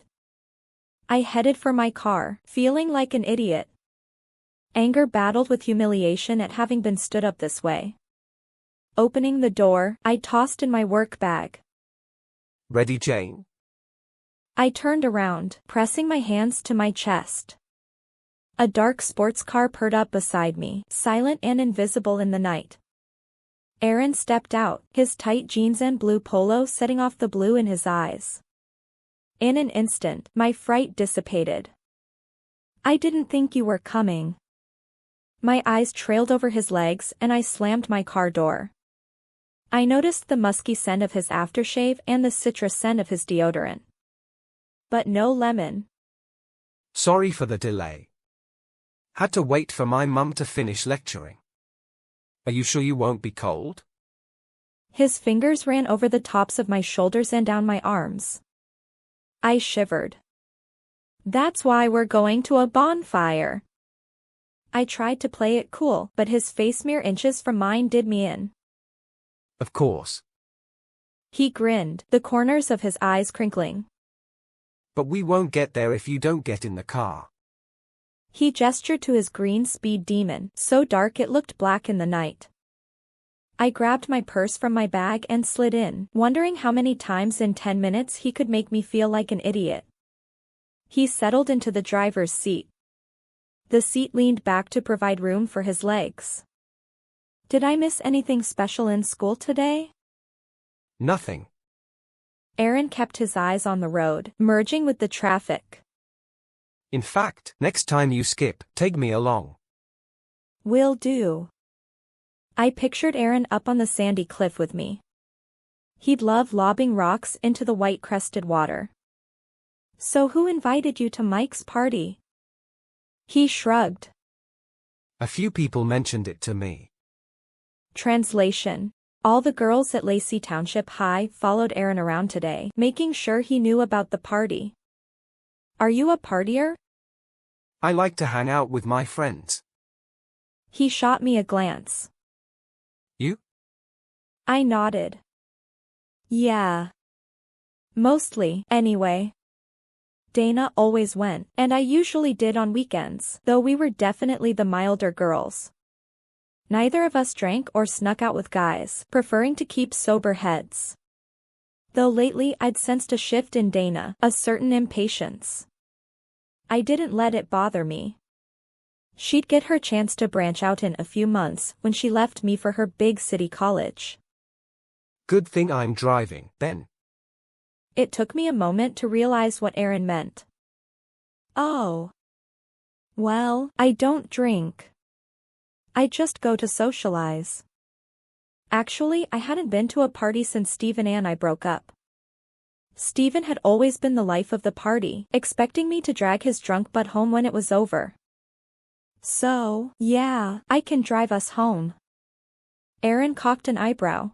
I headed for my car, feeling like an idiot. Anger battled with humiliation at having been stood up this way. Opening the door, I tossed in my work bag. Ready, Jayne? I turned around, pressing my hands to my chest. A dark sports car purred up beside me, silent and invisible in the night. Aaron stepped out, his tight jeans and blue polo setting off the blue in his eyes. In an instant, my fright dissipated. I didn't think you were coming. My eyes trailed over his legs and I slammed my car door. I noticed the musky scent of his aftershave and the citrus scent of his deodorant. But no lemon. Sorry for the delay. Had to wait for my mum to finish lecturing. Are you sure you won't be cold? His fingers ran over the tops of my shoulders and down my arms. I shivered. That's why we're going to a bonfire. I tried to play it cool, but his face mere inches from mine did me in. Of course. He grinned, the corners of his eyes crinkling. But we won't get there if you don't get in the car. He gestured to his green speed demon, so dark it looked black in the night. I grabbed my purse from my bag and slid in, wondering how many times in 10 minutes he could make me feel like an idiot. He settled into the driver's seat. The seat leaned back to provide room for his legs. Did I miss anything special in school today? Nothing. Aaron kept his eyes on the road, merging with the traffic. In fact, next time you skip, take me along. Will do. I pictured Aaron up on the sandy cliff with me. He'd love lobbing rocks into the white-crested water. So who invited you to Mike's party? He shrugged. A few people mentioned it to me. Translation. All the girls at Lacey Township High followed Aaron around today, making sure he knew about the party. Are you a partier? I like to hang out with my friends. He shot me a glance. You? I nodded. Yeah. Mostly, anyway. Dana always went, and I usually did on weekends, though we were definitely the milder girls. Neither of us drank or snuck out with guys, preferring to keep sober heads. Though lately I'd sensed a shift in Dana, a certain impatience. I didn't let it bother me. She'd get her chance to branch out in a few months when she left me for her big city college. Good thing I'm driving, then. It took me a moment to realize what Aaron meant. Oh. Well, I don't drink. I just go to socialize. Actually, I hadn't been to a party since Stephen and I broke up. Stephen had always been the life of the party, expecting me to drag his drunk butt home when it was over. So, yeah, I can drive us home. Aaron cocked an eyebrow.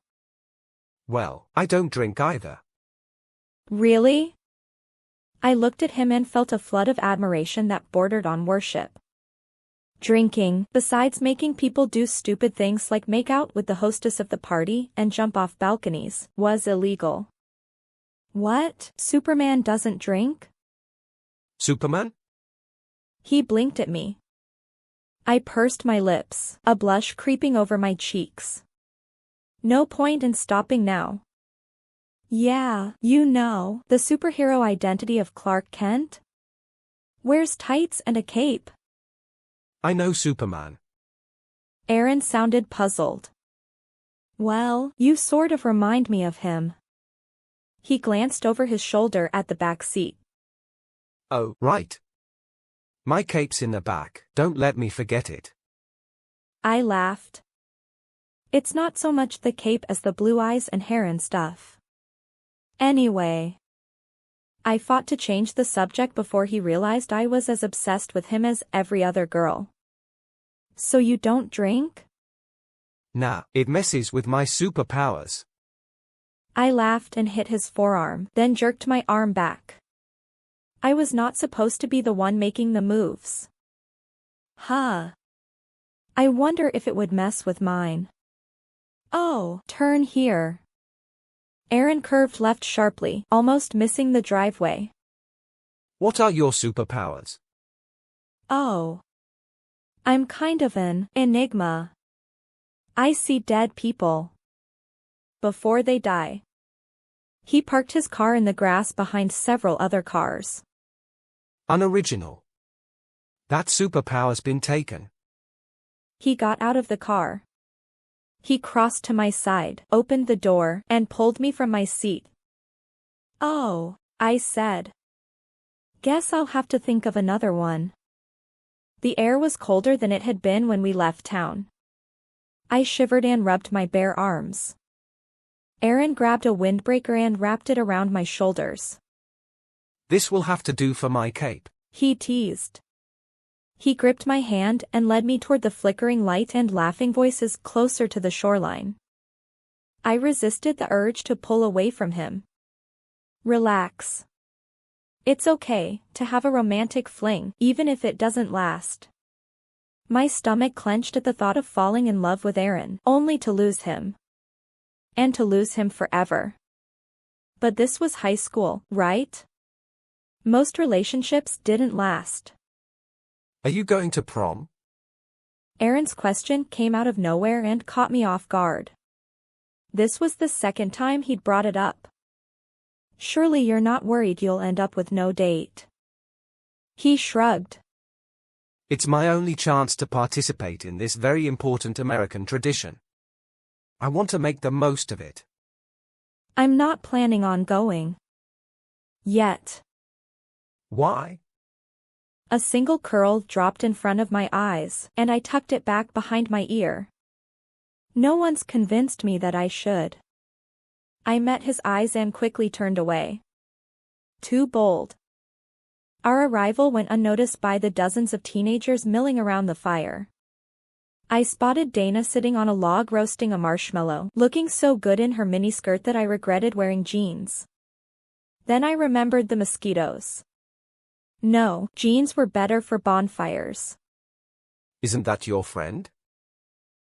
Well, I don't drink either. Really? I looked at him and felt a flood of admiration that bordered on worship. Drinking, besides making people do stupid things like make out with the hostess of the party and jump off balconies, was illegal. What? Superman doesn't drink? Superman? He blinked at me. I pursed my lips, a blush creeping over my cheeks. No point in stopping now. Yeah, you know, the superhero identity of Clark Kent? Wears tights and a cape. I know Superman. Aaron sounded puzzled. Well, you sort of remind me of him. He glanced over his shoulder at the back seat. Oh, right. My cape's in the back, don't let me forget it. I laughed. It's not so much the cape as the blue eyes and hair and stuff. Anyway. I fought to change the subject before he realized I was as obsessed with him as every other girl. So you don't drink? Nah, it messes with my superpowers. I laughed and hit his forearm, then jerked my arm back. I was not supposed to be the one making the moves. Huh. I wonder if it would mess with mine. Oh, turn here. Aaron curved left sharply, almost missing the driveway. What are your superpowers? Oh. I'm kind of an enigma. I see dead people. Before they die. He parked his car in the grass behind several other cars. Unoriginal. That superpower's been taken. He got out of the car. He crossed to my side, opened the door, and pulled me from my seat. Oh, I said. Guess I'll have to think of another one. The air was colder than it had been when we left town. I shivered and rubbed my bare arms. Aaron grabbed a windbreaker and wrapped it around my shoulders. This will have to do for my cape. He teased. He gripped my hand and led me toward the flickering light and laughing voices closer to the shoreline. I resisted the urge to pull away from him. Relax. It's okay to have a romantic fling, even if it doesn't last. My stomach clenched at the thought of falling in love with Aaron, only to lose him. And to lose him forever. But this was high school, right? Most relationships didn't last. Are you going to prom? Aaron's question came out of nowhere and caught me off guard. This was the second time he'd brought it up. Surely you're not worried you'll end up with no date. He shrugged. It's my only chance to participate in this very important American tradition. I want to make the most of it. I'm not planning on going. Yet. Why? A single curl dropped in front of my eyes, and I tucked it back behind my ear. No one's convinced me that I should. I met his eyes and quickly turned away. Too bold. Our arrival went unnoticed by the dozens of teenagers milling around the fire. I spotted Dana sitting on a log roasting a marshmallow, looking so good in her miniskirt that I regretted wearing jeans. Then I remembered the mosquitoes. No, jeans were better for bonfires. Isn't that your friend?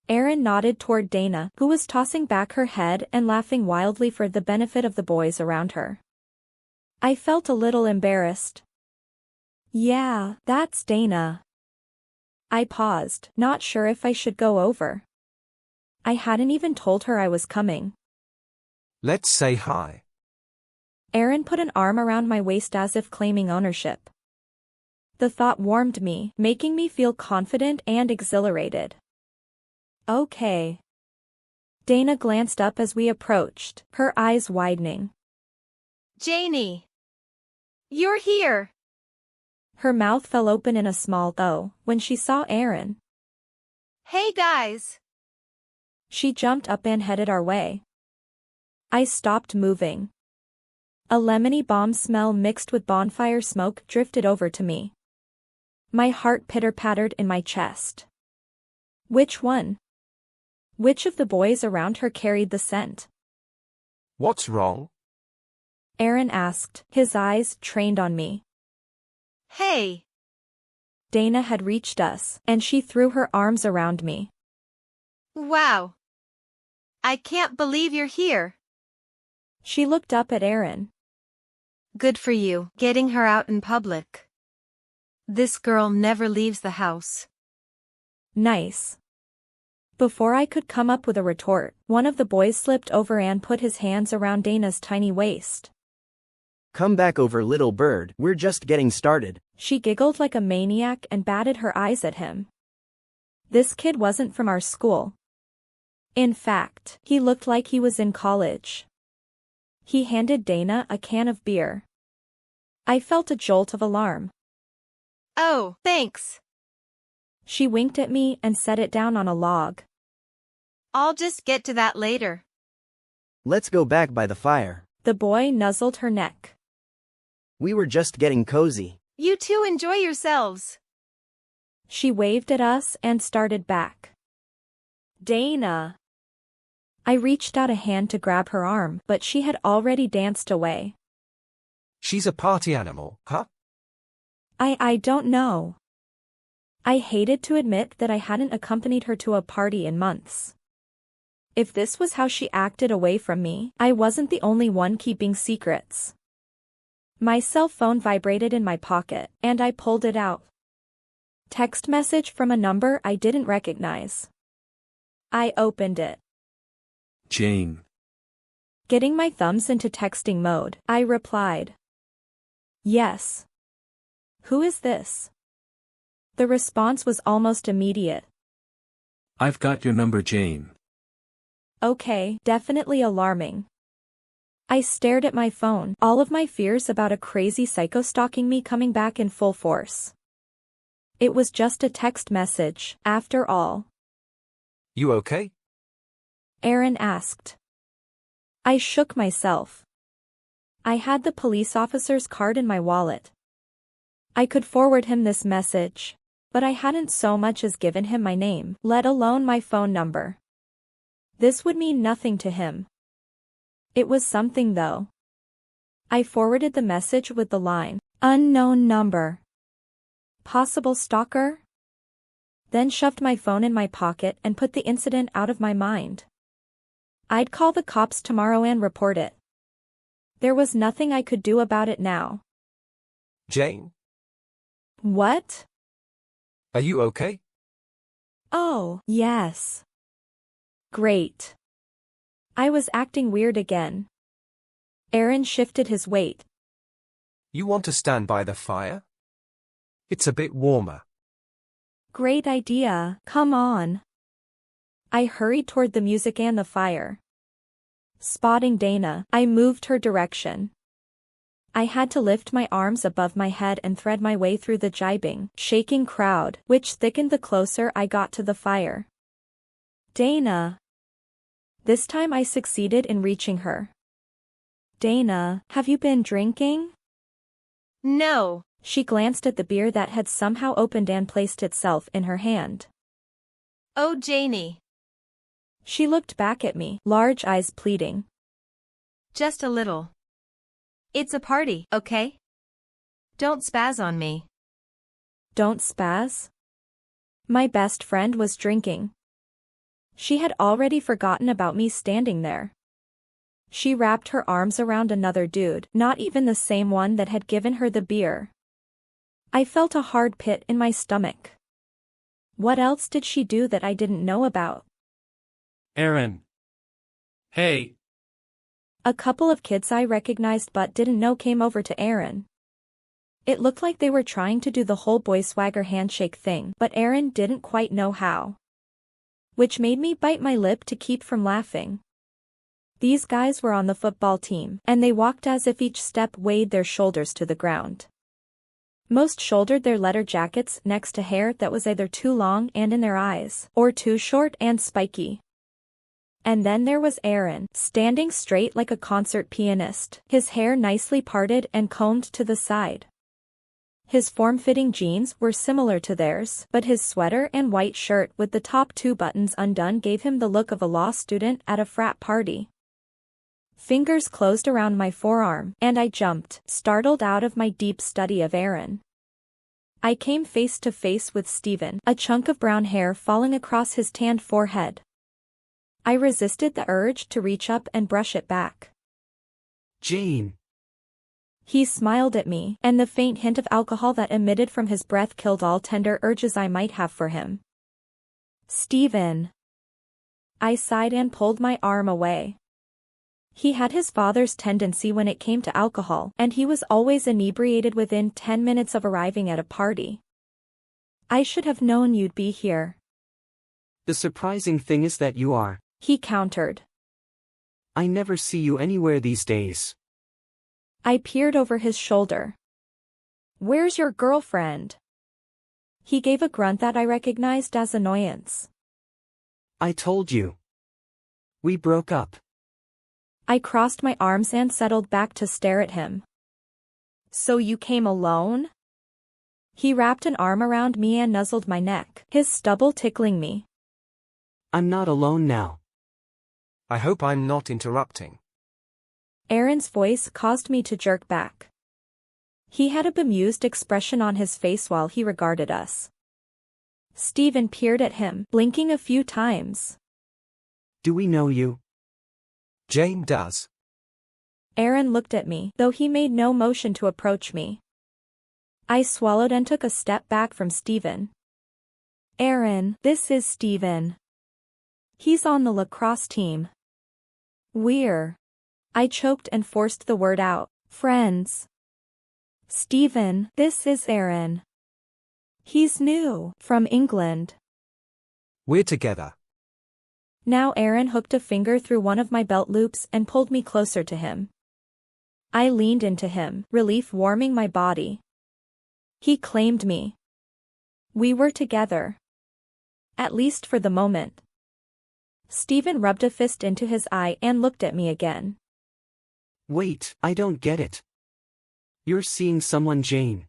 Aaron nodded toward Dana, who was tossing back her head and laughing wildly for the benefit of the boys around her. I felt a little embarrassed. Yeah, that's Dana. I paused, not sure if I should go over. I hadn't even told her I was coming. Let's say hi. Aaron put an arm around my waist as if claiming ownership. The thought warmed me, making me feel confident and exhilarated. Okay. Dana glanced up as we approached, her eyes widening. Jayne! You're here! Her mouth fell open in a smile "oh" when she saw Aaron. Hey guys! She jumped up and headed our way. I stopped moving. A lemony bomb smell mixed with bonfire smoke drifted over to me. My heart pitter-pattered in my chest. Which one? Which of the boys around her carried the scent? What's wrong? Aaron asked, his eyes trained on me. Hey! Dana had reached us, and she threw her arms around me. Wow! I can't believe you're here. She looked up at Aaron. Good for you, getting her out in public. This girl never leaves the house. Nice. Before I could come up with a retort, one of the boys slipped over and put his hands around Dana's tiny waist. Come back over, little bird, we're just getting started. She giggled like a maniac and batted her eyes at him. This kid wasn't from our school. In fact, he looked like he was in college. He handed Dana a can of beer. I felt a jolt of alarm. Oh, thanks. She winked at me and set it down on a log. I'll just get to that later. Let's go back by the fire. The boy nuzzled her neck. We were just getting cozy. You two enjoy yourselves. She waved at us and started back. Dana. I reached out a hand to grab her arm, but she had already danced away. She's a party animal, huh? I don't know. I hated to admit that I hadn't accompanied her to a party in months. If this was how she acted away from me, I wasn't the only one keeping secrets. My cell phone vibrated in my pocket, and I pulled it out. Text message from a number I didn't recognize. I opened it. Jayne. Getting my thumbs into texting mode, I replied. Yes. Who is this? The response was almost immediate. I've got your number, Jayne. Okay, definitely alarming. I stared at my phone, all of my fears about a crazy psycho stalking me coming back in full force. It was just a text message, after all. You okay? Aaron asked. I shook myself. I had the police officer's card in my wallet. I could forward him this message, but I hadn't so much as given him my name, let alone my phone number. This would mean nothing to him. It was something though. I forwarded the message with the line, unknown number. Possible stalker? Then shoved my phone in my pocket and put the incident out of my mind. I'd call the cops tomorrow and report it. There was nothing I could do about it now. Jayne, What? are you okay? Oh, yes. Great. I was acting weird again. Aaron shifted his weight. You want to stand by the fire? It's a bit warmer. Great idea, come on. I hurried toward the music and the fire. Spotting Dana, I moved her direction. I had to lift my arms above my head and thread my way through the gibing, shaking crowd, which thickened the closer I got to the fire. Dana. This time I succeeded in reaching her. Dana, have you been drinking? No. She glanced at the beer that had somehow opened and placed itself in her hand. Oh, Jayne. She looked back at me, large eyes pleading. Just a little. It's a party, okay? Don't spaz on me. Don't spaz? My best friend was drinking. She had already forgotten about me standing there. She wrapped her arms around another dude, not even the same one that had given her the beer. I felt a hard pit in my stomach. What else did she do that I didn't know about? Aaron. Hey. A couple of kids I recognized but didn't know came over to Aaron. It looked like they were trying to do the whole boy swagger handshake thing, but Aaron didn't quite know how. Which made me bite my lip to keep from laughing. These guys were on the football team, and they walked as if each step weighed their shoulders to the ground. Most shouldered their leather jackets next to hair that was either too long and in their eyes, or too short and spiky. And then there was Aaron, standing straight like a concert pianist, his hair nicely parted and combed to the side. His form-fitting jeans were similar to theirs, but his sweater and white shirt with the top 2 buttons undone gave him the look of a law student at a frat party. Fingers closed around my forearm, and I jumped, startled out of my deep study of Aaron. I came face to face with Steven, a chunk of brown hair falling across his tanned forehead. I resisted the urge to reach up and brush it back. Jayne. He smiled at me, and the faint hint of alcohol that emitted from his breath killed all tender urges I might have for him. Steven. I sighed and pulled my arm away. He had his father's tendency when it came to alcohol, and he was always inebriated within 10 minutes of arriving at a party. I should have known you'd be here. The surprising thing is that you are. He countered. I never see you anywhere these days. I peered over his shoulder. Where's your girlfriend? He gave a grunt that I recognized as annoyance. I told you. We broke up. I crossed my arms and settled back to stare at him. So you came alone? He wrapped an arm around me and nuzzled my neck, his stubble tickling me. I'm not alone now. I hope I'm not interrupting. Aaron's voice caused me to jerk back. He had a bemused expression on his face while he regarded us. Steven peered at him, blinking a few times. Do we know you? Jayne does. Aaron looked at me, though he made no motion to approach me. I swallowed and took a step back from Steven. Aaron, this is Steven. He's on the lacrosse team. We're. I choked and forced the word out. Friends. Steven, this is Aaron. He's new, from England. We're together. Now Aaron hooked a finger through one of my belt loops and pulled me closer to him. I leaned into him, relief warming my body. He claimed me. We were together. At least for the moment. Steven rubbed a fist into his eye and looked at me again. Wait, I don't get it. You're seeing someone, Jayne.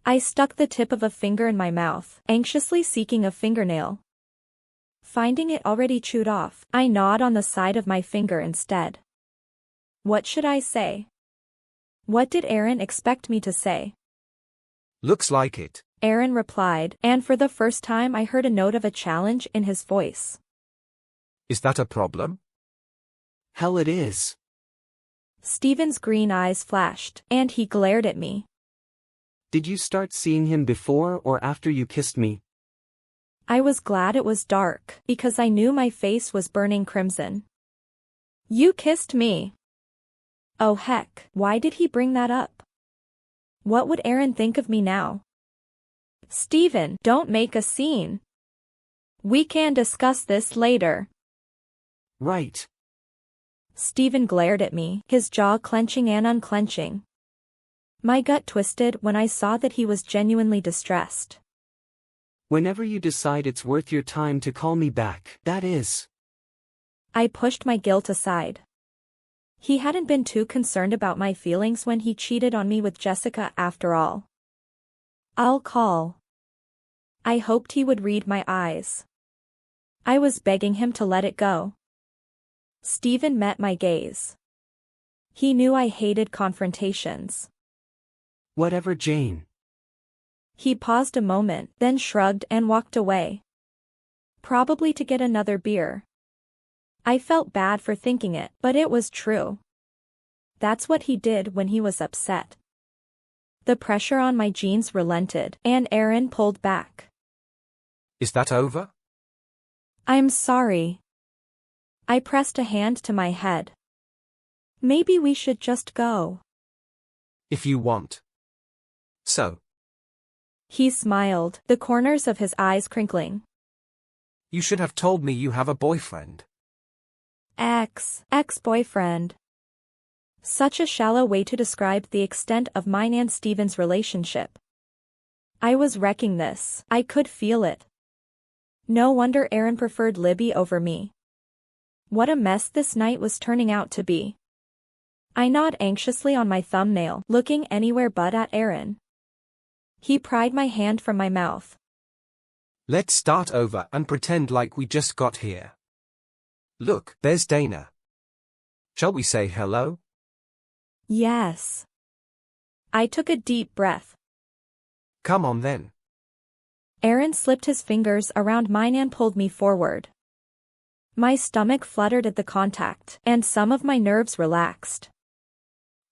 I stuck the tip of a finger in my mouth, anxiously seeking a fingernail. Finding it already chewed off, I gnawed on the side of my finger instead. What should I say? What did Aaron expect me to say? Looks like it. Aaron replied, and for the first time I heard a note of a challenge in his voice. Is that a problem? Hell it is. Steven's green eyes flashed, and he glared at me. Did you start seeing him before or after you kissed me? I was glad it was dark, because I knew my face was burning crimson. You kissed me. Oh heck, why did he bring that up? What would Aaron think of me now? Steven, don't make a scene. We can discuss this later. Right. Steven glared at me, his jaw clenching and unclenching. My gut twisted when I saw that he was genuinely distressed. Whenever you decide it's worth your time to call me back, that is. I pushed my guilt aside. He hadn't been too concerned about my feelings when he cheated on me with Jessica after all. I'll call. I hoped he would read my eyes. I was begging him to let it go. Steven met my gaze. He knew I hated confrontations. Whatever, Jayne. He paused a moment, then shrugged and walked away. Probably to get another beer. I felt bad for thinking it, but it was true. That's what he did when he was upset. The pressure on my jeans relented, and Aaron pulled back. Is that over? I'm sorry. I pressed a hand to my head. Maybe we should just go. If you want. So. He smiled, the corners of his eyes crinkling. You should have told me you have a boyfriend. Ex-boyfriend. Such a shallow way to describe the extent of mine and Steven's relationship. I was wrecking this, I could feel it. No wonder Aaron preferred Libby over me. What a mess this night was turning out to be. I gnawed anxiously on my thumbnail, looking anywhere but at Aaron. He pried my hand from my mouth. Let's start over and pretend like we just got here. Look, there's Dana. Shall we say hello? Yes. I took a deep breath. Come on then. Aaron slipped his fingers around mine and pulled me forward. My stomach fluttered at the contact, and some of my nerves relaxed.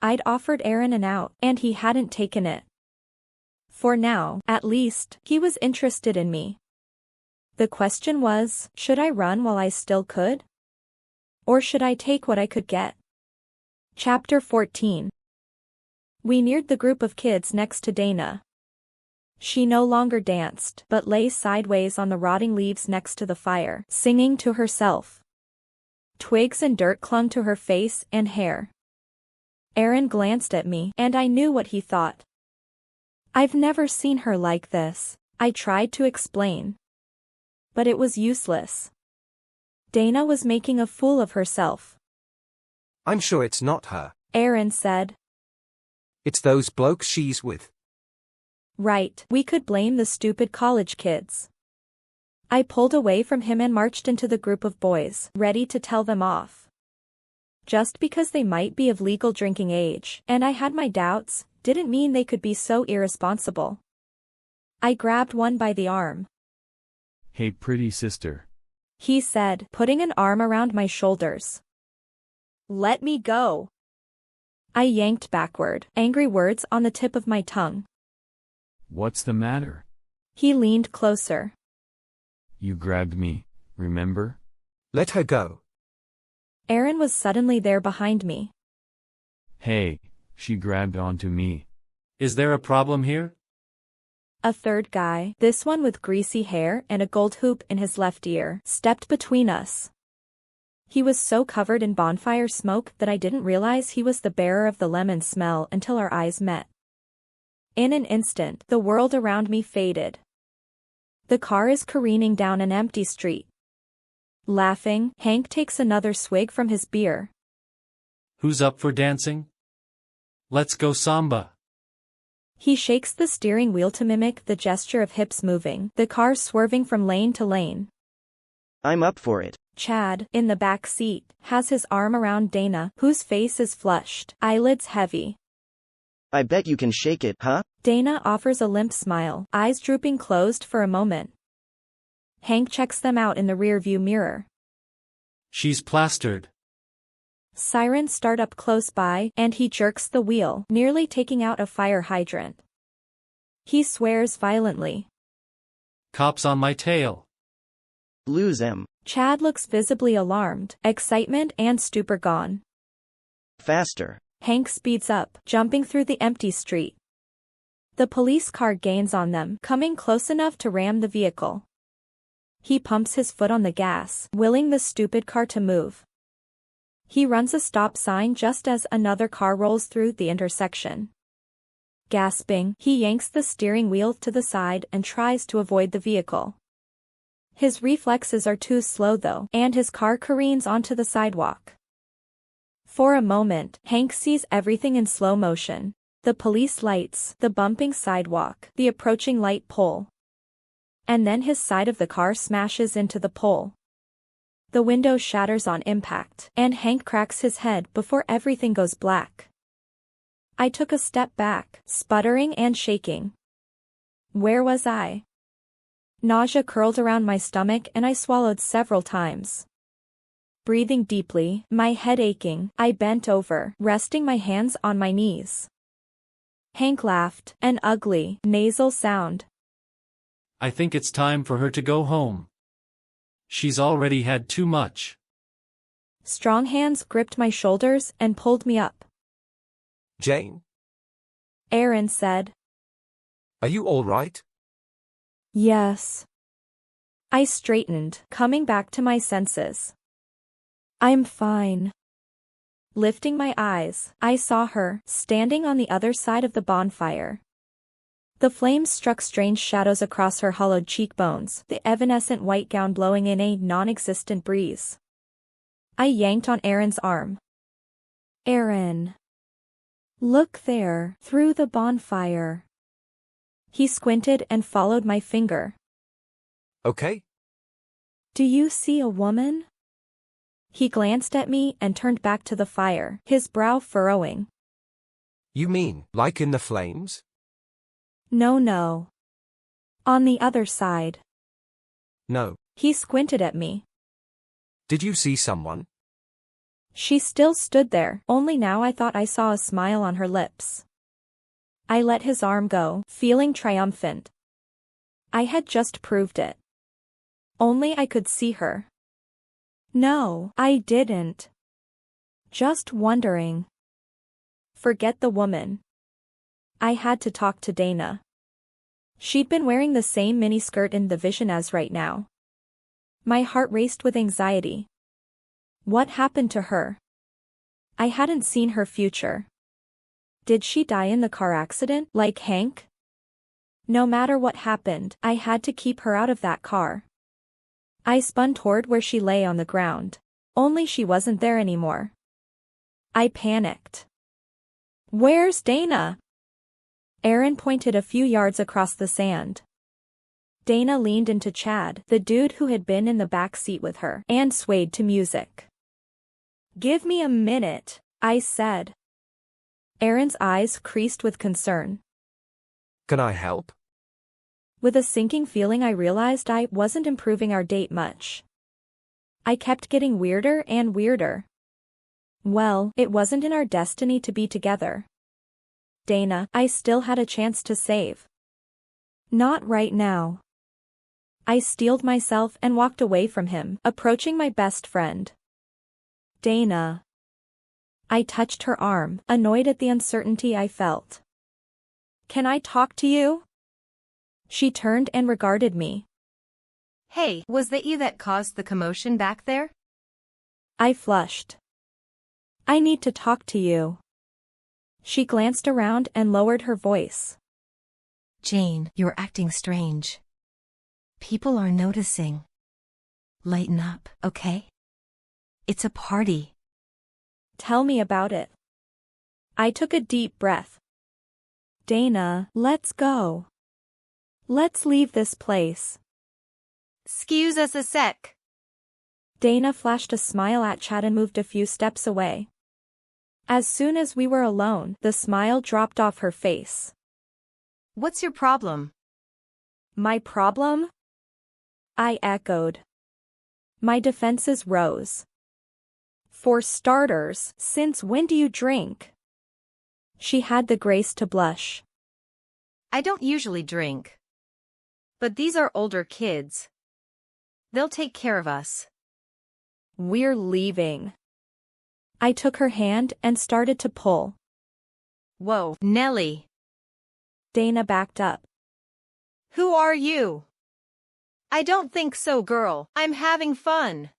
I'd offered Aaron an out, and he hadn't taken it. For now, at least, he was interested in me. The question was, should I run while I still could? Or should I take what I could get? Chapter 14. We neared the group of kids next to Dana. She no longer danced, but lay sideways on the rotting leaves next to the fire, singing to herself. Twigs and dirt clung to her face and hair. Aaron glanced at me, and I knew what he thought. I've never seen her like this, I tried to explain. But it was useless. Dana was making a fool of herself. I'm sure it's not her, Aaron said. It's those blokes she's with. Right, we could blame the stupid college kids. I pulled away from him and marched into the group of boys, ready to tell them off. Just because they might be of legal drinking age, and I had my doubts, didn't mean they could be so irresponsible. I grabbed one by the arm. Hey, pretty sister. He said, putting an arm around my shoulders. Let me go. I yanked backward, angry words on the tip of my tongue. What's the matter? He leaned closer. You grabbed me, remember? Let her go. Aaron was suddenly there behind me. Hey, she grabbed onto me. Is there a problem here? A third guy, this one with greasy hair and a gold hoop in his left ear, stepped between us. He was so covered in bonfire smoke that I didn't realize he was the bearer of the lemon smell until our eyes met. In an instant, the world around me faded. The car is careening down an empty street. Laughing, Hank takes another swig from his beer. Who's up for dancing? Let's go samba. He shakes the steering wheel to mimic the gesture of hips moving, the car swerving from lane to lane. I'm up for it. Chad, in the back seat, has his arm around Dana, whose face is flushed, eyelids heavy. I bet you can shake it, huh? Dana offers a limp smile, eyes drooping closed for a moment. Hank checks them out in the rearview mirror. She's plastered. Sirens start up close by, and he jerks the wheel, nearly taking out a fire hydrant. He swears violently. Cops on my tail. Lose him. Chad looks visibly alarmed, excitement and stupor gone. Faster. Hank speeds up, jumping through the empty street. The police car gains on them, coming close enough to ram the vehicle. He pumps his foot on the gas, willing the stupid car to move. He runs a stop sign just as another car rolls through the intersection. Gasping, he yanks the steering wheel to the side and tries to avoid the vehicle. His reflexes are too slow though, and his car careens onto the sidewalk. For a moment, Hank sees everything in slow motion. The police lights, the bumping sidewalk, the approaching light pole. And then his side of the car smashes into the pole. The window shatters on impact, and Hank cracks his head before everything goes black. I took a step back, sputtering and shaking. Where was I? Nausea curled around my stomach and I swallowed several times. Breathing deeply, my head aching, I bent over, resting my hands on my knees. Hank laughed, an ugly, nasal sound. I think it's time for her to go home. She's already had too much. Strong hands gripped my shoulders and pulled me up. Jayne? Aaron said. Are you all right? Yes. I straightened, coming back to my senses. I'm fine. Lifting my eyes, I saw her, standing on the other side of the bonfire. The flames struck strange shadows across her hollowed cheekbones, the evanescent white gown blowing in a non-existent breeze. I yanked on Aaron's arm. Aaron. Look there, through the bonfire. He squinted and followed my finger. Okay. Do you see a woman? He glanced at me and turned back to the fire, his brow furrowing. You mean, like in the flames? No. On the other side. No. He squinted at me. Did you see someone? She still stood there, only now I thought I saw a smile on her lips. I let his arm go, feeling triumphant. I had just proved it. Only I could see her. No, I didn't. Just wondering. Forget the woman. I had to talk to Dana. She'd been wearing the same miniskirt in the vision as right now. My heart raced with anxiety. What happened to her? I hadn't seen her future. Did she die in the car accident, like Hank? No matter what happened, I had to keep her out of that car. I spun toward where she lay on the ground. Only she wasn't there anymore. I panicked. Where's Dana? Aaron pointed a few yards across the sand. Dana leaned into Chad, the dude who had been in the back seat with her, and swayed to music. Give me a minute, I said. Aaron's eyes creased with concern. Can I help? With a sinking feeling I realized I wasn't improving our date much. I kept getting weirder and weirder. Well, it wasn't in our destiny to be together. Dana, I still had a chance to save. Not right now. I steeled myself and walked away from him, approaching my best friend. Dana. I touched her arm, annoyed at the uncertainty I felt. Can I talk to you? She turned and regarded me. Hey, was that you that caused the commotion back there? I flushed. I need to talk to you. She glanced around and lowered her voice. Jayne, you're acting strange. People are noticing. Lighten up, okay? It's a party. Tell me about it. I took a deep breath. Dana, let's go. Let's leave this place. Excuse us a sec. Dana flashed a smile at Chad and moved a few steps away. As soon as we were alone, the smile dropped off her face. What's your problem? My problem? I echoed. My defenses rose. For starters, since when do you drink? She had the grace to blush. I don't usually drink. But these are older kids. They'll take care of us. We're leaving. I took her hand and started to pull. Whoa, Nellie. Dana backed up. Who are you? I don't think so, girl. I'm having fun.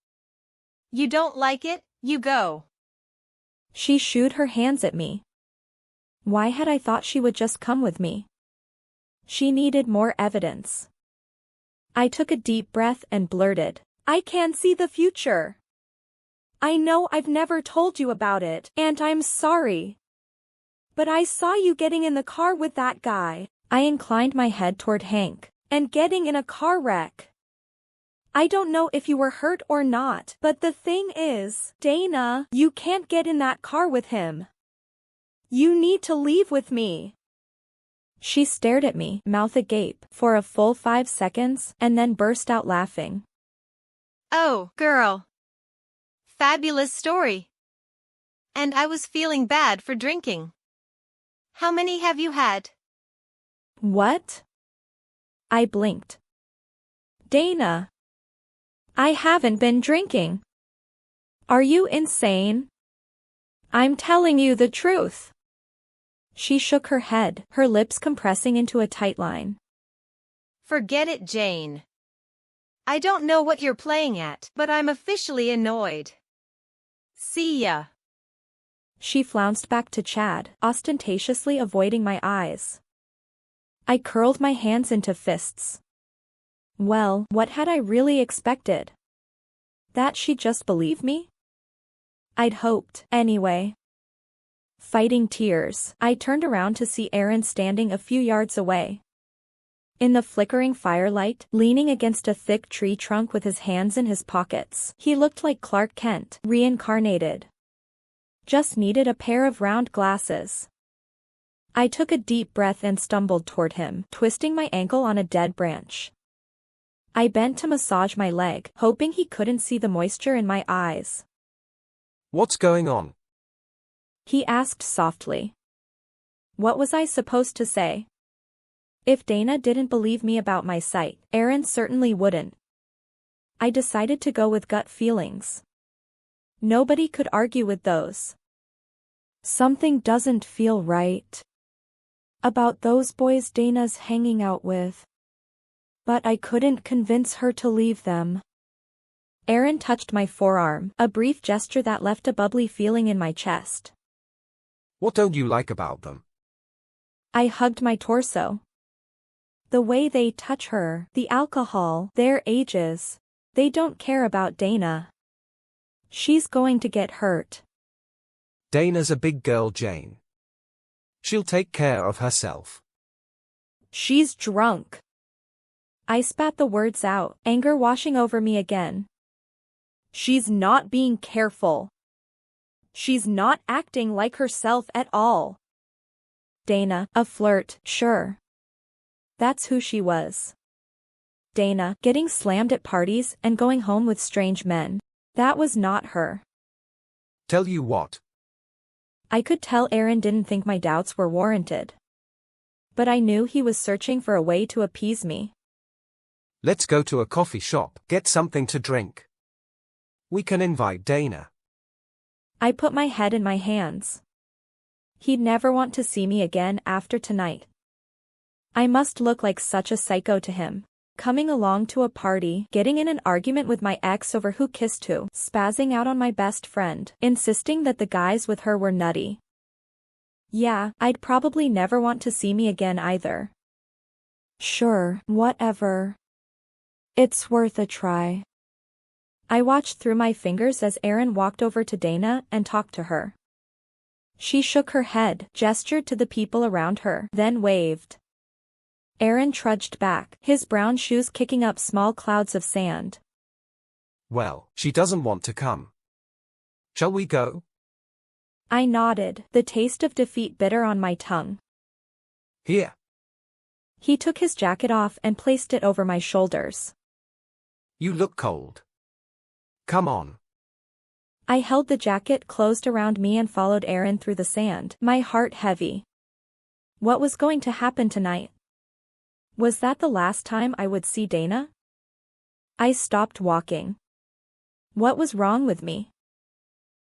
You don't like it? You go. She shooed her hands at me. Why had I thought she would just come with me? She needed more evidence. I took a deep breath and blurted, I can see the future. I know I've never told you about it, and I'm sorry. But I saw you getting in the car with that guy. I inclined my head toward Hank, and getting in a car wreck. I don't know if you were hurt or not, but the thing is, Dana, you can't get in that car with him. You need to leave with me. She stared at me, mouth agape, for a full 5 seconds, and then burst out laughing. Oh, girl. Fabulous story. And I was feeling bad for drinking. How many have you had? What? I blinked. Dana. I haven't been drinking. Are you insane? I'm telling you the truth. She shook her head, her lips compressing into a tight line. Forget it, Jayne. I don't know what you're playing at, but I'm officially annoyed. See ya. She flounced back to Chad, ostentatiously avoiding my eyes. I curled my hands into fists. Well, what had I really expected? That she'd just believe me? I'd hoped, anyway. Fighting tears, I turned around to see Aaron standing a few yards away. In the flickering firelight, leaning against a thick tree trunk with his hands in his pockets, he looked like Clark Kent, reincarnated. Just needed a pair of round glasses. I took a deep breath and stumbled toward him, twisting my ankle on a dead branch. I bent to massage my leg, hoping he couldn't see the moisture in my eyes. What's going on? He asked softly. What was I supposed to say? If Dana didn't believe me about my sight, Aaron certainly wouldn't. I decided to go with gut feelings. Nobody could argue with those. Something doesn't feel right about those boys Dana's hanging out with. But I couldn't convince her to leave them. Aaron touched my forearm, a brief gesture that left a bubbly feeling in my chest. What don't you like about them? I hugged my torso. The way they touch her, the alcohol, their ages. They don't care about Dana. She's going to get hurt. Dana's a big girl, Jayne. She'll take care of herself. She's drunk. I spat the words out, anger washing over me again. She's not being careful. She's not acting like herself at all. Dana, a flirt, sure. That's who she was. Dana, getting slammed at parties and going home with strange men. That was not her. Tell you what. I could tell Aaron didn't think my doubts were warranted. But I knew he was searching for a way to appease me. Let's go to a coffee shop, get something to drink. We can invite Dana. I put my head in my hands. He'd never want to see me again after tonight. I must look like such a psycho to him. Coming along to a party, getting in an argument with my ex over who kissed who, spazzing out on my best friend, insisting that the guys with her were nutty. Yeah, I'd probably never want to see me again either. Sure, whatever. It's worth a try. I watched through my fingers as Aaron walked over to Dana and talked to her. She shook her head, gestured to the people around her, then waved. Aaron trudged back, his brown shoes kicking up small clouds of sand. Well, she doesn't want to come. Shall we go? I nodded, the taste of defeat bitter on my tongue. Here. He took his jacket off and placed it over my shoulders. You look cold. Come on. I held the jacket closed around me and followed Aaron through the sand, my heart heavy. What was going to happen tonight? Was that the last time I would see Dana? I stopped walking. What was wrong with me?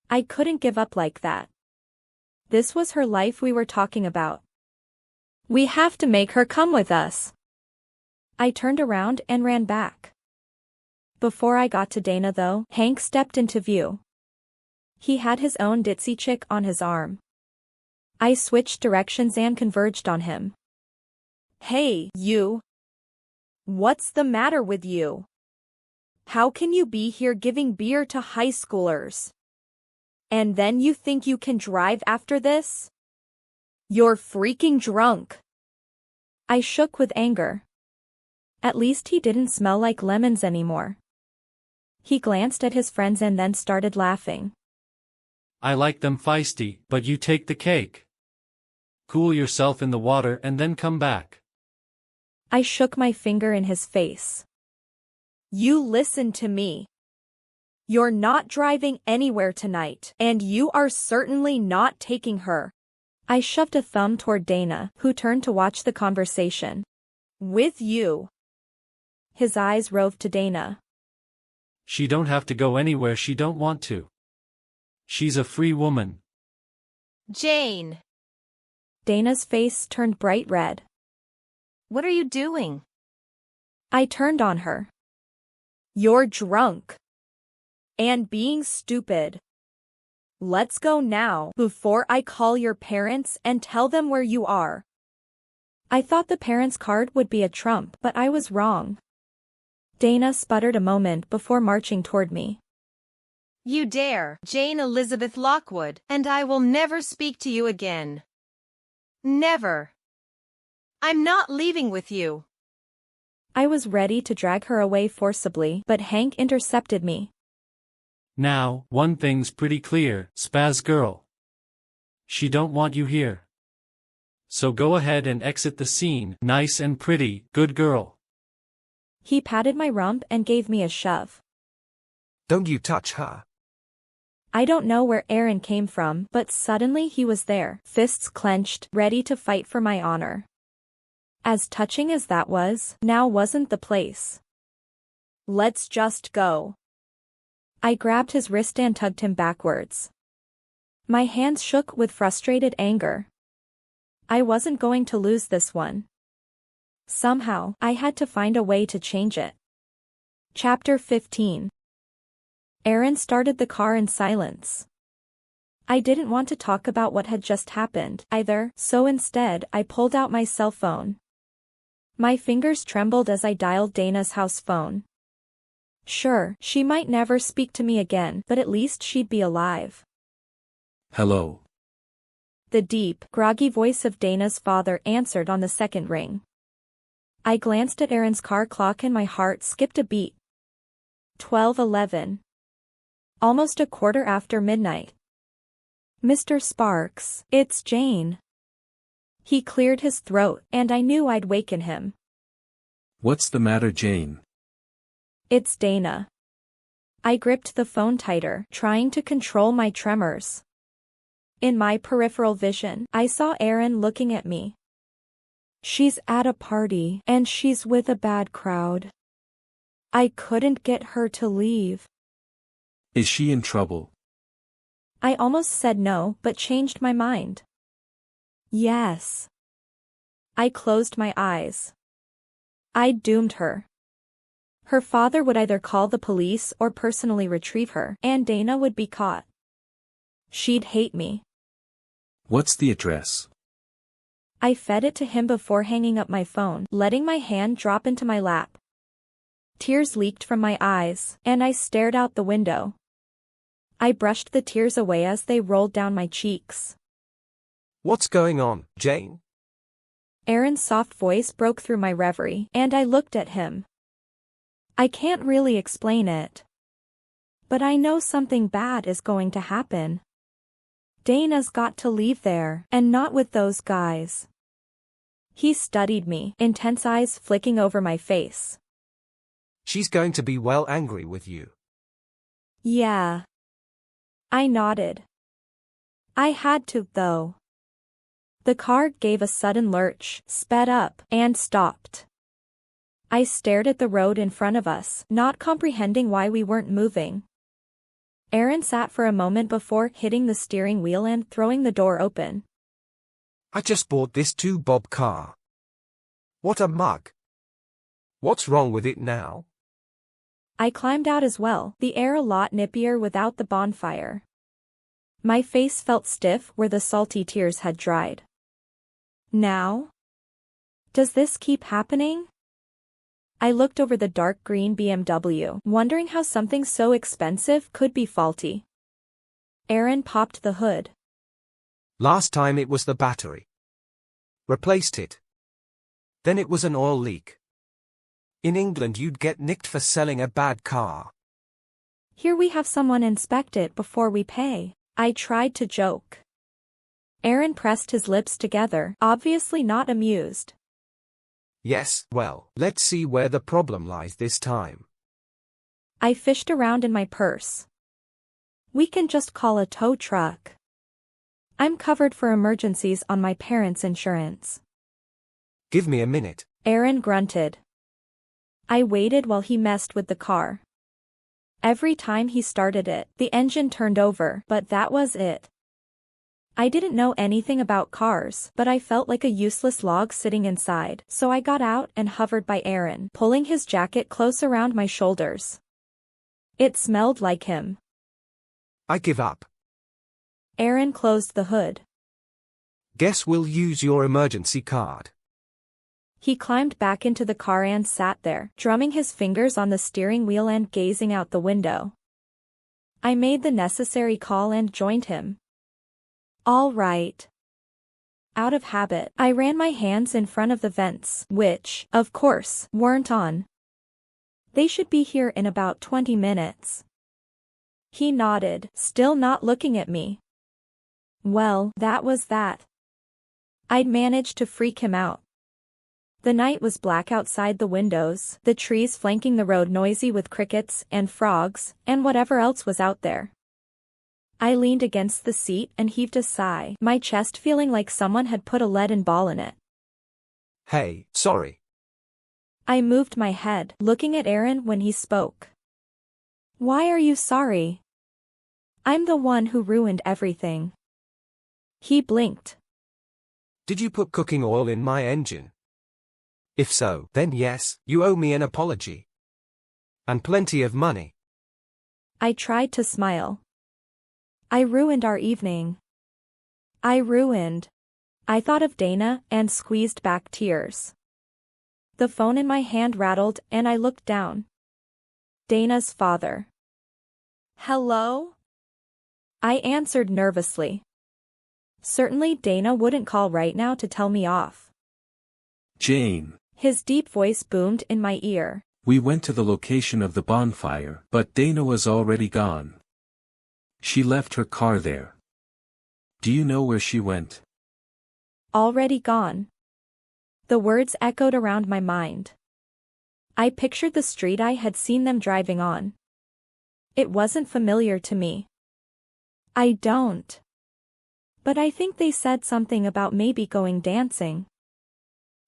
I couldn't give up like that. This was her life we were talking about. We have to make her come with us. I turned around and ran back. Before I got to Dana though, Hank stepped into view. He had his own ditzy chick on his arm. I switched directions and converged on him. Hey, you! What's the matter with you? How can you be here giving beer to high schoolers? And then you think you can drive after this? You're freaking drunk! I shook with anger. At least he didn't smell like lemons anymore. He glanced at his friends and then started laughing. I like them feisty, but you take the cake. Cool yourself in the water and then come back. I shook my finger in his face. You listen to me. You're not driving anywhere tonight, and you are certainly not taking her. I shoved a thumb toward Dana, who turned to watch the conversation. With you. His eyes roved to Dana. She don't have to go anywhere she don't want to. She's a free woman. Jayne. Dana's face turned bright red. What are you doing? I turned on her. You're drunk. And being stupid. Let's go now, before I call your parents and tell them where you are. I thought the parents' card would be a trump, but I was wrong. Dana sputtered a moment before marching toward me. You dare, Jayne Elizabeth Lockwood, and I will never speak to you again. Never. I'm not leaving with you. I was ready to drag her away forcibly, but Hank intercepted me. Now, one thing's pretty clear, spaz girl. She don't want you here. So go ahead and exit the scene, nice and pretty, good girl. He patted my rump and gave me a shove. Don't you touch her. I don't know where Aaron came from, but suddenly he was there, fists clenched, ready to fight for my honor. As touching as that was, now wasn't the place. Let's just go. I grabbed his wrist and tugged him backwards. My hands shook with frustrated anger. I wasn't going to lose this one. Somehow, I had to find a way to change it. Chapter 15. Aaron started the car in silence. I didn't want to talk about what had just happened, either, so instead I pulled out my cell phone. My fingers trembled as I dialed Dana's house phone. Sure, she might never speak to me again, but at least she'd be alive. Hello. The deep, groggy voice of Dana's father answered on the second ring. I glanced at Aaron's car clock and my heart skipped a beat. 12:11. Almost a quarter after midnight. Mr. Sparks, it's Jayne. He cleared his throat, and I knew I'd waken him. What's the matter, Jayne? It's Dana. I gripped the phone tighter, trying to control my tremors. In my peripheral vision, I saw Aaron looking at me. She's at a party, and she's with a bad crowd. I couldn't get her to leave. Is she in trouble? I almost said no, but changed my mind. Yes. I closed my eyes. I'd doomed her. Her father would either call the police or personally retrieve her, and Dana would be caught. She'd hate me. What's the address? I fed it to him before hanging up my phone, letting my hand drop into my lap. Tears leaked from my eyes, and I stared out the window. I brushed the tears away as they rolled down my cheeks. What's going on, Jayne? Aaron's soft voice broke through my reverie, and I looked at him. I can't really explain it. But I know something bad is going to happen. Dana's got to leave there, and not with those guys. He studied me, intense eyes flicking over my face. She's going to be well angry with you. Yeah. I nodded. I had to, though. The car gave a sudden lurch, sped up, and stopped. I stared at the road in front of us, not comprehending why we weren't moving. Aaron sat for a moment before hitting the steering wheel and throwing the door open. I just bought this 2-bob car. What a mug. What's wrong with it now? I climbed out as well, the air a lot nippier without the bonfire. My face felt stiff where the salty tears had dried. Now? Does this keep happening? I looked over the dark green BMW, wondering how something so expensive could be faulty. Aaron popped the hood. Last time it was the battery. Replaced it. Then it was an oil leak. In England you'd get nicked for selling a bad car. Here we have someone inspect it before we pay. I tried to joke. Aaron pressed his lips together, obviously not amused. Yes, well, let's see where the problem lies this time. I fished around in my purse. We can just call a tow truck. I'm covered for emergencies on my parents' insurance. Give me a minute. Aaron grunted. I waited while he messed with the car. Every time he started it, the engine turned over, but that was it. I didn't know anything about cars, but I felt like a useless log sitting inside, so I got out and hovered by Aaron, pulling his jacket close around my shoulders. It smelled like him. I give up. Aaron closed the hood. Guess we'll use your emergency card. He climbed back into the car and sat there, drumming his fingers on the steering wheel and gazing out the window. I made the necessary call and joined him. All right. Out of habit, I ran my hands in front of the vents, which, of course, weren't on. They should be here in about 20 minutes. He nodded, still not looking at me. Well, that was that. I'd managed to freak him out. The night was black outside the windows, the trees flanking the road noisy with crickets and frogs, and whatever else was out there. I leaned against the seat and heaved a sigh, my chest feeling like someone had put a leaden ball in it. Hey, sorry. I moved my head, looking at Aaron when he spoke. Why are you sorry? I'm the one who ruined everything. He blinked. Did you put cooking oil in my engine? If so, then yes, you owe me an apology. And plenty of money. I tried to smile. I ruined our evening. I thought of Dana and squeezed back tears. The phone in my hand rattled and I looked down. Dana's father. Hello? I answered nervously. Certainly Dana wouldn't call right now to tell me off. Jayne. His deep voice boomed in my ear. We went to the location of the bonfire, but Dana was already gone. She left her car there. Do you know where she went? Already gone. The words echoed around my mind. I pictured the street I had seen them driving on. It wasn't familiar to me. I don't. But I think they said something about maybe going dancing.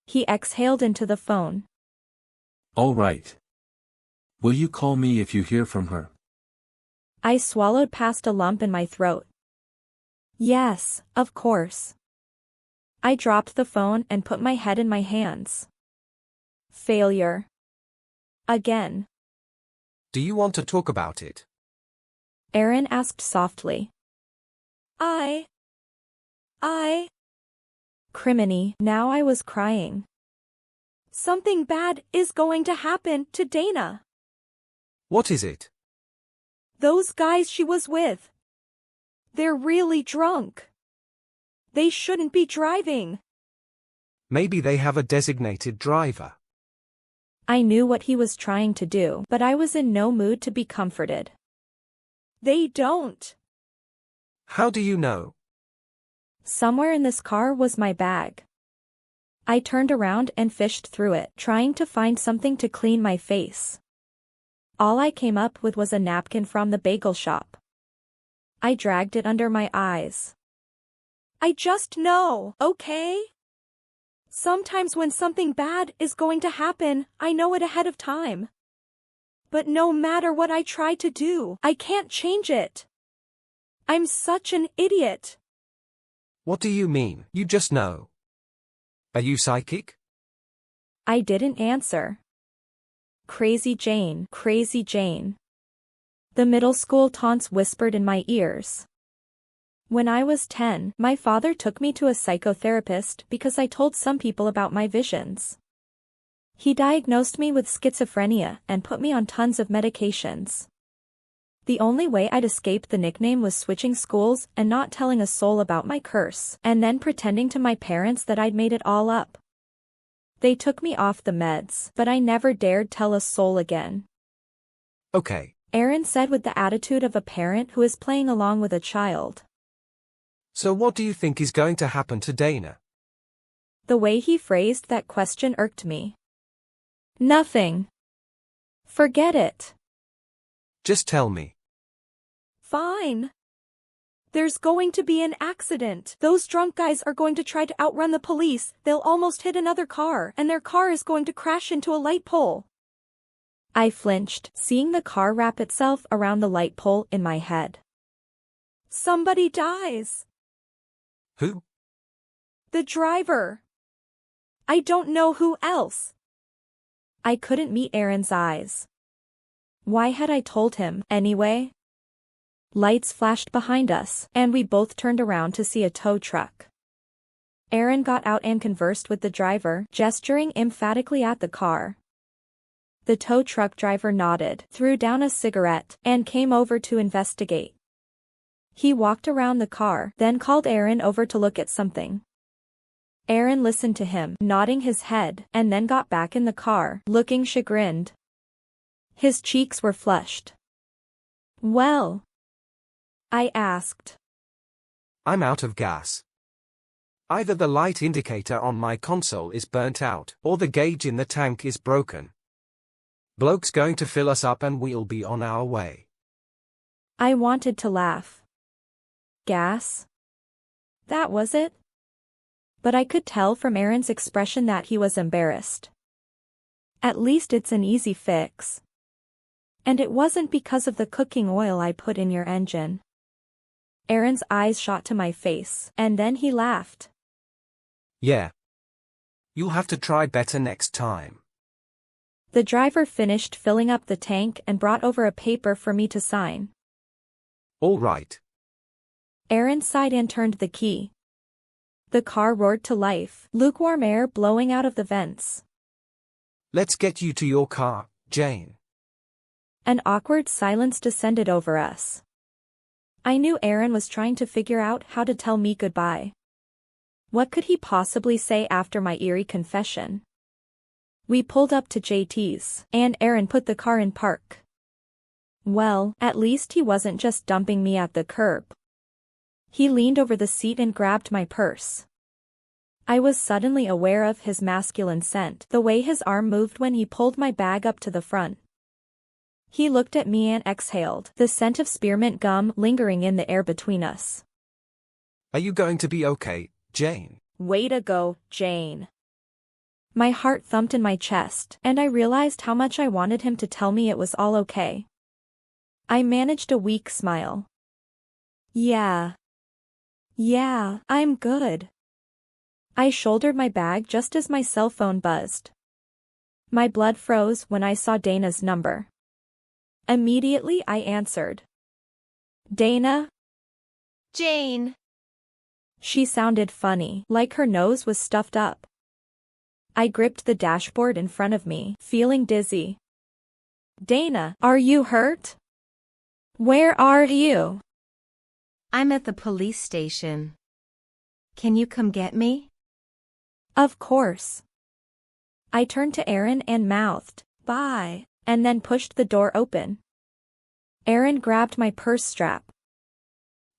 He exhaled into the phone. All right. Will you call me if you hear from her? I swallowed past a lump in my throat. Yes, of course. I dropped the phone and put my head in my hands. Failure. Again. Do you want to talk about it? Aaron asked softly. Criminy, now I was crying. Something bad is going to happen to Dana. What is it? Those guys she was with. They're really drunk. They shouldn't be driving. Maybe they have a designated driver. I knew what he was trying to do, but I was in no mood to be comforted. They don't. How do you know? Somewhere in this car was my bag. I turned around and fished through it, trying to find something to clean my face. All I came up with was a napkin from the bagel shop. I dragged it under my eyes. I just know, okay? Sometimes when something bad is going to happen, I know it ahead of time. But no matter what I try to do, I can't change it. I'm such an idiot. What do you mean, you just know? Are you psychic? I didn't answer. Crazy Jayne, crazy Jayne. The middle school taunts whispered in my ears. When I was 10, my father took me to a psychotherapist because I told some people about my visions. He diagnosed me with schizophrenia and put me on tons of medications. The only way I'd escape the nickname was switching schools and not telling a soul about my curse, and then pretending to my parents that I'd made it all up. They took me off the meds, but I never dared tell a soul again. Okay. Aaron said with the attitude of a parent who is playing along with a child. So what do you think is going to happen to Dana? The way he phrased that question irked me. Nothing. Forget it. Just tell me. Fine. There's going to be an accident. Those drunk guys are going to try to outrun the police. They'll almost hit another car, and their car is going to crash into a light pole. I flinched, seeing the car wrap itself around the light pole in my head. Somebody dies. Who? The driver. I don't know who else. I couldn't meet Aaron's eyes. Why had I told him, anyway? Lights flashed behind us, and we both turned around to see a tow truck. Aaron got out and conversed with the driver, gesturing emphatically at the car. The tow truck driver nodded, threw down a cigarette, and came over to investigate. He walked around the car, then called Aaron over to look at something. Aaron listened to him, nodding his head, and then got back in the car, looking chagrined. His cheeks were flushed. Well? I asked. I'm out of gas. Either the light indicator on my console is burnt out, or the gauge in the tank is broken. Bloke's going to fill us up and we'll be on our way. I wanted to laugh. Gas? That was it? But I could tell from Aaron's expression that he was embarrassed. At least it's an easy fix. And it wasn't because of the cooking oil I put in your engine. Aaron's eyes shot to my face, and then he laughed. Yeah. You'll have to try better next time. The driver finished filling up the tank and brought over a paper for me to sign. All right. Aaron sighed and turned the key. The car roared to life, lukewarm air blowing out of the vents. Let's get you to your car, Jayne. An awkward silence descended over us. I knew Aaron was trying to figure out how to tell me goodbye. What could he possibly say after my eerie confession? We pulled up to JT's, and Aaron put the car in park. Well, at least he wasn't just dumping me at the curb. He leaned over the seat and grabbed my purse. I was suddenly aware of his masculine scent, the way his arm moved when he pulled my bag up to the front. He looked at me and exhaled, the scent of spearmint gum lingering in the air between us. Are you going to be okay, Jayne? Way to go, Jayne. My heart thumped in my chest, and I realized how much I wanted him to tell me it was all okay. I managed a weak smile. Yeah, I'm good. I shouldered my bag just as my cell phone buzzed. My blood froze when I saw Dana's number. Immediately I answered. Dana? Jayne. She sounded funny, like her nose was stuffed up. I gripped the dashboard in front of me, feeling dizzy. Dana, are you hurt? Where are you? I'm at the police station. Can you come get me? Of course. I turned to Aaron and mouthed, "Bye," and then pushed the door open. Aaron grabbed my purse strap.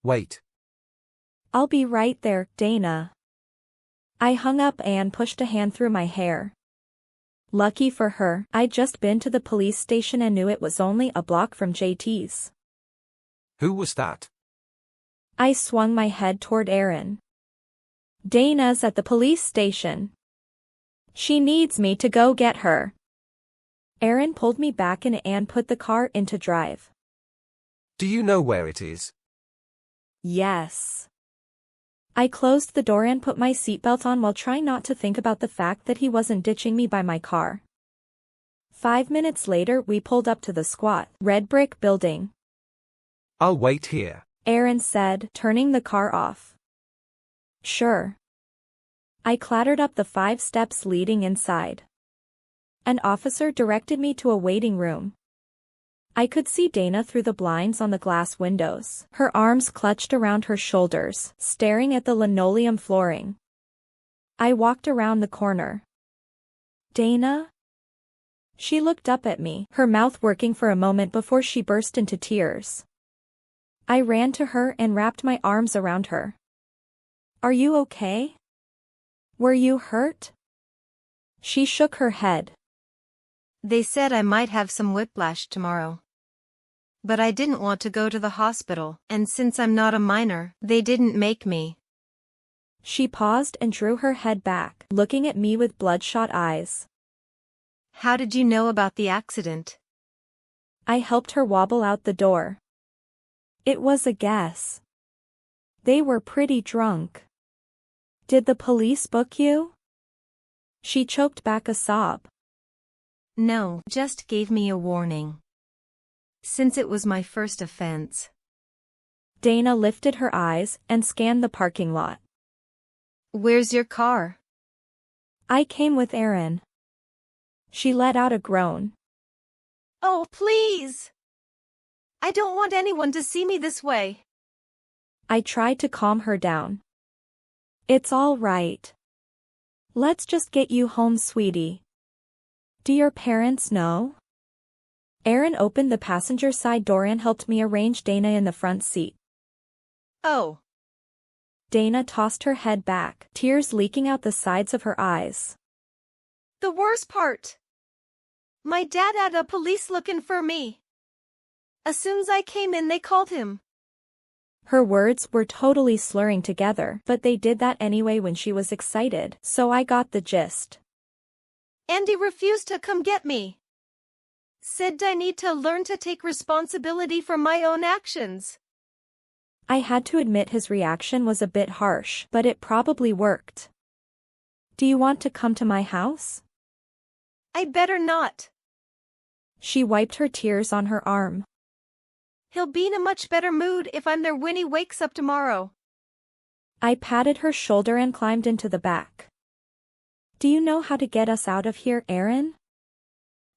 Wait. I'll be right there, Dana. I hung up and pushed a hand through my hair. Lucky for her, I'd just been to the police station and knew it was only a block from JT's. Who was that? I swung my head toward Aaron. Dana's at the police station. She needs me to go get her. Aaron pulled me back in and put the car into drive. Do you know where it is? Yes. I closed the door and put my seatbelt on while trying not to think about the fact that he wasn't ditching me by my car. 5 minutes later, we pulled up to the squat, red brick building. I'll wait here, Aaron said, turning the car off. Sure. I clattered up the 5 steps leading inside. An officer directed me to a waiting room. I could see Dana through the blinds on the glass windows, her arms clutched around her shoulders, staring at the linoleum flooring. I walked around the corner. Dana? She looked up at me, her mouth working for a moment before she burst into tears. I ran to her and wrapped my arms around her. Are you okay? Were you hurt? She shook her head. They said I might have some whiplash tomorrow. But I didn't want to go to the hospital, and since I'm not a minor, they didn't make me. She paused and drew her head back, looking at me with bloodshot eyes. How did you know about the accident? I helped her wobble out the door. It was a guess. They were pretty drunk. Did the police book you? She choked back a sob. No, just gave me a warning. Since it was my first offense. Dana lifted her eyes and scanned the parking lot. Where's your car? I came with Aaron. She let out a groan. Oh, please! I don't want anyone to see me this way. I tried to calm her down. It's all right. Let's just get you home, sweetie. Do your parents know? Aaron opened the passenger side door and helped me arrange Dana in the front seat. Oh. Dana tossed her head back, tears leaking out the sides of her eyes. The worst part. My dad had a police looking for me. As soon as I came in, they called him. Her words were totally slurring together, but they did that anyway when she was excited, so I got the gist. Andy refused to come get me. Said I need to learn to take responsibility for my own actions. I had to admit his reaction was a bit harsh, but it probably worked. Do you want to come to my house? I better not. She wiped her tears on her arm. He'll be in a much better mood if I'm there when he wakes up tomorrow. I patted her shoulder and climbed into the back. Do you know how to get us out of here, Aaron?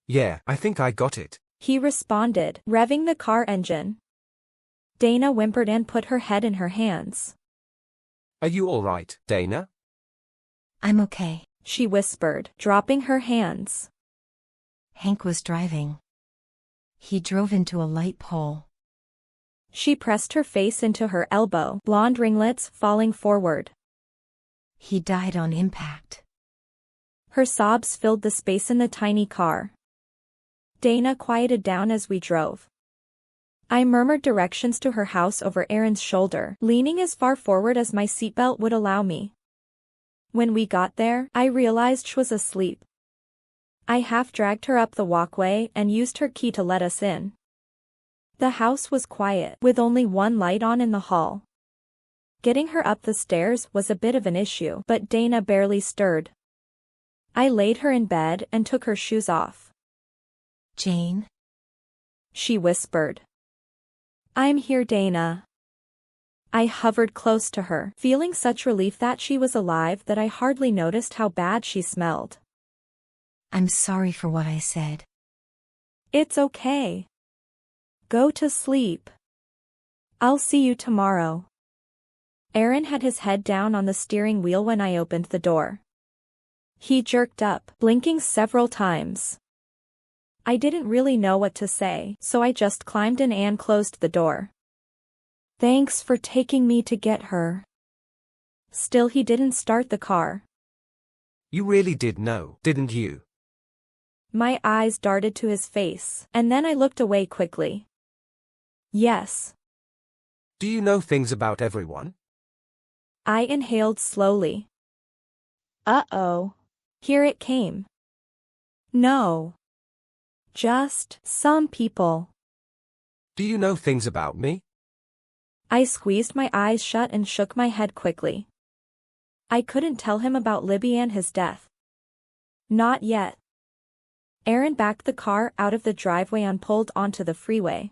Yeah, I think I got it, he responded, revving the car engine. Dana whimpered and put her head in her hands. Are you all right, Dana? I'm okay, she whispered, dropping her hands. Hank was driving. He drove into a light pole. She pressed her face into her elbow, blonde ringlets falling forward. He died on impact. Her sobs filled the space in the tiny car. Dana quieted down as we drove. I murmured directions to her house over Aaron's shoulder, leaning as far forward as my seatbelt would allow me. When we got there, I realized she was asleep. I half-dragged her up the walkway and used her key to let us in. The house was quiet, with only one light on in the hall. Getting her up the stairs was a bit of an issue, but Dana barely stirred. I laid her in bed and took her shoes off. Jayne? She whispered. I'm here, Dana. I hovered close to her, feeling such relief that she was alive that I hardly noticed how bad she smelled. I'm sorry for what I said. It's okay. Go to sleep. I'll see you tomorrow. Aaron had his head down on the steering wheel when I opened the door. He jerked up, blinking several times. I didn't really know what to say, so I just climbed in and closed the door. Thanks for taking me to get her. Still, he didn't start the car. You really did know, didn't you? My eyes darted to his face, and then I looked away quickly. Yes. Do you know things about everyone? I inhaled slowly. Uh-oh. Here it came. No. Just some people. Do you know things about me? I squeezed my eyes shut and shook my head quickly. I couldn't tell him about Libby and his death. Not yet. Aaron backed the car out of the driveway and pulled onto the freeway.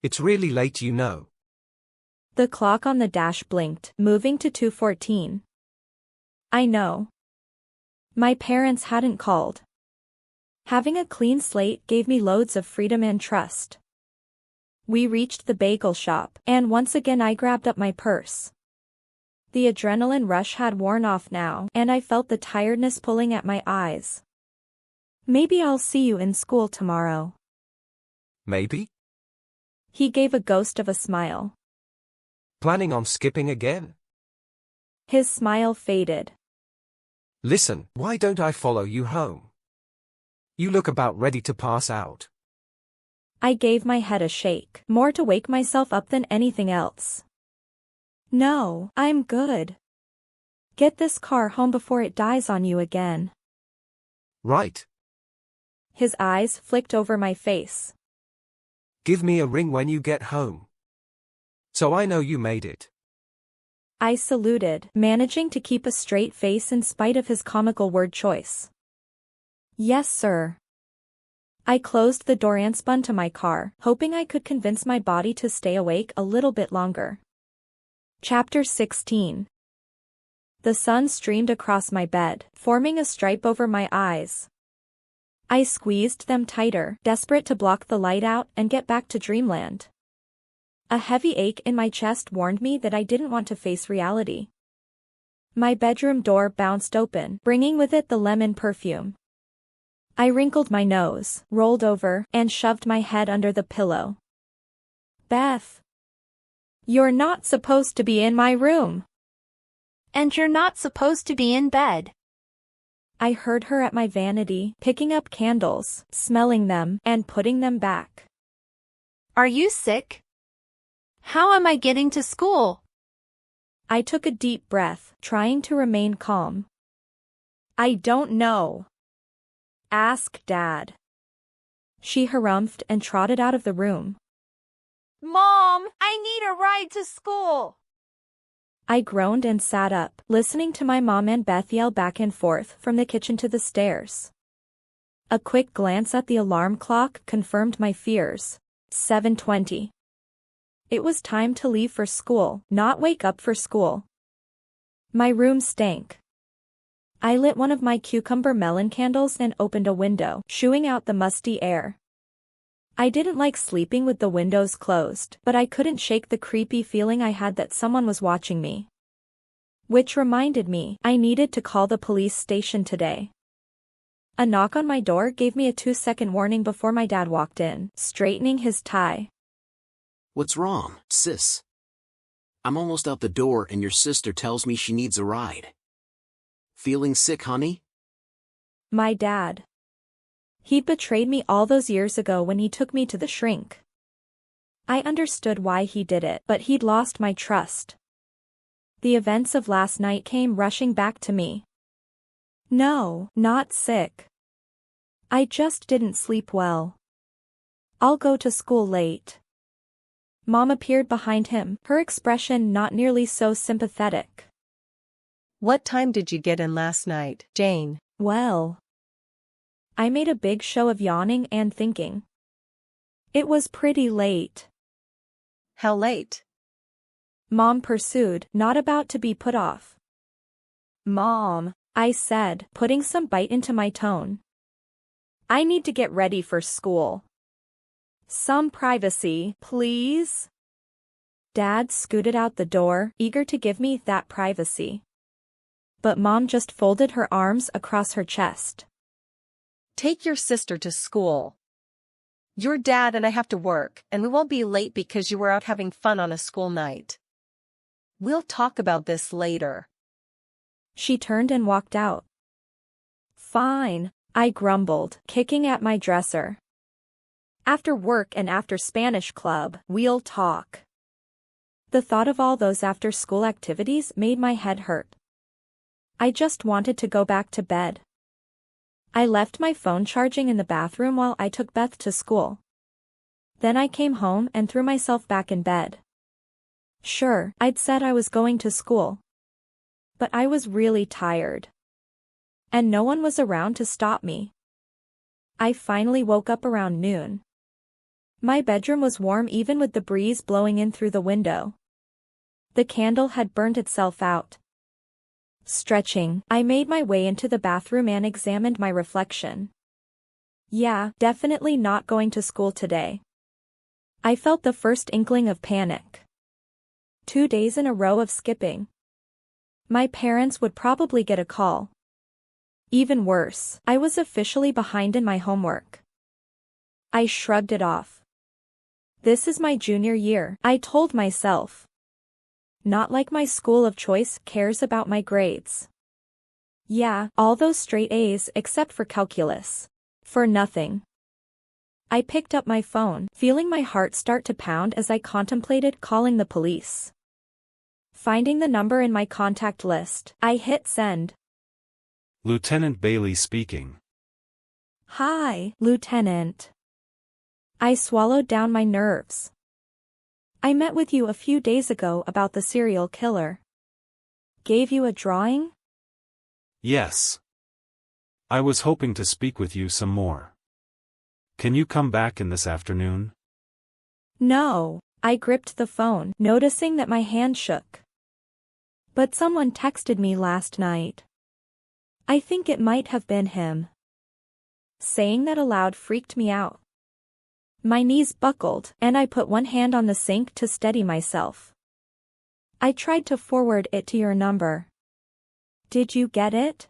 It's really late, you know. The clock on the dash blinked, moving to 2:14. I know. My parents hadn't called. Having a clean slate gave me loads of freedom and trust. We reached the bagel shop, and once again I grabbed up my purse. The adrenaline rush had worn off now, and I felt the tiredness pulling at my eyes. Maybe I'll see you in school tomorrow. Maybe? He gave a ghost of a smile. Planning on skipping again? His smile faded. Listen, why don't I follow you home? You look about ready to pass out. I gave my head a shake, more to wake myself up than anything else. No, I'm good. Get this car home before it dies on you again. Right. His eyes flicked over my face. Give me a ring when you get home. So I know you made it. I saluted, managing to keep a straight face in spite of his comical word choice. Yes, sir. I closed the door and spun to my car, hoping I could convince my body to stay awake a little bit longer. Chapter 16. The sun streamed across my bed, forming a stripe over my eyes. I squeezed them tighter, desperate to block the light out and get back to dreamland. A heavy ache in my chest warned me that I didn't want to face reality. My bedroom door bounced open, bringing with it the lemon perfume. I wrinkled my nose, rolled over, and shoved my head under the pillow. Beth. You're not supposed to be in my room. And you're not supposed to be in bed. I heard her at my vanity, picking up candles, smelling them, and putting them back. Are you sick? How am I getting to school? I took a deep breath, trying to remain calm. I don't know. Ask Dad. She harumphed and trotted out of the room. Mom, I need a ride to school. I groaned and sat up, listening to my mom and Beth yell back and forth from the kitchen to the stairs. A quick glance at the alarm clock confirmed my fears. 7:20. It was time to leave for school, not wake up for school. My room stank. I lit one of my cucumber melon candles and opened a window, shooing out the musty air. I didn't like sleeping with the windows closed, but I couldn't shake the creepy feeling I had that someone was watching me. Which reminded me, I needed to call the police station today. A knock on my door gave me a 2-second warning before my dad walked in, straightening his tie. What's wrong, sis? I'm almost out the door and your sister tells me she needs a ride. Feeling sick, honey? My dad. He'd betrayed me all those years ago when he took me to the shrink. I understood why he did it, but he'd lost my trust. The events of last night came rushing back to me. No, not sick. I just didn't sleep well. I'll go to school late. Mom appeared behind him, her expression not nearly so sympathetic. What time did you get in last night, Jayne? Well. I made a big show of yawning and thinking. It was pretty late. How late? Mom pursued, not about to be put off. Mom, I said, putting some bite into my tone. I need to get ready for school. Some privacy, please. Dad scooted out the door, eager to give me that privacy. But Mom just folded her arms across her chest. Take your sister to school. Your dad and I have to work, and we won't be late because you were out having fun on a school night. We'll talk about this later. She turned and walked out. Fine, I grumbled, kicking at my dresser. After work and after Spanish club, we'll talk. The thought of all those after-school activities made my head hurt. I just wanted to go back to bed. I left my phone charging in the bathroom while I took Beth to school. Then I came home and threw myself back in bed. Sure, I'd said I was going to school. But I was really tired. And no one was around to stop me. I finally woke up around noon. My bedroom was warm even with the breeze blowing in through the window. The candle had burnt itself out. Stretching, I made my way into the bathroom and examined my reflection. Yeah, definitely not going to school today. I felt the first inkling of panic. 2 days in a row of skipping. My parents would probably get a call. Even worse, I was officially behind in my homework. I shrugged it off. This is my junior year, I told myself. Not like my school of choice cares about my grades. Yeah, all those straight A's except for calculus. For nothing. I picked up my phone, feeling my heart start to pound as I contemplated calling the police. Finding the number in my contact list, I hit send. Lieutenant Bailey speaking. Hi, Lieutenant. I swallowed down my nerves. I met with you a few days ago about the serial killer. Gave you a drawing? Yes. I was hoping to speak with you some more. Can you come back in this afternoon? No, I gripped the phone, noticing that my hand shook. But someone texted me last night. I think it might have been him. Saying that aloud freaked me out. My knees buckled, and I put one hand on the sink to steady myself. I tried to forward it to your number. Did you get it?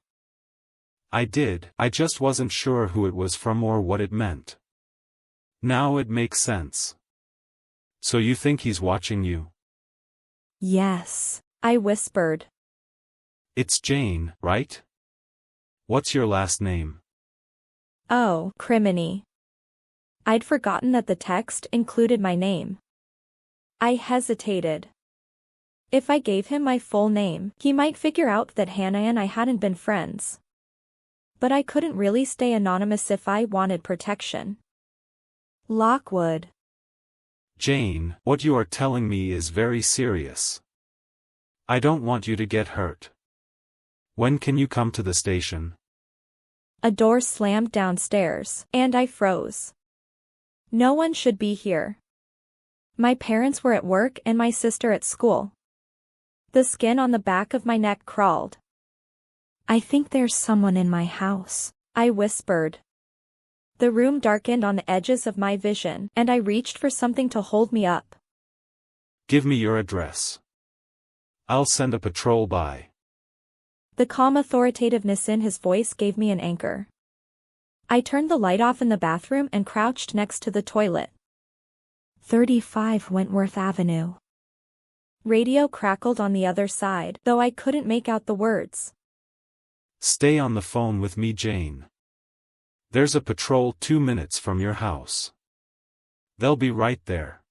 I did, I just wasn't sure who it was from or what it meant. Now it makes sense. So you think he's watching you? Yes, I whispered. It's Jayne, right? What's your last name? Oh, criminy. I'd forgotten that the text included my name. I hesitated. If I gave him my full name, he might figure out that Hannah and I hadn't been friends. But I couldn't really stay anonymous if I wanted protection. Lockwood. Jayne, what you are telling me is very serious. I don't want you to get hurt. When can you come to the station? A door slammed downstairs, and I froze. No one should be here. My parents were at work and my sister at school. The skin on the back of my neck crawled. I think there's someone in my house, I whispered. The room darkened on the edges of my vision, and I reached for something to hold me up. Give me your address. I'll send a patrol by. The calm authoritativeness in his voice gave me an anchor. I turned the light off in the bathroom and crouched next to the toilet. 35 Wentworth Avenue. Radio crackled on the other side, though I couldn't make out the words. Stay on the phone with me, Jayne. There's a patrol 2 minutes from your house. They'll be right there.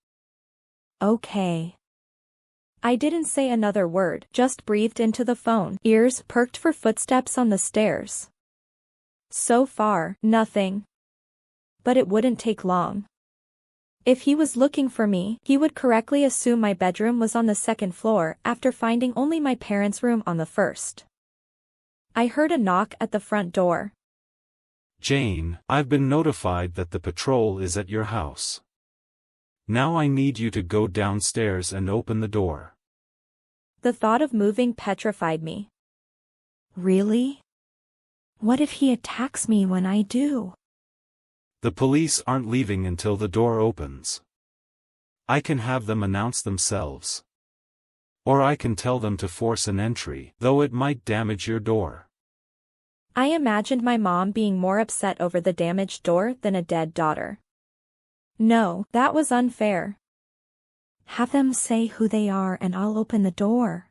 Okay. I didn't say another word, just breathed into the phone, ears perked for footsteps on the stairs. So far, nothing. But it wouldn't take long. If he was looking for me, he would correctly assume my bedroom was on the second floor after finding only my parents' room on the first. I heard a knock at the front door. Jayne, I've been notified that the patrol is at your house. Now I need you to go downstairs and open the door. The thought of moving petrified me. Really? What if he attacks me when I do? The police aren't leaving until the door opens. I can have them announce themselves. Or I can tell them to force an entry, though it might damage your door. I imagined my mom being more upset over the damaged door than a dead daughter. No, that was unfair. Have them say who they are and I'll open the door.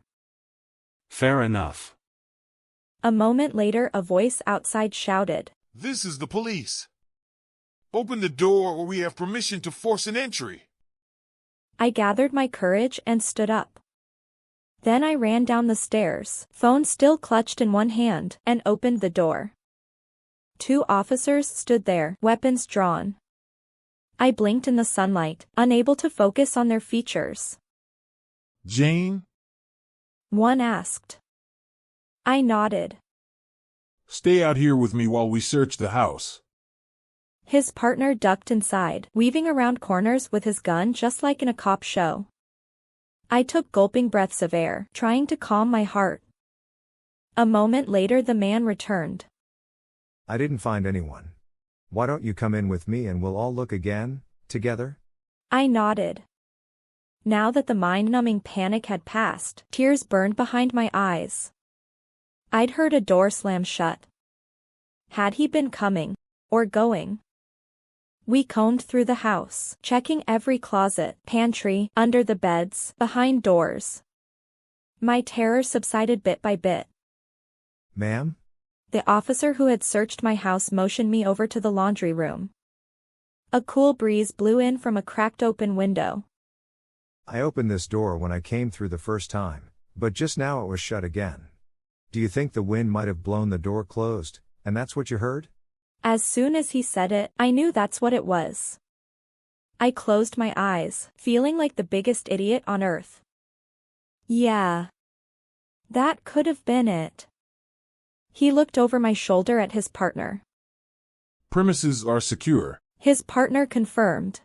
Fair enough. A moment later a voice outside shouted. This is the police. Open the door or we have permission to force an entry. I gathered my courage and stood up. Then I ran down the stairs, phone still clutched in one hand, and opened the door. 2 officers stood there, weapons drawn. I blinked in the sunlight, unable to focus on their features. Jayne? One asked. I nodded. Stay out here with me while we search the house. His partner ducked inside, weaving around corners with his gun just like in a cop show. I took gulping breaths of air, trying to calm my heart. A moment later the man returned. I didn't find anyone. Why don't you come in with me and we'll all look again, together? I nodded. Now that the mind-numbing panic had passed, tears burned behind my eyes. I'd heard a door slam shut. Had he been coming? Or going? We combed through the house, checking every closet, pantry, under the beds, behind doors. My terror subsided bit by bit. Ma'am? The officer who had searched my house motioned me over to the laundry room. A cool breeze blew in from a cracked open window. I opened this door when I came through the first time, but just now it was shut again. Do you think the wind might have blown the door closed, and that's what you heard? As soon as he said it, I knew that's what it was. I closed my eyes, feeling like the biggest idiot on earth. Yeah. That could have been it. He looked over my shoulder at his partner. Premises are secure. His partner confirmed.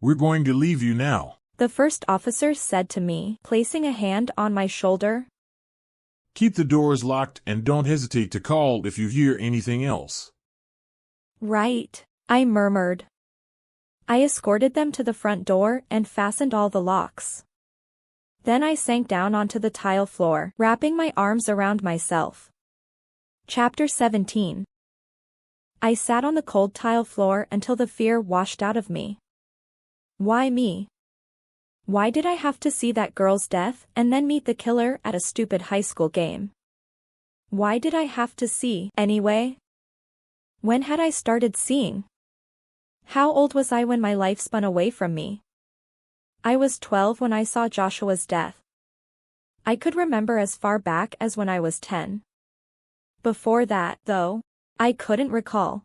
We're going to leave you now. The first officer said to me, placing a hand on my shoulder. Keep the doors locked and don't hesitate to call if you hear anything else. Right, I murmured. I escorted them to the front door and fastened all the locks. Then I sank down onto the tile floor, wrapping my arms around myself. Chapter 17. I sat on the cold tile floor until the fear washed out of me. Why me? Why did I have to see that girl's death and then meet the killer at a stupid high school game? Why did I have to see, anyway? When had I started seeing? How old was I when my life spun away from me? I was 12 when I saw Joshua's death. I could remember as far back as when I was 10. Before that, though, I couldn't recall.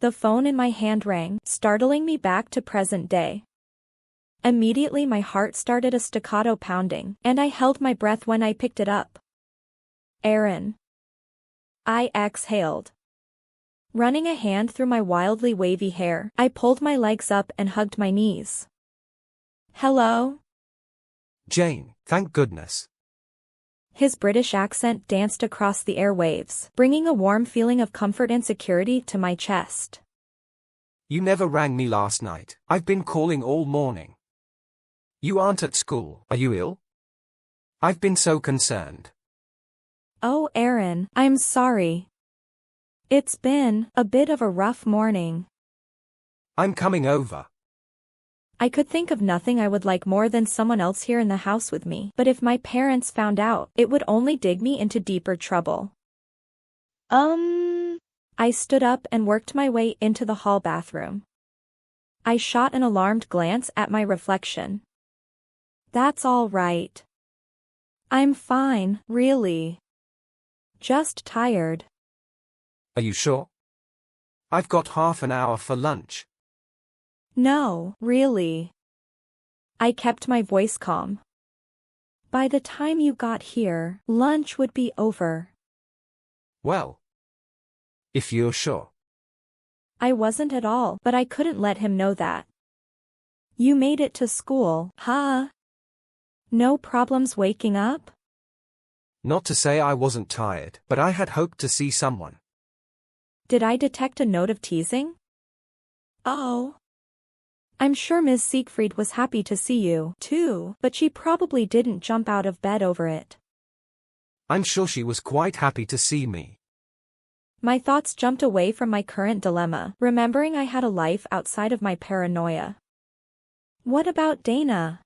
The phone in my hand rang, startling me back to present day. Immediately my heart started a staccato pounding, and I held my breath when I picked it up. Aaron. I exhaled. Running a hand through my wildly wavy hair, I pulled my legs up and hugged my knees. Hello? Jayne, thank goodness. His British accent danced across the airwaves, bringing a warm feeling of comfort and security to my chest. You never rang me last night. I've been calling all morning. You aren't at school, are you ill? I've been so concerned. Oh, Aaron, I'm sorry. It's been a bit of a rough morning. I'm coming over. I could think of nothing I would like more than someone else here in the house with me, but if my parents found out, it would only dig me into deeper trouble. I stood up and worked my way into the hall bathroom. I shot an alarmed glance at my reflection. That's all right. I'm fine, really. Just tired. Are you sure? I've got half an hour for lunch. No, really. I kept my voice calm. By the time you got here, lunch would be over. Well, if you're sure. I wasn't at all, but I couldn't let him know that. You made it to school, huh? No problems waking up? Not to say I wasn't tired, but I had hoped to see someone. Did I detect a note of teasing? Oh. I'm sure Ms. Siegfried was happy to see you, too, but she probably didn't jump out of bed over it. I'm sure she was quite happy to see me. My thoughts jumped away from my current dilemma, remembering I had a life outside of my paranoia. What about Dana?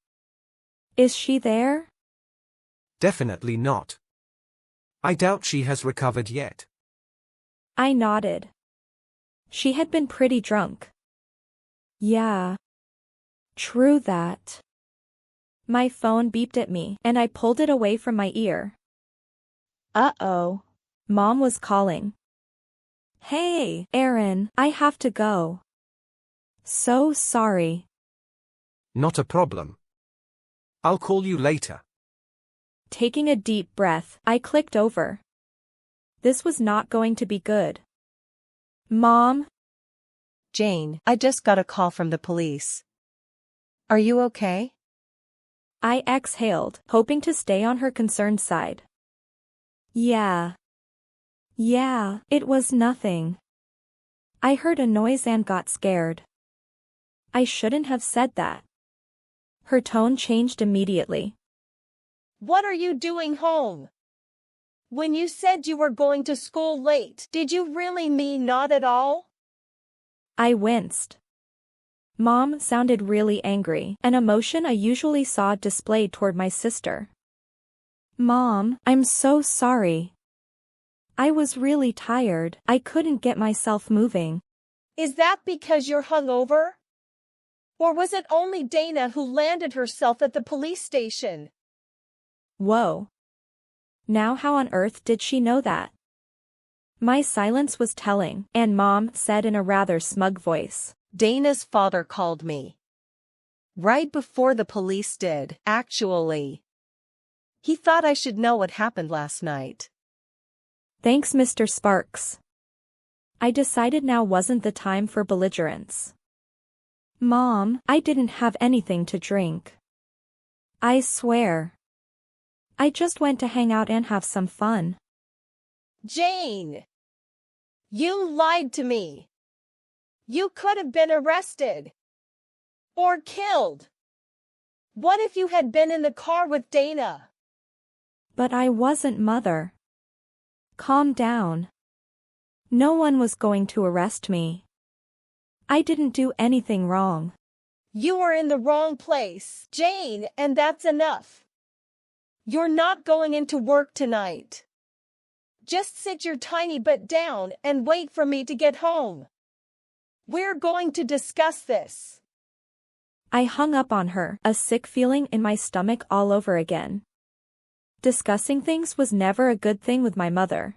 Is she there? Definitely not. I doubt she has recovered yet. I nodded. She had been pretty drunk. Yeah. True that. My phone beeped at me, and I pulled it away from my ear. Uh-oh. Mom was calling. Hey, Aaron, I have to go. So sorry. Not a problem. I'll call you later. Taking a deep breath, I clicked over. This was not going to be good. Mom? Jayne, I just got a call from the police. Are you okay? I exhaled, hoping to stay on her concerned side. Yeah, it was nothing. I heard a noise and got scared. I shouldn't have said that. Her tone changed immediately. What are you doing home? When you said you were going to school late, did you really mean not at all? I winced. Mom sounded really angry, an emotion I usually saw displayed toward my sister. Mom, I'm so sorry. I was really tired, I couldn't get myself moving. Is that because you're hungover? Or was it only Dana who landed herself at the police station? Whoa. Now how on earth did she know that? My silence was telling, and Mom said in a rather smug voice. Dana's father called me. Right before the police did, actually. He thought I should know what happened last night. Thanks, Mr. Sparks. I decided now wasn't the time for belligerence. Mom, I didn't have anything to drink. I swear. I just went to hang out and have some fun. Jayne! You lied to me. You could have been arrested. Or killed. What if you had been in the car with Dana? But I wasn't, Mother. Calm down. No one was going to arrest me. I didn't do anything wrong. You were in the wrong place, Jayne, and that's enough. You're not going into work tonight. Just sit your tiny butt down and wait for me to get home. We're going to discuss this. I hung up on her, a sick feeling in my stomach all over again. Discussing things was never a good thing with my mother.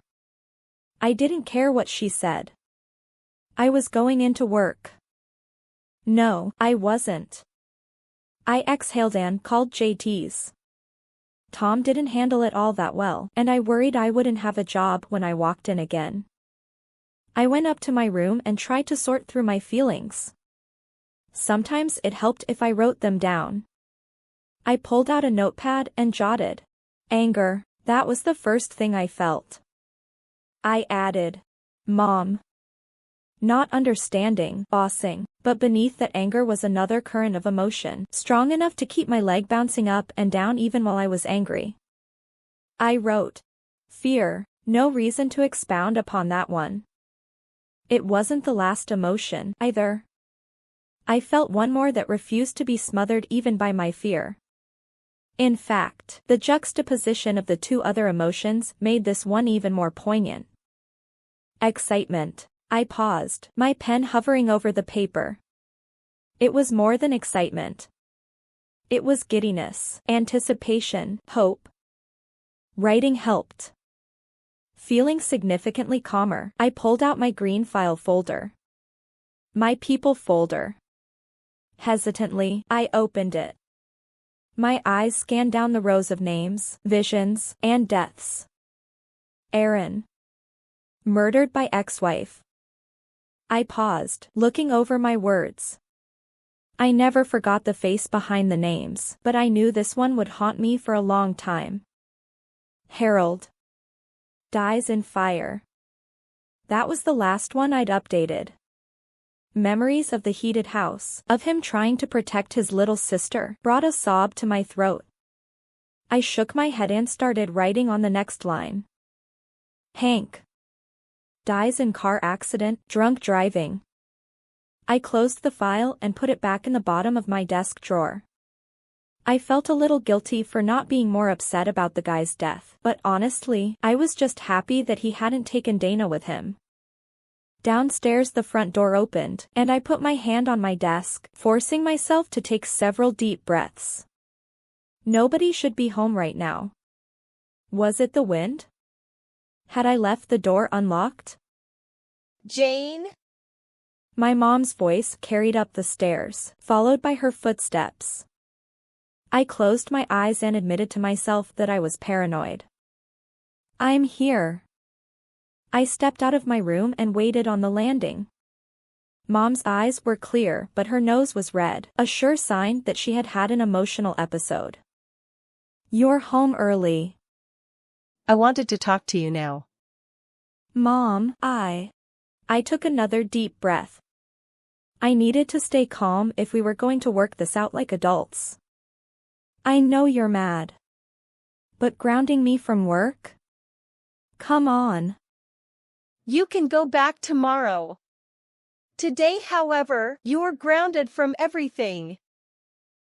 I didn't care what she said. I was going into work. No, I wasn't. I exhaled and called JT's. Tom didn't handle it all that well, and I worried I wouldn't have a job when I walked in again. I went up to my room and tried to sort through my feelings. Sometimes it helped if I wrote them down. I pulled out a notepad and jotted. Anger, that was the first thing I felt. I added, Mom. Not understanding, bossing, but beneath that anger was another current of emotion, strong enough to keep my leg bouncing up and down even while I was angry. I wrote, fear, no reason to expound upon that one. It wasn't the last emotion, either. I felt one more that refused to be smothered even by my fear. In fact, the juxtaposition of the two other emotions made this one even more poignant. Excitement. I paused, my pen hovering over the paper. It was more than excitement. It was giddiness, anticipation, hope. Writing helped. Feeling significantly calmer, I pulled out my green file folder. My people folder. Hesitantly, I opened it. My eyes scanned down the rows of names, visions, and deaths. Aaron. Murdered by ex-wife. I paused, looking over my words. I never forgot the face behind the names, but I knew this one would haunt me for a long time. Harold. Dies in fire. That was the last one I'd updated. Memories of the heated house, of him trying to protect his little sister, brought a sob to my throat. I shook my head and started writing on the next line. Hank. Dies in car accident, drunk driving. I closed the file and put it back in the bottom of my desk drawer. I felt a little guilty for not being more upset about the guy's death, but honestly, I was just happy that he hadn't taken Dana with him. Downstairs the front door opened, and I put my hand on my desk, forcing myself to take several deep breaths. Nobody should be home right now. Was it the wind? Had I left the door unlocked? Jayne? My mom's voice carried up the stairs, followed by her footsteps. I closed my eyes and admitted to myself that I was paranoid. I'm here. I stepped out of my room and waited on the landing. Mom's eyes were clear, but her nose was red, a sure sign that she had had an emotional episode. You're home early. I wanted to talk to you now. Mom, I took another deep breath. I needed to stay calm if we were going to work this out like adults. I know you're mad. But grounding me from work? Come on. You can go back tomorrow. Today, however, you're grounded from everything.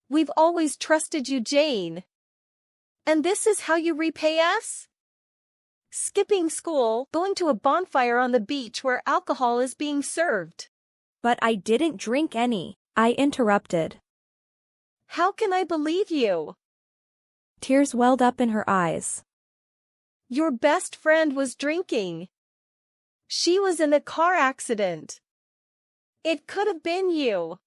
We've always trusted you, Jayne. And this is how you repay us? Skipping school, going to a bonfire on the beach where alcohol is being served. But I didn't drink any, I interrupted. How can I believe you? Tears welled up in her eyes. Your best friend was drinking. She was in a car accident. It could have been you.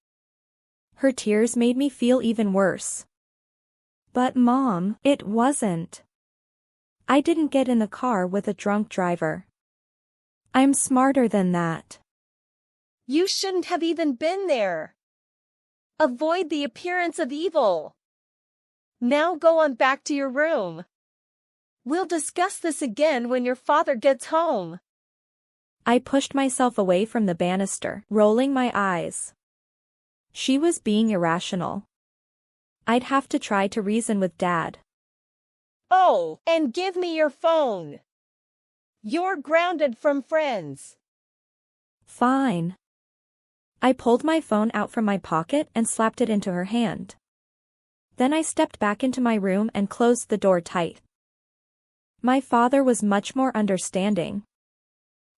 Her tears made me feel even worse. But Mom, it wasn't. I didn't get in the car with a drunk driver. I'm smarter than that. You shouldn't have even been there. Avoid the appearance of evil. Now go on back to your room. We'll discuss this again when your father gets home. I pushed myself away from the banister, rolling my eyes. She was being irrational. I'd have to try to reason with Dad. Oh, and give me your phone. You're grounded from friends. Fine. I pulled my phone out from my pocket and slapped it into her hand. Then I stepped back into my room and closed the door tight. My father was much more understanding.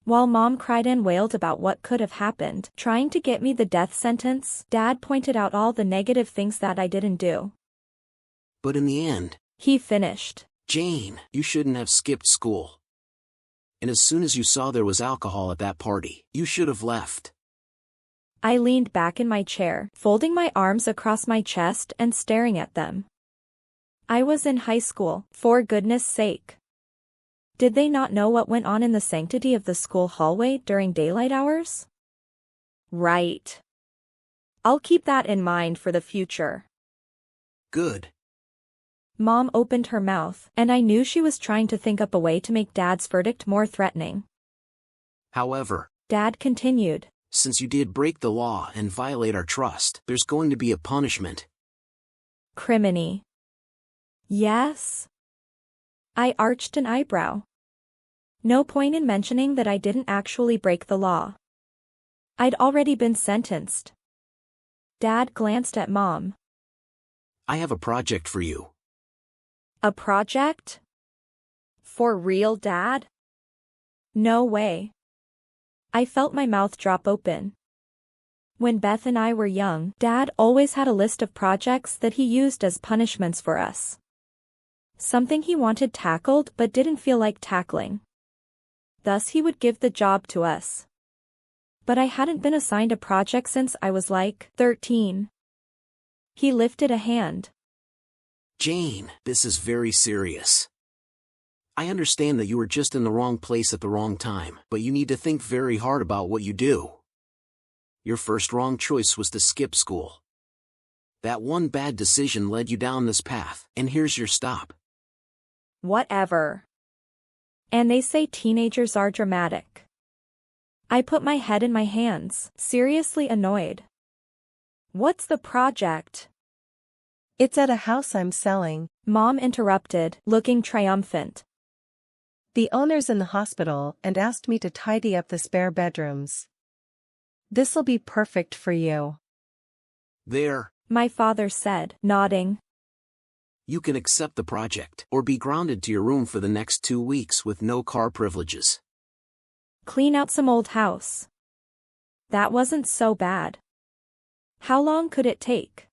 While Mom cried and wailed about what could have happened, trying to get me the death sentence, Dad pointed out all the negative things that I didn't do. But in the end, he finished. Jayne, you shouldn't have skipped school. And as soon as you saw there was alcohol at that party, you should have left. I leaned back in my chair, folding my arms across my chest and staring at them. I was in high school, for goodness sake. Did they not know what went on in the sanctity of the school hallway during daylight hours? Right. I'll keep that in mind for the future. Good. Mom opened her mouth, and I knew she was trying to think up a way to make Dad's verdict more threatening. However, Dad continued, since you did break the law and violate our trust, there's going to be a punishment. Criminy. Yes? I arched an eyebrow. No point in mentioning that I didn't actually break the law. I'd already been sentenced. Dad glanced at Mom. I have a project for you. A project? For real, Dad? No way. I felt my mouth drop open. When Beth and I were young, Dad always had a list of projects that he used as punishments for us. Something he wanted tackled but didn't feel like tackling. Thus he would give the job to us. But I hadn't been assigned a project since I was like 13. He lifted a hand. Jayne, this is very serious. I understand that you were just in the wrong place at the wrong time, but you need to think very hard about what you do. Your first wrong choice was to skip school. That one bad decision led you down this path, and here's your stop. Whatever. And they say teenagers are dramatic. I put my head in my hands, seriously annoyed. What's the project? It's at a house I'm selling. Mom interrupted, looking triumphant. The owner's in the hospital and asked me to tidy up the spare bedrooms. This'll be perfect for you. There. My father said, nodding. You can accept the project, or be grounded to your room for the next 2 weeks with no car privileges. Clean out some old house. That wasn't so bad. How long could it take?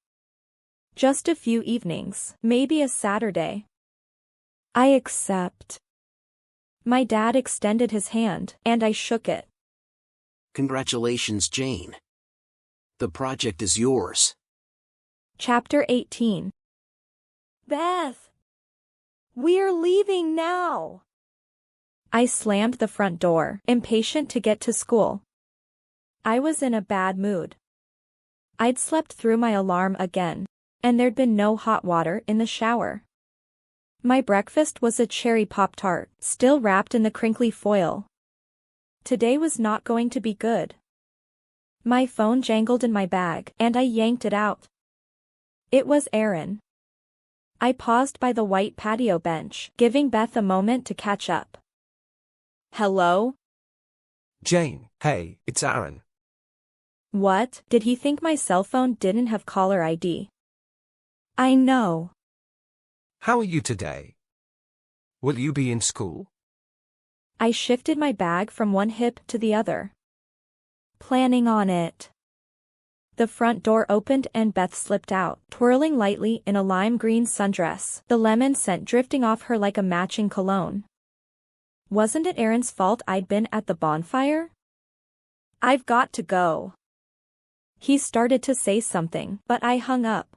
Just a few evenings, maybe a Saturday. I accept. My dad extended his hand, and I shook it. Congratulations, Jayne. The project is yours. Chapter 18. Beth! We're leaving now! I slammed the front door, impatient to get to school. I was in a bad mood. I'd slept through my alarm again, and there'd been no hot water in the shower. My breakfast was a cherry Pop-Tart, still wrapped in the crinkly foil. Today was not going to be good. My phone jangled in my bag, and I yanked it out. It was Aaron. I paused by the white patio bench, giving Beth a moment to catch up. Hello? Jayne, hey, it's Aaron. What? Did he think my cell phone didn't have caller ID? I know. How are you today? Will you be in school? I shifted my bag from one hip to the other. Planning on it. The front door opened and Beth slipped out, twirling lightly in a lime green sundress, the lemon scent drifting off her like a matching cologne. Wasn't it Aaron's fault I'd been at the bonfire? I've got to go. He started to say something, but I hung up.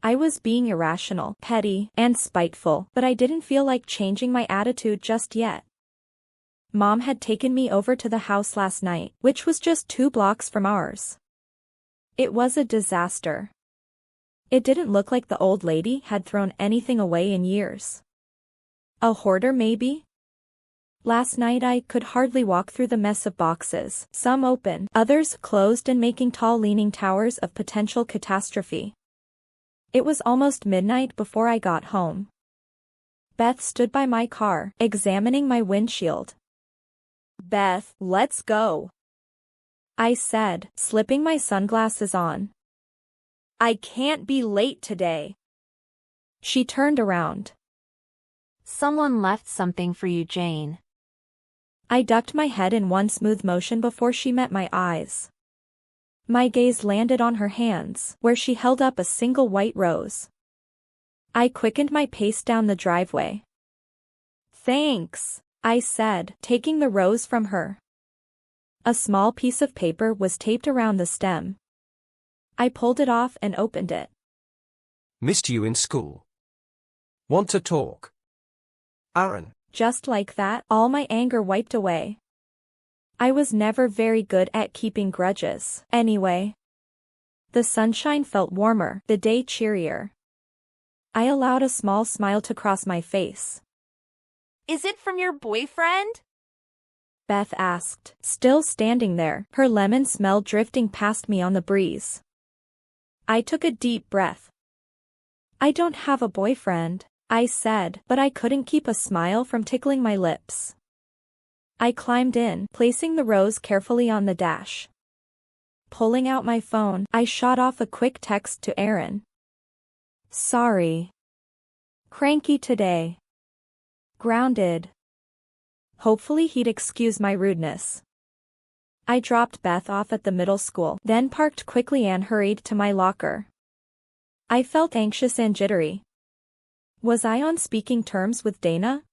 I was being irrational, petty, and spiteful, but I didn't feel like changing my attitude just yet. Mom had taken me over to the house last night, which was just 2 blocks from ours. It was a disaster. It didn't look like the old lady had thrown anything away in years. A hoarder maybe? Last night I could hardly walk through the mess of boxes, some open, others closed and making tall leaning towers of potential catastrophe. It was almost midnight before I got home. Beth stood by my car, examining my windshield. Beth, let's go. I said, slipping my sunglasses on. I can't be late today. She turned around. Someone left something for you, Jayne. I ducked my head in one smooth motion before she met my eyes. My gaze landed on her hands, where she held up a single white rose. I quickened my pace down the driveway. Thanks, I said, taking the rose from her. A small piece of paper was taped around the stem. I pulled it off and opened it. Missed you in school. Want to talk? Aaron. Just like that, all my anger wiped away. I was never very good at keeping grudges, anyway. The sunshine felt warmer, the day cheerier. I allowed a small smile to cross my face. Is it from your boyfriend? Beth asked, still standing there, her lemon smell drifting past me on the breeze. I took a deep breath. I don't have a boyfriend, I said, but I couldn't keep a smile from tickling my lips. I climbed in, placing the rose carefully on the dash. Pulling out my phone, I shot off a quick text to Aaron. Sorry. Cranky today. Grounded. Hopefully he'd excuse my rudeness. I dropped Beth off at the middle school, then parked quickly and hurried to my locker. I felt anxious and jittery. Was I on speaking terms with Dana?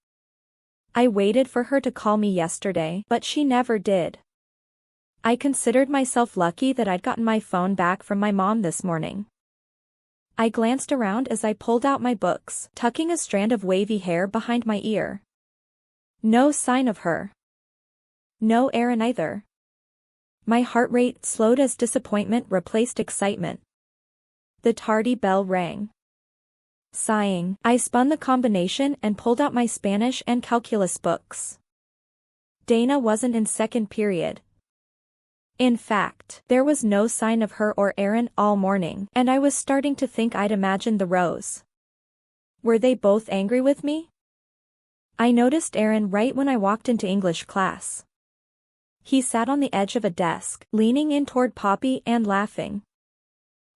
I waited for her to call me yesterday, but she never did. I considered myself lucky that I'd gotten my phone back from my mom this morning. I glanced around as I pulled out my books, tucking a strand of wavy hair behind my ear. No sign of her. No Aaron either. My heart rate slowed as disappointment replaced excitement. The tardy bell rang. Sighing, I spun the combination and pulled out my Spanish and calculus books. Dana wasn't in second period. In fact, there was no sign of her or Aaron all morning, and I was starting to think I'd imagined the rose. Were they both angry with me? I noticed Aaron right when I walked into English class. He sat on the edge of a desk, leaning in toward Poppy and laughing.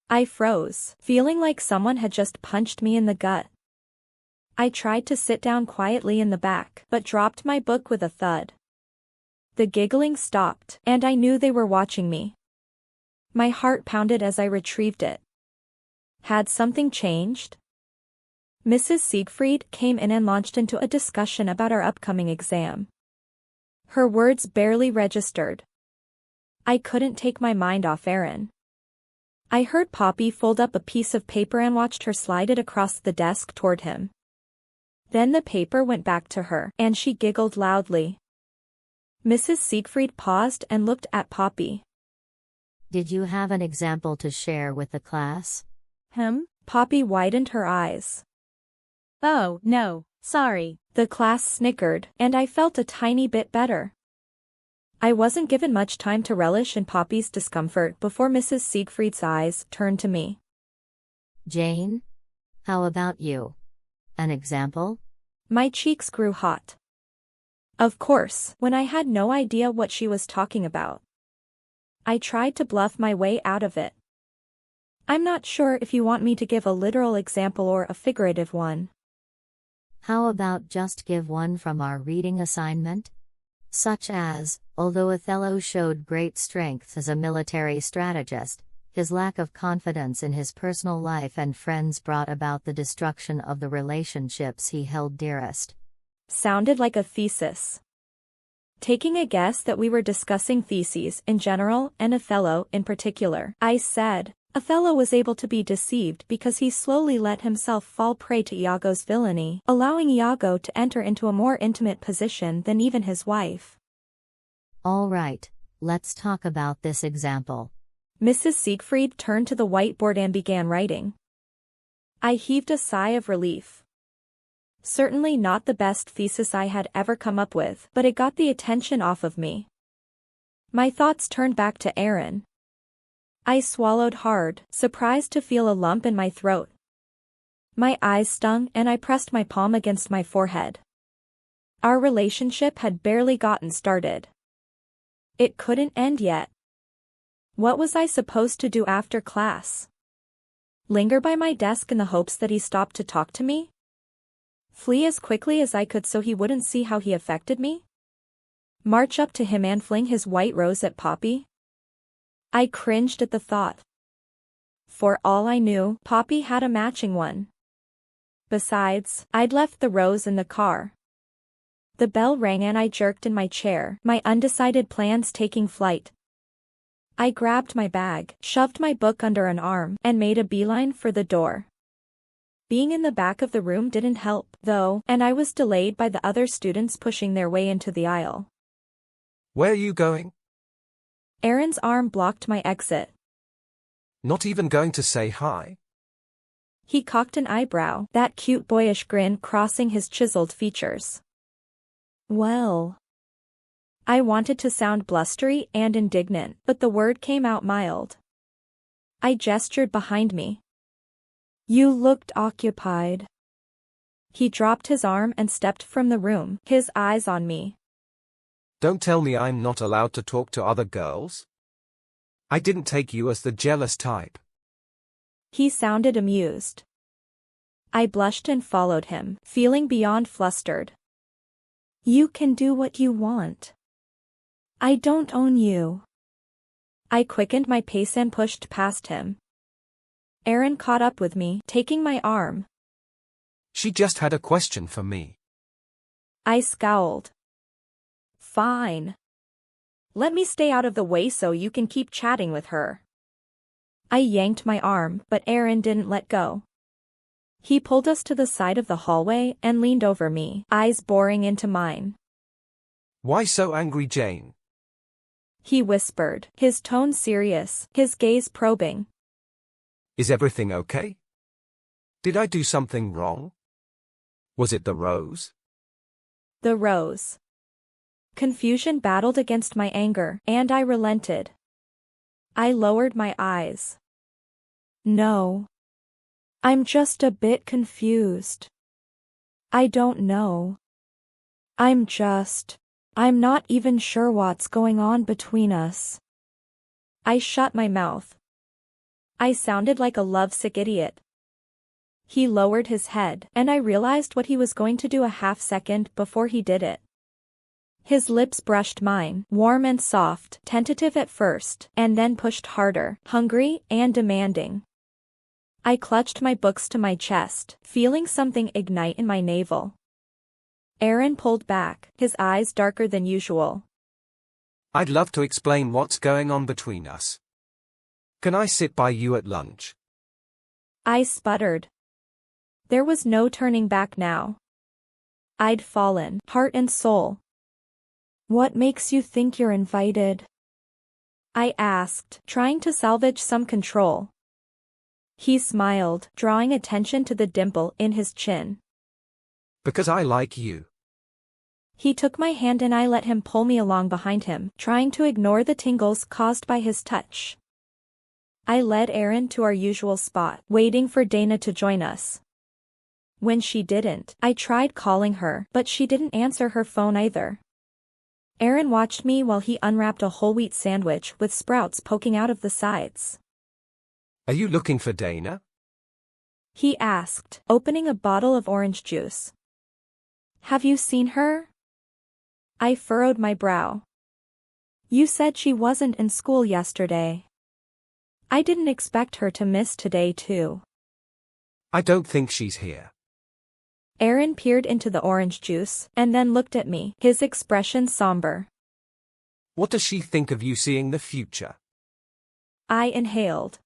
I froze, feeling like someone had just punched me in the gut. I tried to sit down quietly in the back, but dropped my book with a thud. The giggling stopped, and I knew they were watching me. My heart pounded as I retrieved it. Had something changed? Mrs. Siegfried came in and launched into a discussion about our upcoming exam. Her words barely registered. I couldn't take my mind off Aaron. I heard Poppy fold up a piece of paper and watched her slide it across the desk toward him. Then the paper went back to her, and she giggled loudly. Mrs. Siegfried paused and looked at Poppy. Did you have an example to share with the class? Poppy widened her eyes. Oh, no, sorry. The class snickered, and I felt a tiny bit better. I wasn't given much time to relish in Poppy's discomfort before Mrs. Siegfried's eyes turned to me. Jayne? How about you? An example? My cheeks grew hot. Of course, when I had no idea what she was talking about. I tried to bluff my way out of it. I'm not sure if you want me to give a literal example or a figurative one. How about just give one from our reading assignment? Such as, although Othello showed great strength as a military strategist, his lack of confidence in his personal life and friends brought about the destruction of the relationships he held dearest. Sounded like a thesis. Taking a guess that we were discussing theses in general and Othello in particular, I said, Othello was able to be deceived because he slowly let himself fall prey to Iago's villainy, allowing Iago to enter into a more intimate position than even his wife. All right, let's talk about this example. Mrs. Siegfried turned to the whiteboard and began writing. I heaved a sigh of relief. Certainly not the best thesis I had ever come up with, but it got the attention off of me. My thoughts turned back to Aaron. I swallowed hard, surprised to feel a lump in my throat. My eyes stung and I pressed my palm against my forehead. Our relationship had barely gotten started. It couldn't end yet. What was I supposed to do after class? Linger by my desk in the hopes that he stopped to talk to me? Flee as quickly as I could so he wouldn't see how he affected me? March up to him and fling his white rose at Poppy? I cringed at the thought. For all I knew, Poppy had a matching one. Besides, I'd left the rose in the car. The bell rang and I jerked in my chair, my undecided plans taking flight. I grabbed my bag, shoved my book under an arm, and made a beeline for the door. Being in the back of the room didn't help, though, and I was delayed by the other students pushing their way into the aisle. Where are you going? Aaron's arm blocked my exit. Not even going to say hi? He cocked an eyebrow, that cute boyish grin crossing his chiseled features. Well. I wanted to sound blustery and indignant, but the word came out mild. I gestured behind me. You looked occupied. He dropped his arm and stepped from the room, his eyes on me. Don't tell me I'm not allowed to talk to other girls? I didn't take you as the jealous type. He sounded amused. I blushed and followed him, feeling beyond flustered. You can do what you want. I don't own you. I quickened my pace and pushed past him. Aaron caught up with me, taking my arm. She just had a question for me. I scowled. Fine. Let me stay out of the way so you can keep chatting with her. I yanked my arm, but Aaron didn't let go. He pulled us to the side of the hallway and leaned over me, eyes boring into mine. Why so angry, Jayne? He whispered, his tone serious, his gaze probing. Is everything okay? Did I do something wrong? Was it the rose? The rose. Confusion battled against my anger, and I relented. I lowered my eyes. No. I'm just a bit confused. I don't know. I'm not even sure what's going on between us. I shut my mouth. I sounded like a lovesick idiot. He lowered his head, and I realized what he was going to do a half second before he did it. His lips brushed mine, warm and soft, tentative at first, and then pushed harder, hungry and demanding. I clutched my books to my chest, feeling something ignite in my navel. Aaron pulled back, his eyes darker than usual. I'd love to explain what's going on between us. Can I sit by you at lunch? I sputtered. There was no turning back now. I'd fallen, heart and soul. What makes you think you're invited? I asked, trying to salvage some control. He smiled, drawing attention to the dimple in his chin. Because I like you. He took my hand and I let him pull me along behind him, trying to ignore the tingles caused by his touch. I led Aaron to our usual spot, waiting for Dana to join us. When she didn't, I tried calling her, but she didn't answer her phone either. Aaron watched me while he unwrapped a whole wheat sandwich with sprouts poking out of the sides. Are you looking for Dana? He asked, opening a bottle of orange juice. Have you seen her? I furrowed my brow. You said she wasn't in school yesterday. I didn't expect her to miss today too. I don't think she's here. Aaron peered into the orange juice, and then looked at me, his expression somber. What does she think of you seeing the future? I inhaled.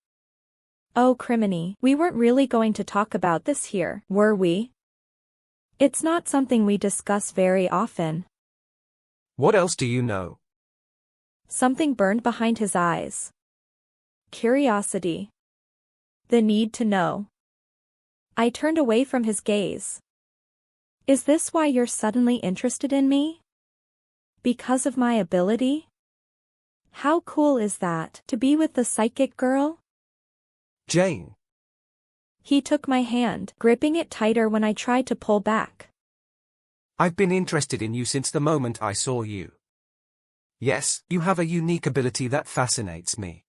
Oh criminy, we weren't really going to talk about this here, were we? It's not something we discuss very often. What else do you know? Something burned behind his eyes. Curiosity. The need to know. I turned away from his gaze. Is this why you're suddenly interested in me? Because of my ability? How cool is that, to be with the psychic girl? Jayne. He took my hand, gripping it tighter when I tried to pull back. I've been interested in you since the moment I saw you. Yes, you have a unique ability that fascinates me.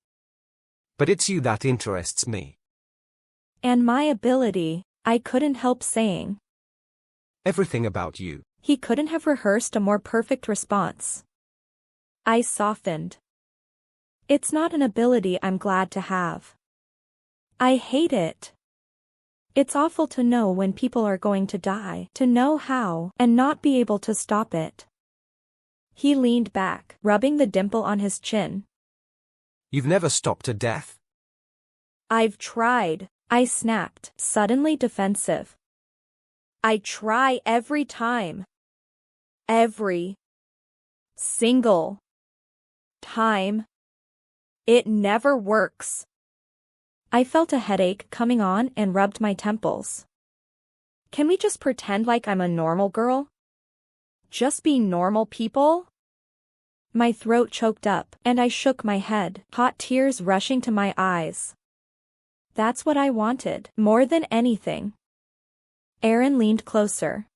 But it's you that interests me. And my ability, I couldn't help saying. Everything about you. He couldn't have rehearsed a more perfect response. I softened. It's not an ability I'm glad to have. I hate it. It's awful to know when people are going to die, to know how, and not be able to stop it. He leaned back, rubbing the dimple on his chin. You've never stopped a death? I've tried, I snapped, suddenly defensive. I try every time. Every single time. It never works. I felt a headache coming on and rubbed my temples. Can we just pretend like I'm a normal girl? Just be normal people? My throat choked up, and I shook my head, hot tears rushing to my eyes. That's what I wanted, more than anything. Aaron leaned closer.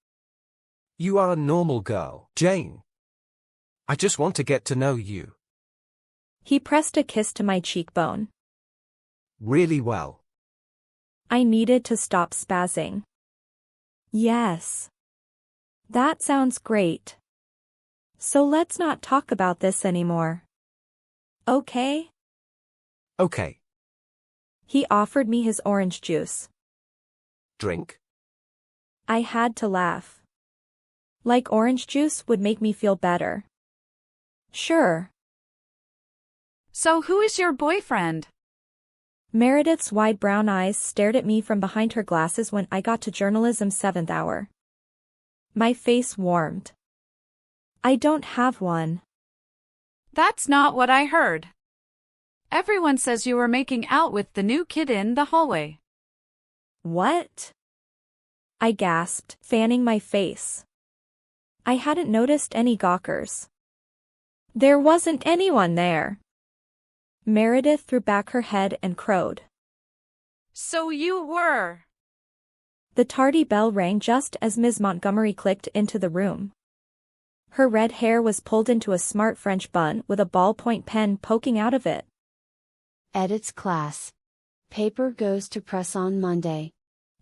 You are a normal girl, Jayne. I just want to get to know you. He pressed a kiss to my cheekbone. Really well. I needed to stop spazzing. Yes. That sounds great. So let's not talk about this anymore. Okay? Okay. He offered me his orange juice. Drink? I had to laugh. Like orange juice would make me feel better. Sure. So who is your boyfriend? Meredith's wide brown eyes stared at me from behind her glasses when I got to journalism's 7th hour. My face warmed. I don't have one. That's not what I heard. Everyone says you were making out with the new kid in the hallway. What? I gasped, fanning my face. I hadn't noticed any gawkers. There wasn't anyone there. Meredith threw back her head and crowed. So you were. The tardy bell rang just as Ms. Montgomery clicked into the room. Her red hair was pulled into a smart French bun with a ballpoint pen poking out of it. Edits class. Paper goes to press on Monday.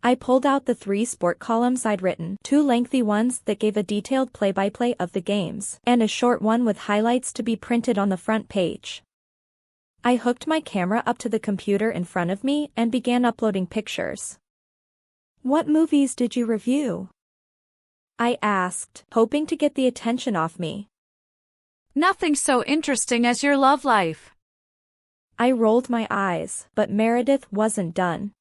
I pulled out the 3 sport columns I'd written, 2 lengthy ones that gave a detailed play-by-play of the games, and a short one with highlights to be printed on the front page. I hooked my camera up to the computer in front of me and began uploading pictures. "What movies did you review?" I asked, hoping to get the attention off me. Nothing so interesting as your love life. I rolled my eyes, but Meredith wasn't done.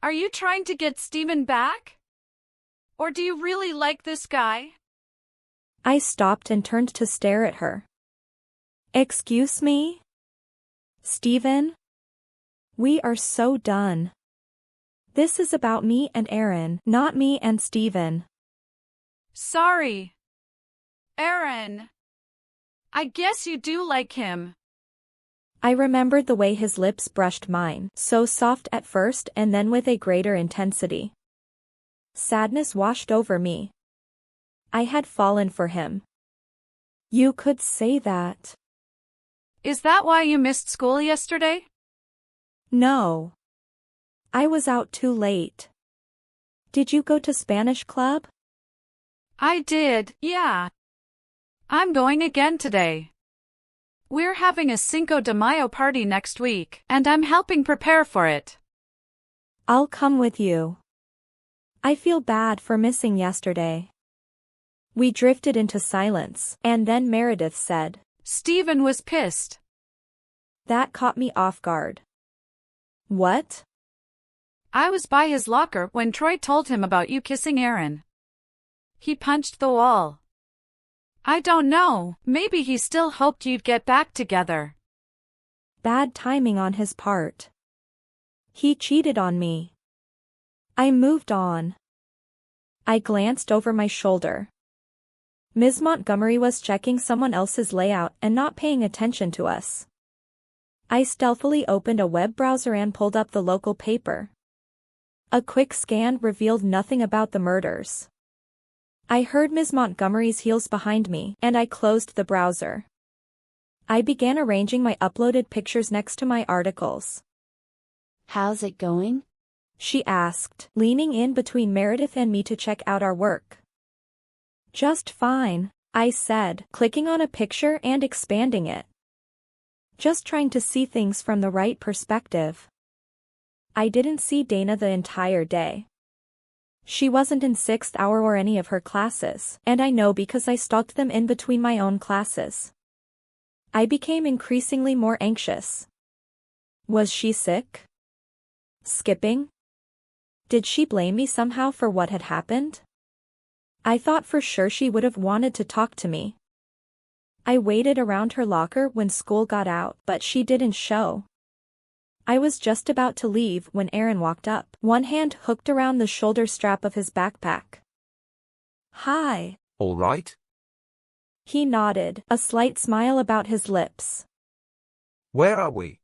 Are you trying to get Steven back? Or do you really like this guy? I stopped and turned to stare at her. "Excuse me? Steven? We are so done. This is about me and Aaron, not me and Steven." Sorry. Aaron. I guess you do like him. I remembered the way his lips brushed mine, so soft at first and then with a greater intensity. Sadness washed over me. I had fallen for him. You could say that. Is that why you missed school yesterday? No. I was out too late. Did you go to Spanish club? I did, yeah. I'm going again today. We're having a Cinco de Mayo party next week, and I'm helping prepare for it. I'll come with you. I feel bad for missing yesterday. We drifted into silence, and then Meredith said, Steven was pissed. That caught me off guard. What? I was by his locker when Troy told him about you kissing Aaron. He punched the wall. I don't know, maybe he still hoped you'd get back together. Bad timing on his part. He cheated on me. I moved on. I glanced over my shoulder. Ms. Montgomery was checking someone else's layout and not paying attention to us. I stealthily opened a web browser and pulled up the local paper. A quick scan revealed nothing about the murders. I heard Ms. Montgomery's heels behind me, and I closed the browser. I began arranging my uploaded pictures next to my articles. How's it going? She asked, leaning in between Meredith and me to check out our work. Just fine, I said, clicking on a picture and expanding it. Just trying to see things from the right perspective. I didn't see Dana the entire day. She wasn't in 6th hour or any of her classes, and I know because I stalked them in between my own classes. I became increasingly more anxious. Was she sick? Skipping? Did she blame me somehow for what had happened? I thought for sure she would have wanted to talk to me. I waited around her locker when school got out, but she didn't show. I was just about to leave when Aaron walked up, one hand hooked around the shoulder strap of his backpack. Hi. All right? He nodded, a slight smile about his lips. Where are we?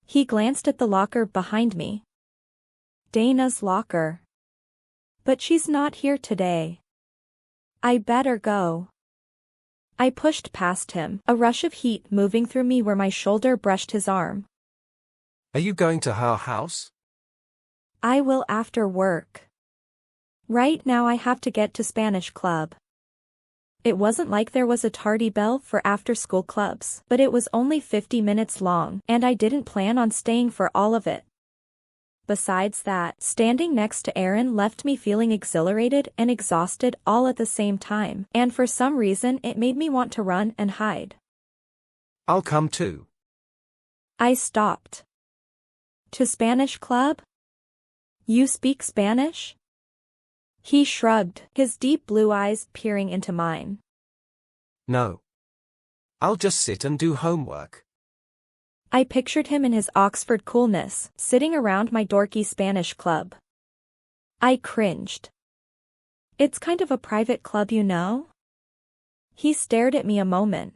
He glanced at the locker behind me. Dana's locker. But she's not here today. I better go. I pushed past him, a rush of heat moving through me where my shoulder brushed his arm. Are you going to her house? I will after work. Right now I have to get to Spanish club. It wasn't like there was a tardy bell for after-school clubs, but it was only 50 minutes long, and I didn't plan on staying for all of it. Besides that, standing next to Aaron left me feeling exhilarated and exhausted all at the same time, and for some reason it made me want to run and hide. I'll come too. I stopped. To Spanish club? You speak Spanish? He shrugged, his deep blue eyes peering into mine. No. I'll just sit and do homework. I pictured him in his Oxford coolness, sitting around my dorky Spanish club. I cringed. It's kind of a private club, you know? He stared at me a moment.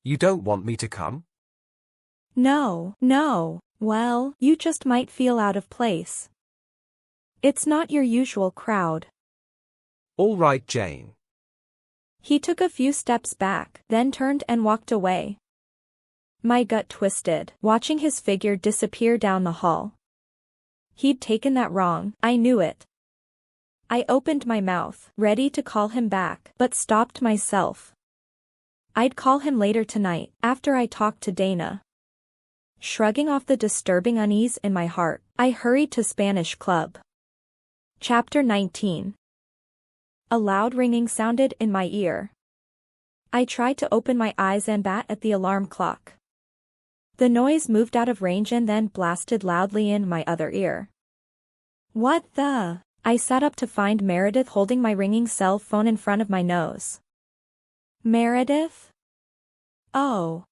You don't want me to come? No. Well, you just might feel out of place. It's not your usual crowd. All right, Jayne. He took a few steps back, then turned and walked away. My gut twisted, watching his figure disappear down the hall. He'd taken that wrong, I knew it. I opened my mouth, ready to call him back, but stopped myself. I'd call him later tonight, after I talked to Dana. Shrugging off the disturbing unease in my heart, I hurried to Spanish Club. Chapter 19. A loud ringing sounded in my ear. I tried to open my eyes and bat at the alarm clock. The noise moved out of range and then blasted loudly in my other ear. What the? I sat up to find Meredith holding my ringing cell phone in front of my nose. Meredith? Oh.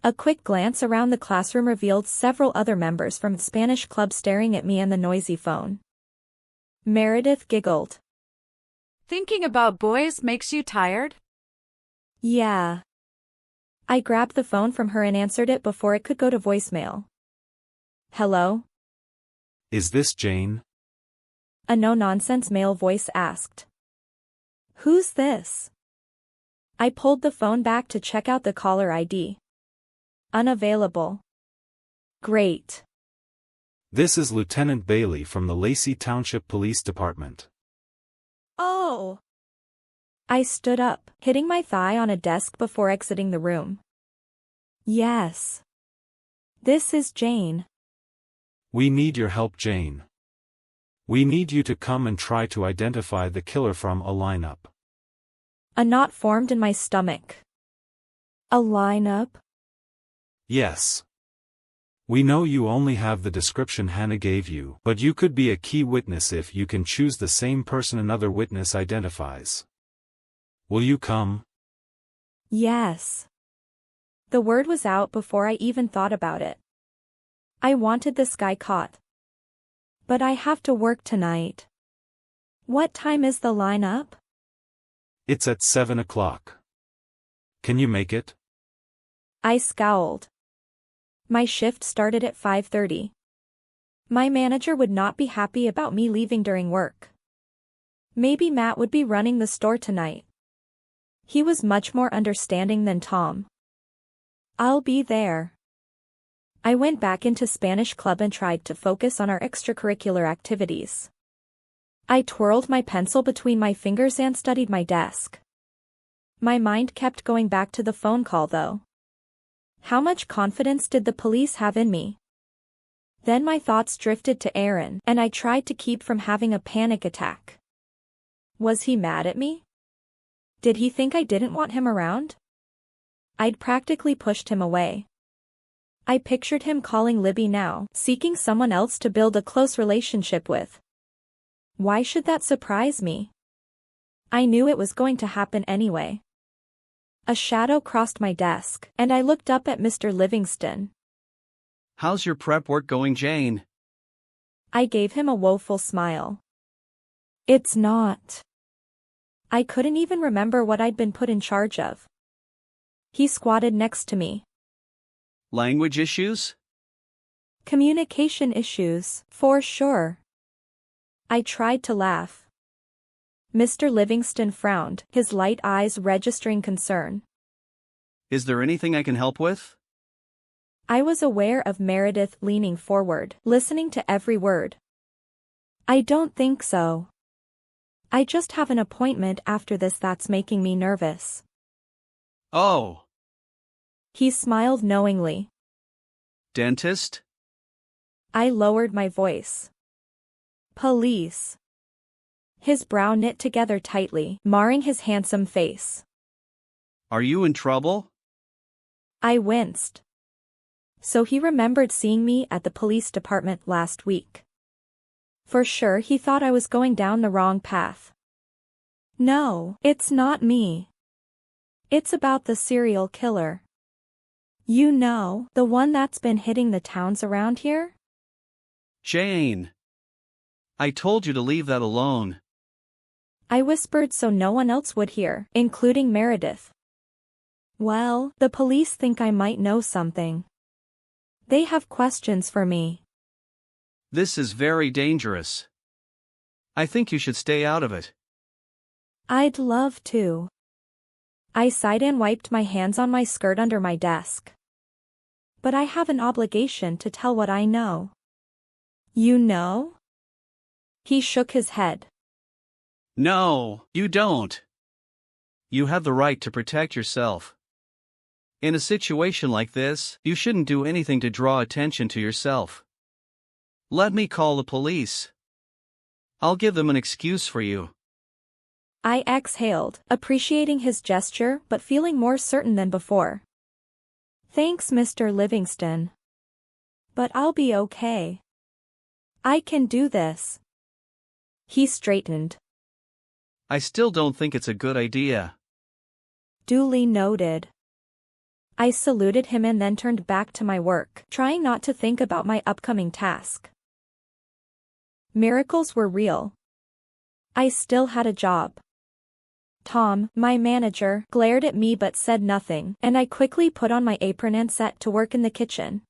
A quick glance around the classroom revealed several other members from the Spanish Club staring at me and the noisy phone. Meredith giggled. Thinking about boys makes you tired? Yeah. I grabbed the phone from her and answered it before it could go to voicemail. Hello? Is this Jayne? A no-nonsense male voice asked. Who's this? I pulled the phone back to check out the caller ID. Unavailable. Great. This is Lieutenant Bailey from the Lacey Township Police Department. Oh. I stood up, hitting my thigh on a desk before exiting the room. Yes. This is Jayne. We need your help, Jayne. We need you to come and try to identify the killer from a lineup. A knot formed in my stomach. A lineup? Yes. We know you only have the description Hannah gave you, but you could be a key witness if you can choose the same person another witness identifies. Will you come? Yes. The word was out before I even thought about it. I wanted this guy caught. But I have to work tonight. What time is the lineup? It's at 7 o'clock. Can you make it? I scowled. My shift started at 5:30. My manager would not be happy about me leaving during work. Maybe Matt would be running the store tonight. He was much more understanding than Tom. I'll be there. I went back into Spanish Club and tried to focus on our extracurricular activities. I twirled my pencil between my fingers and studied my desk. My mind kept going back to the phone call though. How much confidence did the police have in me? Then my thoughts drifted to Aaron, and I tried to keep from having a panic attack. Was he mad at me? Did he think I didn't want him around? I'd practically pushed him away. I pictured him calling Libby now, seeking someone else to build a close relationship with. Why should that surprise me? I knew it was going to happen anyway. A shadow crossed my desk, and I looked up at Mr. Livingston. How's your prep work going, Jayne? I gave him a woeful smile. It's not. I couldn't even remember what I'd been put in charge of. He squatted next to me. Language issues? Communication issues, for sure. I tried to laugh. Mr. Livingston frowned, his light eyes registering concern. Is there anything I can help with? I was aware of Meredith leaning forward, listening to every word. I don't think so. I just have an appointment after this that's making me nervous. Oh. He smiled knowingly. Dentist? I lowered my voice. Police. His brow knit together tightly, marring his handsome face. Are you in trouble? I winced. So he remembered seeing me at the police department last week. For sure he thought I was going down the wrong path. No, it's not me. It's about the serial killer. You know, the one that's been hitting the towns around here? Jayne. I told you to leave that alone. I whispered so no one else would hear, including Meredith. Well, the police think I might know something. They have questions for me. This is very dangerous. I think you should stay out of it. I'd love to. I sighed and wiped my hands on my skirt under my desk. But I have an obligation to tell what I know. You know? He shook his head. No, you don't. You have the right to protect yourself. In a situation like this, you shouldn't do anything to draw attention to yourself. Let me call the police. I'll give them an excuse for you. I exhaled, appreciating his gesture but feeling more certain than before. Thanks, Mr. Livingston. But I'll be okay. I can do this. He straightened. I still don't think it's a good idea. Duly noted. I saluted him and then turned back to my work, trying not to think about my upcoming task. Miracles were real. I still had a job. Tom, my manager, glared at me but said nothing, and I quickly put on my apron and set to work in the kitchen.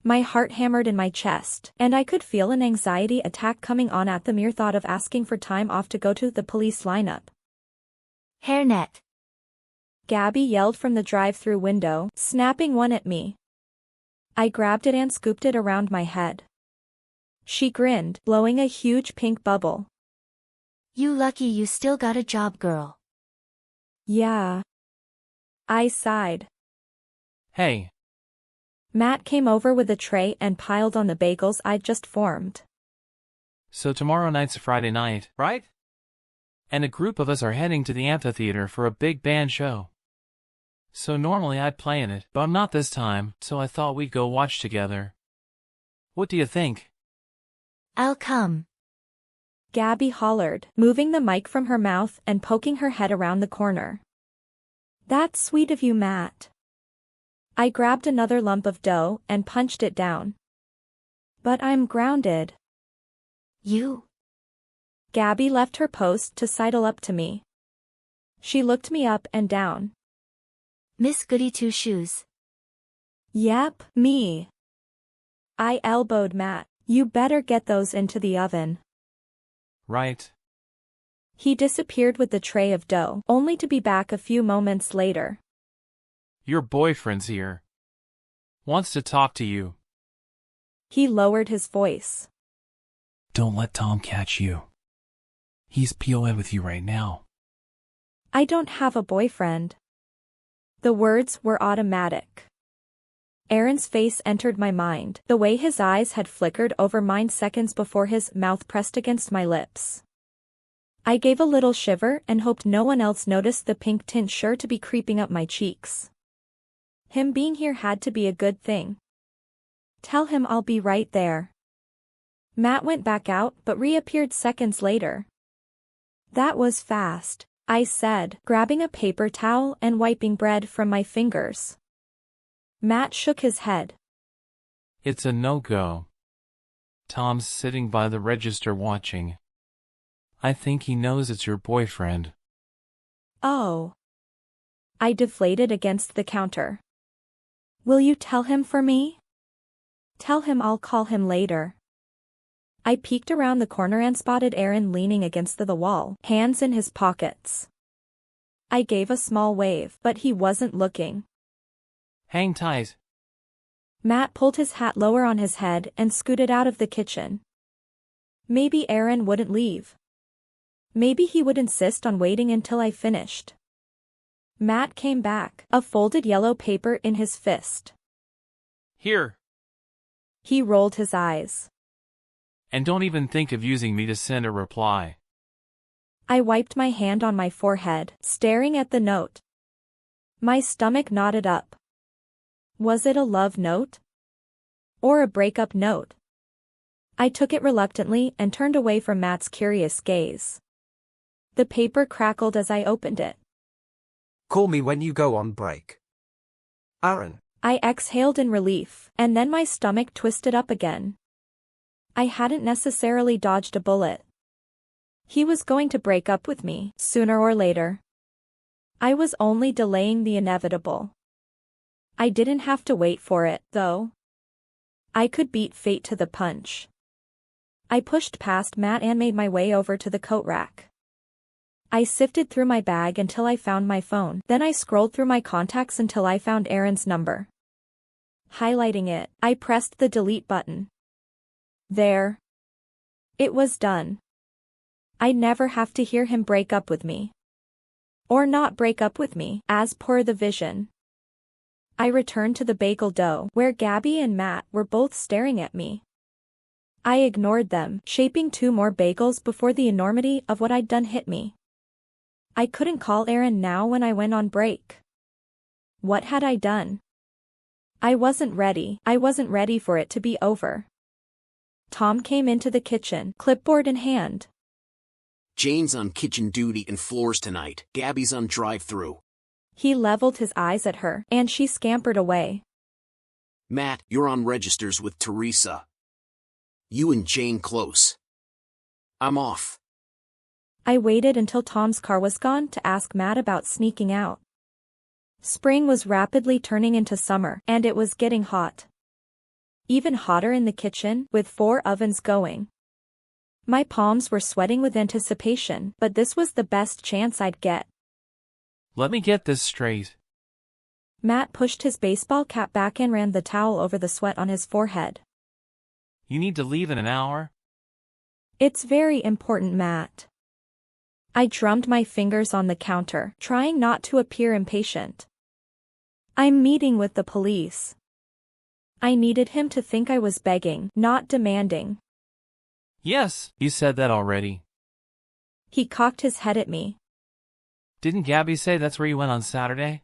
My heart hammered in my chest, and I could feel an anxiety attack coming on at the mere thought of asking for time off to go to the police lineup. Hairnet. Gabby yelled from the drive-through window, snapping one at me. I grabbed it and scooped it around my head. She grinned, blowing a huge pink bubble. You lucky you still got a job, girl. Yeah. I sighed. Hey. Matt came over with a tray and piled on the bagels I'd just formed. So tomorrow night's Friday night, right? And a group of us are heading to the amphitheater for a big band show. So normally I'd play in it, but not this time, so I thought we'd go watch together. What do you think? I'll come. Gabby hollered, moving the mic from her mouth and poking her head around the corner. That's sweet of you, Matt. I grabbed another lump of dough and punched it down. But I'm grounded. You? Gabby left her post to sidle up to me. She looked me up and down. Miss Goody Two Shoes. Yep, me. I elbowed Matt. You better get those into the oven. Right. He disappeared with the tray of dough, only to be back a few moments later. Your boyfriend's here. Wants to talk to you. He lowered his voice. Don't let Tom catch you. He's PO'd with you right now. I don't have a boyfriend. The words were automatic. Aaron's face entered my mind, the way his eyes had flickered over mine seconds before his mouth pressed against my lips. I gave a little shiver and hoped no one else noticed the pink tint sure to be creeping up my cheeks. Him being here had to be a good thing. Tell him I'll be right there. Matt went back out but reappeared seconds later. That was fast, I said, grabbing a paper towel and wiping bread from my fingers. Matt shook his head. It's a no-go. Tom's sitting by the register watching. I think he knows it's your boyfriend. Oh. I deflated against the counter. Will you tell him for me? Tell him I'll call him later. I peeked around the corner and spotted Aaron leaning against the wall, hands in his pockets. I gave a small wave, but he wasn't looking. Hang tight. Matt pulled his hat lower on his head and scooted out of the kitchen. Maybe Aaron wouldn't leave. Maybe he would insist on waiting until I finished. Matt came back, a folded yellow paper in his fist. Here. He rolled his eyes. And don't even think of using me to send a reply. I wiped my hand on my forehead, staring at the note. My stomach knotted up. Was it a love note? Or a breakup note? I took it reluctantly and turned away from Matt's curious gaze. The paper crackled as I opened it. Call me when you go on break. Aaron. I exhaled in relief, and then my stomach twisted up again. I hadn't necessarily dodged a bullet. He was going to break up with me, sooner or later. I was only delaying the inevitable. I didn't have to wait for it, though. I could beat fate to the punch. I pushed past Matt and made my way over to the coat rack. I sifted through my bag until I found my phone, then I scrolled through my contacts until I found Aaron's number. Highlighting it, I pressed the delete button. There. It was done. I'd never have to hear him break up with me. Or not break up with me, as per the vision. I returned to the bagel dough, where Gabby and Matt were both staring at me. I ignored them, shaping 2 more bagels before the enormity of what I'd done hit me. I couldn't call Aaron now when I went on break. What had I done? I wasn't ready for it to be over. Tom came into the kitchen, clipboard in hand. Jayne's on kitchen duty and floors tonight. Gabby's on drive-through. He leveled his eyes at her, and she scampered away. Matt, you're on registers with Teresa. You and Jayne close. I'm off. I waited until Tom's car was gone to ask Matt about sneaking out. Spring was rapidly turning into summer, and it was getting hot. Even hotter in the kitchen, with 4 ovens going. My palms were sweating with anticipation, but this was the best chance I'd get. Let me get this straight. Matt pushed his baseball cap back and ran the towel over the sweat on his forehead. You need to leave in an hour? It's very important, Matt. I drummed my fingers on the counter, trying not to appear impatient. I'm meeting with the police. I needed him to think I was begging, not demanding. Yes, you said that already. He cocked his head at me. Didn't Gabby say that's where you went on Saturday?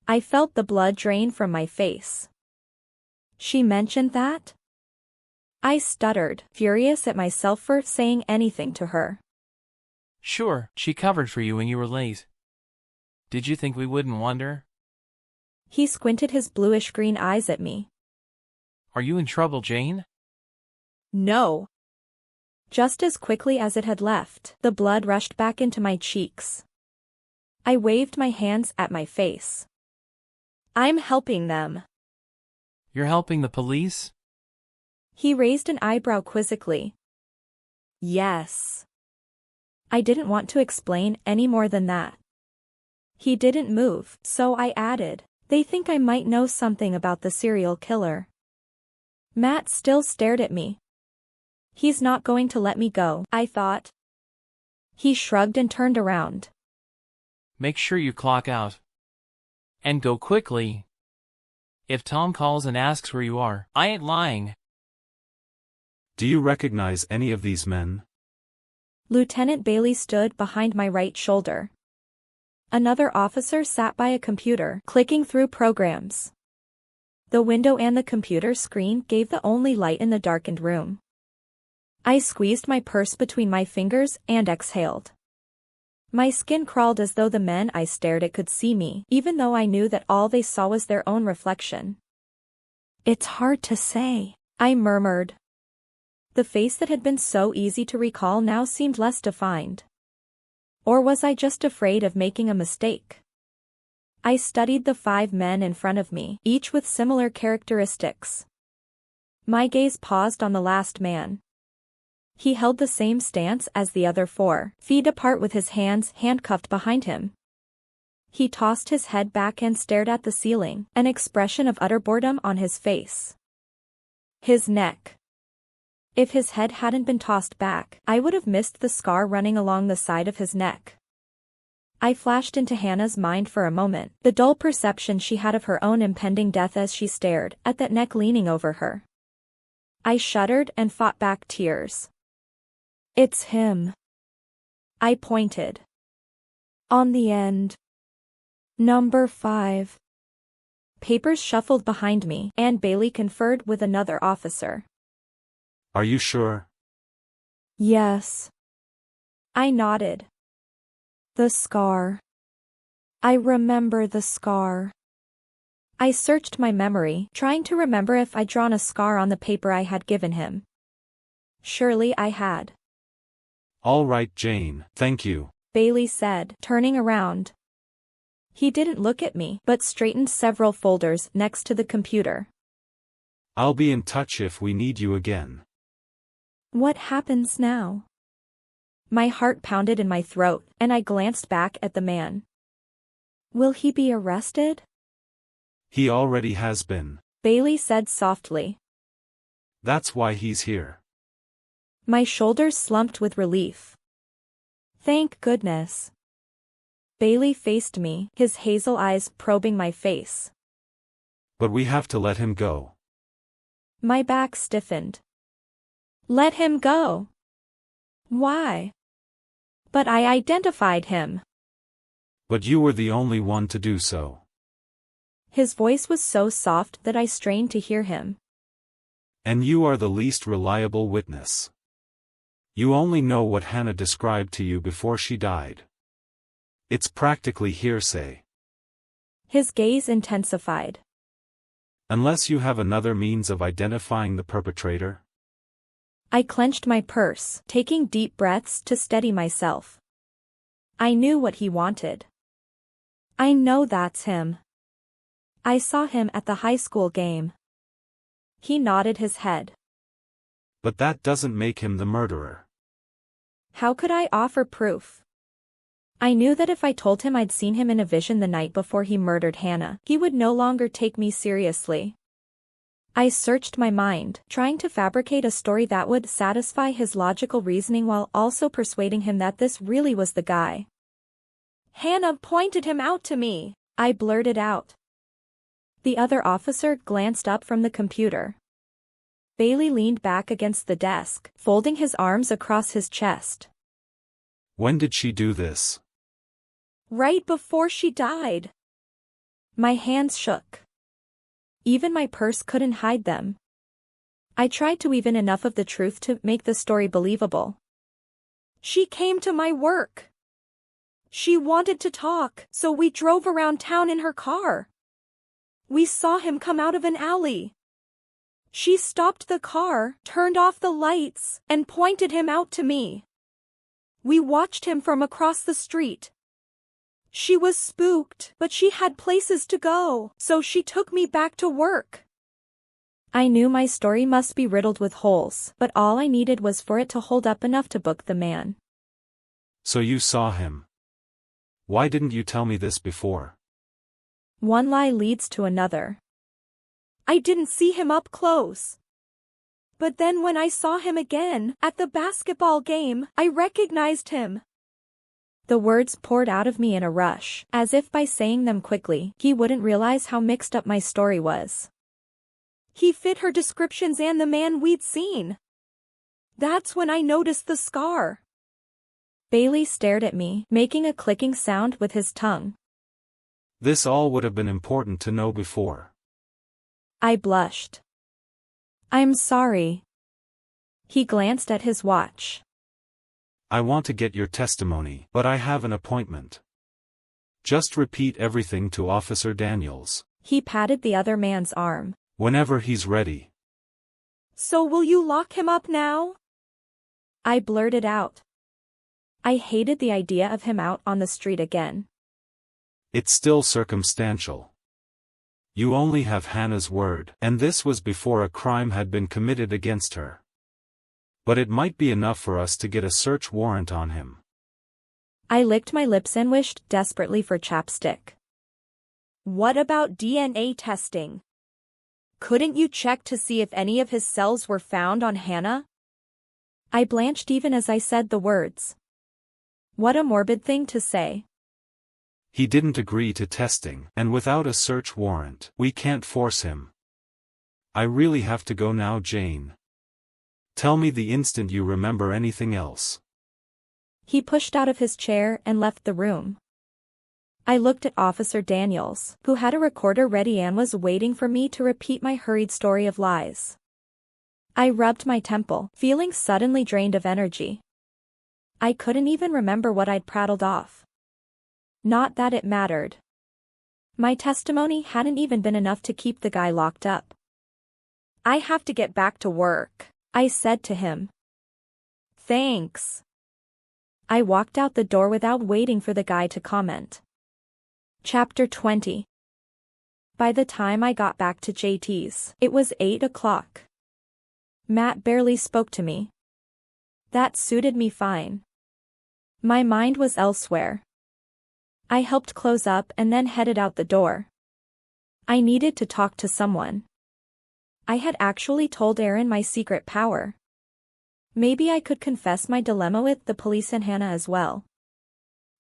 I felt the blood drain from my face. She mentioned that? I stuttered, furious at myself for saying anything to her. Sure, she covered for you when you were late. Did you think we wouldn't wonder? He squinted his bluish-green eyes at me. Are you in trouble, Jayne? No. Just as quickly as it had left, the blood rushed back into my cheeks. I waved my hands at my face. I'm helping them. You're helping the police? He raised an eyebrow quizzically. Yes. I didn't want to explain any more than that. He didn't move, so I added, they think I might know something about the serial killer. Matt still stared at me. He's not going to let me go, I thought. He shrugged and turned around. Make sure you clock out. And go quickly. If Tom calls and asks where you are, I ain't lying. Do you recognize any of these men? Lieutenant Bailey stood behind my right shoulder. Another officer sat by a computer, clicking through programs. The window and the computer screen gave the only light in the darkened room. I squeezed my purse between my fingers and exhaled. My skin crawled as though the men I stared at could see me, even though I knew that all they saw was their own reflection. It's hard to say, I murmured. The face that had been so easy to recall now seemed less defined. Or was I just afraid of making a mistake? I studied the 5 men in front of me, each with similar characteristics. My gaze paused on the last man. He held the same stance as the other 4, feet apart with his hands handcuffed behind him. He tossed his head back and stared at the ceiling, an expression of utter boredom on his face. His neck. If his head hadn't been tossed back, I would have missed the scar running along the side of his neck. I flashed into Hannah's mind for a moment, the dull perception she had of her own impending death as she stared at that neck leaning over her. I shuddered and fought back tears. It's him. I pointed. On the end. Number 5. Papers shuffled behind me, and Bailey conferred with another officer. Are you sure? Yes. I nodded. The scar. I remember the scar. I searched my memory, trying to remember if I'd drawn a scar on the paper I had given him. Surely I had. All right, Jayne, thank you, Bailey said, turning around. He didn't look at me, but straightened several folders next to the computer. I'll be in touch if we need you again. What happens now? My heart pounded in my throat, and I glanced back at the man. Will he be arrested? He already has been. Bailey said softly. That's why he's here. My shoulders slumped with relief. Thank goodness. Bailey faced me, his hazel eyes probing my face. But we have to let him go. My back stiffened. Let him go. Why? But I identified him. But you were the only one to do so. His voice was so soft that I strained to hear him. And you are the least reliable witness. You only know what Hannah described to you before she died. It's practically hearsay. His gaze intensified. Unless you have another means of identifying the perpetrator? I clenched my purse, taking deep breaths to steady myself. I knew what he wanted. I know that's him. I saw him at the high school game. He nodded his head. But that doesn't make him the murderer. How could I offer proof? I knew that if I told him I'd seen him in a vision the night before he murdered Hannah, he would no longer take me seriously. I searched my mind, trying to fabricate a story that would satisfy his logical reasoning while also persuading him that this really was the guy. Hannah pointed him out to me, I blurted out. The other officer glanced up from the computer. Bailey leaned back against the desk, folding his arms across his chest. When did she do this? Right before she died. My hands shook. Even my purse couldn't hide them. I tried to weave in enough of the truth to make the story believable. She came to my work. She wanted to talk, so we drove around town in her car. We saw him come out of an alley. She stopped the car, turned off the lights, and pointed him out to me. We watched him from across the street. She was spooked, but she had places to go, so she took me back to work. I knew my story must be riddled with holes, but all I needed was for it to hold up enough to book the man. So you saw him. Why didn't you tell me this before? One lie leads to another. I didn't see him up close. But then when I saw him again, at the basketball game, I recognized him. The words poured out of me in a rush, as if by saying them quickly, he wouldn't realize how mixed up my story was. He fit her descriptions and the man we'd seen. That's when I noticed the scar. Bailey stared at me, making a clicking sound with his tongue. This all would have been important to know before. I blushed. I'm sorry. He glanced at his watch. I want to get your testimony, but I have an appointment. Just repeat everything to Officer Daniels. He patted the other man's arm. Whenever he's ready. So will you lock him up now? I blurted out. I hated the idea of him out on the street again. It's still circumstantial. You only have Hannah's word, and this was before a crime had been committed against her. But it might be enough for us to get a search warrant on him. I licked my lips and wished desperately for chapstick. What about DNA testing? Couldn't you check to see if any of his cells were found on Hannah? I blanched even as I said the words. What a morbid thing to say. He didn't agree to testing, and without a search warrant, we can't force him. I really have to go now, Jayne. Tell me the instant you remember anything else. He pushed out of his chair and left the room. I looked at Officer Daniels, who had a recorder ready and was waiting for me to repeat my hurried story of lies. I rubbed my temple, feeling suddenly drained of energy. I couldn't even remember what I'd prattled off. Not that it mattered. My testimony hadn't even been enough to keep the guy locked up. I have to get back to work, I said to him. Thanks. I walked out the door without waiting for the guy to comment. Chapter 20. By the time I got back to JT's, it was 8 o'clock. Matt barely spoke to me. That suited me fine. My mind was elsewhere. I helped close up and then headed out the door. I needed to talk to someone. I had actually told Aaron my secret power. Maybe I could confess my dilemma with the police and Hannah as well.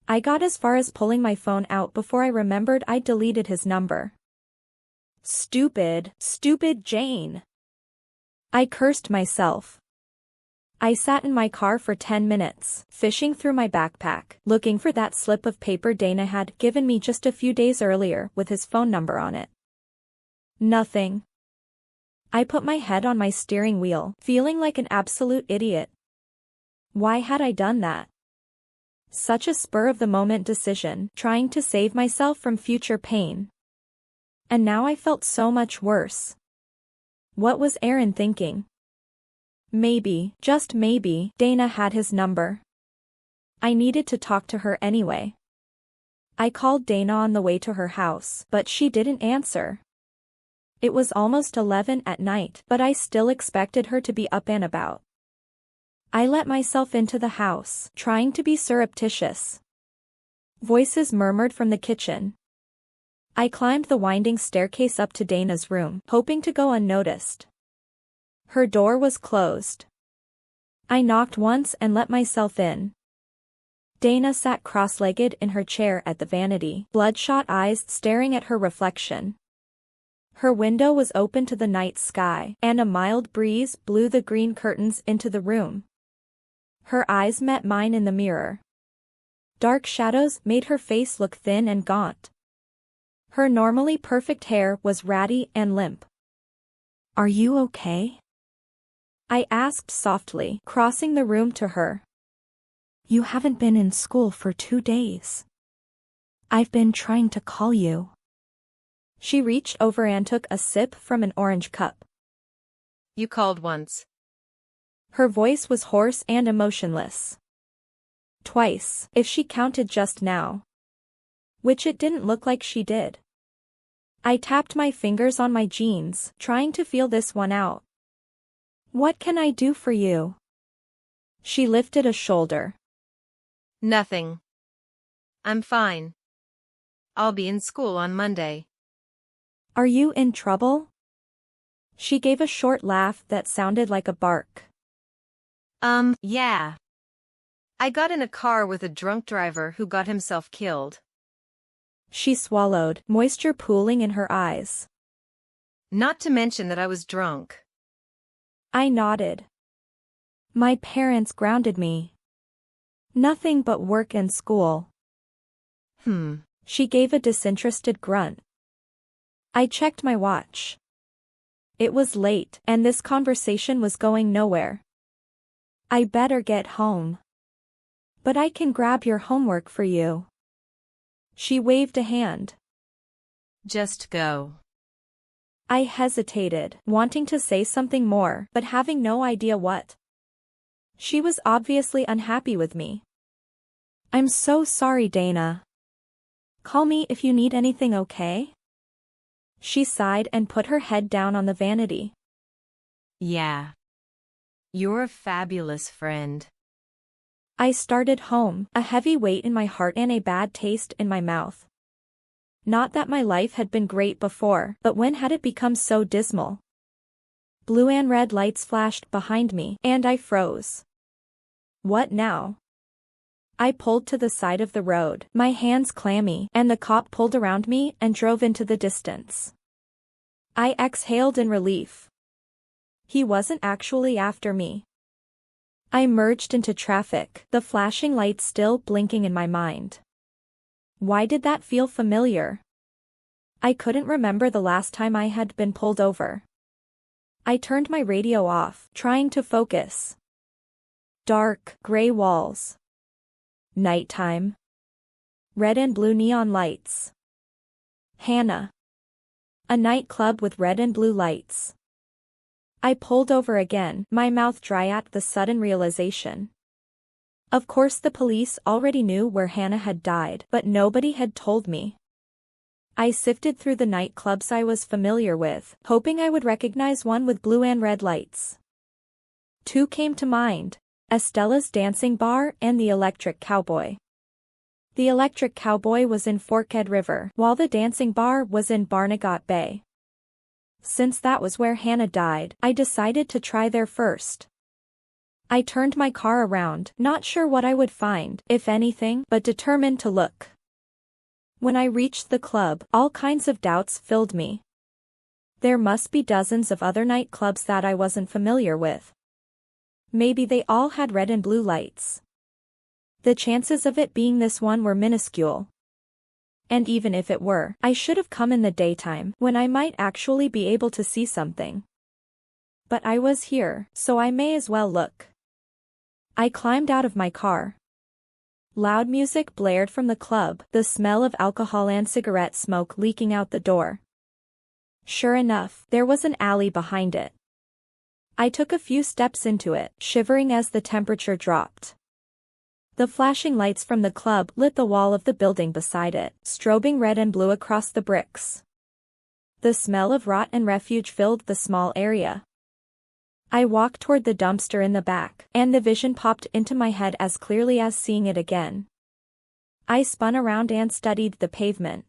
I got as far as pulling my phone out before I remembered I'd deleted his number. Stupid Jayne. I cursed myself. I sat in my car for 10 minutes, fishing through my backpack, looking for that slip of paper Dana had given me just a few days earlier with his phone number on it. Nothing. I put my head on my steering wheel, feeling like an absolute idiot. Why had I done that? Such a spur-of-the-moment decision, trying to save myself from future pain. And now I felt so much worse. What was Aaron thinking? Maybe, just maybe, Dana had his number. I needed to talk to her anyway. I called Dana on the way to her house, but she didn't answer. It was almost 11 at night, but I still expected her to be up and about. I let myself into the house, trying to be surreptitious. Voices murmured from the kitchen. I climbed the winding staircase up to Dana's room, hoping to go unnoticed. Her door was closed. I knocked once and let myself in. Dana sat cross-legged in her chair at the vanity, bloodshot eyes staring at her reflection. Her window was open to the night sky, and a mild breeze blew the green curtains into the room. Her eyes met mine in the mirror. Dark shadows made her face look thin and gaunt. Her normally perfect hair was ratty and limp. "Are you okay?" I asked softly, crossing the room to her. "You haven't been in school for 2 days. I've been trying to call you." She reached over and took a sip from an orange cup. "You called once." Her voice was hoarse and emotionless. "Twice, if she counted just now." Which it didn't look like she did. I tapped my fingers on my jeans, trying to feel this one out. "What can I do for you?" She lifted a shoulder. "Nothing. I'm fine. I'll be in school on Monday." "Are you in trouble?" She gave a short laugh that sounded like a bark. Yeah. I got in a car with a drunk driver who got himself killed." She swallowed, moisture pooling in her eyes. "Not to mention that I was drunk." I nodded. "My parents grounded me. Nothing but work and school." She gave a disinterested grunt. I checked my watch. It was late, and this conversation was going nowhere. "I better get home. But I can grab your homework for you." She waved a hand. "Just go." I hesitated, wanting to say something more, but having no idea what. She was obviously unhappy with me. "I'm so sorry, Dana. Call me if you need anything, okay?" She sighed and put her head down on the vanity. "Yeah. You're a fabulous friend." I started home, a heavy weight in my heart and a bad taste in my mouth. Not that my life had been great before, but when had it become so dismal? Blue and red lights flashed behind me, and I froze. What now? I pulled to the side of the road, my hands clammy, and the cop pulled around me and drove into the distance. I exhaled in relief. He wasn't actually after me. I merged into traffic, the flashing lights still blinking in my mind. Why did that feel familiar? I couldn't remember the last time I had been pulled over. I turned my radio off, trying to focus. Dark, gray walls. Nighttime. Red and blue neon lights. Hannah. A nightclub with red and blue lights. I pulled over again, my mouth dry at the sudden realization. Of course the police already knew where Hannah had died, but nobody had told me. I sifted through the nightclubs I was familiar with, hoping I would recognize one with blue and red lights. 2 came to mind. Estella's Dancing Bar and the Electric Cowboy. The Electric Cowboy was in Forked River, while the Dancing Bar was in Barnegat Bay. Since that was where Hannah died, I decided to try there first. I turned my car around, not sure what I would find, if anything, but determined to look. When I reached the club, all kinds of doubts filled me. There must be dozens of other nightclubs that I wasn't familiar with. Maybe they all had red and blue lights. The chances of it being this one were minuscule. And even if it were, I should have come in the daytime, when I might actually be able to see something. But I was here, so I may as well look. I climbed out of my car. Loud music blared from the club, the smell of alcohol and cigarette smoke leaking out the door. Sure enough, there was an alley behind it. I took a few steps into it, shivering as the temperature dropped. The flashing lights from the club lit the wall of the building beside it, strobing red and blue across the bricks. The smell of rot and refuge filled the small area. I walked toward the dumpster in the back, and the vision popped into my head as clearly as seeing it again. I spun around and studied the pavement.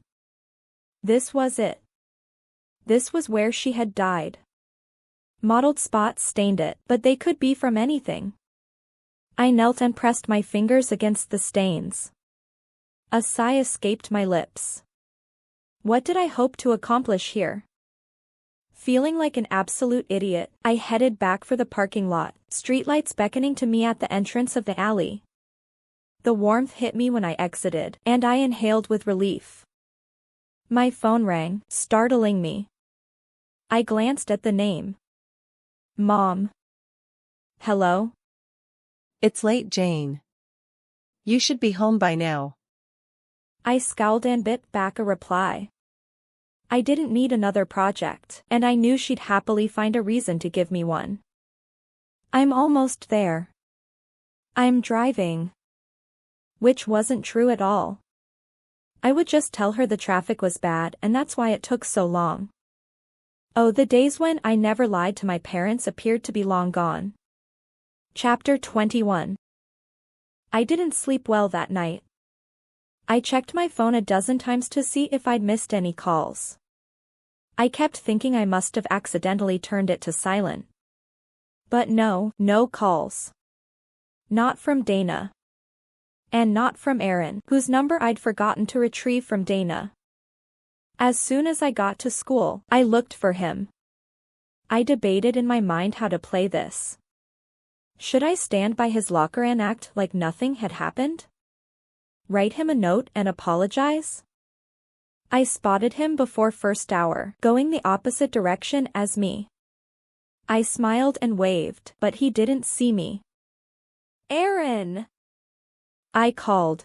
This was it. This was where she had died. Mottled spots stained it, but they could be from anything. I knelt and pressed my fingers against the stains. A sigh escaped my lips. What did I hope to accomplish here? Feeling like an absolute idiot, I headed back for the parking lot, streetlights beckoning to me at the entrance of the alley. The warmth hit me when I exited, and I inhaled with relief. My phone rang, startling me. I glanced at the name. Mom. Hello? It's late, Jayne. You should be home by now. I scowled and bit back a reply. I didn't need another project, and I knew she'd happily find a reason to give me one. I'm almost there. I'm driving. Which wasn't true at all. I would just tell her the traffic was bad and that's why it took so long. Oh, the days when I never lied to my parents appeared to be long gone. Chapter 21. I didn't sleep well that night. I checked my phone a dozen times to see if I'd missed any calls. I kept thinking I must have accidentally turned it to silent. But no calls. Not from Dana. And not from Aaron, whose number I'd forgotten to retrieve from Dana. As soon as I got to school, I looked for him. I debated in my mind how to play this. Should I stand by his locker and act like nothing had happened? Write him a note and apologize? I spotted him before first hour, going the opposite direction as me. I smiled and waved, but he didn't see me. Aaron! I called.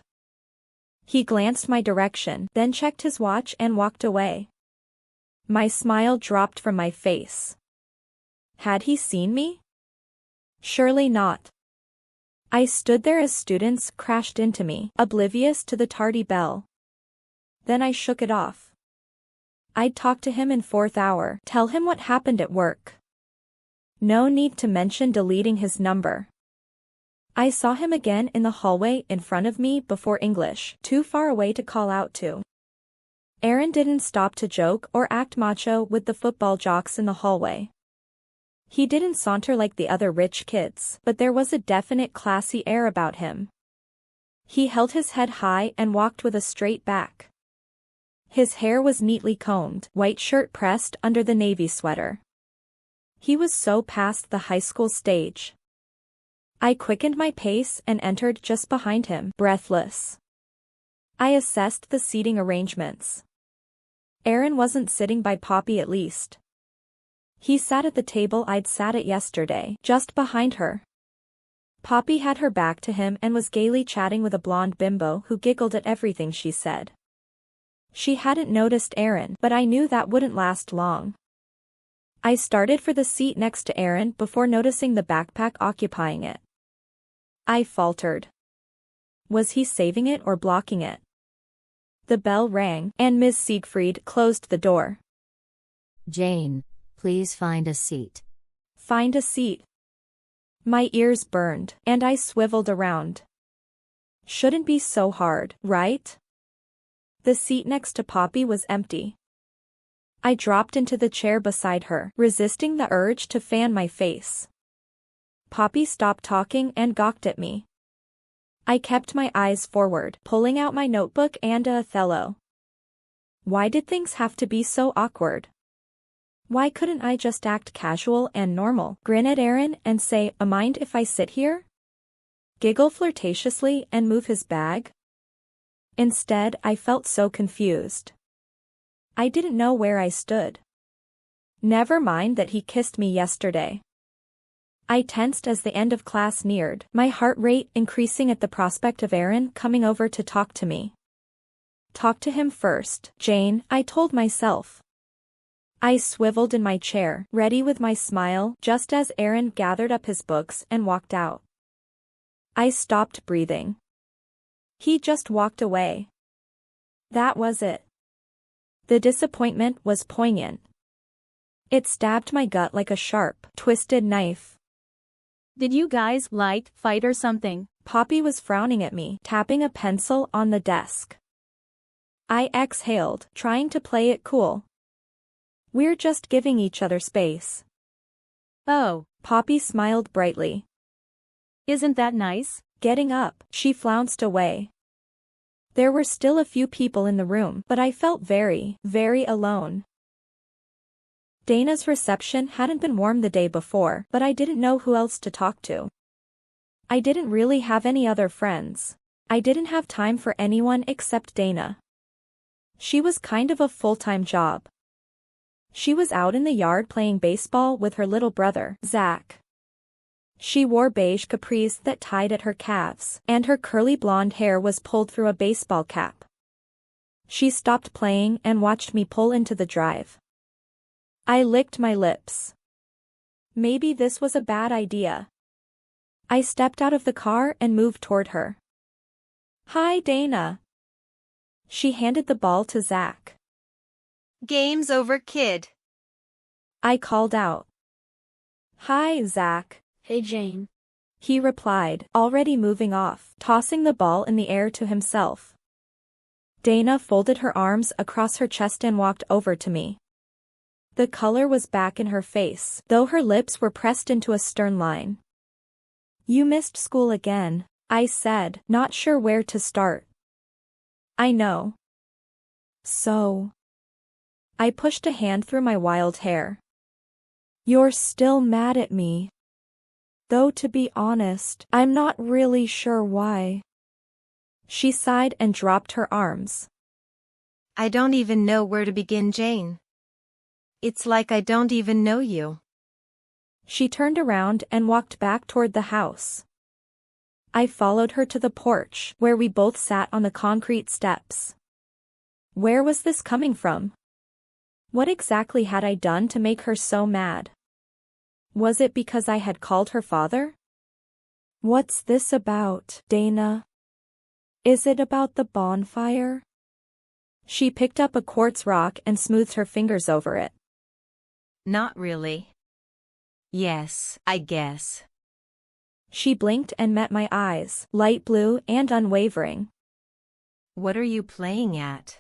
He glanced my direction, then checked his watch and walked away. My smile dropped from my face. Had he seen me? Surely not. I stood there as students crashed into me, oblivious to the tardy bell. Then I shook it off. I'd talk to him in fourth hour, tell him what happened at work. No need to mention deleting his number. I saw him again in the hallway in front of me before English, too far away to call out to. Aaron didn't stop to joke or act macho with the football jocks in the hallway. He didn't saunter like the other rich kids, but there was a definite classy air about him. He held his head high and walked with a straight back. His hair was neatly combed, white shirt pressed under the navy sweater. He was so past the high school stage. I quickened my pace and entered just behind him, breathless. I assessed the seating arrangements. Aaron wasn't sitting by Poppy at least. He sat at the table I'd sat at yesterday, just behind her. Poppy had her back to him and was gaily chatting with a blonde bimbo who giggled at everything she said. She hadn't noticed Aaron, but I knew that wouldn't last long. I started for the seat next to Aaron before noticing the backpack occupying it. I faltered. Was he saving it or blocking it? The bell rang, and Ms. Siegfried closed the door. Jayne, please find a seat. Find a seat. My ears burned, and I swiveled around. Shouldn't be so hard, right? The seat next to Poppy was empty. I dropped into the chair beside her, resisting the urge to fan my face. Poppy stopped talking and gawked at me. I kept my eyes forward, pulling out my notebook and a Othello. Why did things have to be so awkward? Why couldn't I just act casual and normal, grin at Aaron and say, "Mind if I sit here?" Giggle flirtatiously and move his bag? Instead, I felt so confused. I didn't know where I stood. Never mind that he kissed me yesterday. I tensed as the end of class neared, my heart rate increasing at the prospect of Aaron coming over to talk to me. Talk to him first, Jayne, I told myself. I swiveled in my chair, ready with my smile, just as Aaron gathered up his books and walked out. I stopped breathing. He just walked away. That was it. The disappointment was poignant. It stabbed my gut like a sharp, twisted knife. Did you guys fight or something? Poppy was frowning at me, tapping a pencil on the desk. I exhaled, trying to play it cool. We're just giving each other space. Oh, Poppy smiled brightly. Isn't that nice? Getting up, she flounced away. There were still a few people in the room, but I felt very, very alone. Dana's reception hadn't been warm the day before, but I didn't know who else to talk to. I didn't really have any other friends. I didn't have time for anyone except Dana. She was kind of a full-time job. She was out in the yard playing baseball with her little brother, Zach. She wore beige capris that tied at her calves, and her curly blonde hair was pulled through a baseball cap. She stopped playing and watched me pull into the drive. I licked my lips. Maybe this was a bad idea. I stepped out of the car and moved toward her. Hi, Dana. She handed the ball to Zach. Game's over, kid. I called out. Hi, Zach. Hey, Jayne. He replied, already moving off, tossing the ball in the air to himself. Dana folded her arms across her chest and walked over to me. The color was back in her face, though her lips were pressed into a stern line. You missed school again, I said, not sure where to start. I know. So. I pushed a hand through my wild hair. You're still mad at me. Though to be honest, I'm not really sure why. She sighed and dropped her arms. I don't even know where to begin, Jayne. It's like I don't even know you. She turned around and walked back toward the house. I followed her to the porch, where we both sat on the concrete steps. Where was this coming from? What exactly had I done to make her so mad? Was it because I had called her father? What's this about, Dana? Is it about the bonfire? She picked up a quartz rock and smoothed her fingers over it. Not really. Yes, I guess. She blinked and met my eyes, light blue and unwavering. What are you playing at?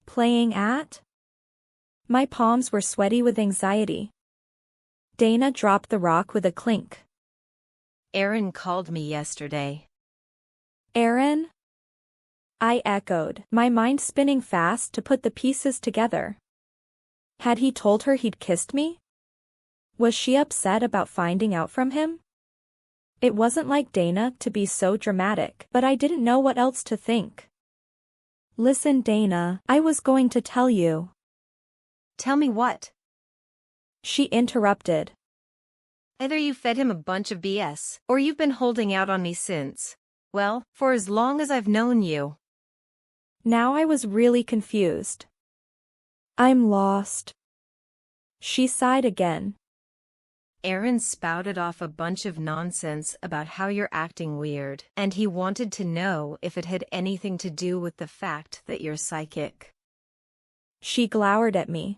Playing at? My palms were sweaty with anxiety. Dana dropped the rock with a clink. Aaron called me yesterday. Aaron? I echoed, my mind spinning fast to put the pieces together. Had he told her he'd kissed me? Was she upset about finding out from him? It wasn't like Dana to be so dramatic, but I didn't know what else to think. Listen, Dana, I was going to tell you. Tell me what? She interrupted. Either you fed him a bunch of BS, or you've been holding out on me since. Well, for as long as I've known you. Now I was really confused. I'm lost. She sighed again. Aaron spouted off a bunch of nonsense about how you're acting weird, and he wanted to know if it had anything to do with the fact that you're psychic. She glowered at me.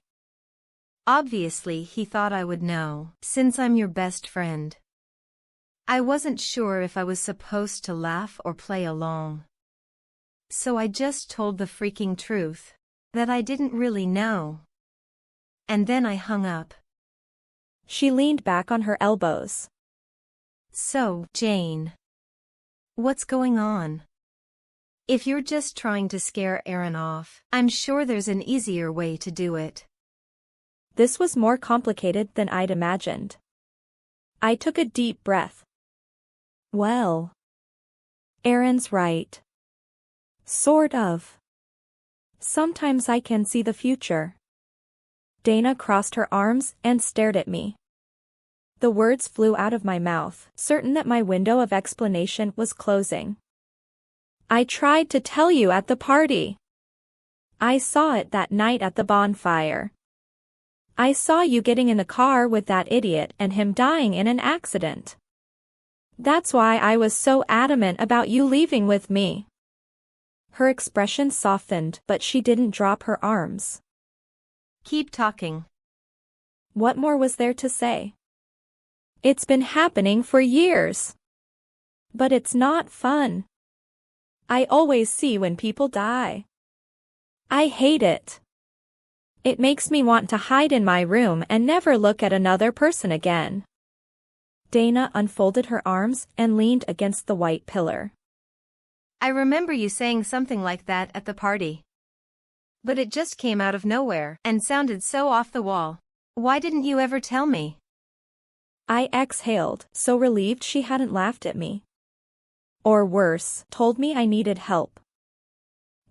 Obviously, he thought I would know, since I'm your best friend. I wasn't sure if I was supposed to laugh or play along. So I just told the freaking truth, that I didn't really know. and then I hung up. She leaned back on her elbows. So, Jayne, what's going on? If you're just trying to scare Aaron off, I'm sure there's an easier way to do it. This was more complicated than I'd imagined. I took a deep breath. Well, Aaron's right. Sort of. Sometimes I can see the future. Dana crossed her arms and stared at me. The words flew out of my mouth, certain that my window of explanation was closing. I tried to tell you at the party. I saw it that night at the bonfire. I saw you getting in the car with that idiot and him dying in an accident. That's why I was so adamant about you leaving with me. Her expression softened, but she didn't drop her arms. Keep talking. What more was there to say? It's been happening for years. But it's not fun. I always see when people die. I hate it. It makes me want to hide in my room and never look at another person again. Dana unfolded her arms and leaned against the white pillar. I remember you saying something like that at the party. But it just came out of nowhere and sounded so off the wall. Why didn't you ever tell me? I exhaled, so relieved she hadn't laughed at me. Or worse, told me I needed help.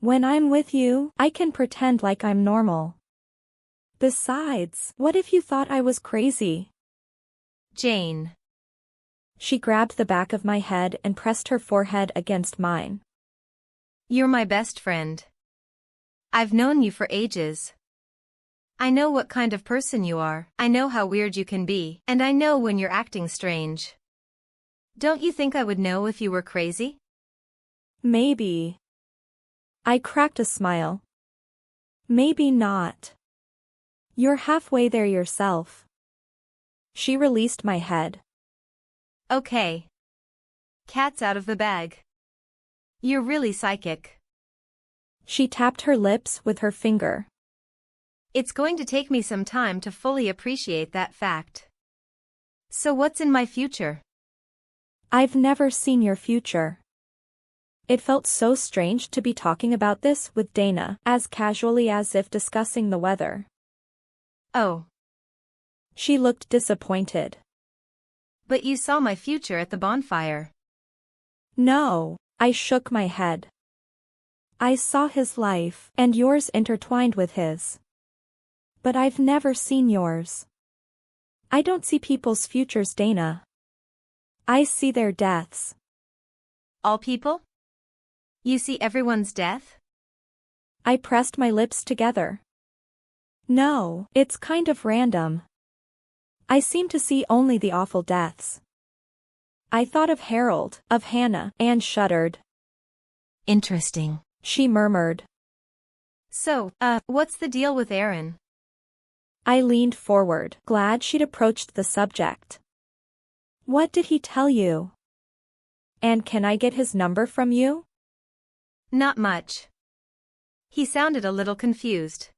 When I'm with you, I can pretend like I'm normal. Besides, what if you thought I was crazy? Jayne. She grabbed the back of my head and pressed her forehead against mine. You're my best friend. I've known you for ages. I know what kind of person you are, I know how weird you can be, and I know when you're acting strange. Don't you think I would know if you were crazy? Maybe. I cracked a smile. Maybe not. You're halfway there yourself. She released my head. Okay. Cat's out of the bag. You're really psychic. She tapped her lips with her finger. It's going to take me some time to fully appreciate that fact. So what's in my future? I've never seen your future. It felt so strange to be talking about this with Dana, as casually as if discussing the weather. Oh. She looked disappointed. But you saw my future at the bonfire. No, I shook my head. I saw his life, and yours intertwined with his. But I've never seen yours. I don't see people's futures, Dana. I see their deaths. All people? You see everyone's death? I pressed my lips together. No, it's kind of random. I seem to see only the awful deaths. I thought of Harold, of Hannah, and shuddered. Interesting, she murmured. So, what's the deal with Aaron? I leaned forward, glad she'd approached the subject. What did he tell you? And can I get his number from you? Not much. He sounded a little confused.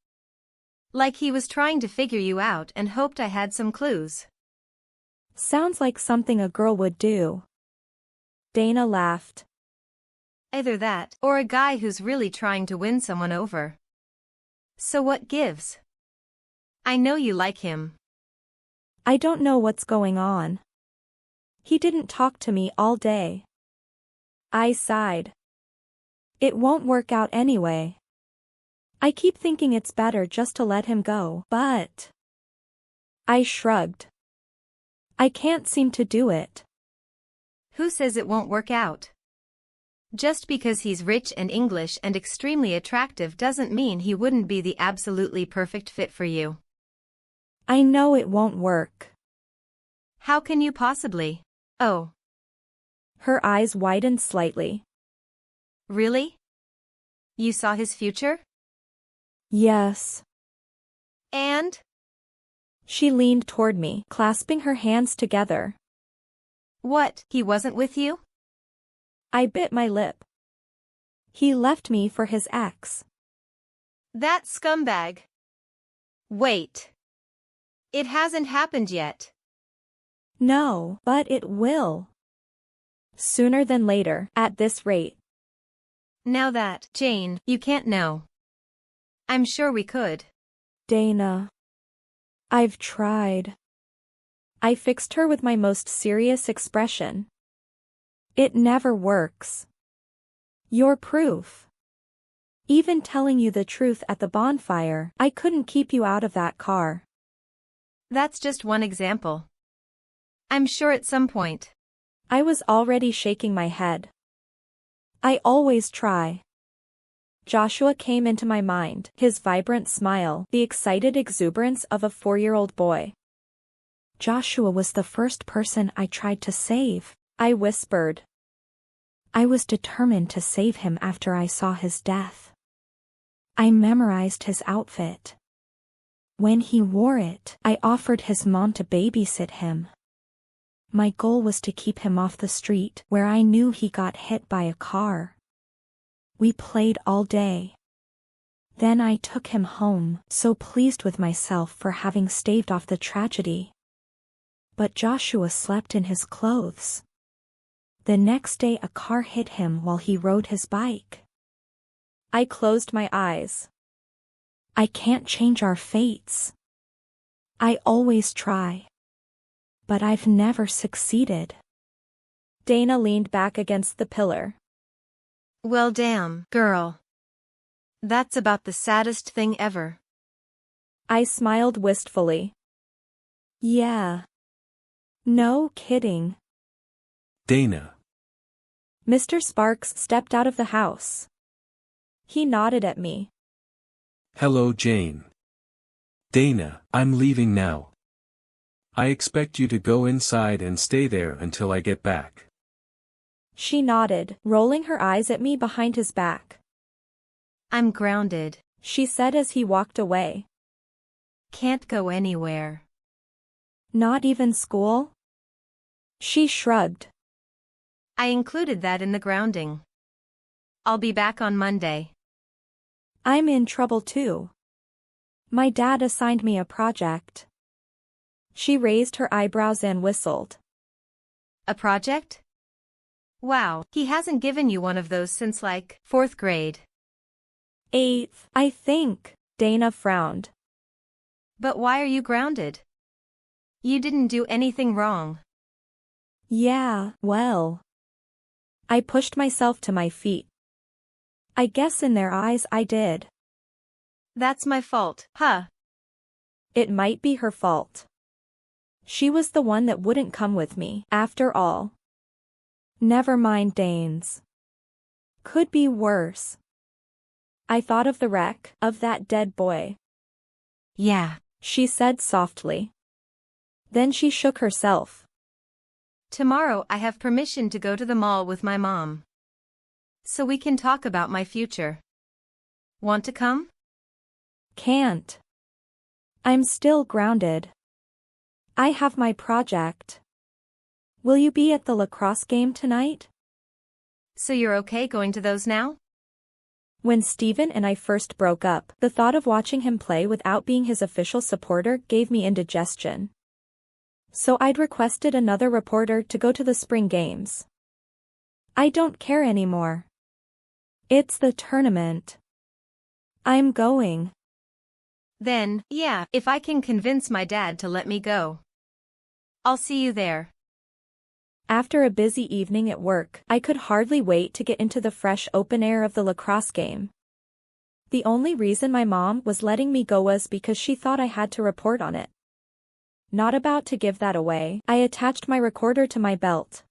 Like he was trying to figure you out and hoped I had some clues. Sounds like something a girl would do. Dana laughed. Either that, or a guy who's really trying to win someone over. So what gives? I know you like him. I don't know what's going on. He didn't talk to me all day. I sighed. It won't work out anyway. I keep thinking it's better just to let him go, but... I shrugged. I can't seem to do it. Who says it won't work out? Just because he's rich and English and extremely attractive doesn't mean he wouldn't be the absolutely perfect fit for you. I know it won't work. How can you possibly? Oh. Her eyes widened slightly. Really? You saw his future? Yes. And? She leaned toward me, clasping her hands together. What, he wasn't with you? I bit my lip. He left me for his ex. That scumbag. Wait. It hasn't happened yet. No, but it will. Sooner than later, at this rate. Now that, Jayne, you can't know. I'm sure we could. Dana. I've tried. I fixed her with my most serious expression. It never works. You're proof. Even telling you the truth at the bonfire, I couldn't keep you out of that car. That's just one example. I'm sure at some point. I was already shaking my head. I always try. Joshua came into my mind, his vibrant smile, the excited exuberance of a 4-year-old boy. Joshua was the first person I tried to save, I whispered. I was determined to save him after I saw his death. I memorized his outfit. When he wore it, I offered his mom to babysit him. My goal was to keep him off the street where I knew he got hit by a car. We played all day. Then I took him home, so pleased with myself for having staved off the tragedy. But Joshua slept in his clothes. The next day a car hit him while he rode his bike. I closed my eyes. I can't change our fates. I always try. But I've never succeeded. Dana leaned back against the pillar. Well, damn, girl. That's about the saddest thing ever. I smiled wistfully. Yeah. No kidding. Dana. Mr. Sparks stepped out of the house. He nodded at me. Hello, Jayne. Dana, I'm leaving now. I expect you to go inside and stay there until I get back. She nodded, rolling her eyes at me behind his back. I'm grounded, she said as he walked away. Can't go anywhere. Not even school? She shrugged. I included that in the grounding. I'll be back on Monday. I'm in trouble too. My dad assigned me a project. She raised her eyebrows and whistled. A project? Wow, he hasn't given you one of those since like 4th grade. 8th, I think, Dana frowned. But why are you grounded? You didn't do anything wrong. Yeah, well. I pushed myself to my feet. I guess in their eyes I did. That's my fault, huh? It might be her fault. She was the one that wouldn't come with me, after all. Never mind Dane's. Could be worse. I thought of the wreck, of that dead boy. Yeah, she said softly. Then she shook herself. Tomorrow I have permission to go to the mall with my mom. So we can talk about my future. Want to come? Can't. I'm still grounded. I have my project. Will you be at the lacrosse game tonight? So you're okay going to those now? When Steven and I first broke up, the thought of watching him play without being his official supporter gave me indigestion. So I'd requested another reporter to go to the spring games. I don't care anymore. It's the tournament. I'm going. Then, yeah, if I can convince my dad to let me go. I'll see you there. After a busy evening at work, I could hardly wait to get into the fresh open air of the lacrosse game. The only reason my mom was letting me go was because she thought I had to report on it. Not about to give that away, I attached my recorder to my belt.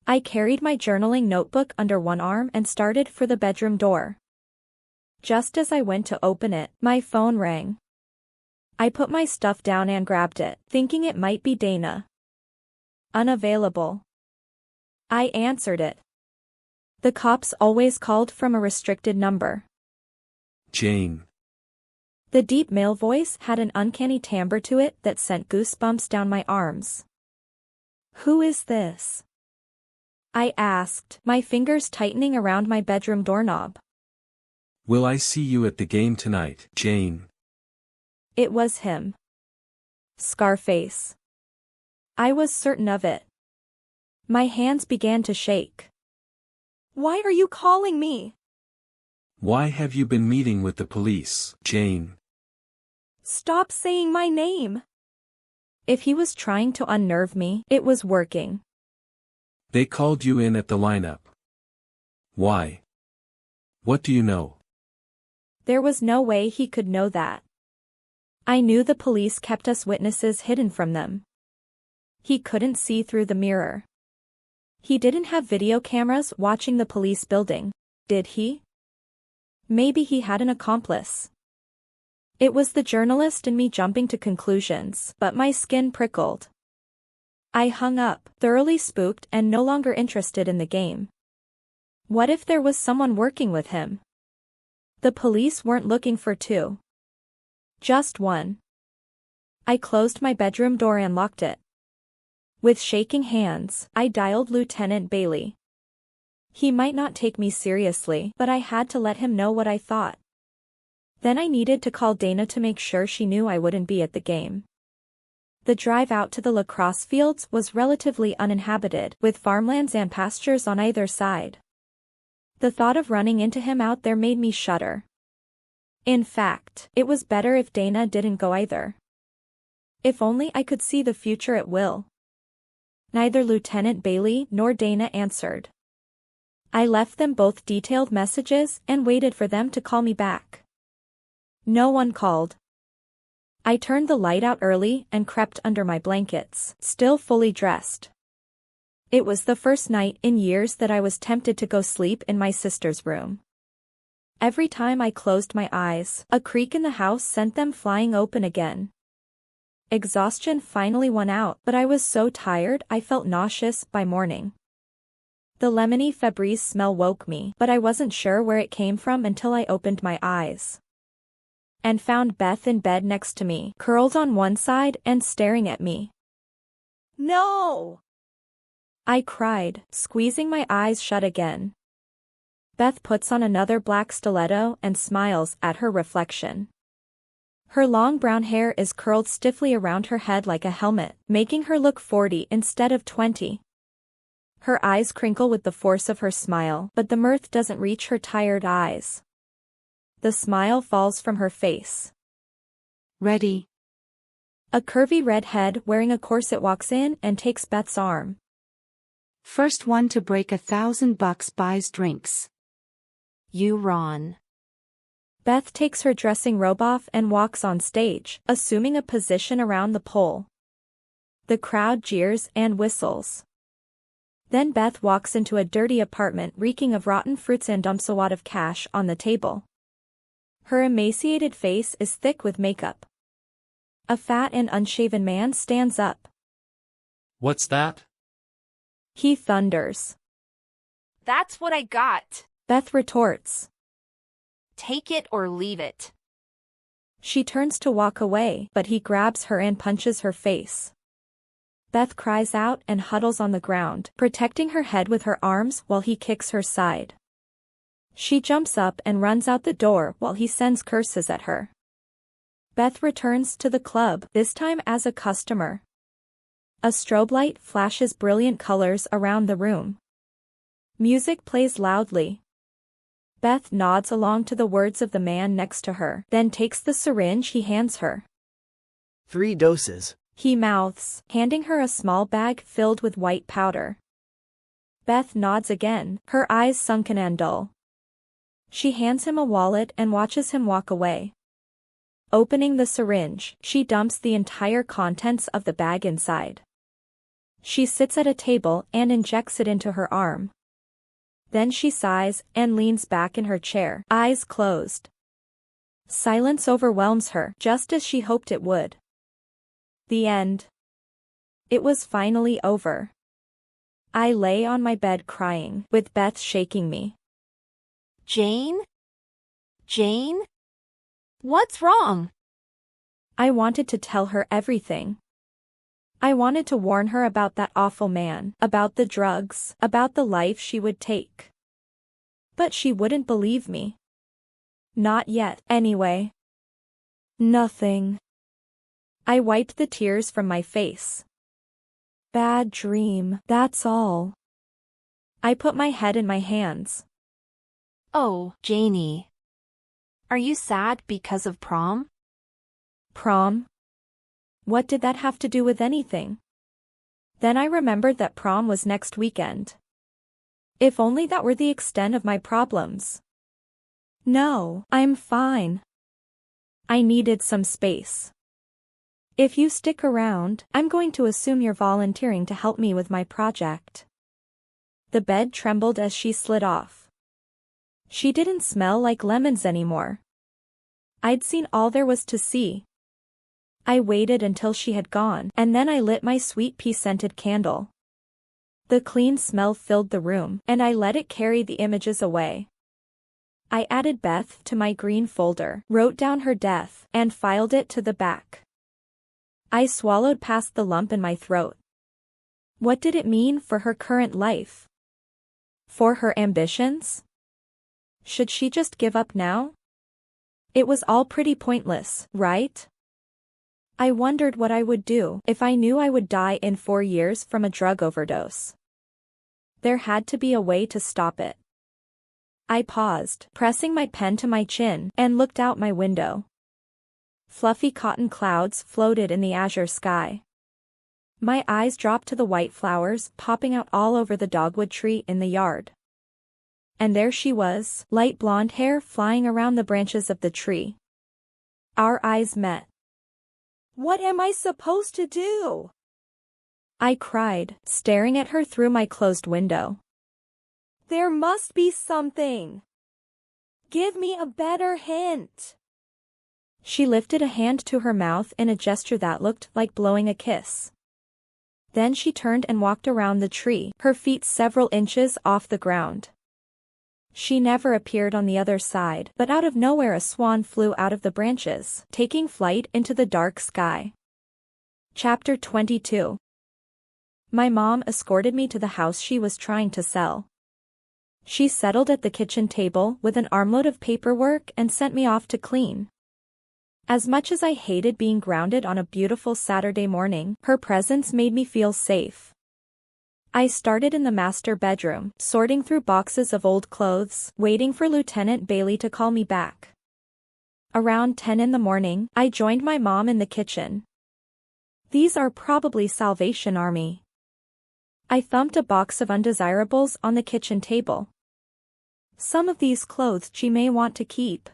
I carried my journaling notebook under one arm and started for the bedroom door. Just as I went to open it, my phone rang. I put my stuff down and grabbed it, thinking it might be Dana. Unavailable. I answered it. The cops always called from a restricted number. Jayne. The deep male voice had an uncanny timbre to it that sent goosebumps down my arms. Who is this? I asked, my fingers tightening around my bedroom doorknob. Will I see you at the game tonight, Jayne? It was him. Scarface. I was certain of it. My hands began to shake. Why are you calling me? Why have you been meeting with the police, Jayne? Stop saying my name. If he was trying to unnerve me, it was working. They called you in at the lineup. Why? What do you know? There was no way he could know that. I knew the police kept us witnesses hidden from them. He couldn't see through the mirror. He didn't have video cameras watching the police building, did he? Maybe he had an accomplice. It was the journalist in me jumping to conclusions, but my skin prickled. I hung up, thoroughly spooked and no longer interested in the game. What if there was someone working with him? The police weren't looking for two. Just one. I closed my bedroom door and locked it. With shaking hands, I dialed Lieutenant Bailey. He might not take me seriously, but I had to let him know what I thought. Then I needed to call Dana to make sure she knew I wouldn't be at the game. The drive out to the lacrosse fields was relatively uninhabited, with farmlands and pastures on either side. The thought of running into him out there made me shudder. In fact, it was better if Dana didn't go either. If only I could see the future at will. Neither Lieutenant Bailey nor Dana answered. I left them both detailed messages and waited for them to call me back. No one called. I turned the light out early and crept under my blankets, still fully dressed. It was the first night in years that I was tempted to go sleep in my sister's room. Every time I closed my eyes, a creak in the house sent them flying open again. Exhaustion finally won out, but I was so tired I felt nauseous by morning. The lemony Febreze smell woke me, but I wasn't sure where it came from until I opened my eyes. And found Beth in bed next to me, curled on one side and staring at me. No! I cried, squeezing my eyes shut again. Beth puts on another black stiletto and smiles at her reflection. Her long brown hair is curled stiffly around her head like a helmet, making her look 40 instead of 20. Her eyes crinkle with the force of her smile, but the mirth doesn't reach her tired eyes. The smile falls from her face. Ready. A curvy redhead wearing a corset walks in and takes Beth's arm. First one to break $1,000 buys drinks. You, Ron. Beth takes her dressing robe off and walks on stage, assuming a position around the pole. The crowd jeers and whistles. Then Beth walks into a dirty apartment reeking of rotten fruits and dumps a wad of cash on the table. Her emaciated face is thick with makeup. A fat and unshaven man stands up. What's that? He thunders. That's what I got. Beth retorts. Take it or leave it. She turns to walk away, but he grabs her and punches her face. Beth cries out and huddles on the ground, protecting her head with her arms while he kicks her side. She jumps up and runs out the door while he sends curses at her. Beth returns to the club, this time as a customer. A strobe light flashes brilliant colors around the room. Music plays loudly. Beth nods along to the words of the man next to her, then takes the syringe he hands her. 3 doses. He mouths, handing her a small bag filled with white powder. Beth nods again, her eyes sunken and dull. She hands him a wallet and watches him walk away. Opening the syringe, she dumps the entire contents of the bag inside. She sits at a table and injects it into her arm. Then she sighs and leans back in her chair, eyes closed. Silence overwhelms her, just as she hoped it would. The end. It was finally over. I lay on my bed crying, with Beth shaking me. Jayne? Jayne? What's wrong? I wanted to tell her everything. I wanted to warn her about that awful man, about the drugs, about the life she would take. But she wouldn't believe me. Not yet, anyway. Nothing. I wiped the tears from my face. Bad dream, that's all. I put my head in my hands. Oh, Jayne. Are you sad because of prom? Prom? What did that have to do with anything? Then I remembered that prom was next weekend. If only that were the extent of my problems. No, I'm fine. I needed some space. If you stick around, I'm going to assume you're volunteering to help me with my project. The bed trembled as she slid off. She didn't smell like lemons anymore. I'd seen all there was to see. I waited until she had gone, and then I lit my sweet pea-scented candle. The clean smell filled the room, and I let it carry the images away. I added Beth to my green folder, wrote down her death, and filed it to the back. I swallowed past the lump in my throat. What did it mean for her current life? For her ambitions? Should she just give up now? It was all pretty pointless, right? I wondered what I would do if I knew I would die in 4 years from a drug overdose. There had to be a way to stop it. I paused, pressing my pen to my chin, and looked out my window. Fluffy cotton clouds floated in the azure sky. My eyes dropped to the white flowers popping out all over the dogwood tree in the yard. And there she was, light blonde hair flying around the branches of the tree. Our eyes met. What am I supposed to do? I cried, staring at her through my closed window. There must be something. Give me a better hint. She lifted a hand to her mouth in a gesture that looked like blowing a kiss. Then she turned and walked around the tree, her feet several inches off the ground. She never appeared on the other side, but out of nowhere a swan flew out of the branches, taking flight into the dark sky. Chapter 22. My mom escorted me to the house she was trying to sell. She settled at the kitchen table with an armload of paperwork and sent me off to clean. As much as I hated being grounded on a beautiful Saturday morning, her presence made me feel safe. I started in the master bedroom, sorting through boxes of old clothes, waiting for Lieutenant Bailey to call me back. Around 10 in the morning, I joined my mom in the kitchen. These are probably Salvation Army. I thumped a box of undesirables on the kitchen table. Some of these clothes she may want to keep.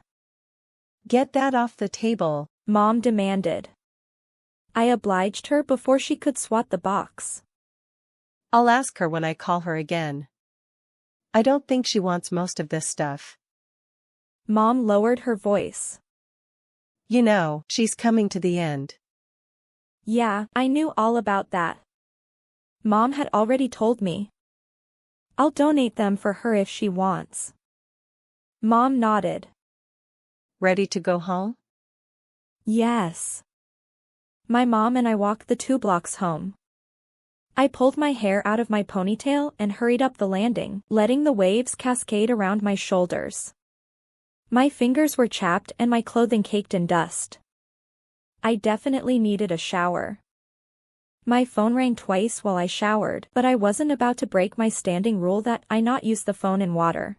Get that off the table, Mom demanded. I obliged her before she could swat the box. I'll ask her when I call her again. I don't think she wants most of this stuff. Mom lowered her voice. You know, she's coming to the end. Yeah, I knew all about that. Mom had already told me. I'll donate them for her if she wants. Mom nodded. Ready to go home? Yes. My mom and I walked the 2 blocks home. I pulled my hair out of my ponytail and hurried up the landing, letting the waves cascade around my shoulders. My fingers were chapped and my clothing caked in dust. I definitely needed a shower. My phone rang twice while I showered, but I wasn't about to break my standing rule that I not use the phone in water.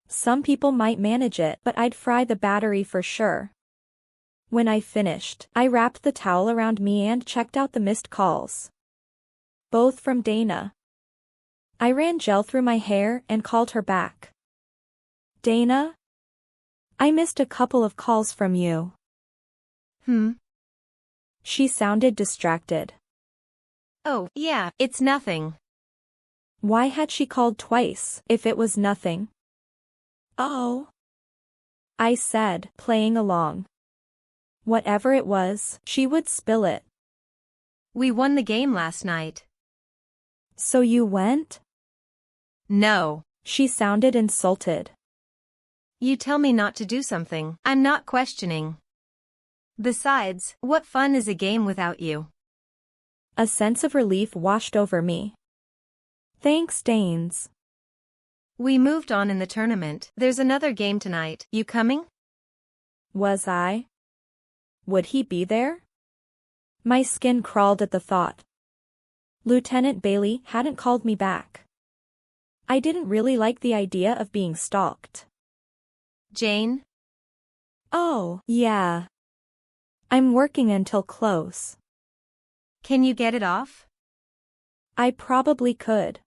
Some people might manage it, but I'd fry the battery for sure. When I finished, I wrapped the towel around me and checked out the missed calls. Both from Dana. I ran gel through my hair and called her back. Dana? I missed a couple of calls from you. She sounded distracted. Oh, yeah, it's nothing. Why had she called twice, if it was nothing? Oh, I said, playing along. Whatever it was, she would spill it. We won the game last night. So you went? No. She sounded insulted. You tell me not to do something, I'm not questioning. Besides, what fun is a game without you? A sense of relief washed over me. Thanks, Danes. We moved on in the tournament. There's another game tonight. You coming? Was I? Would he be there? My skin crawled at the thought. Lieutenant Bailey hadn't called me back. I didn't really like the idea of being stalked. Jayne? Oh, yeah. I'm working until close. Can you get it off? I probably could.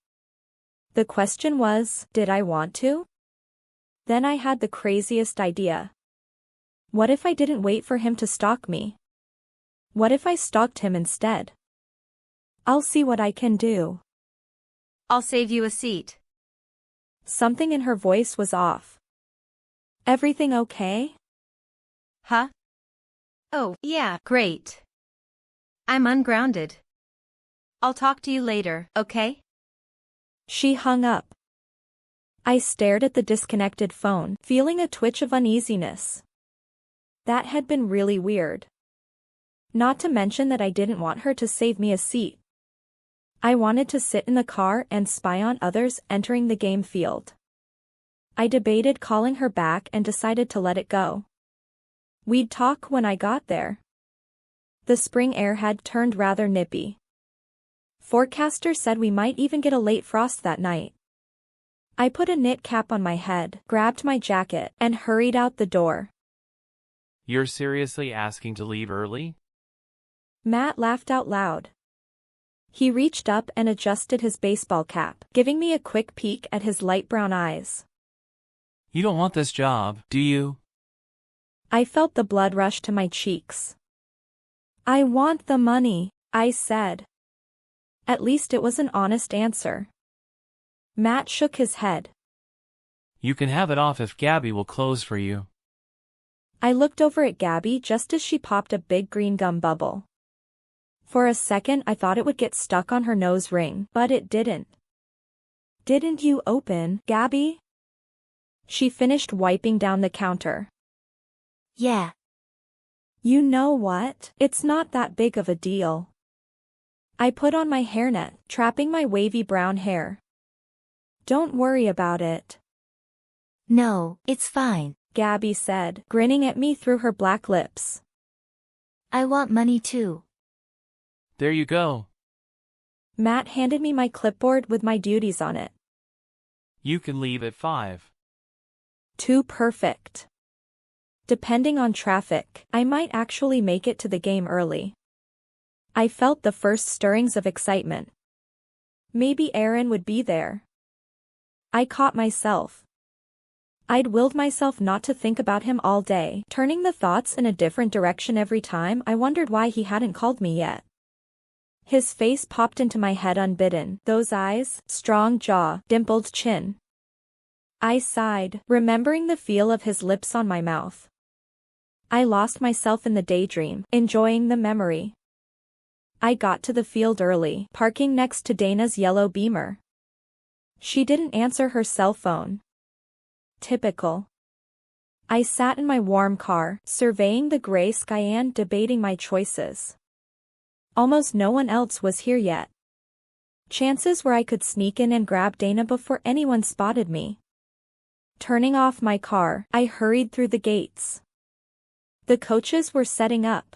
The question was, did I want to? Then I had the craziest idea. What if I didn't wait for him to stalk me? What if I stalked him instead? I'll see what I can do. I'll save you a seat. Something in her voice was off. Everything okay? Huh? Oh, yeah, great. I'm ungrounded. I'll talk to you later, okay? She hung up. I stared at the disconnected phone, feeling a twitch of uneasiness. That had been really weird. Not to mention that I didn't want her to save me a seat. I wanted to sit in the car and spy on others entering the game field. I debated calling her back and decided to let it go. We'd talk when I got there. The spring air had turned rather nippy. Forecasters said we might even get a late frost that night. I put a knit cap on my head, grabbed my jacket, and hurried out the door. You're seriously asking to leave early? Matt laughed out loud. He reached up and adjusted his baseball cap, giving me a quick peek at his light brown eyes. You don't want this job, do you? I felt the blood rush to my cheeks. I want the money, I said. At least it was an honest answer. Matt shook his head. You can have it off if Gabby will close for you. I looked over at Gabby just as she popped a big green gum bubble. For a second I thought it would get stuck on her nose ring, but it didn't. Didn't you open, Gabby? She finished wiping down the counter. Yeah. You know what? It's not that big of a deal. I put on my hairnet, trapping my wavy brown hair. Don't worry about it. No, it's fine, Gabby said, grinning at me through her black lips. I want money too. There you go. Matt handed me my clipboard with my duties on it. You can leave at 5. Too perfect. Depending on traffic, I might actually make it to the game early. I felt the first stirrings of excitement. Maybe Aaron would be there. I caught myself. I'd willed myself not to think about him all day, turning the thoughts in a different direction every time I wondered why he hadn't called me yet. His face popped into my head unbidden, those eyes, strong jaw, dimpled chin. I sighed, remembering the feel of his lips on my mouth. I lost myself in the daydream, enjoying the memory. I got to the field early, parking next to Dana's yellow Beamer. She didn't answer her cell phone. Typical. I sat in my warm car, surveying the gray sky and debating my choices. Almost no one else was here yet. Chances were I could sneak in and grab Dana before anyone spotted me. Turning off my car, I hurried through the gates. The coaches were setting up.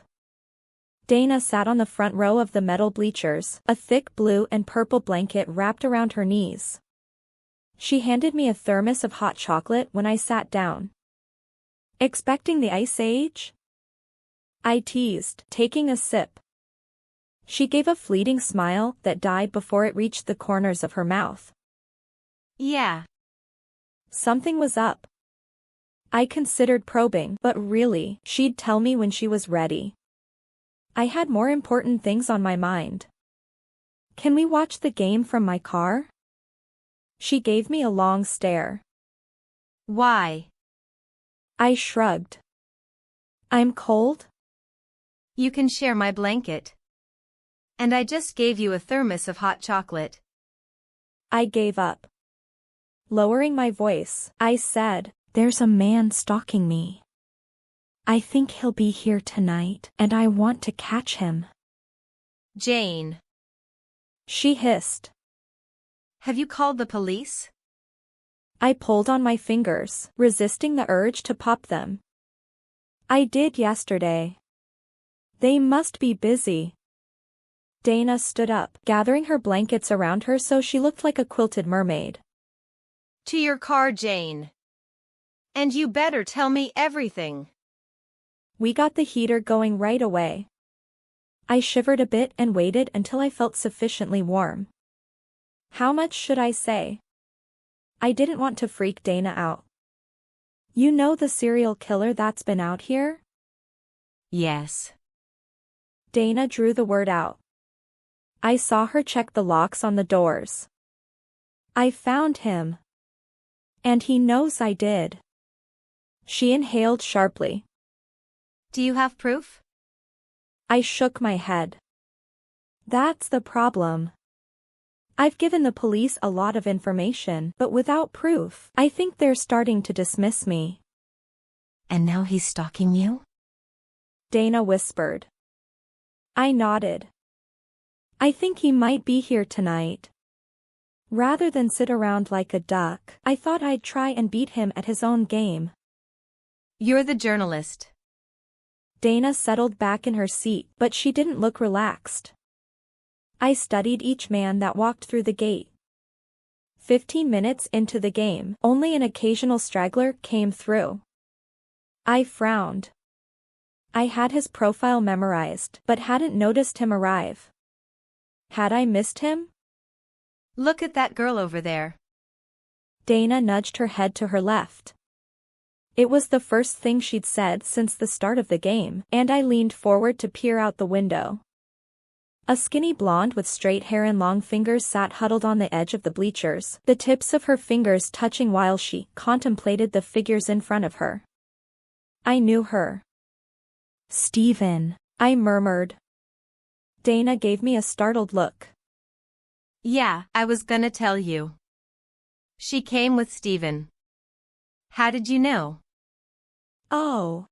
Dana sat on the front row of the metal bleachers, a thick blue and purple blanket wrapped around her knees. She handed me a thermos of hot chocolate when I sat down. Expecting the ice age? I teased, taking a sip. She gave a fleeting smile that died before it reached the corners of her mouth. Yeah. Something was up. I considered probing, but really, she'd tell me when she was ready. I had more important things on my mind. Can we watch the game from my car? She gave me a long stare. Why? I shrugged. I'm cold? You can share my blanket. And I just gave you a thermos of hot chocolate. I gave up. Lowering my voice, I said, "There's a man stalking me. I think he'll be here tonight, and I want to catch him." Jayne. She hissed. Have you called the police? I pulled on my fingers, resisting the urge to pop them. I did yesterday. They must be busy. Dana stood up, gathering her blankets around her so she looked like a quilted mermaid. To your car, Jayne. And you better tell me everything. We got the heater going right away. I shivered a bit and waited until I felt sufficiently warm. How much should I say? I didn't want to freak Dana out. You know the serial killer that's been out here? Yes. Dana drew the word out. I saw her check the locks on the doors. I found him. And he knows I did. She inhaled sharply. Do you have proof? I shook my head. That's the problem. I've given the police a lot of information, but without proof, I think they're starting to dismiss me. And now he's stalking you? Dana whispered. I nodded. I think he might be here tonight. Rather than sit around like a duck, I thought I'd try and beat him at his own game. You're the journalist. Dana settled back in her seat, but she didn't look relaxed. I studied each man that walked through the gate. 15 minutes into the game, only an occasional straggler came through. I frowned. I had his profile memorized, but hadn't noticed him arrive. Had I missed him? Look at that girl over there. Dana nudged her head to her left. It was the first thing she'd said since the start of the game, and I leaned forward to peer out the window. A skinny blonde with straight hair and long fingers sat huddled on the edge of the bleachers, the tips of her fingers touching while she contemplated the figures in front of her. I knew her. Steven, I murmured. Dana gave me a startled look. Yeah, I was gonna tell you. She came with Steven. How did you know? Oh,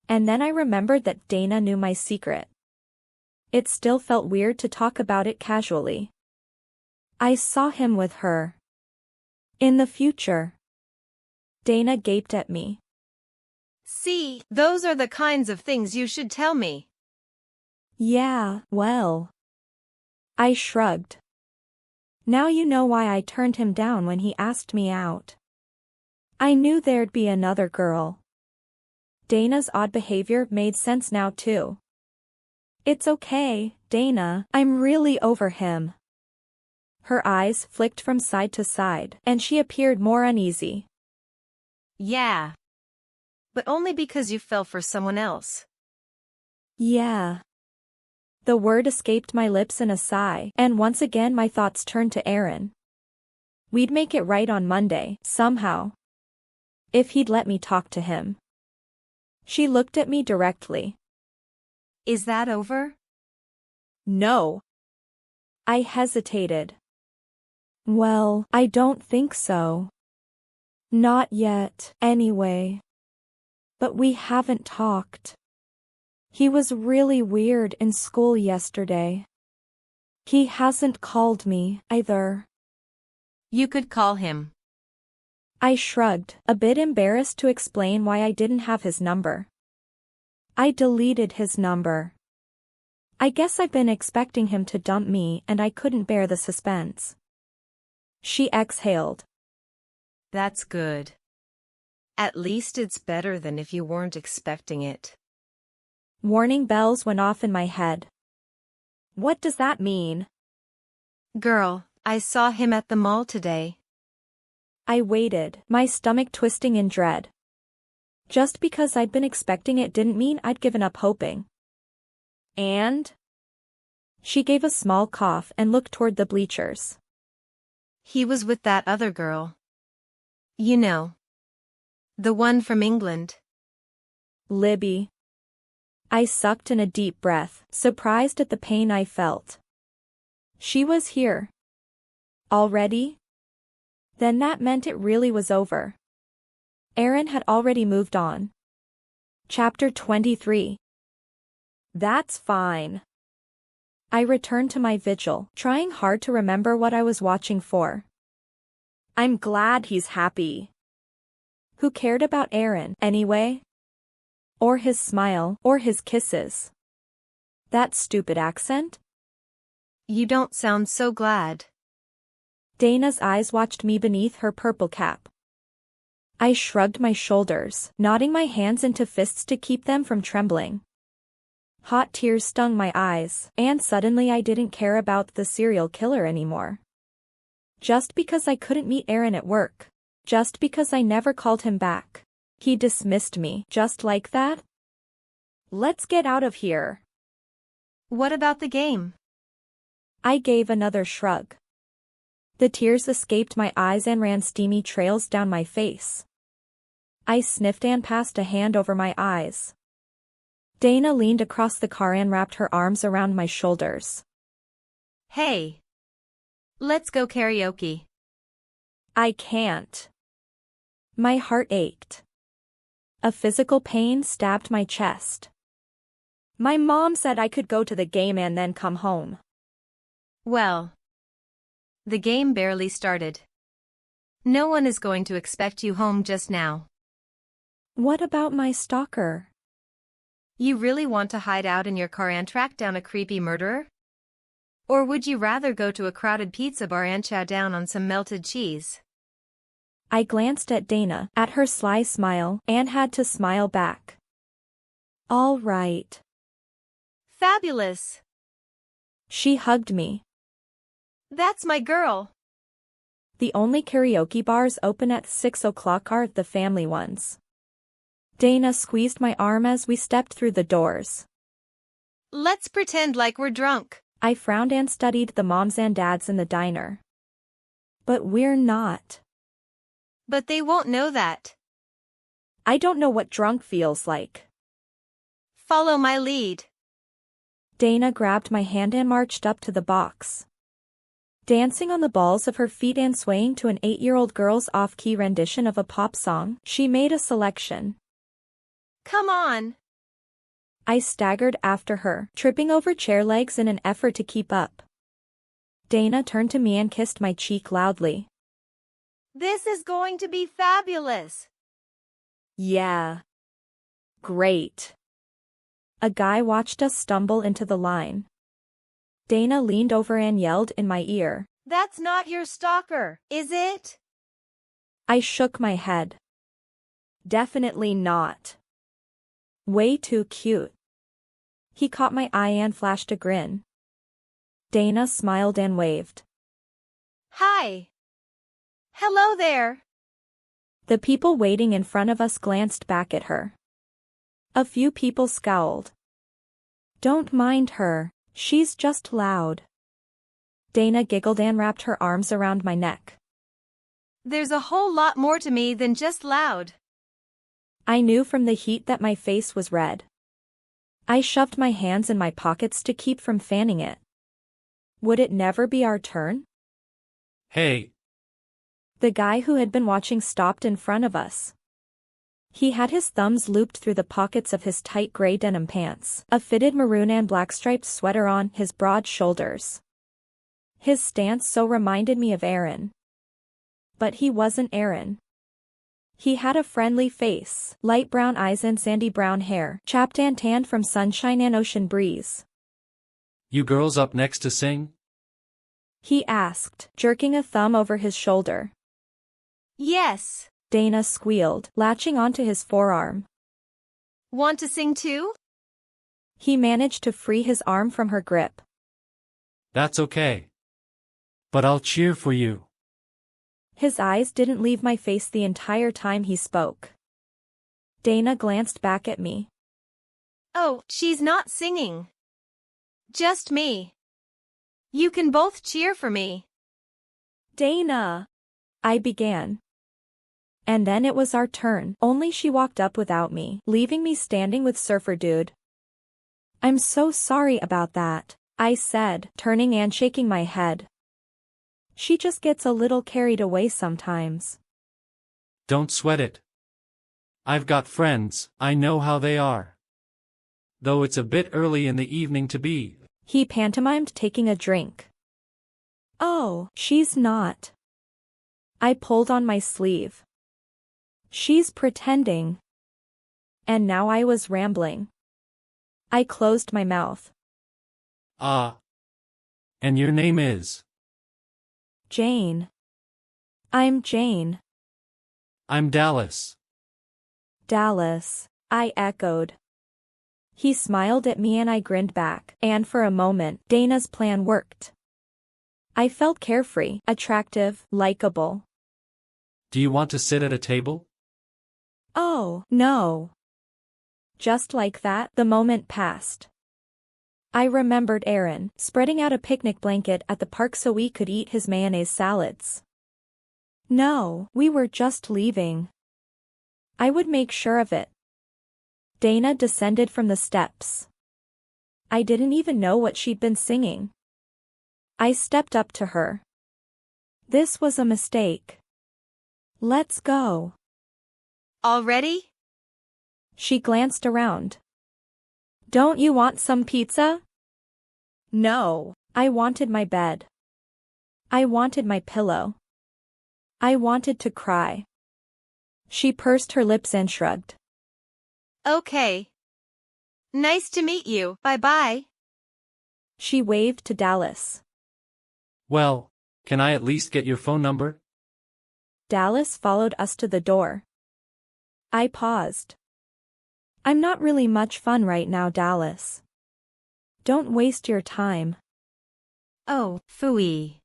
And then I remembered that Dana knew my secret. It still felt weird to talk about it casually. I saw him with her. In the future. Dana gaped at me. See, those are the kinds of things you should tell me. Yeah, well. I shrugged. Now you know why I turned him down when he asked me out. I knew there'd be another girl. Dana's odd behavior made sense now too. It's okay, Dana, I'm really over him. Her eyes flicked from side to side, and she appeared more uneasy. Yeah. But only because you fell for someone else. Yeah. The word escaped my lips in a sigh, and once again my thoughts turned to Aaron. We'd make it right on Monday, somehow. If he'd let me talk to him. She looked at me directly. Is that over? No. I hesitated. Well, I don't think so. Not yet, anyway. But we haven't talked. He was really weird in school yesterday. He hasn't called me, either. You could call him. I shrugged, a bit embarrassed to explain why I didn't have his number. I deleted his number. I guess I've been expecting him to dump me and I couldn't bear the suspense. She exhaled. That's good. At least it's better than if you weren't expecting it. Warning bells went off in my head. What does that mean? Girl, I saw him at the mall today. I waited, my stomach twisting in dread. Just because I'd been expecting it didn't mean I'd given up hoping. And? She gave a small cough and looked toward the bleachers. He was with that other girl. You know. The one from England. Libby. I sucked in a deep breath, surprised at the pain I felt. She was here. Already? Then that meant it really was over. Aaron had already moved on. Chapter 23. That's fine. I returned to my vigil, trying hard to remember what I was watching for. I'm glad he's happy. Who cared about Aaron, anyway? or his smile, or his kisses. That stupid accent? You don't sound so glad. Dana's eyes watched me beneath her purple cap. I shrugged my shoulders, nodding my hands into fists to keep them from trembling. Hot tears stung my eyes, and suddenly I didn't care about the serial killer anymore. Just because I couldn't meet Aaron at work. Just because I never called him back. He dismissed me, just like that? Let's get out of here. What about the game? I gave another shrug. The tears escaped my eyes and ran steamy trails down my face. I sniffed and passed a hand over my eyes. Dana leaned across the car and wrapped her arms around my shoulders. Hey. Let's go karaoke. I can't. My heart ached. A physical pain stabbed my chest. My mom said I could go to the game and then come home. Well, the game barely started. No one is going to expect you home just now. What about my stalker? You really want to hide out in your car and track down a creepy murderer? Or would you rather go to a crowded pizza bar and chow down on some melted cheese? I glanced at Dana, at her sly smile, and had to smile back. All right. Fabulous. She hugged me. That's my girl. The only karaoke bars open at 6 o'clock are the family ones. Dana squeezed my arm as we stepped through the doors. Let's pretend like we're drunk. I frowned and studied the moms and dads in the diner. But we're not. But they won't know that. I don't know what drunk feels like. Follow my lead. Dana grabbed my hand and marched up to the box. Dancing on the balls of her feet and swaying to an 8-year-old girl's off-key rendition of a pop song, she made a selection. Come on. I staggered after her, tripping over chair legs in an effort to keep up. Dana turned to me and kissed my cheek loudly. This is going to be fabulous. Yeah. Great. A guy watched us stumble into the line. Dana leaned over and yelled in my ear. That's not your stalker, is it? I shook my head. Definitely not. Way too cute. He caught my eye and flashed a grin. Dana smiled and waved. Hi. Hello there. The people waiting in front of us glanced back at her. A few people scowled. Don't mind her, she's just loud. Dana giggled and wrapped her arms around my neck. There's a whole lot more to me than just loud. I knew from the heat that my face was red. I shoved my hands in my pockets to keep from fanning it. Would it never be our turn? Hey. The guy who had been watching stopped in front of us. He had his thumbs looped through the pockets of his tight gray denim pants, a fitted maroon and black striped sweater on his broad shoulders. His stance so reminded me of Aaron. But he wasn't Aaron. He had a friendly face, light brown eyes and sandy brown hair, chapped and tanned from sunshine and ocean breeze. You girls up next to sing? He asked, jerking a thumb over his shoulder. Yes. Dana squealed, latching onto his forearm. Want to sing too? He managed to free his arm from her grip. That's okay. But I'll cheer for you. His eyes didn't leave my face the entire time he spoke. Dana glanced back at me. Oh, she's not singing. Just me. You can both cheer for me. Dana, I began. And then it was our turn, only she walked up without me, leaving me standing with Surfer Dude. I'm so sorry about that, I said, turning and shaking my head. She just gets a little carried away sometimes. Don't sweat it. I've got friends, I know how they are. Though it's a bit early in the evening to be. He pantomimed taking a drink. Oh, she's not. I pulled on my sleeve. She's pretending. And now I was rambling. I closed my mouth. And your name is? Jayne. I'm Jayne. I'm Dallas. Dallas, I echoed. He smiled at me and I grinned back, and for a moment, Dana's plan worked. I felt carefree, attractive, likable. Do you want to sit at a table? Oh, no. Just like that, the moment passed. I remembered Aaron spreading out a picnic blanket at the park so we could eat his mayonnaise salads. No, we were just leaving. I would make sure of it. Dana descended from the steps. I didn't even know what she'd been singing. I stepped up to her. This was a mistake. Let's go. Already? She glanced around. Don't you want some pizza? No, I wanted my bed. I wanted my pillow. I wanted to cry. She pursed her lips and shrugged. Okay. Nice to meet you, bye-bye. She waved to Dallas. Well, can I at least get your phone number? Dallas followed us to the door. I paused. I'm not really much fun right now, Dallas. Don't waste your time. Oh, phooey.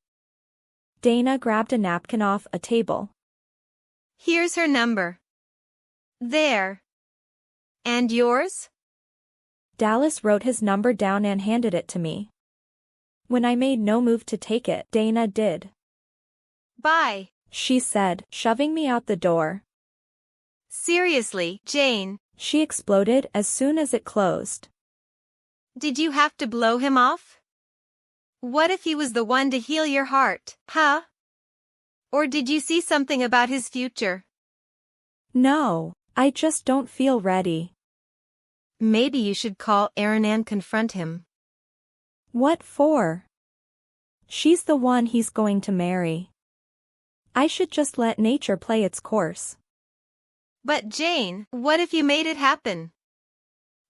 Dana grabbed a napkin off a table. Here's her number. There. And yours? Dallas wrote his number down and handed it to me. When I made no move to take it, Dana did. Bye, she said, shoving me out the door. Seriously, Jayne, she exploded as soon as it closed. Did you have to blow him off? What if he was the one to heal your heart, huh? Or did you see something about his future? No, I just don't feel ready. Maybe you should call Aaron and confront him. What for? She's the one he's going to marry. I should just let nature play its course. But Jayne, what if you made it happen?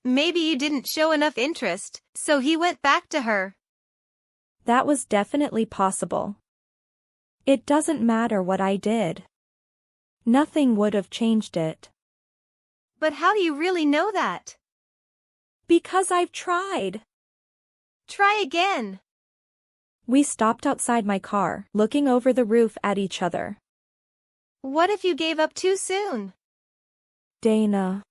Maybe you didn't show enough interest, so he went back to her. That was definitely possible. It doesn't matter what I did. Nothing would have changed it. But how do you really know that? Because I've tried. Try again. We stopped outside my car, looking over the roof at each other. What if you gave up too soon? Dana.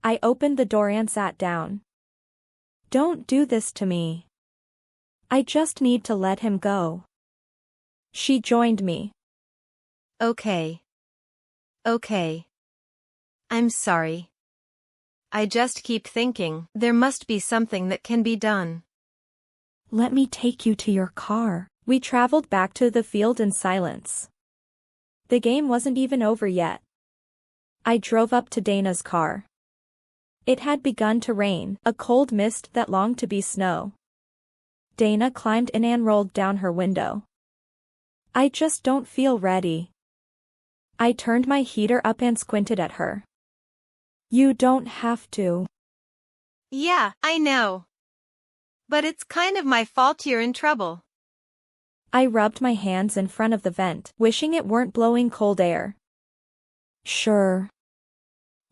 I opened the door and sat down. Don't do this to me. I just need to let him go. She joined me. Okay. Okay. I'm sorry. I just keep thinking, there must be something that can be done. Let me take you to your car. We traveled back to the field in silence. The game wasn't even over yet. I drove up to Dana's car. It had begun to rain, a cold mist that longed to be snow. Dana climbed in and rolled down her window. I just don't feel ready. I turned my heater up and squinted at her. You don't have to. Yeah, I know. But it's kind of my fault you're in trouble. I rubbed my hands in front of the vent, wishing it weren't blowing cold air. Sure.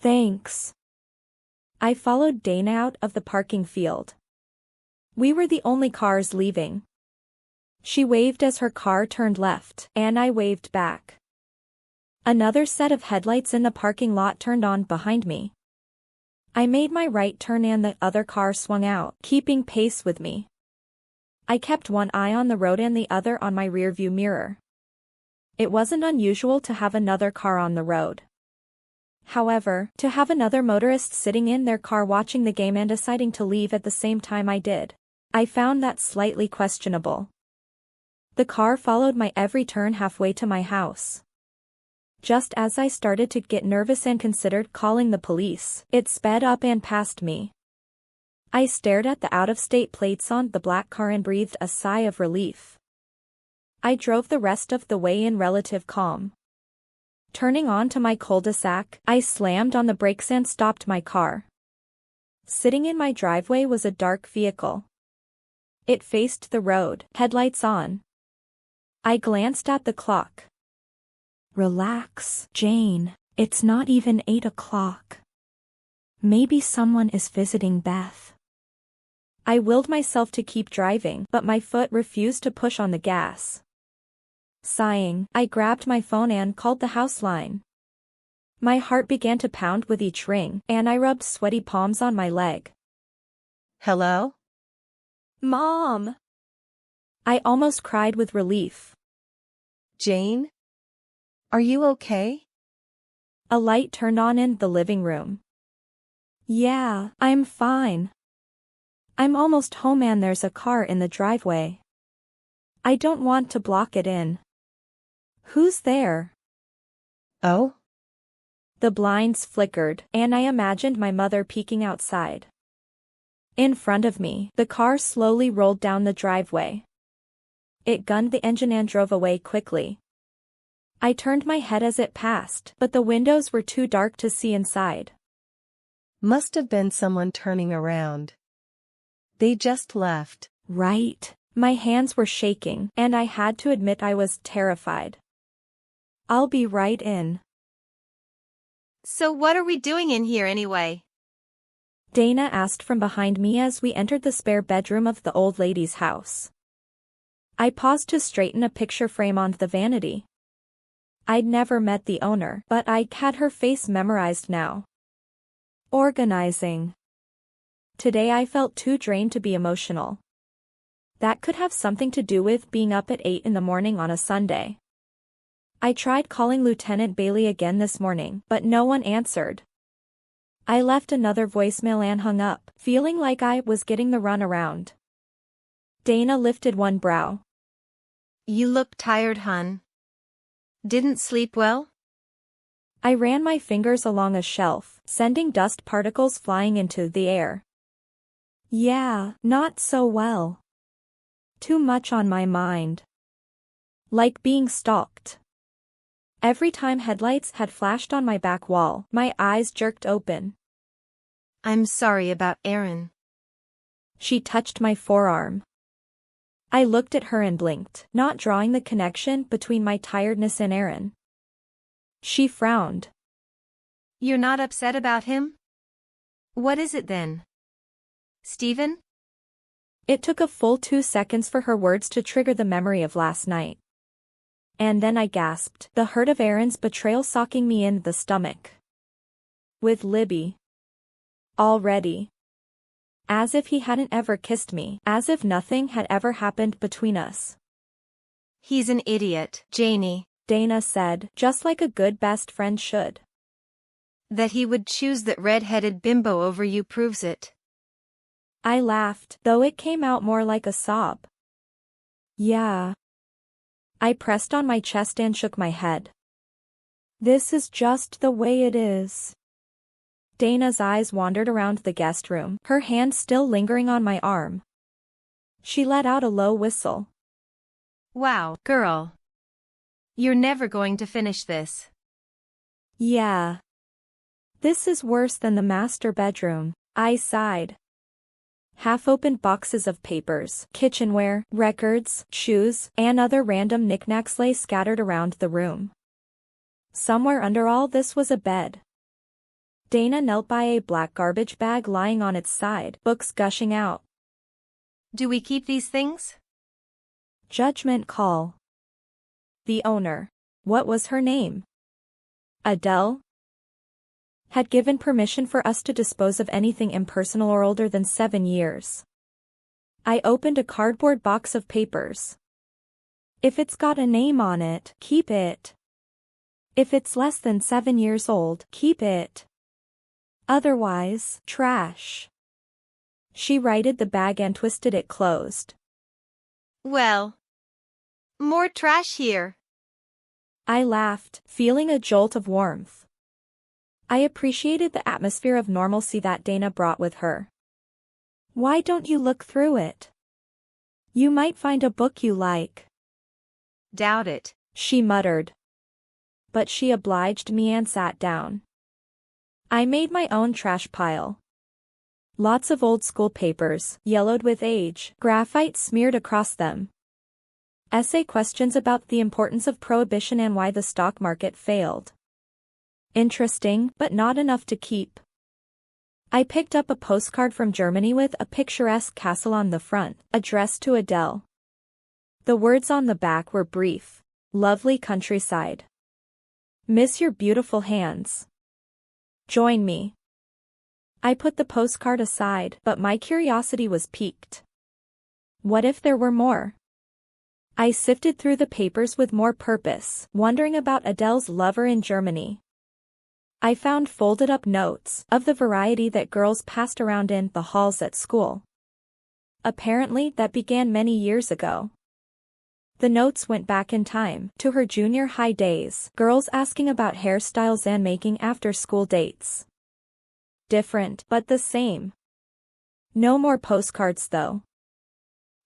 Thanks. I followed Dana out of the parking field. We were the only cars leaving. She waved as her car turned left, and I waved back. Another set of headlights in the parking lot turned on behind me. I made my right turn and the other car swung out, keeping pace with me. I kept one eye on the road and the other on my rearview mirror. It wasn't unusual to have another car on the road. However, to have another motorist sitting in their car watching the game and deciding to leave at the same time I did, I found that slightly questionable. The car followed my every turn halfway to my house. Just as I started to get nervous and considered calling the police, it sped up and passed me. I stared at the out-of-state plates on the black car and breathed a sigh of relief. I drove the rest of the way in relative calm. Turning onto my cul-de-sac, I slammed on the brakes and stopped my car. Sitting in my driveway was a dark vehicle. It faced the road, headlights on. I glanced at the clock. Relax, Jayne. It's not even 8 o'clock. Maybe someone is visiting Beth. I willed myself to keep driving, but my foot refused to push on the gas. Sighing, I grabbed my phone and called the house line. My heart began to pound with each ring, and I rubbed sweaty palms on my leg. Hello? Mom! I almost cried with relief. Jayne? Are you okay? A light turned on in the living room. Yeah, I'm fine. I'm almost home and there's a car in the driveway. I don't want to block it in. Who's there? Oh? The blinds flickered, and I imagined my mother peeking outside. In front of me, the car slowly rolled down the driveway. It gunned the engine and drove away quickly. I turned my head as it passed, but the windows were too dark to see inside. Must have been someone turning around. They just left. Right. My hands were shaking, and I had to admit I was terrified. I'll be right in. So what are we doing in here anyway? Dana asked from behind me as we entered the spare bedroom of the old lady's house. I paused to straighten a picture frame on the vanity. I'd never met the owner, but I had her face memorized now. Organizing. Today I felt too drained to be emotional. That could have something to do with being up at 8 in the morning on a Sunday. I tried calling Lieutenant Bailey again this morning, but no one answered. I left another voicemail and hung up, feeling like I was getting the runaround. Dana lifted one brow. You look tired, hun. Didn't sleep well? I ran my fingers along a shelf, sending dust particles flying into the air. Yeah, not so well. Too much on my mind. Like being stalked. Every time headlights had flashed on my back wall, my eyes jerked open. I'm sorry about Aaron. She touched my forearm. I looked at her and blinked, not drawing the connection between my tiredness and Aaron. She frowned. You're not upset about him? What is it then? Stephen? It took a full 2 seconds for her words to trigger the memory of last night. And then I gasped, the hurt of Aaron's betrayal socking me in the stomach. With Libby. Already. As if he hadn't ever kissed me, as if nothing had ever happened between us. He's an idiot, Jayne, Dana said, just like a good best friend should. That he would choose that red-headed bimbo over you proves it. I laughed, though it came out more like a sob. Yeah. I pressed on my chest and shook my head. This is just the way it is. Dana's eyes wandered around the guest room, her hand still lingering on my arm. She let out a low whistle. Wow, girl. You're never going to finish this. Yeah. This is worse than the master bedroom, I sighed. Half-opened boxes of papers, kitchenware, records, shoes, and other random knickknacks lay scattered around the room. Somewhere under all this was a bed. Dana knelt by a black garbage bag lying on its side, books gushing out. Do we keep these things? Judgment call. The owner. What was her name? Adele? Had given permission for us to dispose of anything impersonal or older than 7 years. I opened a cardboard box of papers. If it's got a name on it, keep it. If it's less than 7 years old, keep it. Otherwise, trash. She righted the bag and twisted it closed. Well. More trash here. I laughed, feeling a jolt of warmth. I appreciated the atmosphere of normalcy that Dana brought with her. Why don't you look through it? You might find a book you like. Doubt it, she muttered. but she obliged me and sat down. I made my own trash pile. Lots of old school papers, yellowed with age, graphite smeared across them. Essay questions about the importance of prohibition and why the stock market failed. Interesting, but not enough to keep. I picked up a postcard from Germany with a picturesque castle on the front, addressed to Adele. The words on the back were brief. Lovely countryside. Miss your beautiful hands. Join me. I put the postcard aside, but my curiosity was piqued. What if there were more? I sifted through the papers with more purpose, wondering about Adele's lover in Germany. I found folded-up notes, of the variety that girls passed around in the halls at school. Apparently that began many years ago. The notes went back in time, to her junior high days, girls asking about hairstyles and making after-school dates. Different, but the same. No more postcards though.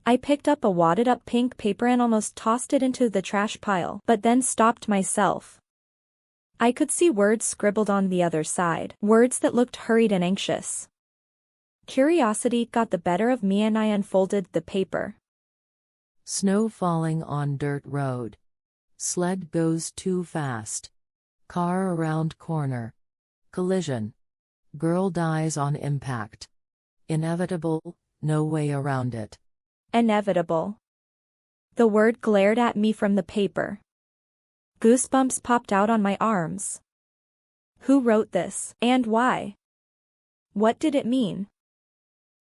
I picked up a wadded-up pink paper and almost tossed it into the trash pile, but then stopped myself. I could see words scribbled on the other side, words that looked hurried and anxious. Curiosity got the better of me and I unfolded the paper. Snow falling on dirt road. Sled goes too fast. Car around corner. Collision. Girl dies on impact. Inevitable, no way around it. Inevitable. The word glared at me from the paper. Goosebumps popped out on my arms. Who wrote this, and why? What did it mean?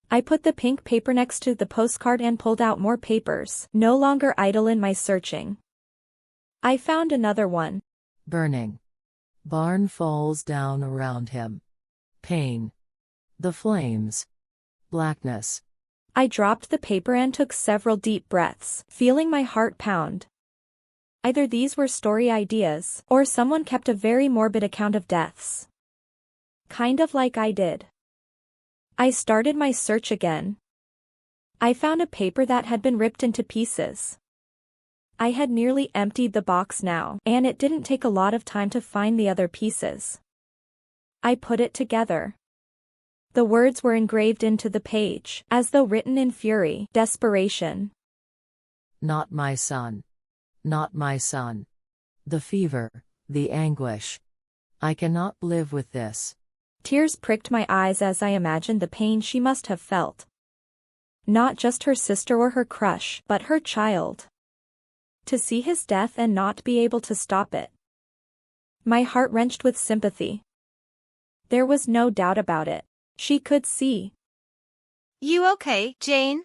I put the pink paper next to the postcard and pulled out more papers, no longer idle in my searching. I found another one. Burning. Barn falls down around him. Pain. The flames. Blackness. I dropped the paper and took several deep breaths, feeling my heart pound. Either these were story ideas, or someone kept a very morbid account of deaths. Kind of like I did. I started my search again. I found a paper that had been ripped into pieces. I had nearly emptied the box now, and it didn't take a lot of time to find the other pieces. I put it together. The words were engraved into the page, as though written in fury, desperation. Not my son. Not my son. The fever, the anguish. I cannot live with this. Tears pricked my eyes as I imagined the pain she must have felt. Not just her sister or her crush, but her child. To see his death and not be able to stop it. My heart wrenched with sympathy. There was no doubt about it. She could see. You okay, Jayne?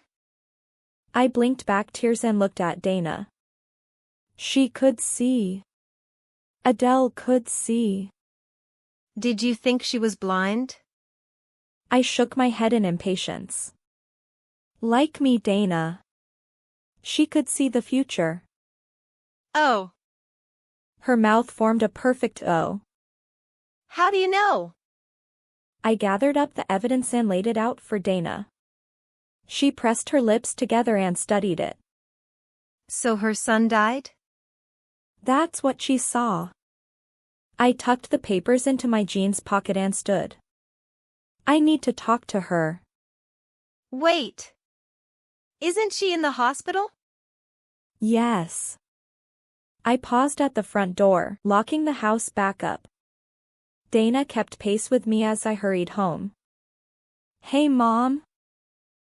I blinked back tears and looked at Dana. She could see. Adele could see. Did you think she was blind? I shook my head in impatience. Like me, Dana. She could see the future. Oh. Her mouth formed a perfect O. How do you know? I gathered up the evidence and laid it out for Dana. She pressed her lips together and studied it. So her son died? That's what she saw. I tucked the papers into my jeans pocket and stood. I need to talk to her. Wait. Isn't she in the hospital? Yes. I paused at the front door, locking the house back up. Dana kept pace with me as I hurried home. Hey, Mom.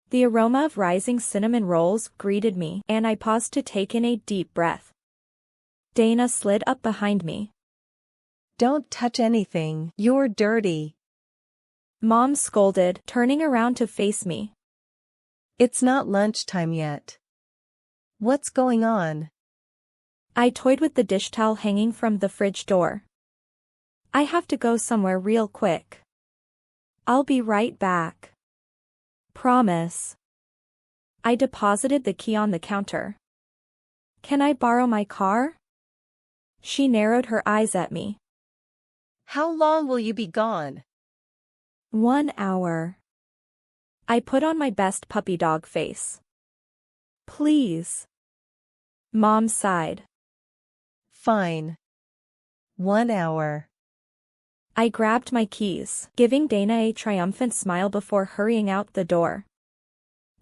The aroma of rising cinnamon rolls greeted me, and I paused to take in a deep breath. Dana slid up behind me. Don't touch anything, you're dirty. Mom scolded, turning around to face me. It's not lunchtime yet. What's going on? I toyed with the dish towel hanging from the fridge door. I have to go somewhere real quick. I'll be right back. Promise. I deposited the key on the counter. Can I borrow my car? She narrowed her eyes at me. How long will you be gone? 1 hour. I put on my best puppy dog face. Please. Mom sighed. Fine. 1 hour. I grabbed my keys, giving Dana a triumphant smile before hurrying out the door.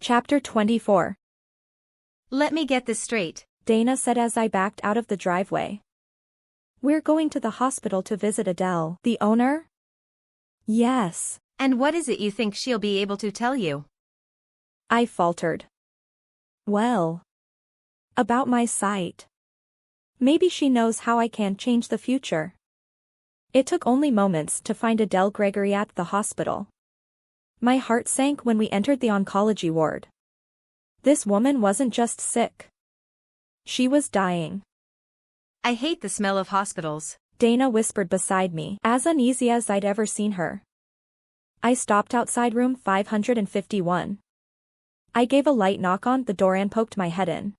Chapter 24. Let me get this straight, Dana said as I backed out of the driveway. We're going to the hospital to visit Adele, the owner? Yes. And what is it you think she'll be able to tell you? I faltered. Well, about my sight. Maybe she knows how I can change the future. It took only moments to find Adele Gregory at the hospital. My heart sank when we entered the oncology ward. This woman wasn't just sick. She was dying. I hate the smell of hospitals, Dana whispered beside me, as uneasy as I'd ever seen her. I stopped outside room 551. I gave a light knock on the door and poked my head in.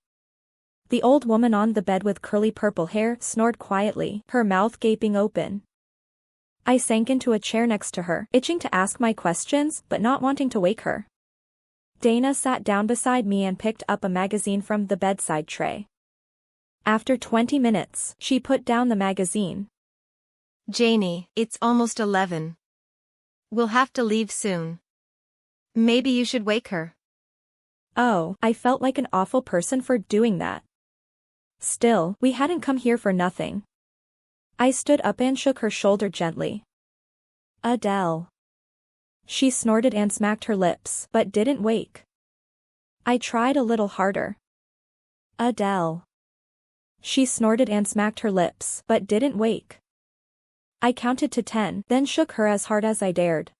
The old woman on the bed with curly purple hair snored quietly, her mouth gaping open. I sank into a chair next to her, itching to ask my questions but not wanting to wake her. Dana sat down beside me and picked up a magazine from the bedside tray. After 20 minutes, she put down the magazine. Jayne, it's almost 11. We'll have to leave soon. Maybe you should wake her. Oh, I felt like an awful person for doing that. Still, we hadn't come here for nothing. I stood up and shook her shoulder gently. Adele. She snorted and smacked her lips, but didn't wake. I tried a little harder. Adele. She snorted and smacked her lips, but didn't wake. I counted to 10, then shook her as hard as I dared.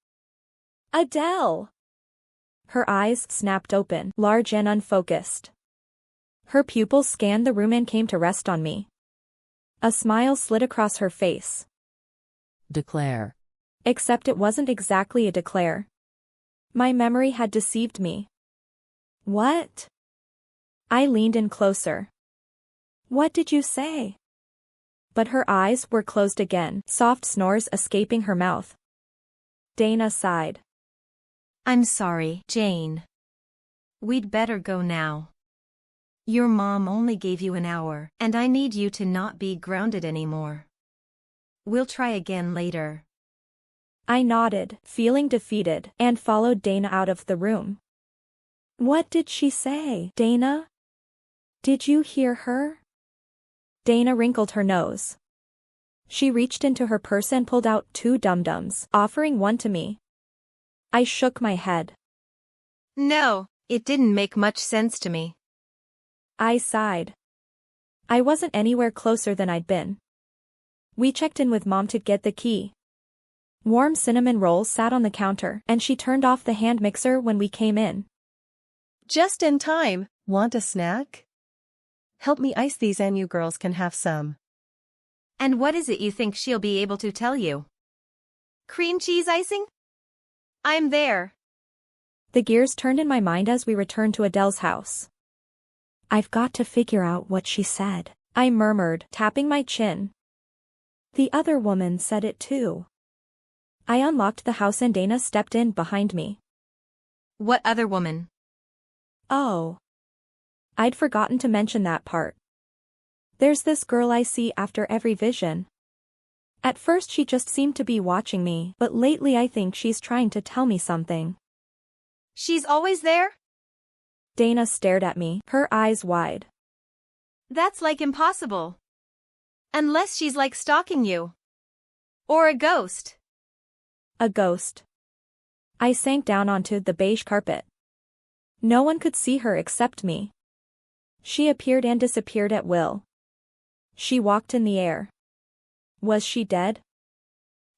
Adele! Her eyes snapped open, large and unfocused. Her pupils scanned the room and came to rest on me. A smile slid across her face. Declare. Except it wasn't exactly a declare. My memory had deceived me. What? I leaned in closer. What did you say? But her eyes were closed again, soft snores escaping her mouth. Dana sighed. I'm sorry, Jayne. We'd better go now. Your mom only gave you an hour, and I need you to not be grounded anymore. We'll try again later. I nodded, feeling defeated, and followed Dana out of the room. What did she say, Dana? Did you hear her? Dana wrinkled her nose. She reached into her purse and pulled out 2 dum-dums, offering one to me. I shook my head. No, it didn't make much sense to me. I sighed. I wasn't anywhere closer than I'd been. We checked in with Mom to get the key. Warm cinnamon rolls sat on the counter, and she turned off the hand mixer when we came in. Just in time. Want a snack? Help me ice these and you girls can have some. And what is it you think she'll be able to tell you? Cream cheese icing? I'm there. The gears turned in my mind as we returned to Adele's house. I've got to figure out what she said, I murmured, tapping my chin. The other woman said it too. I unlocked the house and Dana stepped in behind me. What other woman? Oh. I'd forgotten to mention that part. There's this girl I see after every vision. At first she just seemed to be watching me, but lately I think she's trying to tell me something. She's always there? Dana stared at me, her eyes wide. That's like impossible. Unless she's like stalking you. Or a ghost. A ghost. I sank down onto the beige carpet. No one could see her except me. She appeared and disappeared at will. She walked in the air. Was she dead?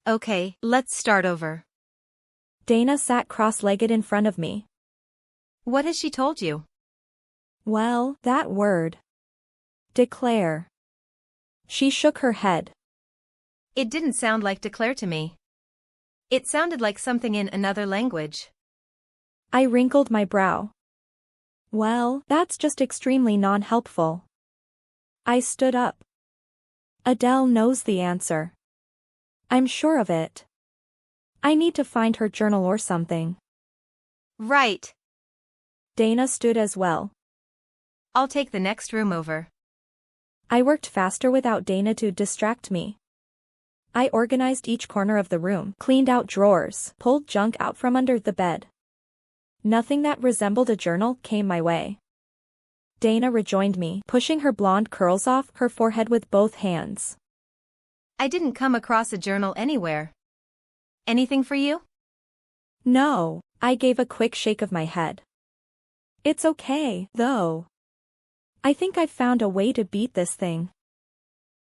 Okay, let's start over. Dana sat cross-legged in front of me. What has she told you? Well, that word. Declare. She shook her head. It didn't sound like declare to me. It sounded like something in another language. I wrinkled my brow. Well, that's just extremely non-helpful. I stood up. Adele knows the answer. I'm sure of it. I need to find her journal or something. Right. Dana stood as well. I'll take the next room over. I worked faster without Dana to distract me. I organized each corner of the room, cleaned out drawers, pulled junk out from under the bed. Nothing that resembled a journal came my way. Dana rejoined me, pushing her blonde curls off her forehead with both hands. I didn't come across a journal anywhere. Anything for you? No, I gave a quick shake of my head. It's okay, though. I think I've found a way to beat this thing.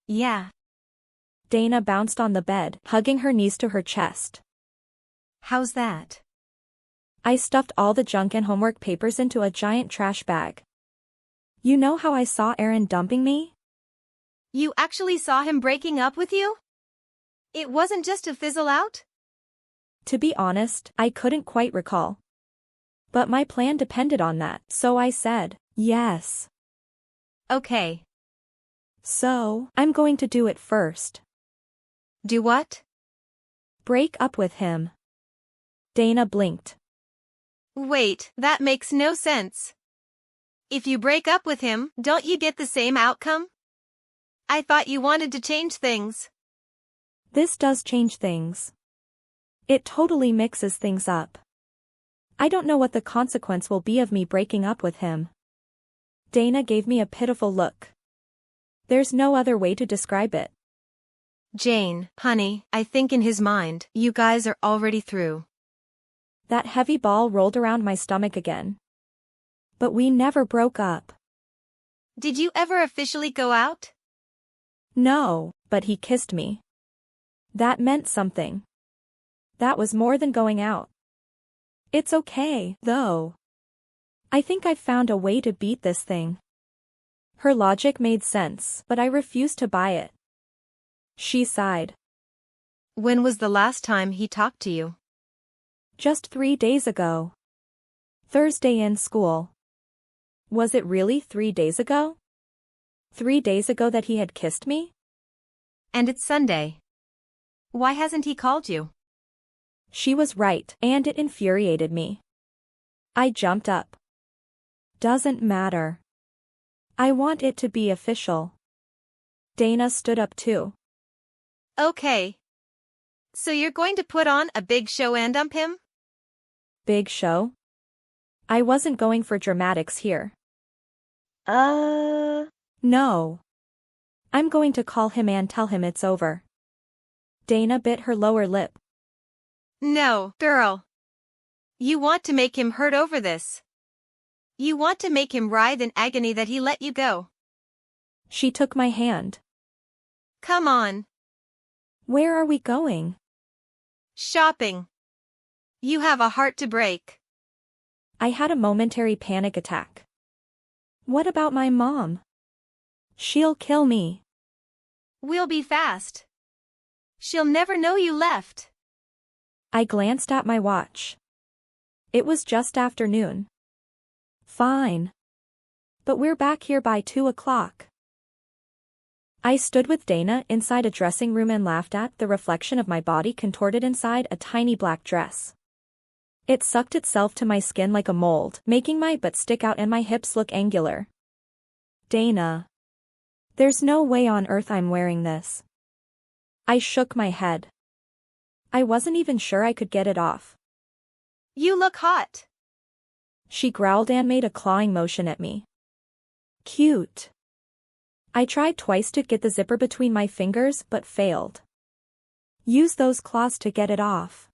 Yeah. Dana bounced on the bed, hugging her knees to her chest. How's that? I stuffed all the junk and homework papers into a giant trash bag. You know how I saw Aaron dumping me? You actually saw him breaking up with you? It wasn't just a fizzle out? To be honest, I couldn't quite recall. But my plan depended on that, so I said, yes. Okay. So, I'm going to do it first. Do what? Break up with him. Dana blinked. Wait, that makes no sense. If you break up with him, don't you get the same outcome? I thought you wanted to change things. This does change things. It totally mixes things up. I don't know what the consequence will be of me breaking up with him. Dana gave me a pitiful look. There's no other way to describe it. Jayne, honey, I think in his mind, you guys are already through. That heavy ball rolled around my stomach again. But we never broke up. Did you ever officially go out? No, but he kissed me. That meant something. That was more than going out. It's okay, though. I think I've found a way to beat this thing. Her logic made sense, but I refused to buy it. She sighed. When was the last time he talked to you? Just 3 days ago. Thursday in school. Was it really 3 days ago? 3 days ago that he had kissed me? And it's Sunday. Why hasn't he called you? She was right, and it infuriated me. I jumped up. Doesn't matter. I want it to be official. Dana stood up too. Okay. So you're going to put on a big show and dump him? Big show? I wasn't going for dramatics here. No. I'm going to call him and tell him it's over. Dana bit her lower lip. No, girl. You want to make him hurt over this. You want to make him writhe in agony that he let you go. She took my hand. Come on. Where are we going? Shopping. You have a heart to break. I had a momentary panic attack. What about my mom? She'll kill me. We'll be fast. She'll never know you left. I glanced at my watch. It was just afternoon. Fine. But we're back here by 2 o'clock. I stood with Dana inside a dressing room and laughed at the reflection of my body contorted inside a tiny black dress. It sucked itself to my skin like a mold, making my butt stick out and my hips look angular. Dana. There's no way on earth I'm wearing this. I shook my head. I wasn't even sure I could get it off. You look hot. She growled and made a clawing motion at me. Cute. I tried twice to get the zipper between my fingers but failed. Use those claws to get it off.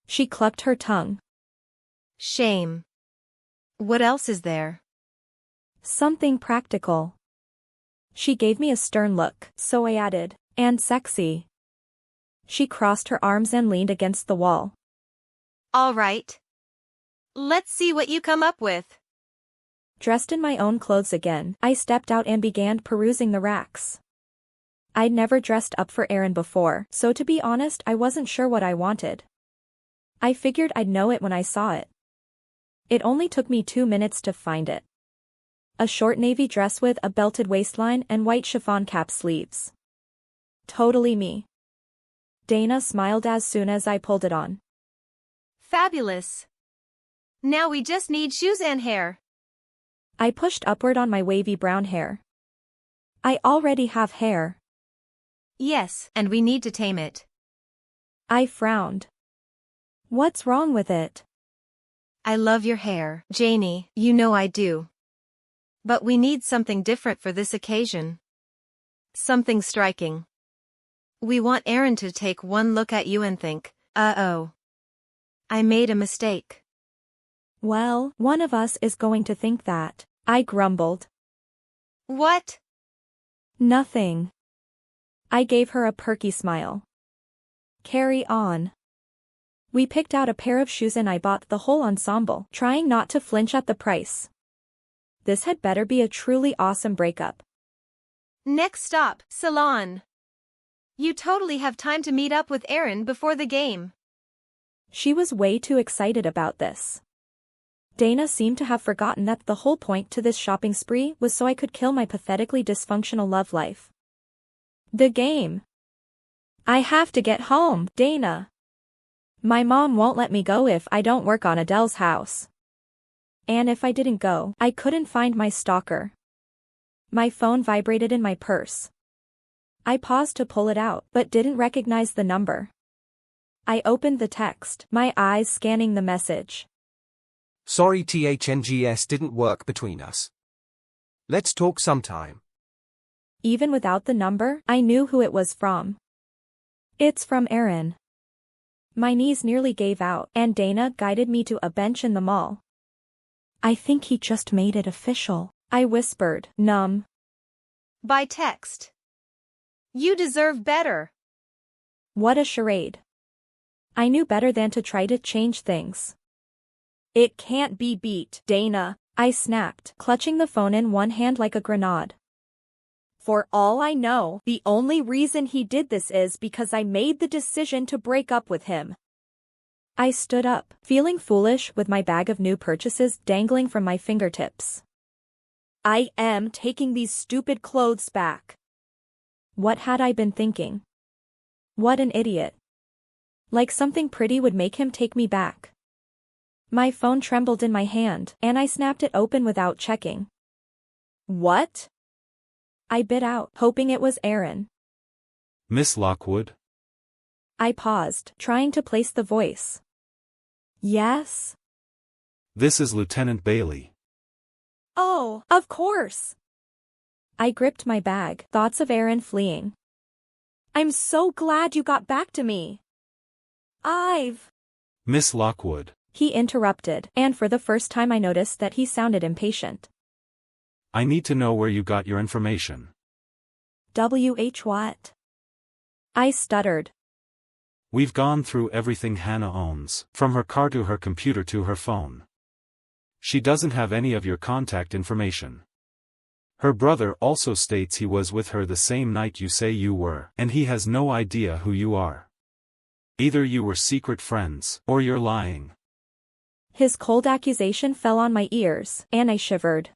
She clucked her tongue. Shame. What else is there? Something practical. She gave me a stern look, so I added, and sexy. She crossed her arms and leaned against the wall. All right. Let's see what you come up with. Dressed in my own clothes again, I stepped out and began perusing the racks. I'd never dressed up for Aaron before, so to be honest I wasn't sure what I wanted. I figured I'd know it when I saw it. It only took me 2 minutes to find it. A short navy dress with a belted waistline and white chiffon cap sleeves. Totally me. Dana smiled as soon as I pulled it on. Fabulous. Now we just need shoes and hair. I pushed upward on my wavy brown hair. I already have hair. Yes, and we need to tame it. I frowned. What's wrong with it? I love your hair, Jayne, you know I do. But we need something different for this occasion. Something striking. We want Aaron to take one look at you and think, uh-oh. I made a mistake. Well, one of us is going to think that, I grumbled. What? Nothing. I gave her a perky smile. Carry on. We picked out a pair of shoes and I bought the whole ensemble, trying not to flinch at the price. This had better be a truly awesome breakup. Next stop, salon. You totally have time to meet up with Aaron before the game. She was way too excited about this. Dana seemed to have forgotten that the whole point to this shopping spree was so I could kill my pathetically dysfunctional love life. The game. I have to get home, Dana. My mom won't let me go if I don't work on Adele's house. And if I didn't go, I couldn't find my stalker. My phone vibrated in my purse. I paused to pull it out, but didn't recognize the number. I opened the text, my eyes scanning the message. Sorry, THNGS didn't work between us. Let's talk sometime. Even without the number, I knew who it was from. It's from Aaron. My knees nearly gave out, and Dana guided me to a bench in the mall. I think he just made it official, I whispered, numb. By text. You deserve better. What a charade. I knew better than to try to change things. It can't be beat, Dana, I snapped, clutching the phone in one hand like a grenade. For all I know, the only reason he did this is because I made the decision to break up with him. I stood up, feeling foolish with my bag of new purchases dangling from my fingertips. I am taking these stupid clothes back. What had I been thinking? What an idiot. Like something pretty would make him take me back. My phone trembled in my hand, and I snapped it open without checking. What? I bit out, hoping it was Aaron. Miss Lockwood? I paused, trying to place the voice. Yes? This is Lieutenant Bailey. Oh, of course. I gripped my bag, thoughts of Aaron fleeing. I'm so glad you got back to me. Miss Lockwood. He interrupted, and for the first time I noticed that he sounded impatient. I need to know where you got your information. What? I stuttered. We've gone through everything Hannah owns, from her car to her computer to her phone. She doesn't have any of your contact information. Her brother also states he was with her the same night you say you were, and he has no idea who you are. Either you were secret friends, or you're lying. His cold accusation fell on my ears, and I shivered.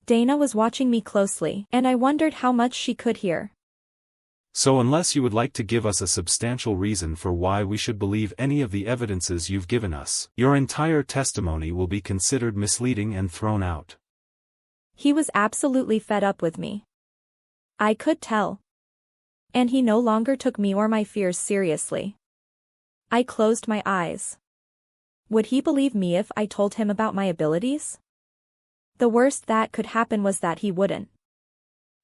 Dana was watching me closely, and I wondered how much she could hear. So unless you would like to give us a substantial reason for why we should believe any of the evidences you've given us, your entire testimony will be considered misleading and thrown out. He was absolutely fed up with me. I could tell. And he no longer took me or my fears seriously. I closed my eyes. Would he believe me if I told him about my abilities? The worst that could happen was that he wouldn't.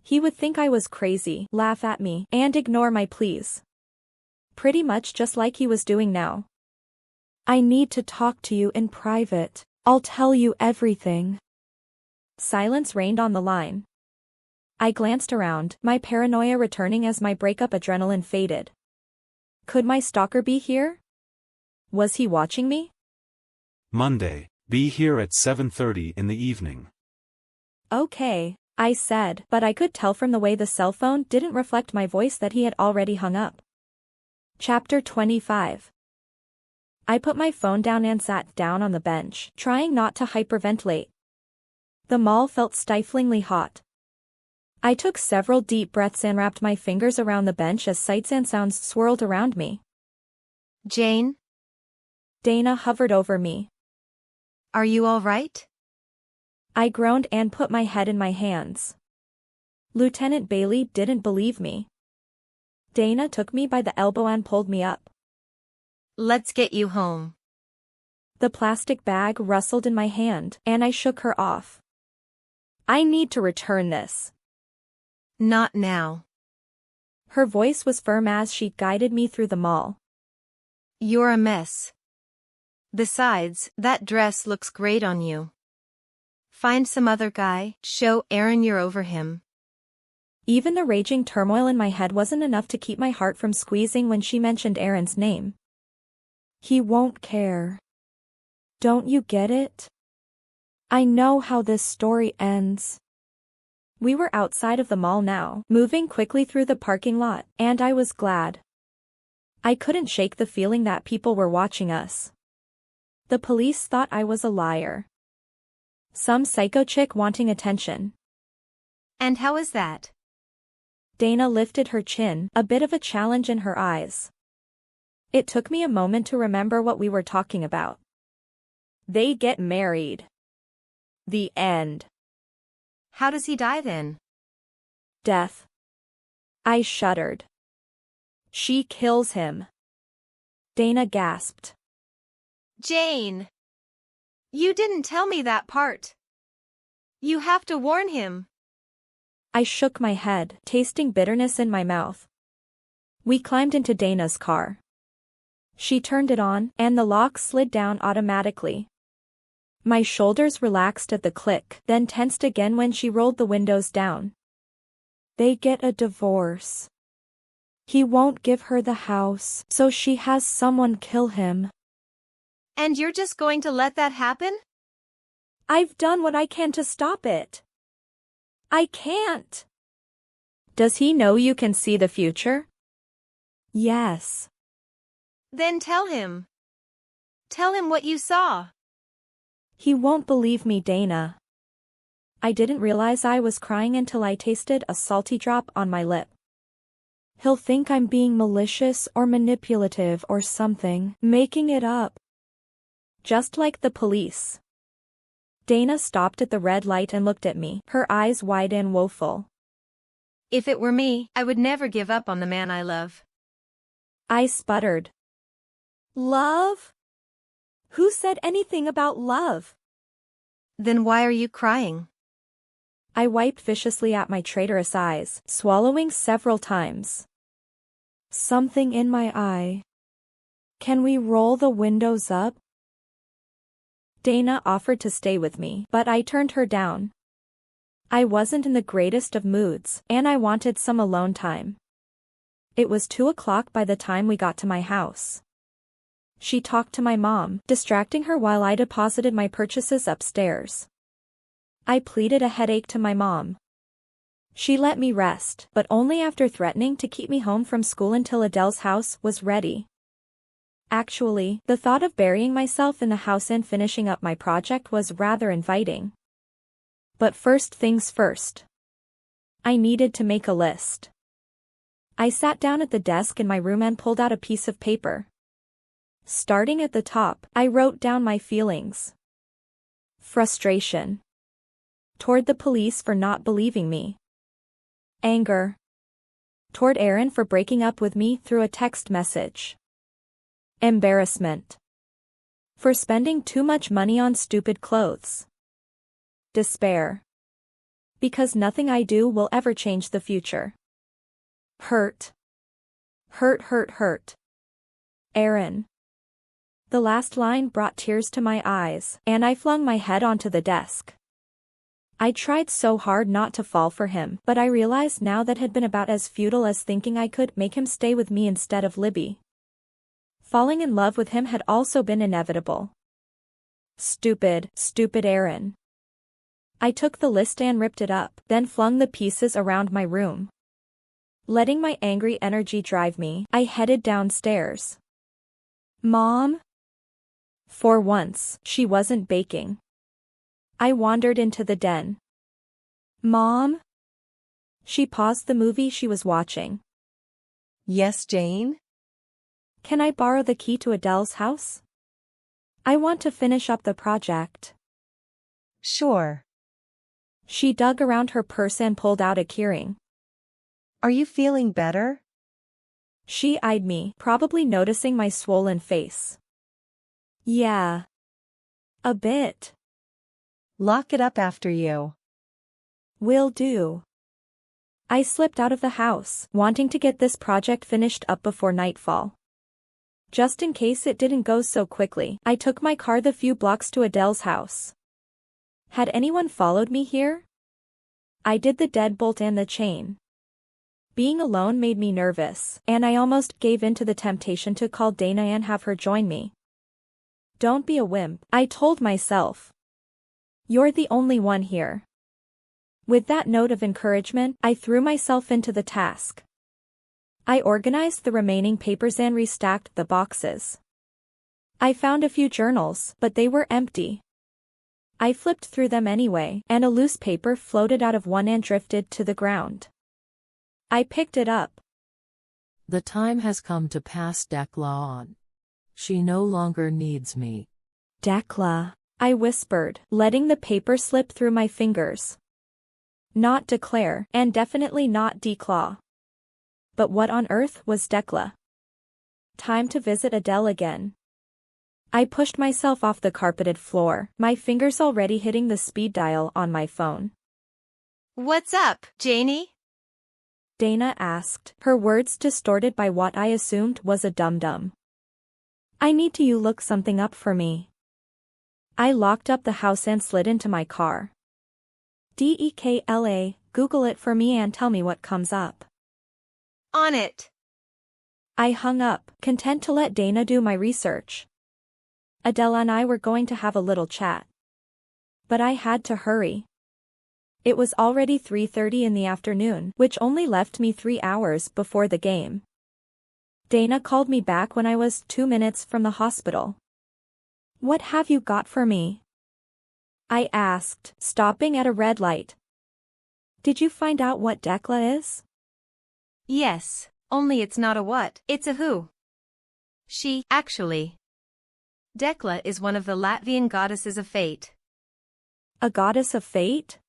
He would think I was crazy, laugh at me, and ignore my pleas. Pretty much just like he was doing now. I need to talk to you in private. I'll tell you everything. Silence reigned on the line. I glanced around, my paranoia returning as my breakup adrenaline faded. Could my stalker be here? Was he watching me? Monday, be here at 7:30 in the evening. Okay, I said, but I could tell from the way the cell phone didn't reflect my voice that he had already hung up. Chapter 25. I put my phone down and sat down on the bench, trying not to hyperventilate. The mall felt stiflingly hot. I took several deep breaths and wrapped my fingers around the bench as sights and sounds swirled around me. Jayne? Dana hovered over me. Are you all right? I groaned and put my head in my hands. Lieutenant Bailey didn't believe me. Dana took me by the elbow and pulled me up. Let's get you home. The plastic bag rustled in my hand, and I shook her off. I need to return this. Not now. Her voice was firm as she guided me through the mall. You're a mess. Besides, that dress looks great on you. Find some other guy, show Aaron you're over him. Even the raging turmoil in my head wasn't enough to keep my heart from squeezing when she mentioned Aaron's name. He won't care. Don't you get it? I know how this story ends. We were outside of the mall now, moving quickly through the parking lot, and I was glad. I couldn't shake the feeling that people were watching us. The police thought I was a liar. Some psycho chick wanting attention. And how is that? Dana lifted her chin, a bit of a challenge in her eyes. It took me a moment to remember what we were talking about. They get married. The end. How does he die then? Death. I shuddered. She kills him. Dana gasped. Jayne! You didn't tell me that part. You have to warn him. I shook my head, tasting bitterness in my mouth. We climbed into Dana's car. She turned it on, and the lock slid down automatically. My shoulders relaxed at the click, then tensed again when she rolled the windows down. They get a divorce. He won't give her the house, so she has someone kill him. And you're just going to let that happen? I've done what I can to stop it. I can't. Does he know you can see the future? Yes. Then tell him. Tell him what you saw. He won't believe me, Dana. I didn't realize I was crying until I tasted a salty drop on my lip. He'll think I'm being malicious or manipulative or something, making it up. Just like the police. Dana stopped at the red light and looked at me, her eyes wide and woeful. If it were me, I would never give up on the man I love. I sputtered. Love? Who said anything about love? Then why are you crying? I wiped viciously at my traitorous eyes, swallowing several times. Something in my eye. Can we roll the windows up? Dana offered to stay with me, but I turned her down. I wasn't in the greatest of moods, and I wanted some alone time. It was 2 o'clock by the time we got to my house. She talked to my mom, distracting her while I deposited my purchases upstairs. I pleaded a headache to my mom. She let me rest, but only after threatening to keep me home from school until Adele's house was ready. Actually, the thought of burying myself in the house and finishing up my project was rather inviting. But first things first. I needed to make a list. I sat down at the desk in my room and pulled out a piece of paper. Starting at the top, I wrote down my feelings. Frustration. Toward the police for not believing me. Anger. Toward Aaron for breaking up with me through a text message. Embarrassment. For spending too much money on stupid clothes. Despair. Because nothing I do will ever change the future. Hurt. Hurt. Aaron. The last line brought tears to my eyes, and I flung my head onto the desk. I tried so hard not to fall for him, but I realized now that had been about as futile as thinking I could make him stay with me instead of Libby. Falling in love with him had also been inevitable. Stupid Aaron. I took the list and ripped it up, then flung the pieces around my room. Letting my angry energy drive me, I headed downstairs. Mom? For once, she wasn't baking. I wandered into the den. Mom? She paused the movie she was watching. Yes, Jayne? Can I borrow the key to Adele's house? I want to finish up the project. Sure. She dug around her purse and pulled out a keyring. Are you feeling better? She eyed me, probably noticing my swollen face. Yeah. A bit. Lock it up after you. Will do. I slipped out of the house, wanting to get this project finished up before nightfall. Just in case it didn't go so quickly, I took my car the few blocks to Adele's house. Had anyone followed me here? I did the deadbolt and the chain. Being alone made me nervous, and I almost gave in to the temptation to call Dana and have her join me. Don't be a wimp, I told myself. You're the only one here. With that note of encouragement, I threw myself into the task. I organized the remaining papers and restacked the boxes. I found a few journals, but they were empty. I flipped through them anyway, and a loose paper floated out of one and drifted to the ground. I picked it up. The time has come to pass Dekla on. She no longer needs me. Dekla, I whispered, letting the paper slip through my fingers. Not declare, and definitely not declaw. But what on earth was Dekla? Time to visit Adele again. I pushed myself off the carpeted floor, my fingers already hitting the speed dial on my phone. What's up, Jayne? Dana asked, her words distorted by what I assumed was a dum-dum. I need you to look something up for me. I locked up the house and slid into my car. Dekla, Google it for me and tell me what comes up. On it. I hung up, content to let Dana do my research. Adele and I were going to have a little chat. But I had to hurry. It was already 3:30 in the afternoon, which only left me 3 hours before the game. Dana called me back when I was 2 minutes from the hospital. What have you got for me? I asked, stopping at a red light. Did you find out what Dekla is? Yes, only it's not a what, it's a who. She, actually. Dekla is one of the Latvian goddesses of fate. A goddess of fate?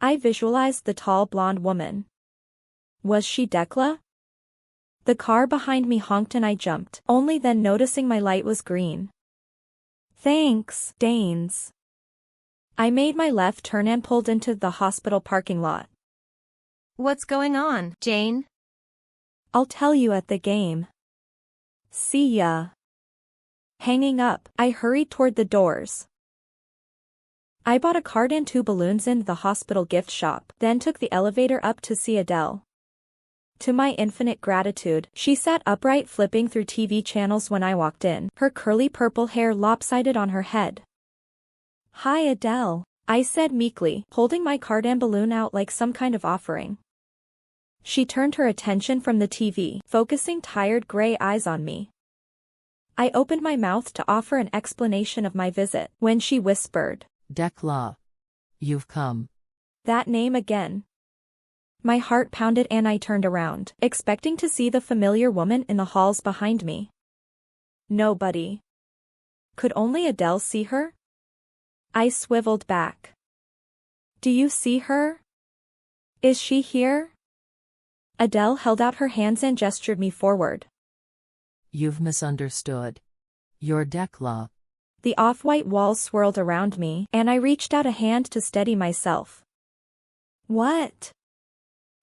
I visualized the tall blonde woman. Was she Dekla? The car behind me honked and I jumped, only then noticing my light was green. Thanks, Danes. I made my left turn and pulled into the hospital parking lot. What's going on, Jayne? I'll tell you at the game. See ya. Hanging up, I hurried toward the doors. I bought a card and 2 balloons in the hospital gift shop, then took the elevator up to see Adele. To my infinite gratitude, she sat upright flipping through TV channels when I walked in, her curly purple hair lopsided on her head. Hi Adele, I said meekly, holding my card and balloon out like some kind of offering. She turned her attention from the TV, focusing tired gray eyes on me. I opened my mouth to offer an explanation of my visit, when she whispered, Dekla. You've come. That name again. My heart pounded and I turned around, expecting to see the familiar woman in the halls behind me. Nobody. Could only Adele see her? I swiveled back. Do you see her? Is she here? Adele held out her hands and gestured me forward. You've misunderstood. You're Dekla. The off-white walls swirled around me, and I reached out a hand to steady myself. What?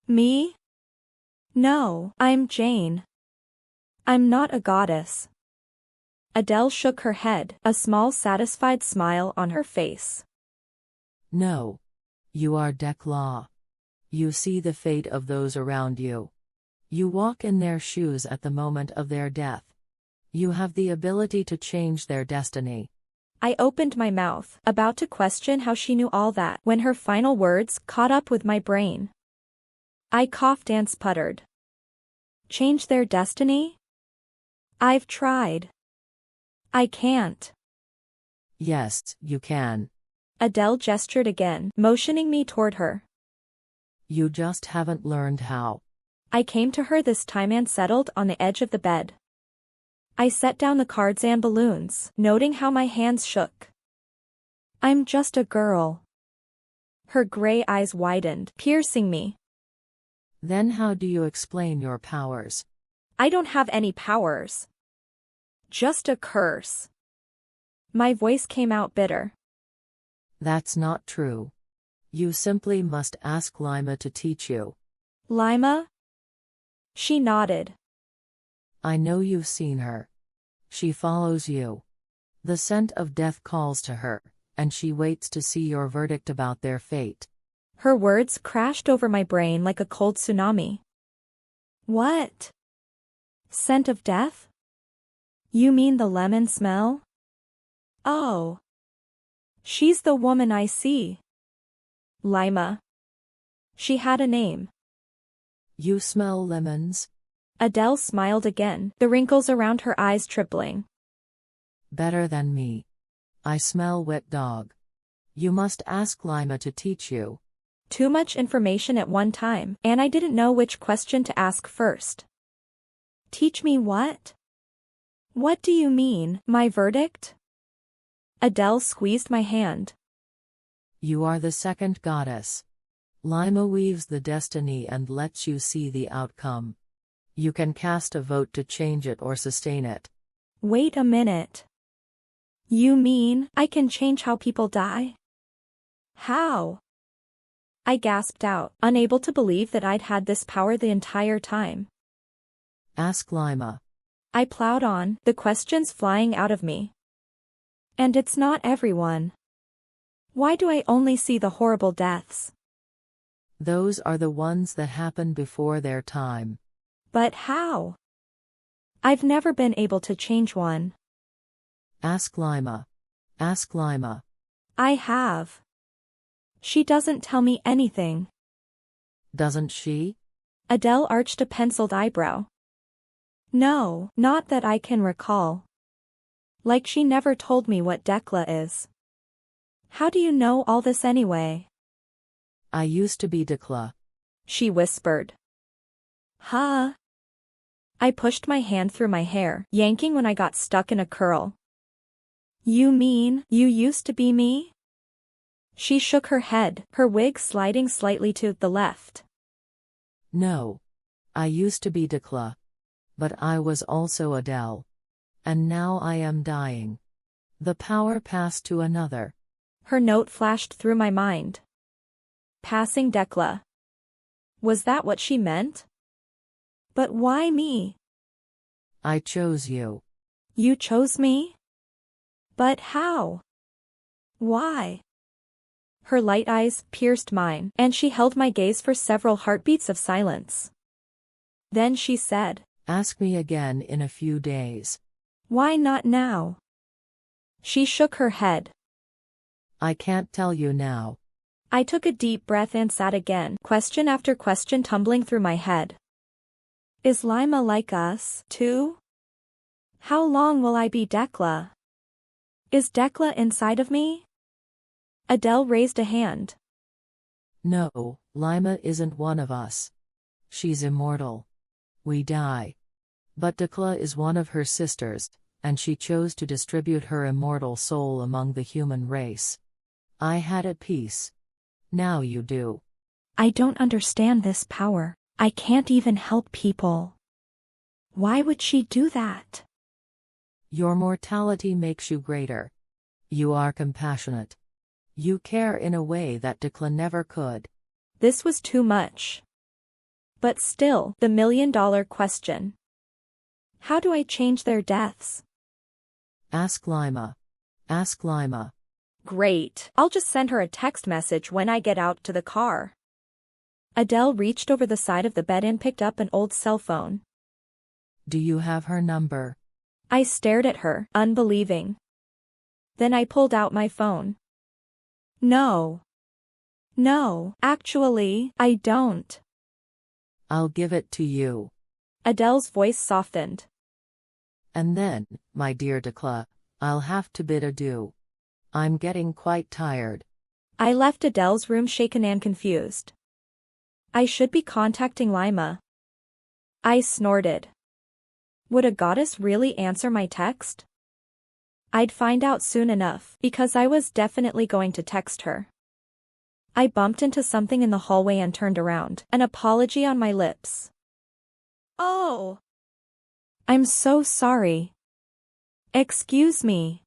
Me? No, I'm Jayne. I'm not a goddess. Adele shook her head, a small satisfied smile on her face. No. You are Dekla. You see the fate of those around you. You walk in their shoes at the moment of their death. You have the ability to change their destiny. I opened my mouth, about to question how she knew all that, when her final words caught up with my brain. I coughed and sputtered. Change their destiny? I've tried. I can't. Yes, you can. Adele gestured again, motioning me toward her. You just haven't learned how. I came to her this time and settled on the edge of the bed. I set down the cards and balloons, noting how my hands shook. I'm just a girl. Her gray eyes widened, piercing me. Then how do you explain your powers? I don't have any powers. Just a curse. My voice came out bitter. That's not true. You simply must ask Lima to teach you. Lima? She nodded. I know you've seen her. She follows you. The scent of death calls to her, and she waits to see your verdict about their fate. Her words crashed over my brain like a cold tsunami. What? Scent of death? You mean the lemon smell? Oh. She's the woman I see. Lima. She had a name. You smell lemons? Adele smiled again, the wrinkles around her eyes tripling. Better than me. I smell wet dog. You must ask Lima to teach you. Too much information at one time, and I didn't know which question to ask first. Teach me what? What do you mean, my verdict? Adele squeezed my hand. You are the second goddess. Lima weaves the destiny and lets you see the outcome. You can cast a vote to change it or sustain it. Wait a minute. You mean I can change how people die? How? I gasped out, unable to believe that I'd had this power the entire time. Ask Lima. I plowed on, the questions flying out of me. And it's not everyone. Why do I only see the horrible deaths? Those are the ones that happen before their time. But how? I've never been able to change one. Ask Lima. Ask Lima. I have. She doesn't tell me anything. Doesn't she? Adele arched a penciled eyebrow. No, not that I can recall. Like she never told me what Dekla is. How do you know all this anyway? I used to be Dekla. She whispered. Huh? I pushed my hand through my hair, yanking when I got stuck in a curl. You mean you used to be me? She shook her head, her wig sliding slightly to the left. No. I used to be Dekla. But I was also Adele. And now I am dying. The power passed to another. Her note flashed through my mind. Passing Dekla. Was that what she meant? But why me? I chose you. You chose me? But how? Why? Her light eyes pierced mine, and she held my gaze for several heartbeats of silence. Then she said, Ask me again in a few days. Why not now? She shook her head. I can't tell you now. I took a deep breath and sat again, question after question tumbling through my head. Is Lima like us, too? How long will I be Dekla? Is Dekla inside of me? Adele raised a hand. No, Lima isn't one of us. She's immortal. We die. But Dekla is one of her sisters, and she chose to distribute her immortal soul among the human race. I had a peace. Now you do. I don't understand this power. I can't even help people. Why would she do that? Your mortality makes you greater. You are compassionate. You care in a way that Dekla never could. This was too much. But still, the million-dollar question. How do I change their deaths? Ask Lima. Ask Lima. Great, I'll just send her a text message when I get out to the car. Adele reached over the side of the bed and picked up an old cell phone. Do you have her number? I stared at her, unbelieving. Then I pulled out my phone. No. No, actually, I don't. I'll give it to you. Adele's voice softened. And then, my dear Dekla, I'll have to bid adieu. I'm getting quite tired. I left Adele's room shaken and confused. I should be contacting Lima. I snorted. Would a goddess really answer my text? I'd find out soon enough, because I was definitely going to text her. I bumped into something in the hallway and turned around, an apology on my lips. Oh! I'm so sorry. Excuse me.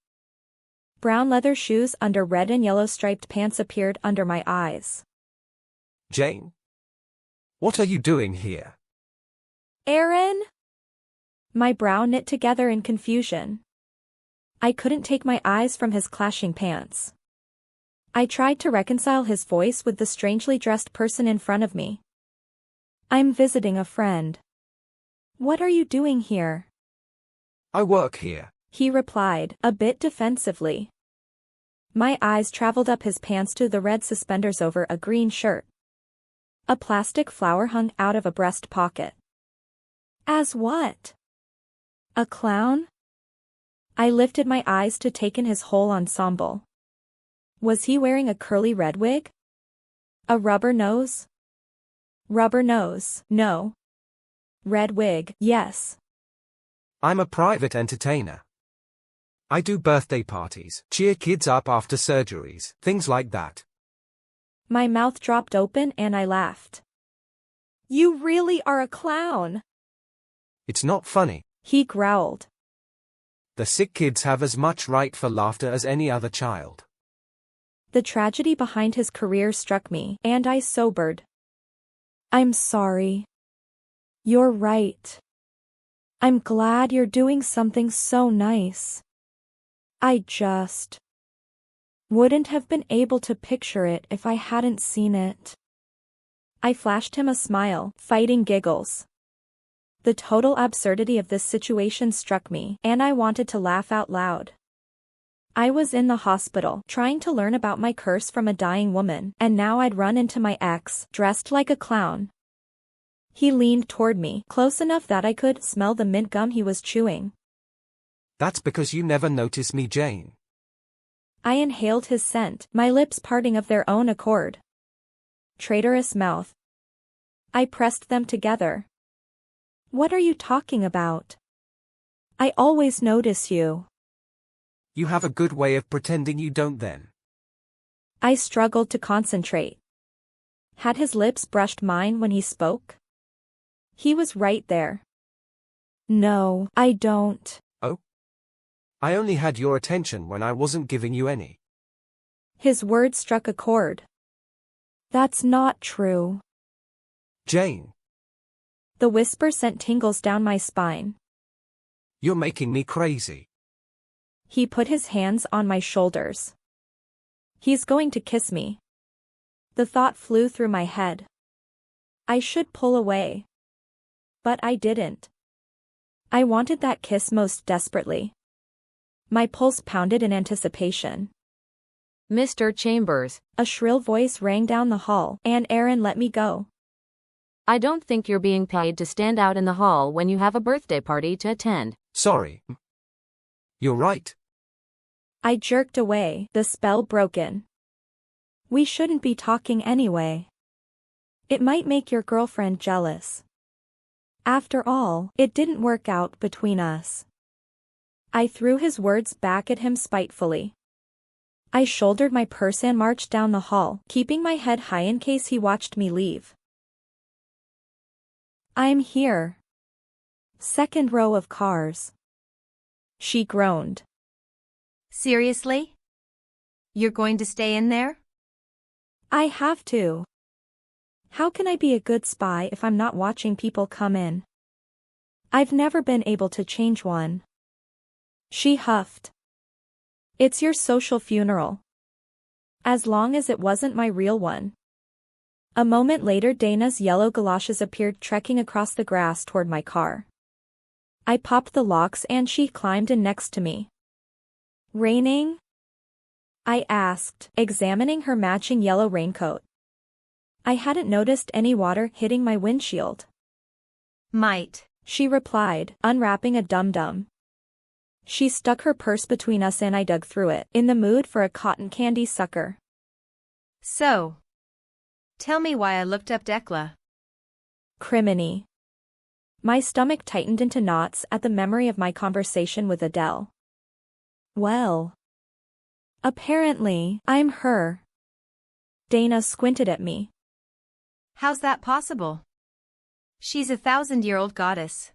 Brown leather shoes under red and yellow striped pants appeared under my eyes. Jayne? What are you doing here? Aaron? My brow knit together in confusion. I couldn't take my eyes from his clashing pants. I tried to reconcile his voice with the strangely dressed person in front of me. I'm visiting a friend. What are you doing here? I work here, he replied, a bit defensively. My eyes traveled up his pants to the red suspenders over a green shirt. A plastic flower hung out of a breast pocket. As what? A clown? I lifted my eyes to take in his whole ensemble. Was he wearing a curly red wig? A rubber nose? Rubber nose, no. Red wig, yes. I'm a private entertainer. I do birthday parties, cheer kids up after surgeries, things like that. My mouth dropped open and I laughed. You really are a clown. It's not funny. He growled. The sick kids have as much right for laughter as any other child. The tragedy behind his career struck me, and I sobered. I'm sorry. You're right. I'm glad you're doing something so nice. I just wouldn't have been able to picture it if I hadn't seen it. I flashed him a smile, fighting giggles. The total absurdity of this situation struck me, and I wanted to laugh out loud. I was in the hospital, trying to learn about my curse from a dying woman, and now I'd run into my ex, dressed like a clown. He leaned toward me, close enough that I could smell the mint gum he was chewing. That's because you never notice me, Jayne. I inhaled his scent, my lips parting of their own accord. Traitorous mouth. I pressed them together. What are you talking about? I always notice you. You have a good way of pretending you don't then. I struggled to concentrate. Had his lips brushed mine when he spoke? He was right there. No, I don't. Oh? I only had your attention when I wasn't giving you any. His words struck a chord. That's not true. Jayne. The whisper sent tingles down my spine. You're making me crazy. He put his hands on my shoulders. He's going to kiss me. The thought flew through my head. I should pull away. But I didn't. I wanted that kiss most desperately. My pulse pounded in anticipation. Mr. Chambers. A shrill voice rang down the hall, and Aaron let me go. I don't think you're being paid to stand out in the hall when you have a birthday party to attend. Sorry. You're right. I jerked away, the spell broken. We shouldn't be talking anyway. It might make your girlfriend jealous. After all, it didn't work out between us. I threw his words back at him spitefully. I shouldered my purse and marched down the hall, keeping my head high in case he watched me leave. I'm here. Second row of cars. She groaned. Seriously? You're going to stay in there? I have to. How can I be a good spy if I'm not watching people come in? I've never been able to change one. She huffed. It's your social funeral. As long as it wasn't my real one. A moment later, Dana's yellow galoshes appeared trekking across the grass toward my car. I popped the locks and she climbed in next to me. Raining? I asked, examining her matching yellow raincoat. I hadn't noticed any water hitting my windshield. Might, she replied, unwrapping a dum-dum. She stuck her purse between us and I dug through it, in the mood for a cotton candy sucker. So, tell me why I looked up Dekla. Criminy. My stomach tightened into knots at the memory of my conversation with Adele. Well. Apparently, I'm her. Dana squinted at me. How's that possible? She's a 1,000-year-old goddess.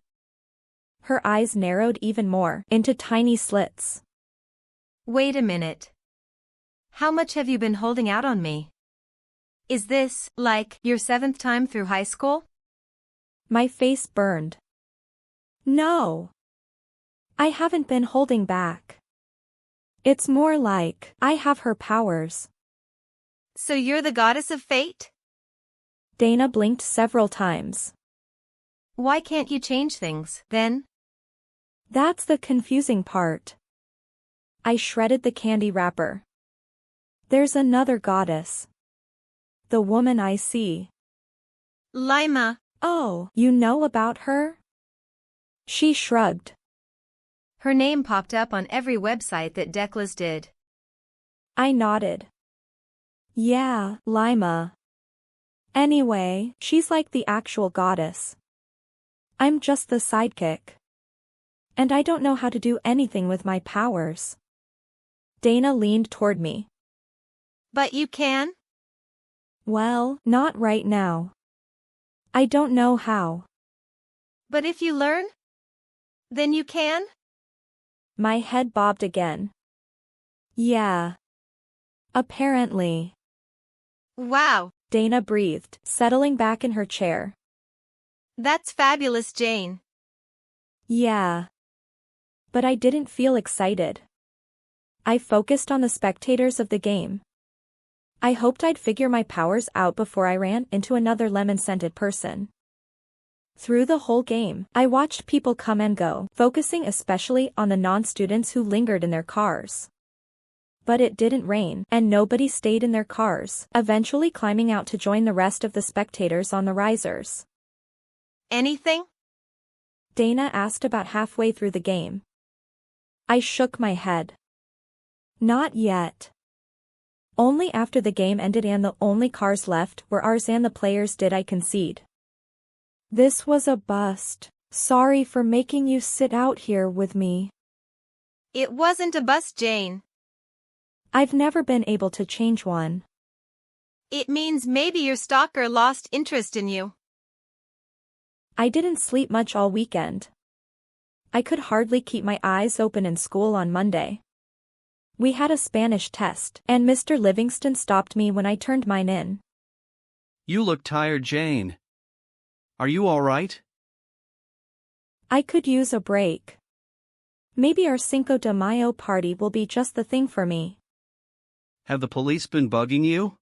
Her eyes narrowed even more, into tiny slits. Wait a minute. How much have you been holding out on me? Is this, like, your 7th time through high school? My face burned. No. I haven't been holding back. It's more like, I have her powers. So you're the goddess of fate? Dana blinked several times. Why can't you change things, then? That's the confusing part. I shredded the candy wrapper. There's another goddess. The woman I see. Lima. Oh, you know about her? She shrugged. Her name popped up on every website that Declas did. I nodded. Yeah, Lima. Anyway, she's like the actual goddess. I'm just the sidekick. And I don't know how to do anything with my powers. Dana leaned toward me. But you can? Well, not right now. I don't know how. But if you learn? Then you can? My head bobbed again. Yeah. Apparently. Wow. Dana breathed, settling back in her chair. That's fabulous, Jayne. Yeah. But I didn't feel excited. I focused on the spectators of the game. I hoped I'd figure my powers out before I ran into another lemon-scented person. Through the whole game, I watched people come and go, focusing especially on the non-students who lingered in their cars. But it didn't rain, and nobody stayed in their cars, eventually climbing out to join the rest of the spectators on the risers. Anything? Dana asked about halfway through the game. I shook my head. Not yet. Only after the game ended and the only cars left were ours and the players did I concede. This was a bust. Sorry for making you sit out here with me. It wasn't a bust, Jayne. I've never been able to change one. It means maybe your stalker lost interest in you. I didn't sleep much all weekend. I could hardly keep my eyes open in school on Monday. We had a Spanish test, and Mr. Livingston stopped me when I turned mine in. You look tired, Jayne. Are you all right? I could use a break. Maybe our Cinco de Mayo party will be just the thing for me. Have the police been bugging you?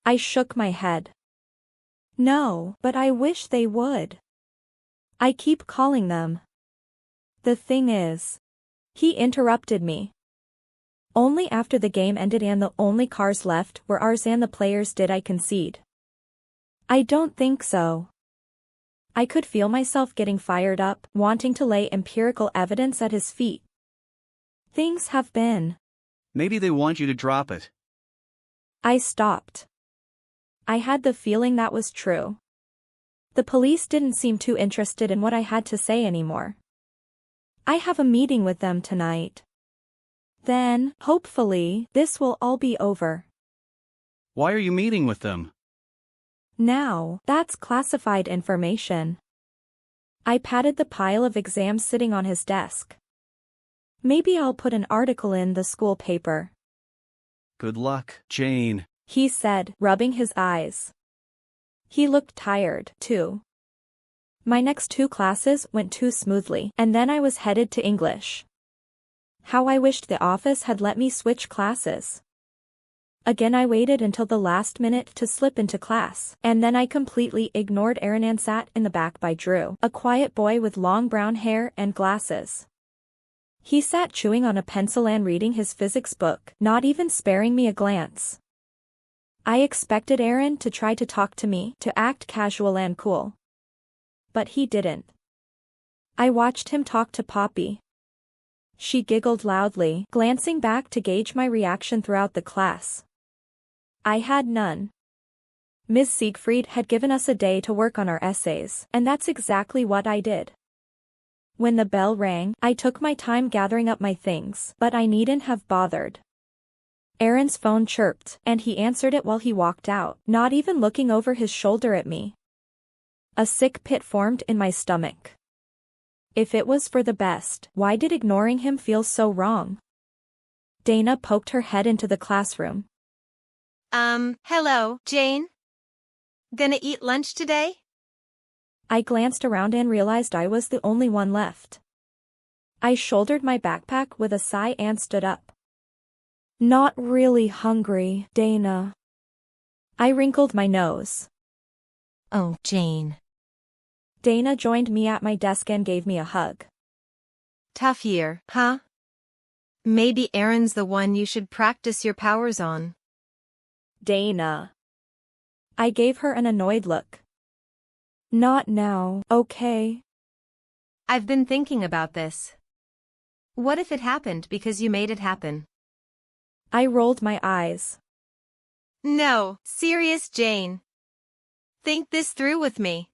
I shook my head. No, but I wish they would. I keep calling them. The thing is. He interrupted me. Only after the game ended and the only cars left were ours and the players did I concede. I don't think so. I could feel myself getting fired up, wanting to lay empirical evidence at his feet. Things have been. Maybe they want you to drop it. I stopped. I had the feeling that was true. The police didn't seem too interested in what I had to say anymore. I have a meeting with them tonight. Then, hopefully, this will all be over. Why are you meeting with them? Now, that's classified information. I patted the pile of exams sitting on his desk. Maybe I'll put an article in the school paper. Good luck, Jayne, he said, rubbing his eyes. He looked tired, too. My next 2 classes went too smoothly, and then I was headed to English. How I wished the office had let me switch classes. Again I waited until the last minute to slip into class, and then I completely ignored Aaron and sat in the back by Drew, a quiet boy with long brown hair and glasses. He sat chewing on a pencil and reading his physics book, not even sparing me a glance. I expected Aaron to try to talk to me, to act casual and cool. But he didn't. I watched him talk to Poppy. She giggled loudly, glancing back to gauge my reaction throughout the class. I had none. Ms. Siegfried had given us a day to work on our essays, and that's exactly what I did. When the bell rang, I took my time gathering up my things, but I needn't have bothered. Aaron's phone chirped, and he answered it while he walked out, not even looking over his shoulder at me. A sick pit formed in my stomach. If it was for the best, why did ignoring him feel so wrong? Dana poked her head into the classroom. Hello, Jayne? Gonna eat lunch today? I glanced around and realized I was the only one left. I shouldered my backpack with a sigh and stood up. Not really hungry, Dana. I wrinkled my nose. Oh, Jayne. Dana joined me at my desk and gave me a hug. Tough year, huh? Maybe Aaron's the one you should practice your powers on. Dana. I gave her an annoyed look. Not now, okay? I've been thinking about this. What if it happened because you made it happen? I rolled my eyes. No, serious, Jayne. Think this through with me.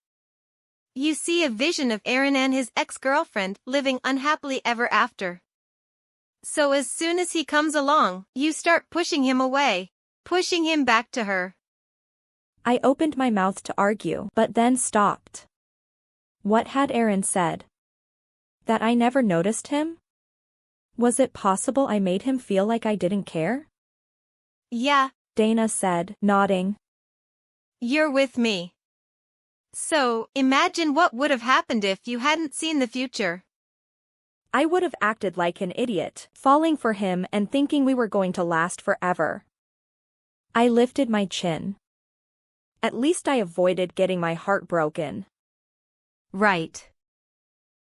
You see a vision of Aaron and his ex-girlfriend living unhappily ever after. So as soon as he comes along, you start pushing him away, pushing him back to her. I opened my mouth to argue, but then stopped. What had Aaron said? That I never noticed him? Was it possible I made him feel like I didn't care? Yeah, Dana said, nodding. You're with me. So, imagine what would have happened if you hadn't seen the future. I would have acted like an idiot, falling for him and thinking we were going to last forever. I lifted my chin. At least I avoided getting my heart broken. Right.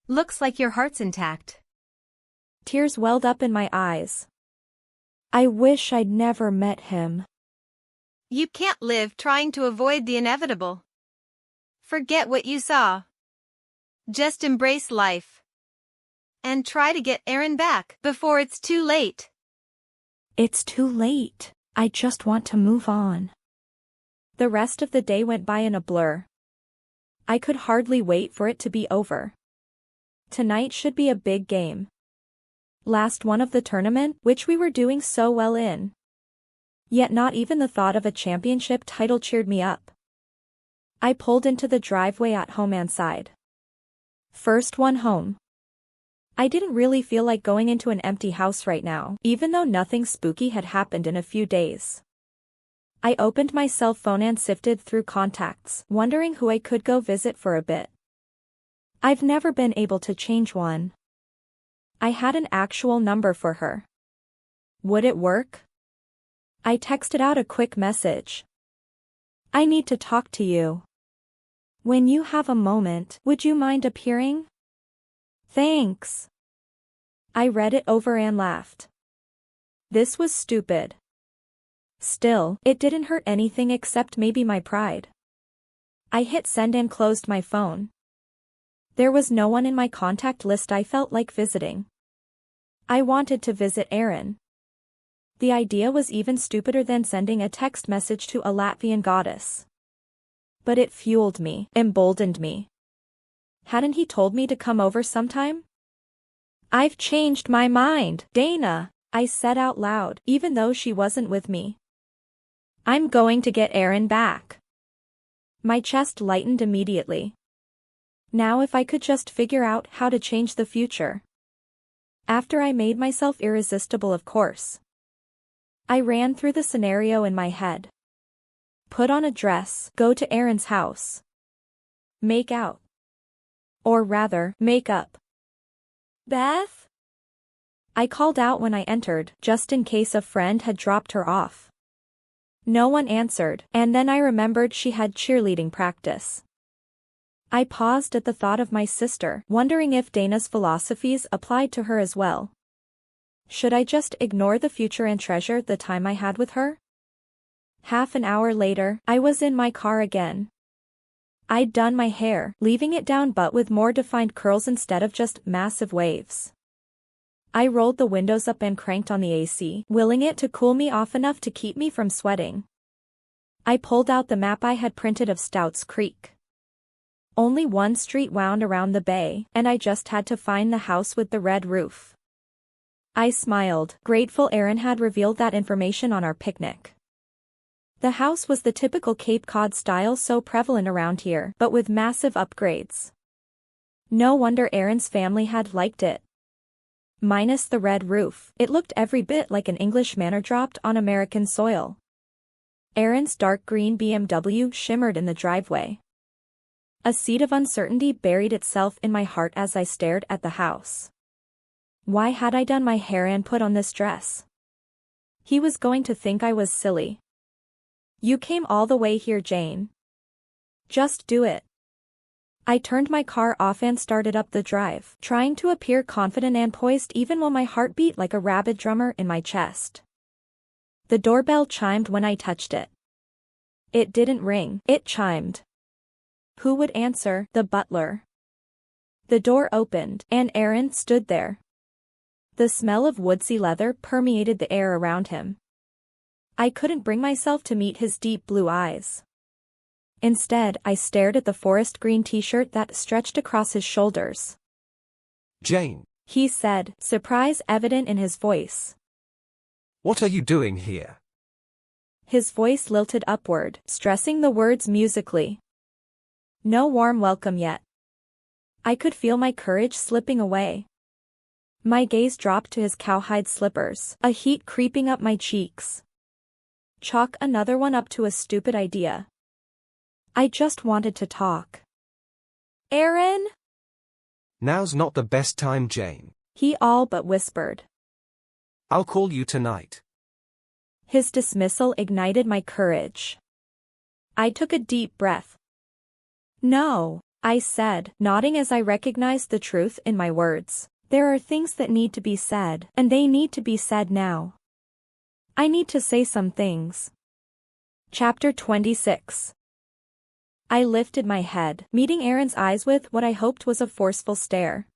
Looks like your heart's intact. Tears welled up in my eyes. I wish I'd never met him. You can't live trying to avoid the inevitable. Forget what you saw. Just embrace life. And try to get Aaron back before it's too late. It's too late. I just want to move on. The rest of the day went by in a blur. I could hardly wait for it to be over. Tonight should be a big game. Last one of the tournament, which we were doing so well in. Yet not even the thought of a championship title cheered me up. I pulled into the driveway at home and sighed. First one home. I didn't really feel like going into an empty house right now, even though nothing spooky had happened in a few days. I opened my cell phone and sifted through contacts, wondering who I could go visit for a bit. I've never been able to change one. I had an actual number for her. Would it work? I texted out a quick message. I need to talk to you. When you have a moment, would you mind appearing? Thanks. I read it over and laughed. This was stupid. Still, it didn't hurt anything except maybe my pride. I hit send and closed my phone. There was no one in my contact list I felt like visiting. I wanted to visit Aaron. The idea was even stupider than sending a text message to a Latvian goddess. But it fueled me, emboldened me. Hadn't he told me to come over sometime? I've changed my mind, Dana, I said out loud, even though she wasn't with me. I'm going to get Aaron back. My chest lightened immediately. Now if I could just figure out how to change the future. After I made myself irresistible, of course. I ran through the scenario in my head. Put on a dress, go to Aaron's house. Make out. Or rather, make up. Beth? I called out when I entered, just in case a friend had dropped her off. No one answered, and then I remembered she had cheerleading practice. I paused at the thought of my sister, wondering if Dana's philosophies applied to her as well. Should I just ignore the future and treasure the time I had with her? Half an hour later, I was in my car again. I'd done my hair, leaving it down but with more defined curls instead of just massive waves. I rolled the windows up and cranked on the AC, willing it to cool me off enough to keep me from sweating. I pulled out the map I had printed of Stouts Creek. Only one street wound around the bay, and I just had to find the house with the red roof. I smiled, grateful Aaron had revealed that information on our picnic. The house was the typical Cape Cod style so prevalent around here, but with massive upgrades. No wonder Aaron's family had liked it. Minus the red roof, it looked every bit like an English manor dropped on American soil. Aaron's dark green BMW shimmered in the driveway. A seed of uncertainty buried itself in my heart as I stared at the house. Why had I done my hair and put on this dress? He was going to think I was silly. You came all the way here, Jayne. Just do it. I turned my car off and started up the drive, trying to appear confident and poised even while my heart beat like a rabid drummer in my chest. The doorbell chimed when I touched it. It didn't ring, it chimed. Who would answer? The butler. The door opened, and Aaron stood there. The smell of woodsy leather permeated the air around him. I couldn't bring myself to meet his deep blue eyes. Instead, I stared at the forest green t-shirt that stretched across his shoulders. Jayne, He said, surprise evident in his voice. what are you doing here? His voice lilted upward, stressing the words musically. No warm welcome yet. I could feel my courage slipping away. My gaze dropped to his cowhide slippers, a heat creeping up my cheeks. Chalk another one up to a stupid idea. I just wanted to talk. Aaron? Now's not the best time, Jayne. He all but whispered. I'll call you tonight. His dismissal ignited my courage. I took a deep breath. No, I said, nodding as I recognized the truth in my words. There are things that need to be said, and they need to be said now. I need to say some things. Chapter 26. I lifted my head, meeting Aaron's eyes with what I hoped was a forceful stare.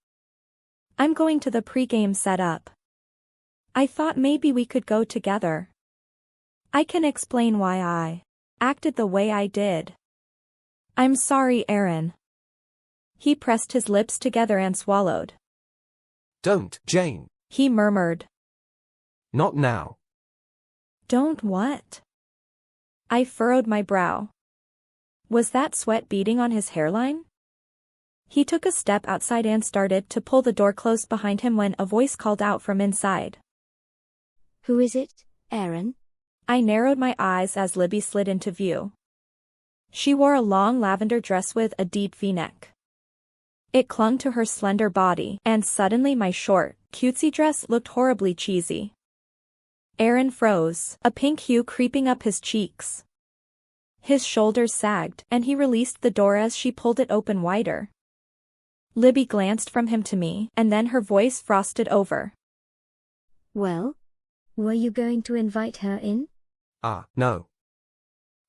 I'm going to the pregame setup. I thought maybe we could go together. I can explain why I acted the way I did. I'm sorry, Aaron. He pressed his lips together and swallowed. Don't, Jayne. He murmured. Not now. Don't what? I furrowed my brow. Was that sweat beading on his hairline? He took a step outside and started to pull the door closed behind him when a voice called out from inside. Who is it, Aaron? I narrowed my eyes as Libby slid into view. She wore a long lavender dress with a deep V-neck. It clung to her slender body, and suddenly my short, cutesy dress looked horribly cheesy. Aaron froze, a pink hue creeping up his cheeks. His shoulders sagged, and he released the door as she pulled it open wider. Libby glanced from him to me, and then her voice frosted over. Well? Were you going to invite her in? No.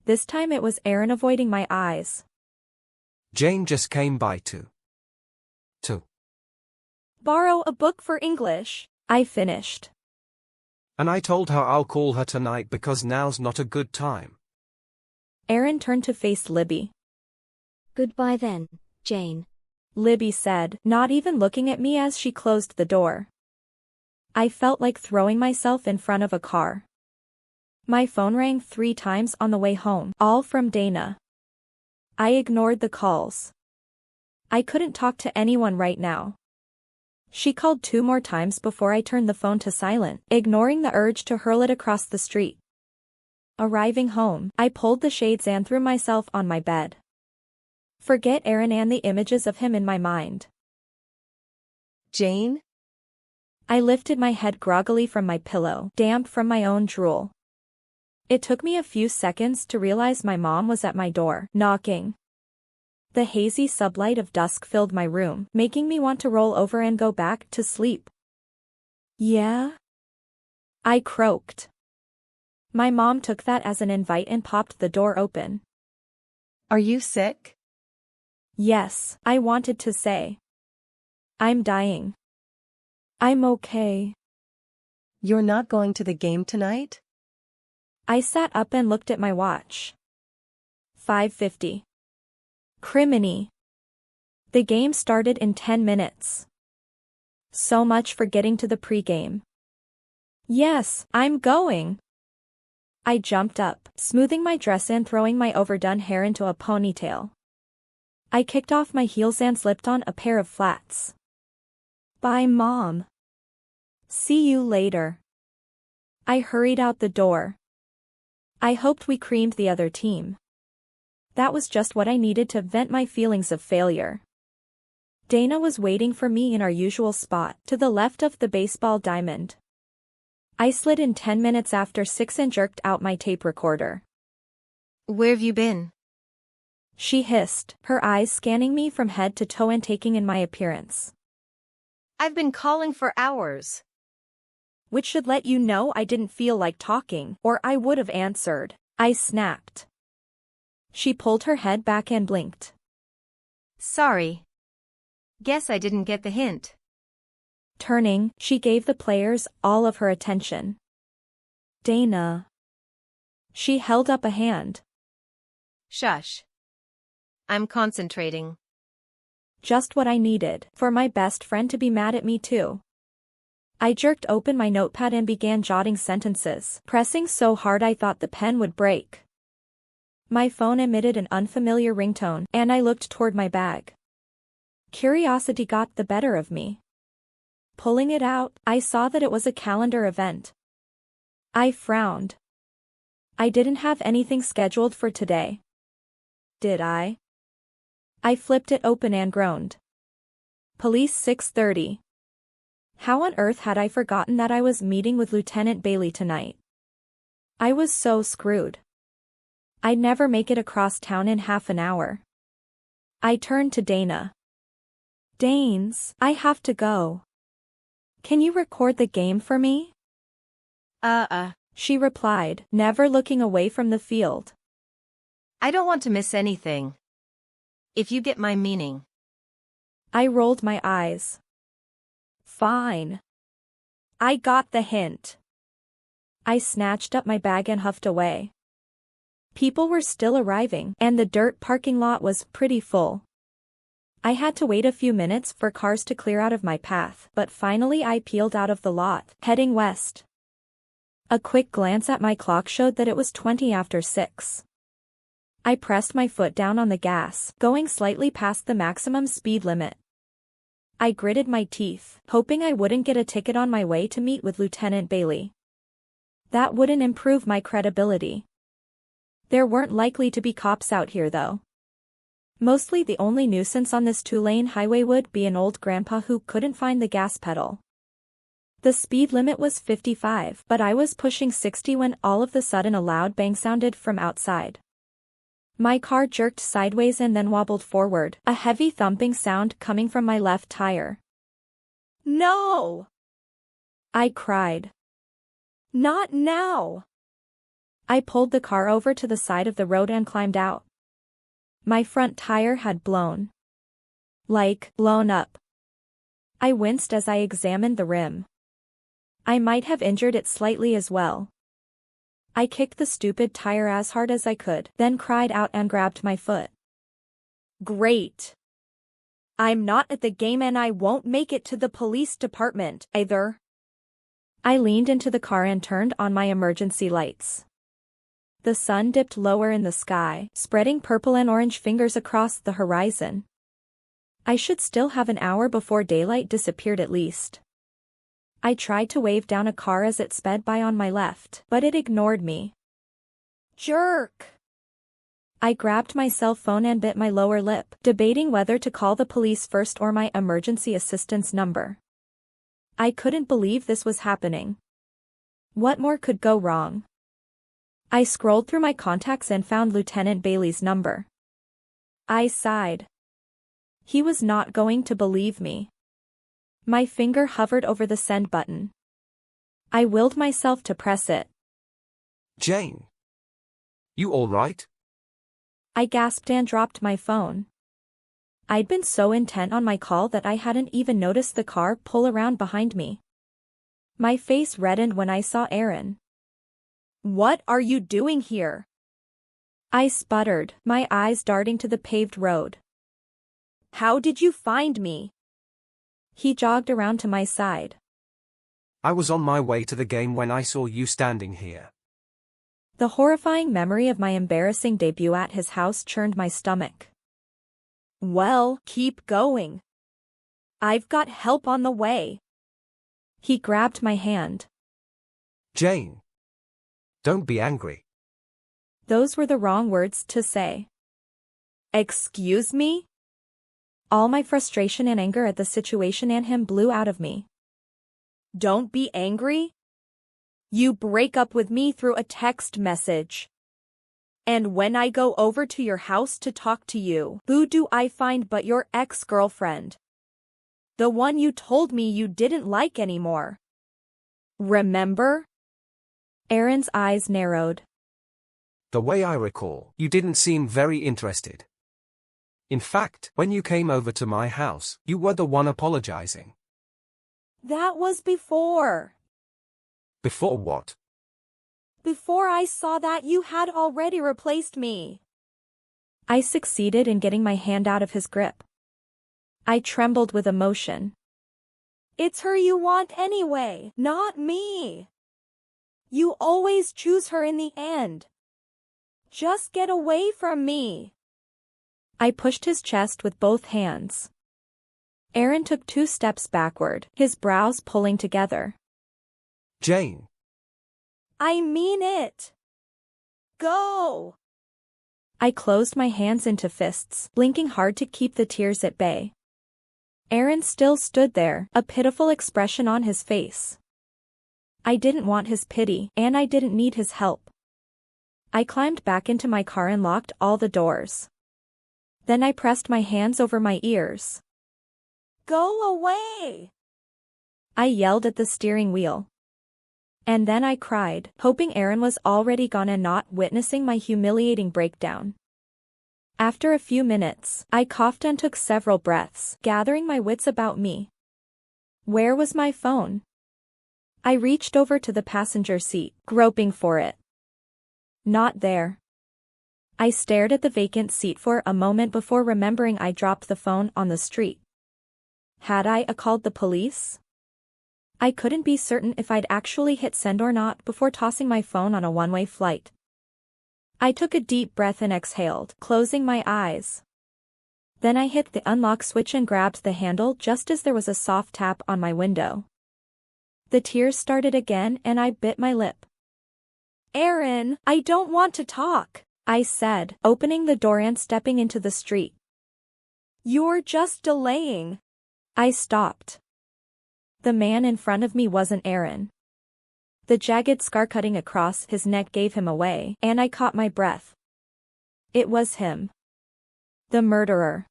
This time it was Aaron avoiding my eyes. Jayne just came by to Borrow a book for English, I finished. And I told her I'll call her tonight because now's not a good time. Aaron turned to face Libby. Goodbye then, Jayne. Libby said, not even looking at me as she closed the door. I felt like throwing myself in front of a car. My phone rang 3 times on the way home, all from Dana. I ignored the calls. I couldn't talk to anyone right now. She called 2 more times before I turned the phone to silent, ignoring the urge to hurl it across the street. Arriving home, I pulled the shades and threw myself on my bed. Forget Aaron and the images of him in my mind. Jayne? I lifted my head groggily from my pillow, damp from my own drool. It took me a few seconds to realize my mom was at my door, knocking. The hazy sublight of dusk filled my room, making me want to roll over and go back to sleep. Yeah? I croaked. My mom took that as an invite and popped the door open. Are you sick? Yes, I wanted to say. I'm dying. I'm okay. You're not going to the game tonight? I sat up and looked at my watch. 5:50. Criminy. The game started in 10 minutes. So much for getting to the pregame. Yes, I'm going. I jumped up, smoothing my dress and throwing my overdone hair into a ponytail. I kicked off my heels and slipped on a pair of flats. Bye, Mom. See you later. I hurried out the door. I hoped we creamed the other team. That was just what I needed to vent my feelings of failure. Dana was waiting for me in our usual spot, to the left of the baseball diamond. I slid in 10 minutes after 6 and jerked out my tape recorder. Where've you been? She hissed, her eyes scanning me from head to toe and taking in my appearance. I've been calling for hours. Which should let you know I didn't feel like talking, or I would have answered. I snapped. She pulled her head back and blinked. Sorry. Guess I didn't get the hint. Turning, she gave the players all of her attention. Dana. She held up a hand. Shush. I'm concentrating. Just what I needed, for my best friend to be mad at me too. I jerked open my notepad and began jotting sentences, pressing so hard I thought the pen would break. My phone emitted an unfamiliar ringtone, and I looked toward my bag. Curiosity got the better of me. Pulling it out, I saw that it was a calendar event. I frowned. I didn't have anything scheduled for today. Did I? I flipped it open and groaned. Police 6:30. How on earth had I forgotten that I was meeting with Lieutenant Bailey tonight? I was so screwed. I'd never make it across town in half an hour. I turned to Dana. Danes, I have to go. Can you record the game for me? She replied, never looking away from the field. I don't want to miss anything. If you get my meaning. I rolled my eyes. Fine. I got the hint. I snatched up my bag and huffed away. People were still arriving, and the dirt parking lot was pretty full. I had to wait a few minutes for cars to clear out of my path, but finally I peeled out of the lot, heading west. A quick glance at my clock showed that it was 20 after 6. I pressed my foot down on the gas, going slightly past the maximum speed limit. I gritted my teeth, hoping I wouldn't get a ticket on my way to meet with Lieutenant Bailey. That wouldn't improve my credibility. There weren't likely to be cops out here though. Mostly the only nuisance on this 2-lane highway would be an old grandpa who couldn't find the gas pedal. The speed limit was 55, but I was pushing 60 when all of a sudden a loud bang sounded from outside. My car jerked sideways and then wobbled forward, a heavy thumping sound coming from my left tire. No! I cried. Not now! I pulled the car over to the side of the road and climbed out. My front tire had blown up. I winced as I examined the rim. I might have injured it slightly as well. I kicked the stupid tire as hard as I could, then cried out and grabbed my foot. Great. I'm not at the game and I won't make it to the police department, either. I leaned into the car and turned on my emergency lights. The sun dipped lower in the sky, spreading purple and orange fingers across the horizon. I should still have an hour before daylight disappeared at least. I tried to wave down a car as it sped by on my left, but it ignored me. Jerk! I grabbed my cell phone and bit my lower lip, debating whether to call the police first or my emergency assistance number. I couldn't believe this was happening. What more could go wrong? I scrolled through my contacts and found Lieutenant Bailey's number. I sighed. He was not going to believe me. My finger hovered over the send button. I willed myself to press it. Jayne. You all right? I gasped and dropped my phone. I'd been so intent on my call that I hadn't even noticed the car pull around behind me. My face reddened when I saw Aaron. What are you doing here? I sputtered, my eyes darting to the paved road. How did you find me? He jogged around to my side. I was on my way to the game when I saw you standing here. The horrifying memory of my embarrassing debut at his house churned my stomach. Well, keep going. I've got help on the way. He grabbed my hand. Jayne. Don't be angry. Those were the wrong words to say. Excuse me? All my frustration and anger at the situation and him blew out of me. Don't be angry? You break up with me through a text message. And when I go over to your house to talk to you, who do I find but your ex-girlfriend? The one you told me you didn't like anymore. Remember? Aaron's eyes narrowed. The way I recall, you didn't seem very interested. In fact, when you came over to my house, you were the one apologizing. That was before. Before what? Before I saw that you had already replaced me. I succeeded in getting my hand out of his grip. I trembled with emotion. It's her you want anyway, not me. You always choose her in the end. Just get away from me. I pushed his chest with both hands. Aaron took 2 steps backward, his brows pulling together. Jayne. I mean it. Go. I closed my hands into fists, blinking hard to keep the tears at bay. Aaron still stood there, a pitiful expression on his face. I didn't want his pity, and I didn't need his help. I climbed back into my car and locked all the doors. Then I pressed my hands over my ears. Go away! I yelled at the steering wheel. And then I cried, hoping Aaron was already gone and not witnessing my humiliating breakdown. After a few minutes, I coughed and took several breaths, gathering my wits about me. Where was my phone? I reached over to the passenger seat, groping for it. Not there. I stared at the vacant seat for a moment before remembering I dropped the phone on the street. Had I called the police? I couldn't be certain if I'd actually hit send or not before tossing my phone on a one-way flight. I took a deep breath and exhaled, closing my eyes. Then I hit the unlock switch and grabbed the handle just as there was a soft tap on my window. The tears started again and I bit my lip. Aaron, I don't want to talk, I said, opening the door and stepping into the street. You're just delaying. I stopped. The man in front of me wasn't Aaron. The jagged scar cutting across his neck gave him away, and I caught my breath. It was him. The murderer.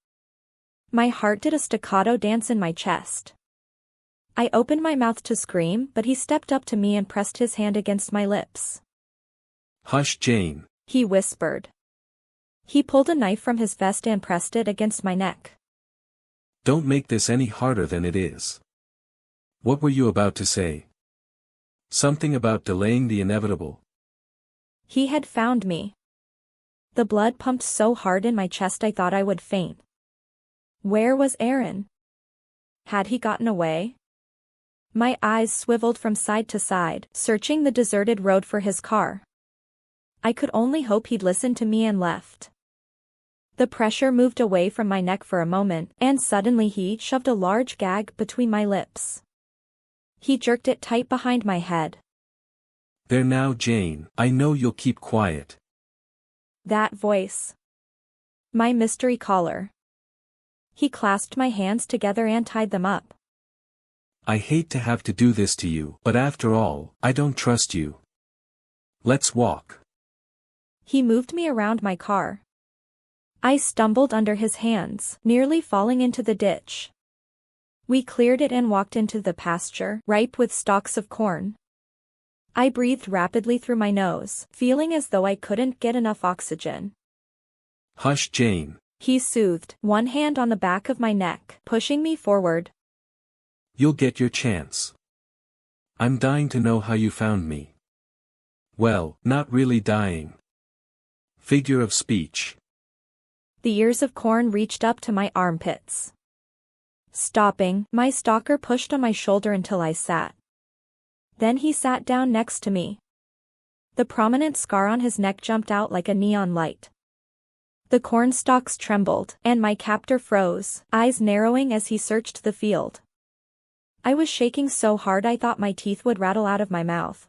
My heart did a staccato dance in my chest. I opened my mouth to scream, but he stepped up to me and pressed his hand against my lips. Hush, Jayne, he whispered. He pulled a knife from his vest and pressed it against my neck. Don't make this any harder than it is. What were you about to say? Something about delaying the inevitable. He had found me. The blood pumped so hard in my chest I thought I would faint. Where was Aaron? Had he gotten away? My eyes swiveled from side to side, searching the deserted road for his car. I could only hope he'd listened to me and left. The pressure moved away from my neck for a moment, and suddenly he shoved a large gag between my lips. He jerked it tight behind my head. There now, Jayne, I know you'll keep quiet. That voice. My mystery caller. He clasped my hands together and tied them up. I hate to have to do this to you, but after all, I don't trust you. Let's walk. He moved me around my car. I stumbled under his hands, nearly falling into the ditch. We cleared it and walked into the pasture, ripe with stalks of corn. I breathed rapidly through my nose, feeling as though I couldn't get enough oxygen. Hush, Jayne, he soothed, one hand on the back of my neck, pushing me forward. You'll get your chance. I'm dying to know how you found me. Well, not really dying. Figure of speech. The ears of corn reached up to my armpits. Stopping, my stalker pushed on my shoulder until I sat. Then he sat down next to me. The prominent scar on his neck jumped out like a neon light. The corn stalks trembled, and my captor froze, eyes narrowing as he searched the field. I was shaking so hard I thought my teeth would rattle out of my mouth.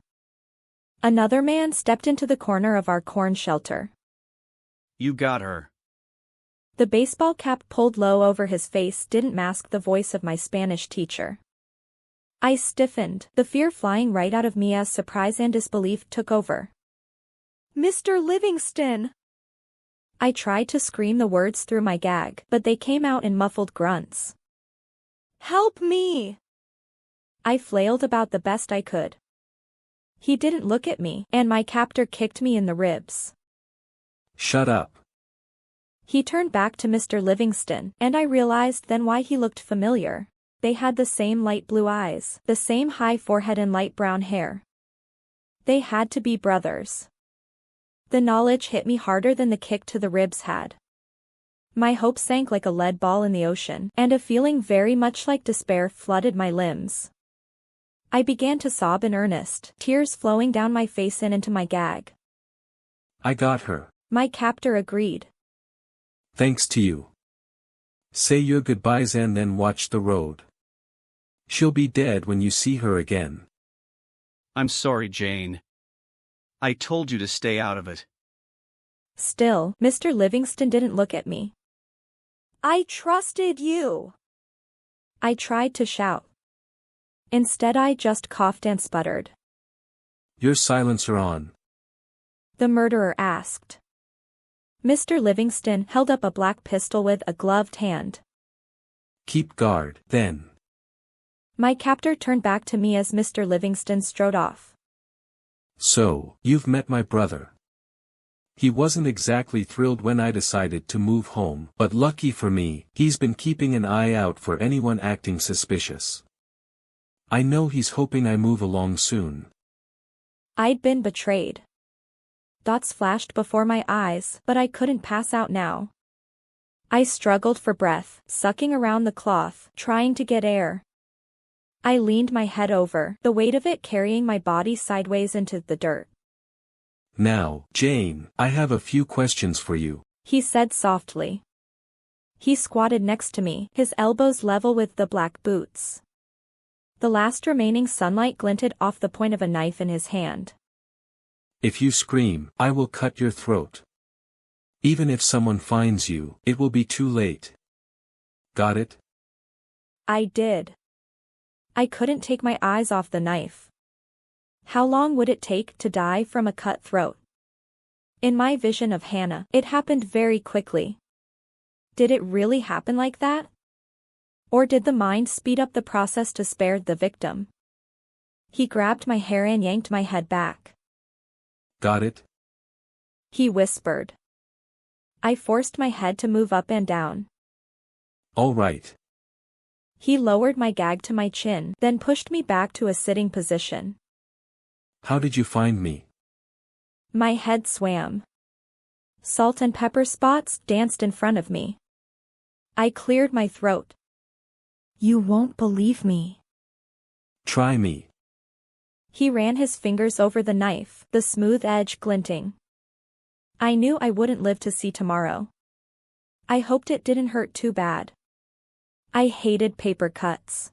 Another man stepped into the corner of our corn shelter. You got her. The baseball cap pulled low over his face didn't mask the voice of my Spanish teacher. I stiffened, the fear flying right out of me as surprise and disbelief took over. Mr. Livingston! I tried to scream the words through my gag, but they came out in muffled grunts. Help me! I flailed about the best I could. He didn't look at me, and my captor kicked me in the ribs. Shut up. He turned back to Mr. Livingston, and I realized then why he looked familiar. They had the same light blue eyes, the same high forehead and light brown hair. They had to be brothers. The knowledge hit me harder than the kick to the ribs had. My hope sank like a lead ball in the ocean, and a feeling very much like despair flooded my limbs. I began to sob in earnest, tears flowing down my face and into my gag. I got her. My captor agreed. Thanks to you. Say your goodbyes and then watch the road. She'll be dead when you see her again. I'm sorry, Jayne. I told you to stay out of it. Still, Mr. Livingston didn't look at me. I trusted you. I tried to shout. Instead I just coughed and sputtered. Your silencer on. The murderer asked. Mr. Livingston held up a black pistol with a gloved hand. Keep guard, then. My captor turned back to me as Mr. Livingston strode off. So, you've met my brother. He wasn't exactly thrilled when I decided to move home, but lucky for me, he's been keeping an eye out for anyone acting suspicious. I know he's hoping I move along soon. I'd been betrayed. Thoughts flashed before my eyes, but I couldn't pass out now. I struggled for breath, sucking around the cloth, trying to get air. I leaned my head over, the weight of it carrying my body sideways into the dirt. Now, Jayne, I have a few questions for you, he said softly. He squatted next to me, his elbows level with the black boots. The last remaining sunlight glinted off the point of a knife in his hand. If you scream, I will cut your throat. Even if someone finds you, it will be too late. Got it? I did. I couldn't take my eyes off the knife. How long would it take to die from a cut throat? In my vision of Hannah, it happened very quickly. Did it really happen like that? Or did the mind speed up the process to spare the victim? He grabbed my hair and yanked my head back. Got it? He whispered. I forced my head to move up and down. All right. He lowered my gag to my chin, then pushed me back to a sitting position. How did you find me? My head swam. Salt and pepper spots danced in front of me. I cleared my throat. You won't believe me. Try me. He ran his fingers over the knife, the smooth edge glinting. I knew I wouldn't live to see tomorrow. I hoped it didn't hurt too bad. I hated paper cuts.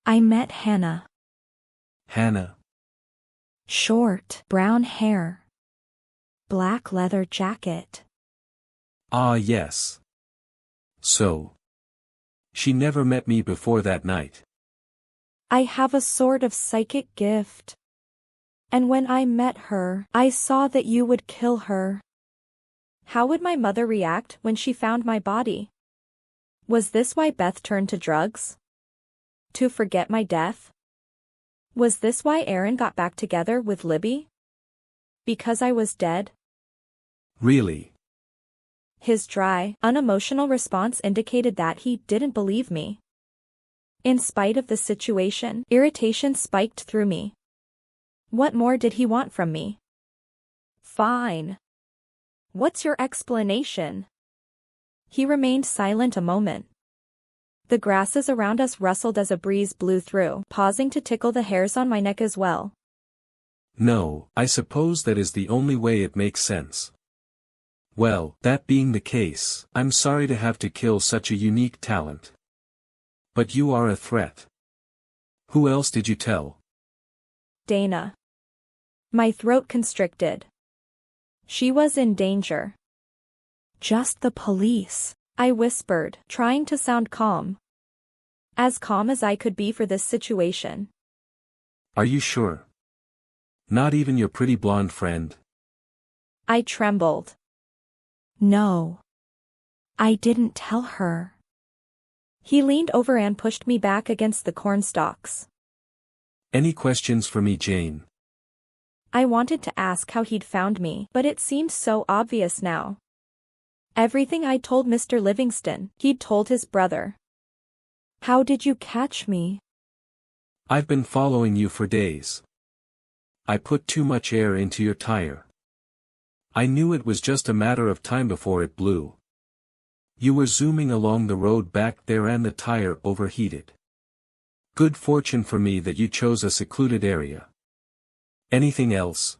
I met Hannah. Hannah. Short, brown hair. Black leather jacket. Ah, yes. So. She never met me before that night. I have a sort of psychic gift. And when I met her, I saw that you would kill her. How would my mother react when she found my body? Was this why Beth turned to drugs? To forget my death? Was this why Aaron got back together with Libby? Because I was dead? Really? His dry, unemotional response indicated that he didn't believe me. In spite of the situation, irritation spiked through me. What more did he want from me? Fine. What's your explanation? He remained silent a moment. The grasses around us rustled as a breeze blew through, pausing to tickle the hairs on my neck as well. No, I suppose that is the only way it makes sense. Well, that being the case, I'm sorry to have to kill such a unique talent. But you are a threat. Who else did you tell? Dana. My throat constricted. She was in danger. Just the police, I whispered, trying to sound calm. As calm as I could be for this situation. Are you sure? Not even your pretty blonde friend? I trembled. No. I didn't tell her. He leaned over and pushed me back against the cornstalks. Any questions for me, Jayne? I wanted to ask how he'd found me, but it seemed so obvious now. Everything I told Mr. Livingston, he'd told his brother. How did you catch me? I've been following you for days. I put too much air into your tire. I knew it was just a matter of time before it blew. You were zooming along the road back there and the tire overheated. Good fortune for me that you chose a secluded area. Anything else?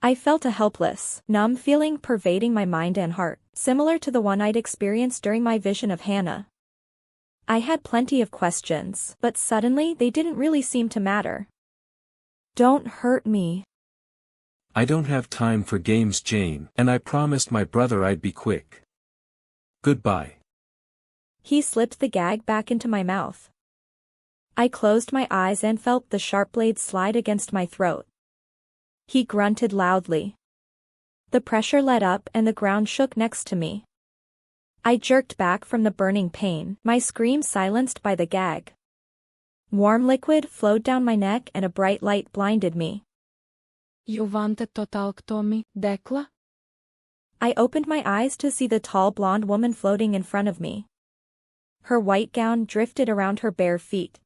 I felt a helpless, numb feeling pervading my mind and heart, similar to the one I'd experienced during my vision of Hannah. I had plenty of questions, but suddenly they didn't really seem to matter. Don't hurt me. I don't have time for games, Jayne, and I promised my brother I'd be quick. Goodbye. He slipped the gag back into my mouth. I closed my eyes and felt the sharp blade slide against my throat. He grunted loudly. The pressure let up and the ground shook next to me. I jerked back from the burning pain, my scream silenced by the gag. Warm liquid flowed down my neck and a bright light blinded me. You wanted to talk to me, Dekla? I opened my eyes to see the tall blonde woman floating in front of me. Her white gown drifted around her bare feet.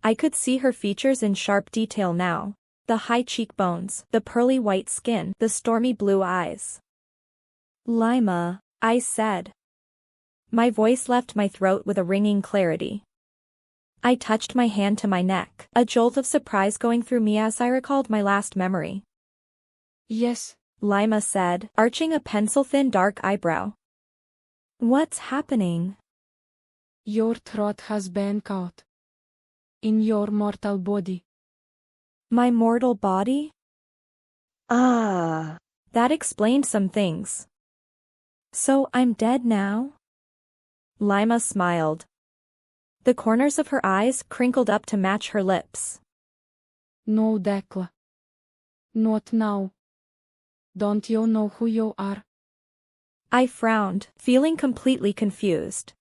I could see her features in sharp detail now. The high cheekbones, the pearly white skin, the stormy blue eyes. Lima, I said. My voice left my throat with a ringing clarity. I touched my hand to my neck, a jolt of surprise going through me as I recalled my last memory. Yes, Lima said, arching a pencil-thin dark eyebrow. What's happening? Your throat has been caught. In your mortal body. My mortal body? Ah. That explained some things. So I'm dead now? Lima smiled. The corners of her eyes crinkled up to match her lips. No, Dekla. Not now. Don't you know who you are? I frowned, feeling completely confused.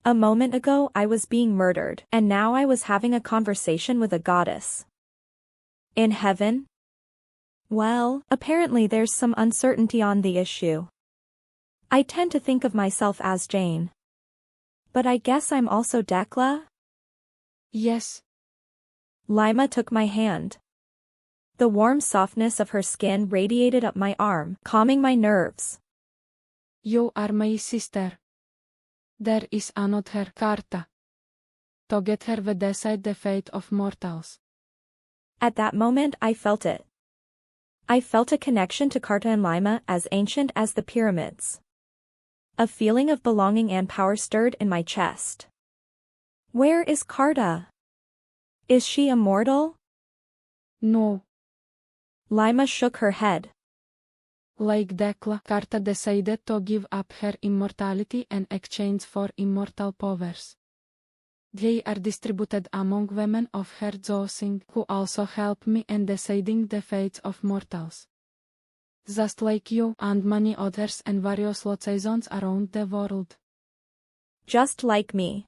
A moment ago I was being murdered, and now I was having a conversation with a goddess. In heaven? Well, apparently there's some uncertainty on the issue. I tend to think of myself as Jayne. But I guess I'm also Dekla? Yes. Lima took my hand. The warm softness of her skin radiated up my arm, calming my nerves. You are my sister. There is another Carta. To get her we decide the fate of mortals. At that moment I felt it. I felt a connection to Carta and Lima as ancient as the pyramids. A feeling of belonging and power stirred in my chest. Where is Carta? Is she immortal? No. Lima shook her head. Like Dekla, Carta decided to give up her immortality in exchange for immortal powers. They are distributed among women of her choosing who also help me in deciding the fates of mortals. Just like you and many others in various locations around the world. Just like me.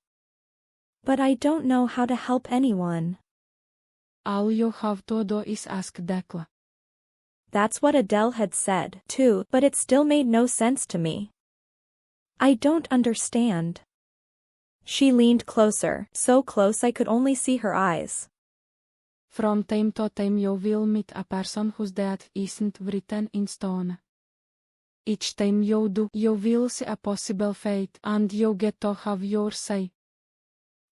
But I don't know how to help anyone. All you have to do is ask Dekla. That's what Adele had said, too, but it still made no sense to me. I don't understand. She leaned closer, so close I could only see her eyes. From time to time you will meet a person whose death isn't written in stone. Each time you do, you will see a possible fate and you get to have your say.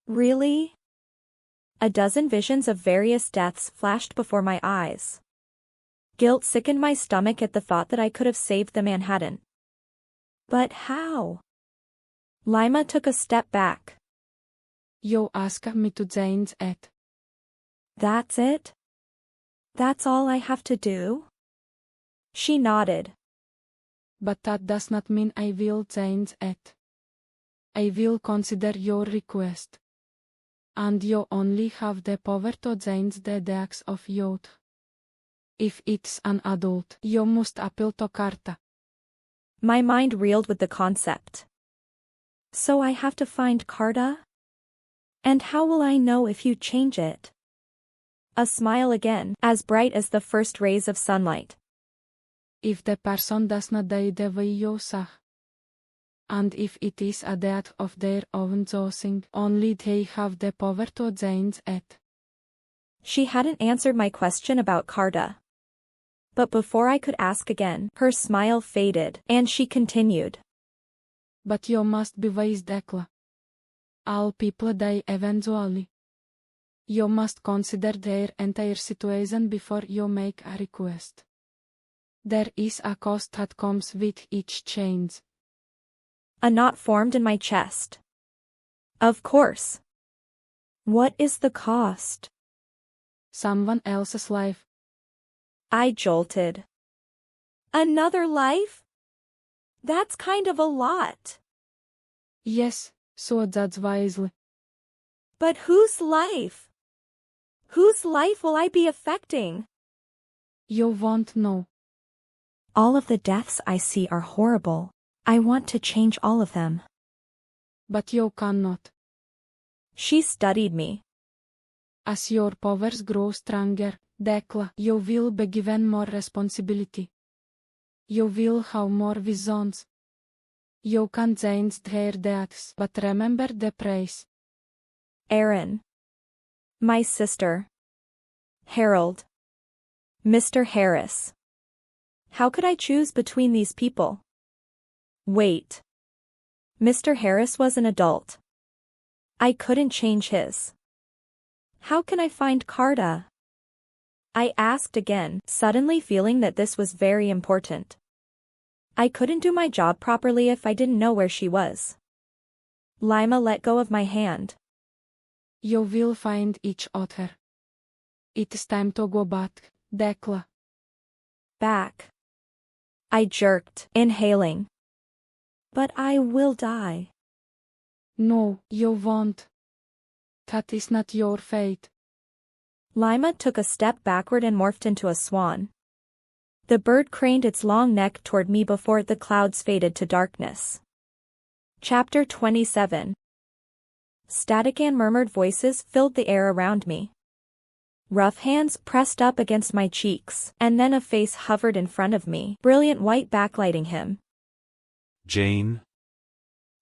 Really? A dozen visions of various deaths flashed before my eyes. Guilt sickened my stomach at the thought that I could have saved the Manhattan. But how? Lima took a step back. You ask me to change it. That's it? That's all I have to do? She nodded. But that does not mean I will change it. I will consider your request. And you only have the power to change the acts of youth. If it's an adult, you must appeal to Carta. My mind reeled with the concept. So I have to find Carta? And how will I know if you change it? A smile again, as bright as the first rays of sunlight. If the person does not die the way you say, and if it is a death of their own choosing, only they have the power to change it. She hadn't answered my question about Carta. But before I could ask again, her smile faded, and she continued. But you must be wise, Decla. All people die eventually. You must consider their entire situation before you make a request. There is a cost that comes with each change. A knot formed in my chest. Of course. What is the cost? Someone else's life. I jolted. Another life? That's kind of a lot. Yes, so judge wisely. But whose life? Whose life will I be affecting? You won't know. All of the deaths I see are horrible. I want to change all of them. But you cannot. She studied me. As your powers grow stronger, Decla, you will be given more responsibility. You will have more visions. You can change their deaths, but remember the price. Aaron. My sister. Harold. Mr. Harris. How could I choose between these people? Wait. Mr. Harris was an adult. I couldn't change his. How can I find Carta? I asked again, suddenly feeling that this was very important. I couldn't do my job properly if I didn't know where she was. Lima let go of my hand. You will find each other. It's time to go back, Decla. Back. I jerked, inhaling. But I will die. No, you won't. That is not your fate. Lima took a step backward and morphed into a swan. The bird craned its long neck toward me before the clouds faded to darkness. Chapter 27. Static and murmured voices filled the air around me. Rough hands pressed up against my cheeks, and then a face hovered in front of me, brilliant white backlighting him. Jayne?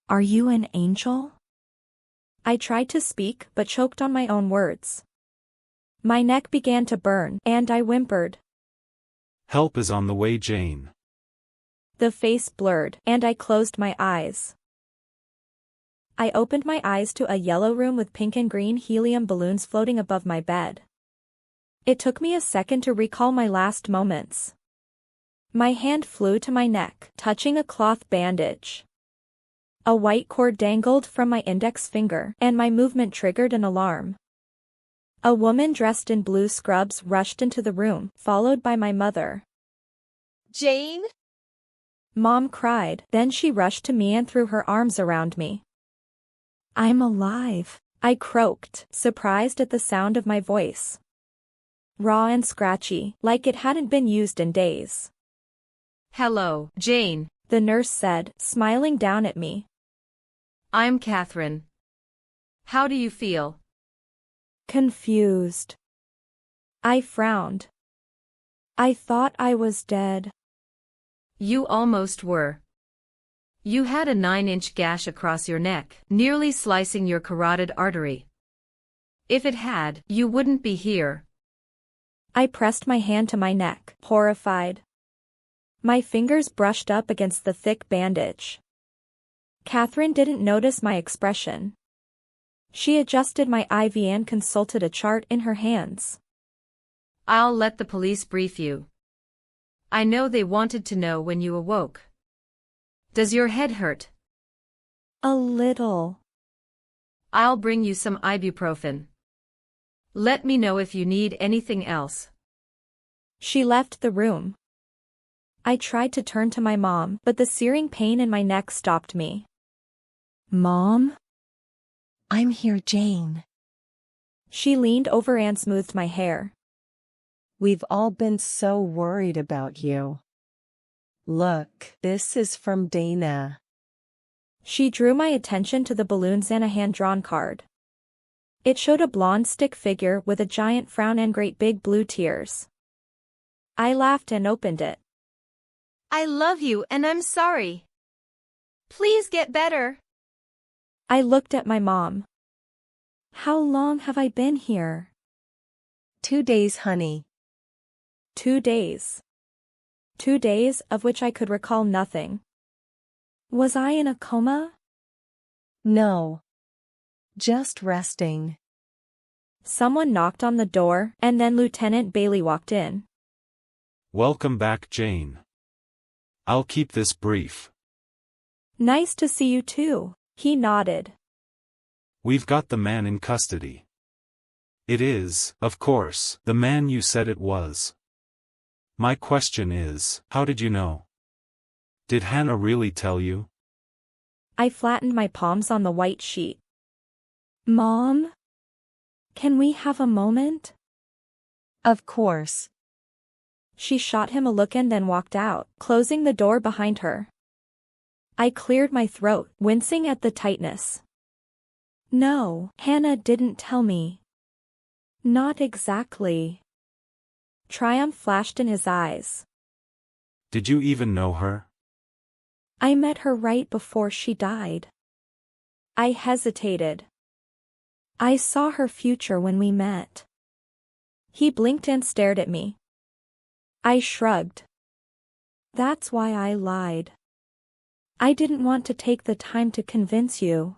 Are you an angel? I tried to speak but choked on my own words. My neck began to burn, and I whimpered. Help is on the way, Jayne. The face blurred, and I closed my eyes. I opened my eyes to a yellow room with pink and green helium balloons floating above my bed. It took me a second to recall my last moments. My hand flew to my neck, touching a cloth bandage. A white cord dangled from my index finger, and my movement triggered an alarm. A woman dressed in blue scrubs rushed into the room, followed by my mother. Jayne? Mom cried, then she rushed to me and threw her arms around me. I'm alive, I croaked, surprised at the sound of my voice. Raw and scratchy, like it hadn't been used in days. Hello, Jayne, the nurse said, smiling down at me. I'm Catherine. How do you feel? Confused. I frowned. I thought I was dead. You almost were. You had a 9-inch gash across your neck, nearly slicing your carotid artery. If it had, you wouldn't be here. I pressed my hand to my neck, horrified. My fingers brushed up against the thick bandage. Catherine didn't notice my expression. She adjusted my IV and consulted a chart in her hands. I'll let the police brief you. I know they wanted to know when you awoke. Does your head hurt? A little. I'll bring you some ibuprofen. Let me know if you need anything else. She left the room. I tried to turn to my mom, but the searing pain in my neck stopped me. Mom? I'm here, Jayne. She leaned over and smoothed my hair. We've all been so worried about you. Look, this is from Dana. She drew my attention to the balloons and a hand-drawn card. It showed a blonde stick figure with a giant frown and great big blue tears. I laughed and opened it. I love you and I'm sorry. Please get better. I looked at my mom. How long have I been here? 2 days, honey. 2 days. 2 days of which I could recall nothing. Was I in a coma? No. Just resting. Someone knocked on the door, and then Lieutenant Bailey walked in. Welcome back, Jayne. I'll keep this brief. Nice to see you too, he nodded. We've got the man in custody. It is, of course, the man you said it was. My question is, how did you know? Did Hannah really tell you? I flattened my palms on the white sheet. Mom? Can we have a moment? Of course. She shot him a look and then walked out, closing the door behind her. I cleared my throat, wincing at the tightness. No, Hannah didn't tell me. Not exactly. Triumph flashed in his eyes. Did you even know her? I met her right before she died. I hesitated. I saw her future when we met. He blinked and stared at me. I shrugged. That's why I lied. I didn't want to take the time to convince you.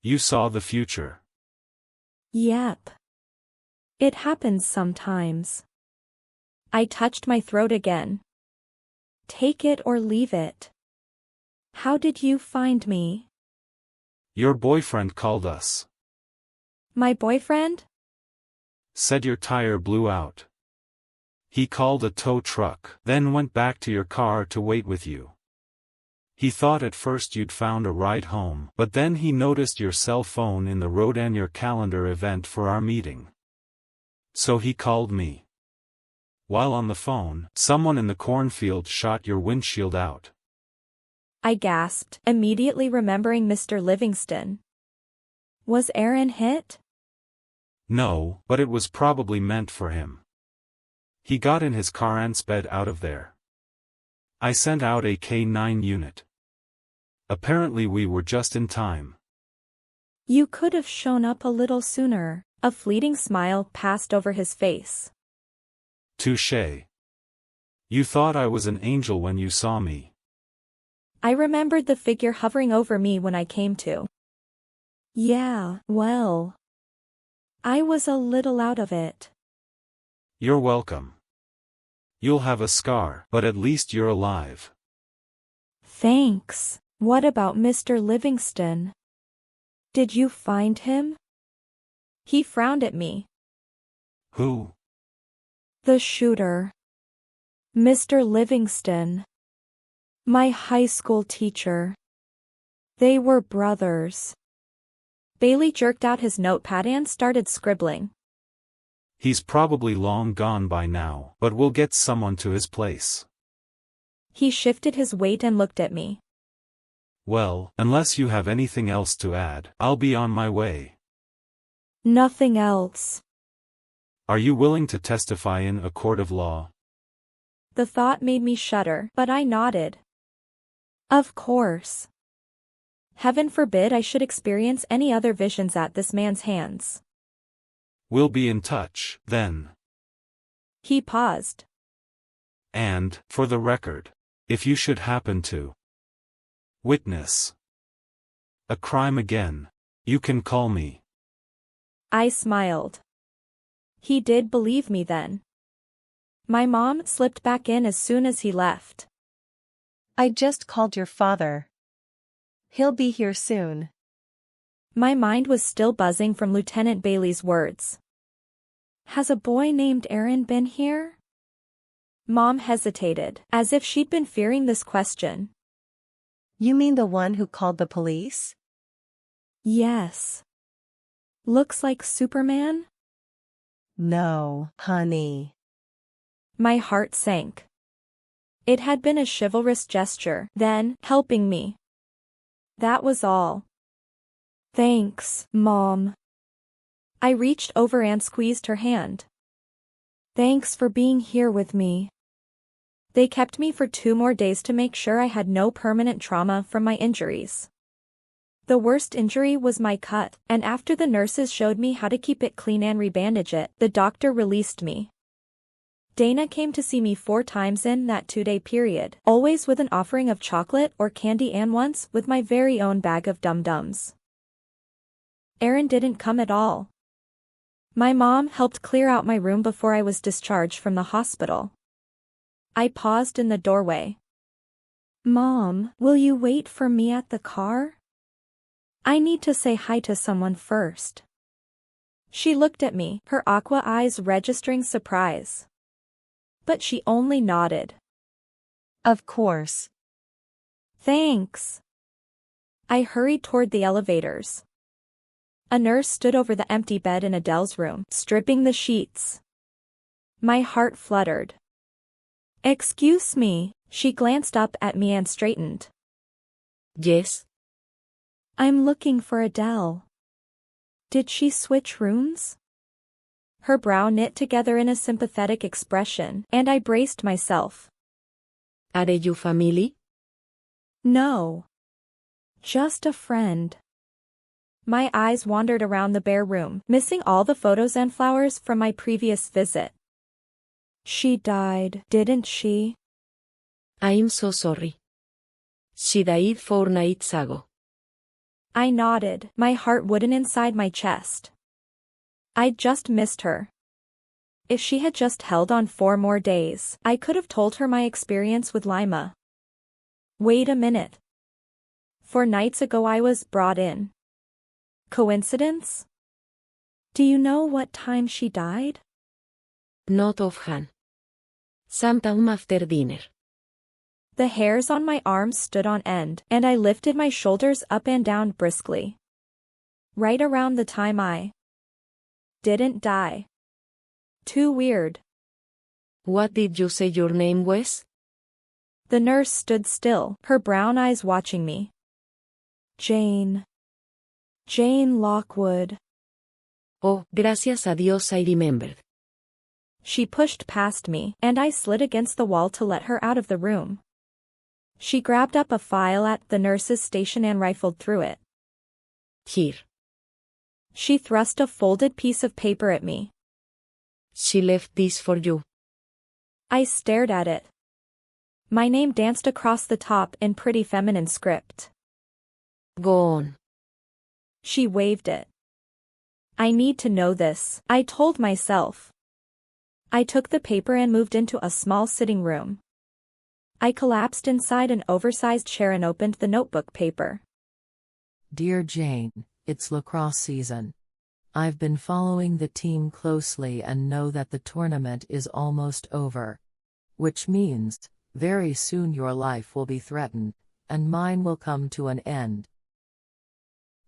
You saw the future. Yep. It happens sometimes. I touched my throat again. Take it or leave it. How did you find me? Your boyfriend called us. My boyfriend? Said your tire blew out. He called a tow truck, then went back to your car to wait with you. He thought at first you'd found a ride home, but then he noticed your cell phone in the road and your calendar event for our meeting. So he called me. While on the phone, someone in the cornfield shot your windshield out. I gasped, immediately remembering Mr. Livingston. Was Aaron hit? No, but it was probably meant for him. He got in his car and sped out of there. I sent out a K-9 unit. Apparently we were just in time. You could have shown up a little sooner. A fleeting smile passed over his face. Touché. You thought I was an angel when you saw me. I remembered the figure hovering over me when I came to. Yeah, well. I was a little out of it. You're welcome. You'll have a scar, but at least you're alive. Thanks. What about Mr. Livingston? Did you find him? He frowned at me. Who? The shooter. Mr. Livingston. My high school teacher. They were brothers. Bailey jerked out his notepad and started scribbling. He's probably long gone by now, but we'll get someone to his place. He shifted his weight and looked at me. Well, unless you have anything else to add, I'll be on my way. Nothing else. Are you willing to testify in a court of law? The thought made me shudder, but I nodded. Of course. Heaven forbid I should experience any other visions at this man's hands. We'll be in touch, then. He paused. And, for the record, if you should happen to witness a crime again, you can call me. I smiled. He did believe me then. My mom slipped back in as soon as he left. I just called your father. He'll be here soon. My mind was still buzzing from Lieutenant Bailey's words. Has a boy named Aaron been here? Mom hesitated, as if she'd been fearing this question. You mean the one who called the police? Yes. Looks like Superman? No, honey. My heart sank. It had been a chivalrous gesture, then, helping me. That was all. Thanks, Mom. I reached over and squeezed her hand. Thanks for being here with me. They kept me for 2 more days to make sure I had no permanent trauma from my injuries. The worst injury was my cut, and after the nurses showed me how to keep it clean and rebandage it, the doctor released me. Dana came to see me 4 times in that 2-day period, always with an offering of chocolate or candy and once with my very own bag of dum-dums. Aaron didn't come at all. My mom helped clear out my room before I was discharged from the hospital. I paused in the doorway. Mom, will you wait for me at the car? I need to say hi to someone first. She looked at me, her aqua eyes registering surprise. But she only nodded. Of course. Thanks. I hurried toward the elevators. A nurse stood over the empty bed in Adele's room, stripping the sheets. My heart fluttered. Excuse me, she glanced up at me and straightened. Yes? I'm looking for Adele. Did she switch rooms? Her brow knit together in a sympathetic expression, and I braced myself. Are you family? No. Just a friend. My eyes wandered around the bare room, missing all the photos and flowers from my previous visit. She died, didn't she? I'm so sorry. She died 4 nights ago. I nodded, my heart wooden inside my chest. I'd just missed her. If she had just held on 4 more days, I could have told her my experience with Lima. Wait a minute. 4 nights ago I was brought in. Coincidence? Do you know what time she died? Not offhand. Sometime after dinner. The hairs on my arms stood on end, and I lifted my shoulders up and down briskly. Right around the time I didn't die. Too weird. What did you say your name was? The nurse stood still, her brown eyes watching me. Jayne. Jayne Lockwood. Oh, gracias a Dios I remembered. She pushed past me, and I slid against the wall to let her out of the room. She grabbed up a file at the nurse's station and rifled through it. Here. She thrust a folded piece of paper at me. She left this for you. I stared at it. My name danced across the top in pretty feminine script. Go on. She waved it. I need to know this, I told myself. I took the paper and moved into a small sitting room. I collapsed inside an oversized chair and opened the notebook paper. Dear Jayne, it's lacrosse season. I've been following the team closely and know that the tournament is almost over. Which means, very soon your life will be threatened, and mine will come to an end.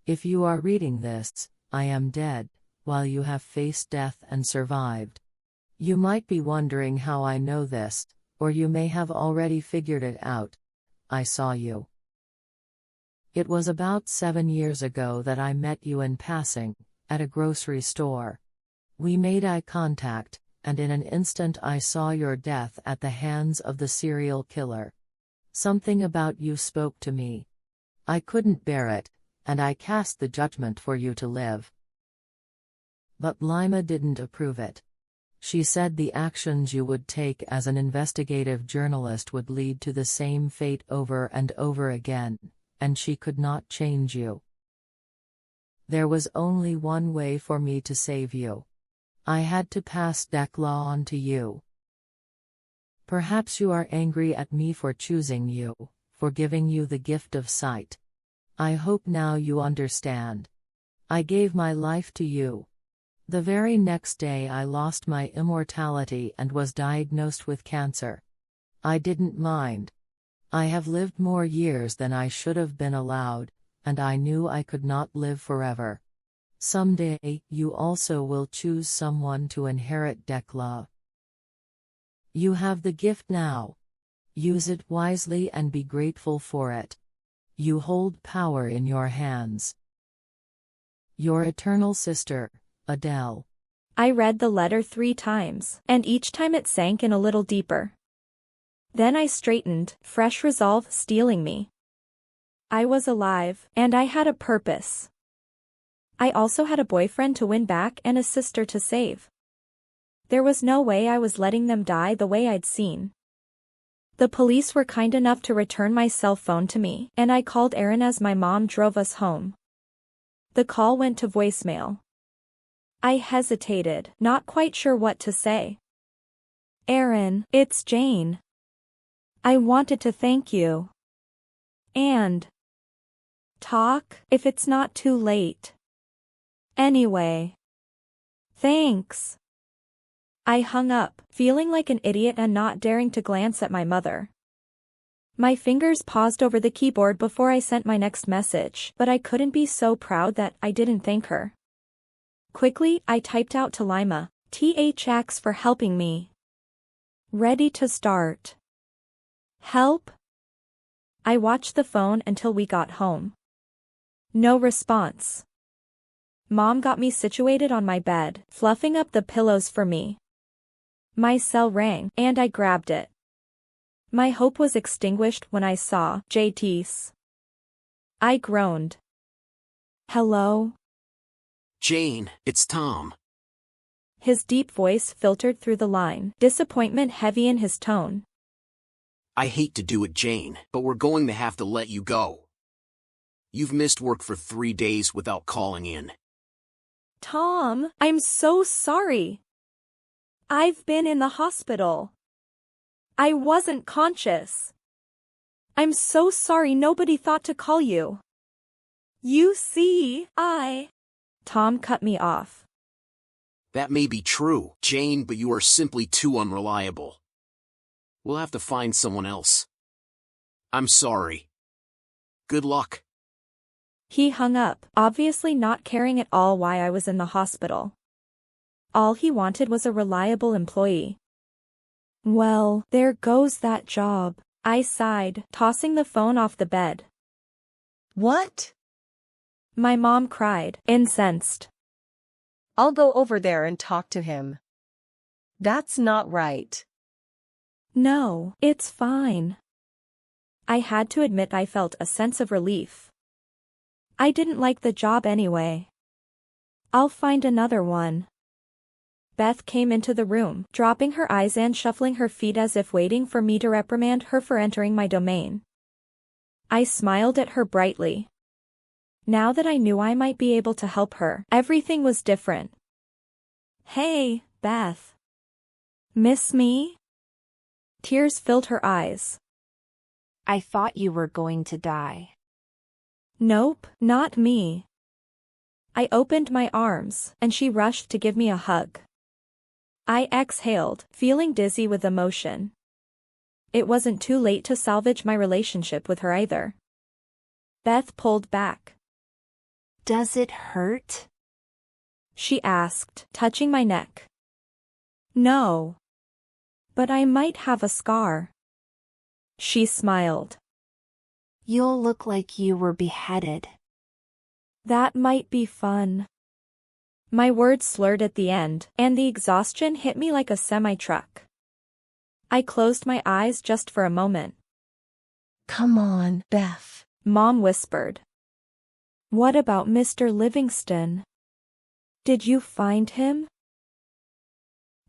If you are reading this, I am dead, while you have faced death and survived. You might be wondering how I know this, or you may have already figured it out. I saw you. It was about 7 years ago that I met you in passing, at a grocery store. We made eye contact, and in an instant I saw your death at the hands of the serial killer. Something about you spoke to me. I couldn't bear it, and I cast the judgment for you to live. But Lima didn't approve it. She said the actions you would take as an investigative journalist would lead to the same fate over and over again, and she could not change you. There was only one way for me to save you. I had to pass deck law on to you. Perhaps you are angry at me for choosing you, for giving you the gift of sight. I hope now you understand. I gave my life to you. The very next day I lost my immortality and was diagnosed with cancer. I didn't mind. I have lived more years than I should have been allowed, and I knew I could not live forever. Someday, you also will choose someone to inherit Dekla. You have the gift now. Use it wisely and be grateful for it. You hold power in your hands. Your eternal sister, Adele. I read the letter 3 times, and each time it sank in a little deeper. Then I straightened, fresh resolve stealing me. I was alive, and I had a purpose. I also had a boyfriend to win back and a sister to save. There was no way I was letting them die the way I'd seen. The police were kind enough to return my cell phone to me, and I called Aaron as my mom drove us home. The call went to voicemail. I hesitated, not quite sure what to say. Aaron, it's Jayne. I wanted to thank you. And talk, if it's not too late. Anyway. Thanks. I hung up, feeling like an idiot and not daring to glance at my mother. My fingers paused over the keyboard before I sent my next message, but I couldn't be so proud that I didn't thank her. Quickly, I typed out to Lima, "THX for helping me. Ready to start. Help?" I watched the phone until we got home. No response. Mom got me situated on my bed, fluffing up the pillows for me. My cell rang, and I grabbed it. My hope was extinguished when I saw JT's. I groaned. Hello? Jayne, it's Tom. His deep voice filtered through the line, disappointment heavy in his tone. I hate to do it, Jayne, but we're going to have to let you go. You've missed work for 3 days without calling in. Tom, I'm so sorry. I've been in the hospital. I wasn't conscious. I'm so sorry nobody thought to call you. You see, Tom cut me off. That may be true, Jayne, but you are simply too unreliable. We'll have to find someone else. I'm sorry. Good luck. He hung up, obviously not caring at all why I was in the hospital. All he wanted was a reliable employee. Well, there goes that job, I sighed, tossing the phone off the bed. What? My mom cried, incensed. I'll go over there and talk to him. That's not right. No, it's fine. I had to admit I felt a sense of relief. I didn't like the job anyway. I'll find another one. Beth came into the room, dropping her eyes and shuffling her feet as if waiting for me to reprimand her for entering my domain. I smiled at her brightly. Now that I knew I might be able to help her, everything was different. Hey, Beth. Miss me? Tears filled her eyes. I thought you were going to die. Nope, not me. I opened my arms, and she rushed to give me a hug. I exhaled, feeling dizzy with emotion. It wasn't too late to salvage my relationship with her either. Beth pulled back. Does it hurt? She asked, touching my neck. No. But I might have a scar. She smiled. You'll look like you were beheaded. That might be fun. My words slurred at the end, and the exhaustion hit me like a semi-truck. I closed my eyes just for a moment. Come on, Beth, Mom whispered. What about Mr. Livingston? Did you find him?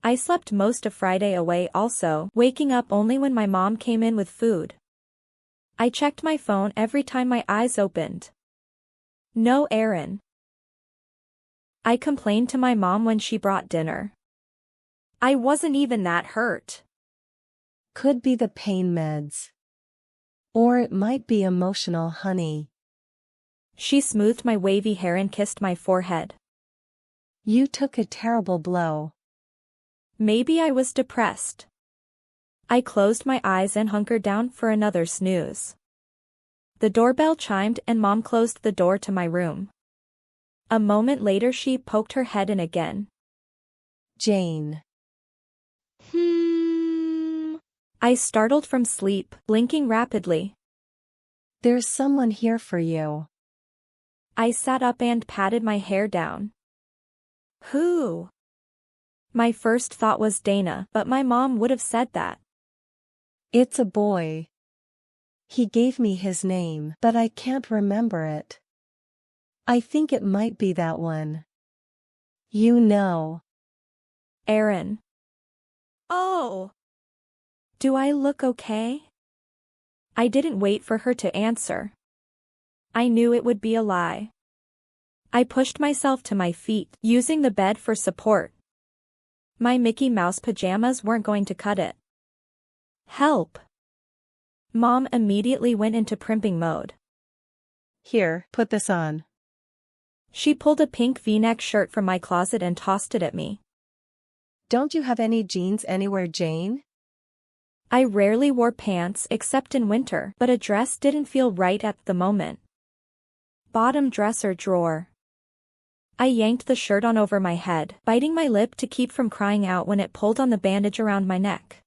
I slept most of Friday away also, waking up only when my mom came in with food. I checked my phone every time my eyes opened. No Aaron. I complained to my mom when she brought dinner. I wasn't even that hurt. Could be the pain meds. Or it might be emotional, honey. She smoothed my wavy hair and kissed my forehead. You took a terrible blow. Maybe I was depressed. I closed my eyes and hunkered down for another snooze. The doorbell chimed and Mom closed the door to my room. A moment later she poked her head in again. Jayne. I startled from sleep, blinking rapidly. There's someone here for you. I sat up and patted my hair down. Who? My first thought was Dana, but my mom would have said that. It's a boy. He gave me his name, but I can't remember it. I think it might be that one. You know. Aaron. Oh. Do I look okay? I didn't wait for her to answer. I knew it would be a lie. I pushed myself to my feet, using the bed for support. My Mickey Mouse pajamas weren't going to cut it. Help! Mom immediately went into primping mode. Here, put this on. She pulled a pink V-neck shirt from my closet and tossed it at me. Don't you have any jeans anywhere, Jayne? I rarely wore pants except in winter, but a dress didn't feel right at the moment. Bottom dresser drawer. I yanked the shirt on over my head, biting my lip to keep from crying out when it pulled on the bandage around my neck.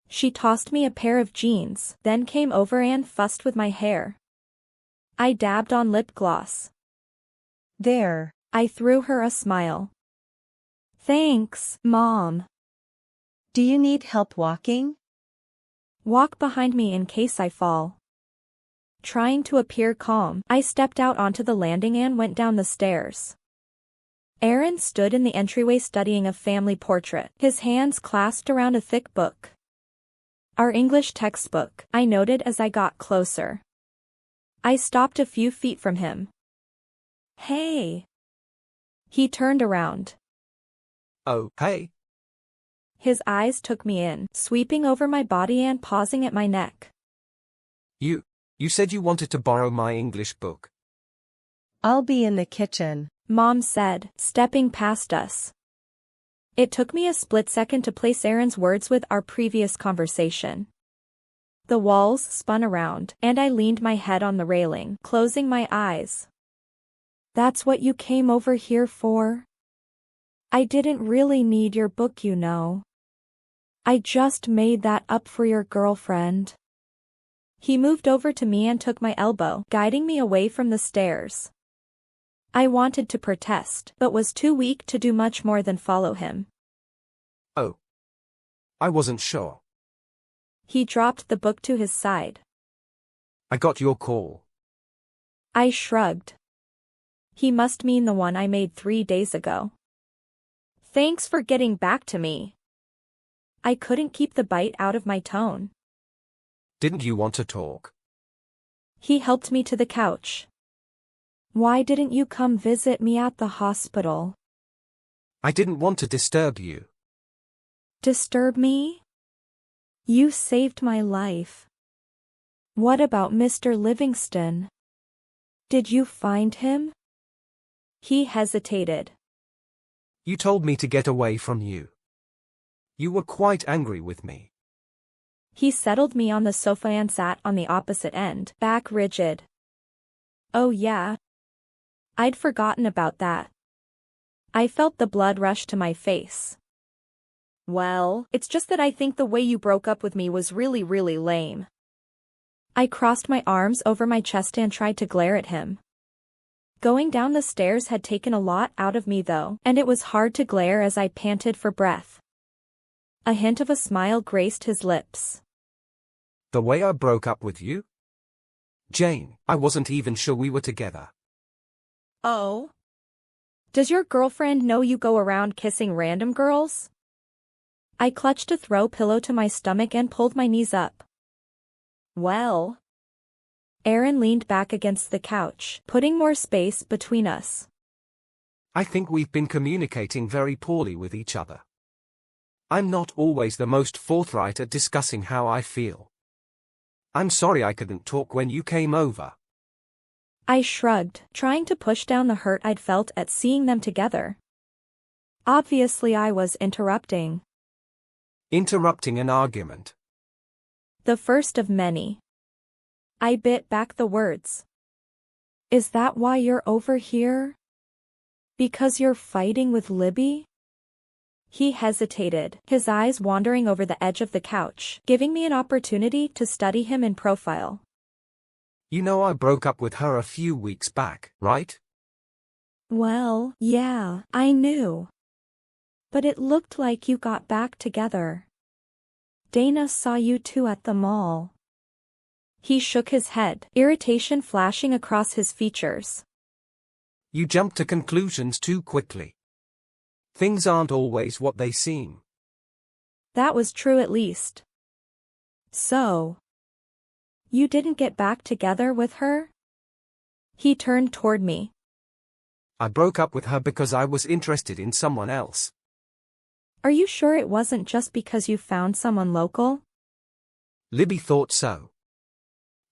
She tossed me a pair of jeans, then came over and fussed with my hair. I dabbed on lip gloss. There. I threw her a smile. Thanks, Mom. Do you need help walking? Walk behind me in case I fall. Trying to appear calm, I stepped out onto the landing and went down the stairs. Aaron stood in the entryway studying a family portrait, his hands clasped around a thick book. Our English textbook, I noted as I got closer. I stopped a few feet from him. Hey! He turned around. Oh, hey. His eyes took me in, sweeping over my body and pausing at my neck. You said you wanted to borrow my English book. I'll be in the kitchen, Mom said, stepping past us. It took me a split second to place Aaron's words with our previous conversation. The walls spun around, and I leaned my head on the railing, closing my eyes. That's what you came over here for? I didn't really need your book, you know. I just made that up for your girlfriend. He moved over to me and took my elbow, guiding me away from the stairs. I wanted to protest, but was too weak to do much more than follow him. Oh. I wasn't sure. He dropped the book to his side. I got your call. I shrugged. He must mean the one I made 3 days ago. Thanks for getting back to me. I couldn't keep the bite out of my tone. Didn't you want to talk? He helped me to the couch. Why didn't you come visit me at the hospital? I didn't want to disturb you. Disturb me? You saved my life. What about Mr. Livingston? Did you find him? He hesitated. You told me to get away from you. You were quite angry with me. He settled me on the sofa and sat on the opposite end, back rigid. Oh yeah. I'd forgotten about that. I felt the blood rush to my face. Well, it's just that I think the way you broke up with me was really lame. I crossed my arms over my chest and tried to glare at him. Going down the stairs had taken a lot out of me though, and it was hard to glare as I panted for breath. A hint of a smile graced his lips. The way I broke up with you? Jayne, I wasn't even sure we were together. Oh? Does your girlfriend know you go around kissing random girls? I clutched a throw pillow to my stomach and pulled my knees up. Well. Aaron leaned back against the couch, putting more space between us. I think we've been communicating very poorly with each other. I'm not always the most forthright at discussing how I feel. I'm sorry I couldn't talk when you came over. I shrugged, trying to push down the hurt I'd felt at seeing them together. Obviously I was interrupting. Interrupting an argument. The first of many. I bit back the words. Is that why you're over here? Because you're fighting with Libby? He hesitated, his eyes wandering over the edge of the couch, giving me an opportunity to study him in profile. You know I broke up with her a few weeks back, right? Well, yeah, I knew. But it looked like you got back together. Dana saw you two at the mall. He shook his head, irritation flashing across his features. You jumped to conclusions too quickly. Things aren't always what they seem. That was true at least. So, you didn't get back together with her? He turned toward me. I broke up with her because I was interested in someone else. Are you sure it wasn't just because you found someone local? Libby thought so.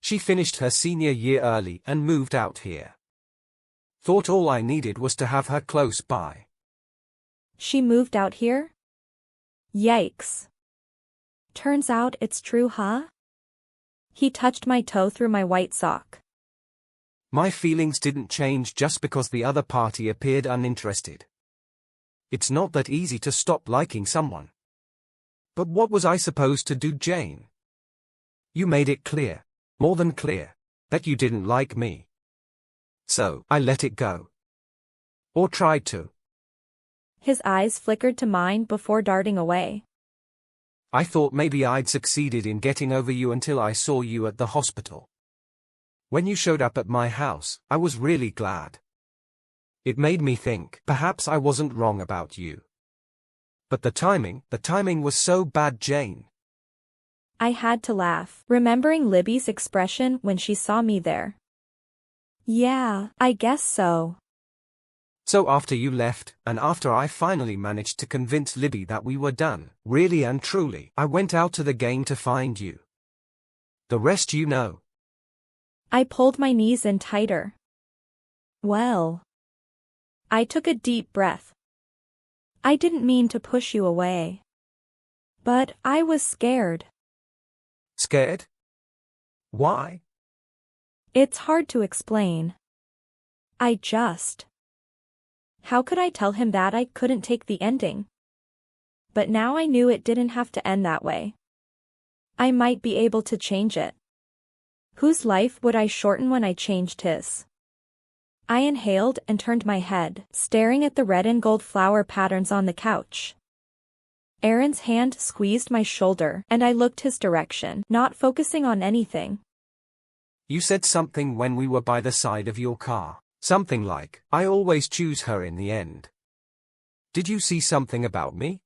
She finished her senior year early and moved out here. Thought all I needed was to have her close by. She moved out here? Yikes. Turns out it's true, huh? He touched my toe through my white sock. My feelings didn't change just because the other party appeared uninterested. It's not that easy to stop liking someone. But what was I supposed to do, Jayne? You made it clear, more than clear, that you didn't like me. So, I let it go. Or tried to. His eyes flickered to mine before darting away. I thought maybe I'd succeeded in getting over you until I saw you at the hospital. When you showed up at my house, I was really glad. It made me think, perhaps I wasn't wrong about you. But the timing was so bad, Jayne. I had to laugh, remembering Libby's expression when she saw me there. Yeah, I guess so. So after you left, and after I finally managed to convince Libby that we were done, really and truly, I went out to the game to find you. The rest you know. I pulled my knees in tighter. Well. I took a deep breath. I didn't mean to push you away. But I was scared. Scared? Why? It's hard to explain. How could I tell him that I couldn't take the ending? But now I knew it didn't have to end that way. I might be able to change it. Whose life would I shorten when I changed his? I inhaled and turned my head, staring at the red and gold flower patterns on the couch. Aaron's hand squeezed my shoulder, and I looked his direction, not focusing on anything. You said something when we were by the side of your car. Something like, I always choose her in the end. Did you see something about me?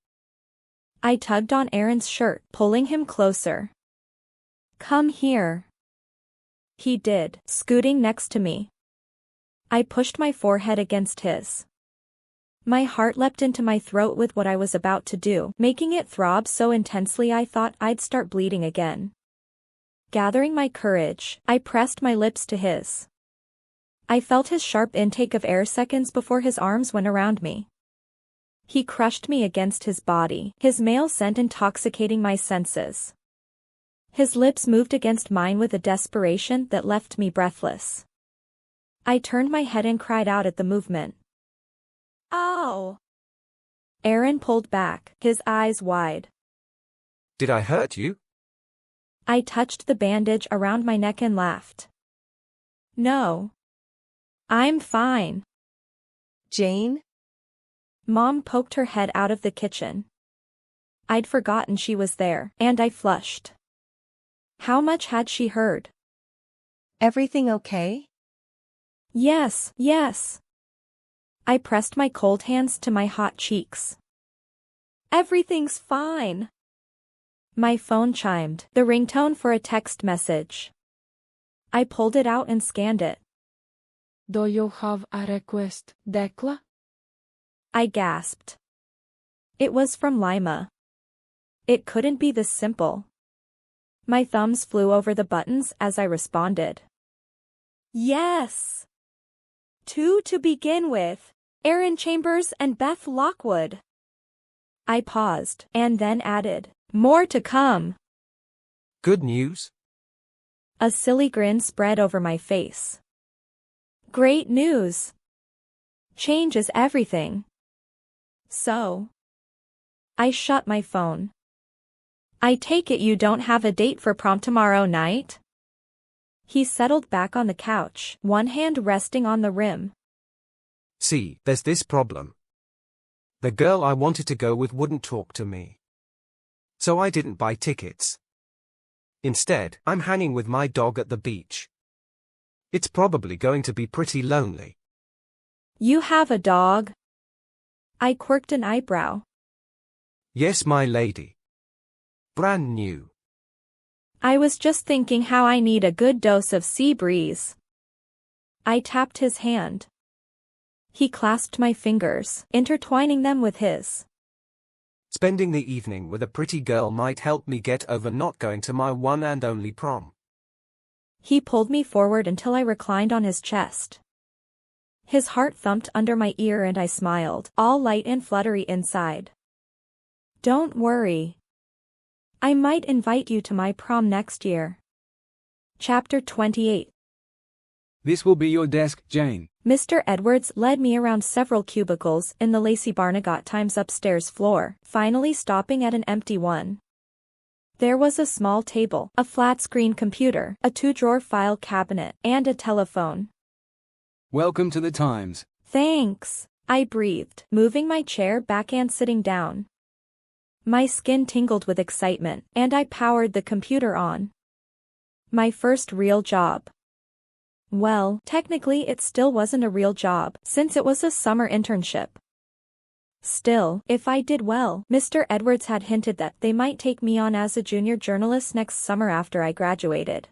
I tugged on Aaron's shirt, pulling him closer. Come here. He did, scooting next to me. I pushed my forehead against his. My heart leapt into my throat with what I was about to do, making it throb so intensely I thought I'd start bleeding again. Gathering my courage, I pressed my lips to his. I felt his sharp intake of air seconds before his arms went around me. He crushed me against his body, his male scent intoxicating my senses. His lips moved against mine with a desperation that left me breathless. I turned my head and cried out at the movement. Ow! Aaron pulled back, his eyes wide. Did I hurt you? I touched the bandage around my neck and laughed. No. I'm fine. Jayne? Mom poked her head out of the kitchen. I'd forgotten she was there, and I flushed. How much had she heard? Everything okay? Yes. I pressed my cold hands to my hot cheeks. Everything's fine. My phone chimed, the ringtone for a text message. I pulled it out and scanned it. Do you have a request, Decla? I gasped. It was from Lima. It couldn't be this simple. My thumbs flew over the buttons as I responded. Yes! 2 to begin with, Aaron Chambers and Beth Lockwood. I paused, and then added, more to come. Good news? A silly grin spread over my face. Great news. Change is everything. So. I shut my phone. I take it you don't have a date for prom tomorrow night? He settled back on the couch, one hand resting on the rim. See, there's this problem. The girl I wanted to go with wouldn't talk to me. So I didn't buy tickets. Instead, I'm hanging with my dog at the beach. It's probably going to be pretty lonely. You have a dog? I quirked an eyebrow. Yes, my lady. Brand new. I was just thinking how I need a good dose of sea breeze. I tapped his hand. He clasped my fingers, intertwining them with his. Spending the evening with a pretty girl might help me get over not going to my one and only prom. He pulled me forward until I reclined on his chest. His heart thumped under my ear and I smiled, all light and fluttery inside. Don't worry. I might invite you to my prom next year. Chapter 28. This will be your desk, Jayne. Mr. Edwards led me around several cubicles in the Lacey Barnegat Times upstairs floor, finally stopping at an empty one. There was a small table, a flat-screen computer, a 2-drawer file cabinet, and a telephone. Welcome to the Times. Thanks, I breathed, moving my chair back and sitting down. My skin tingled with excitement, and I powered the computer on. My first real job. Well, technically it still wasn't a real job, since it was a summer internship. Still, if I did well, Mr. Edwards had hinted that they might take me on as a junior journalist next summer after I graduated.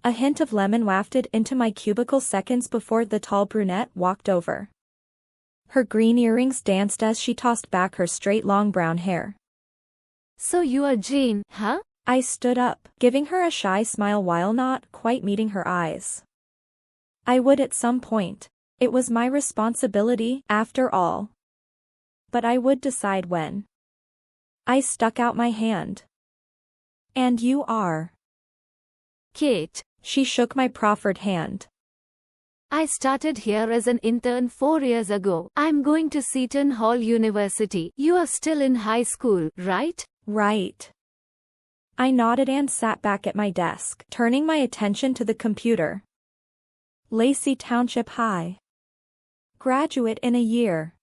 A hint of lemon wafted into my cubicle seconds before the tall brunette walked over. Her green earrings danced as she tossed back her straight long brown hair. So you are Jayne, huh? I stood up, giving her a shy smile while not quite meeting her eyes. I would at some point. It was my responsibility, after all. But I would decide when. I stuck out my hand. And you are? Kate. She shook my proffered hand. I started here as an intern 4 years ago. I'm going to Seton Hall University. You are still in high school, right? Right. I nodded and sat back at my desk, turning my attention to the computer. Lacey Township High. Graduate in a year.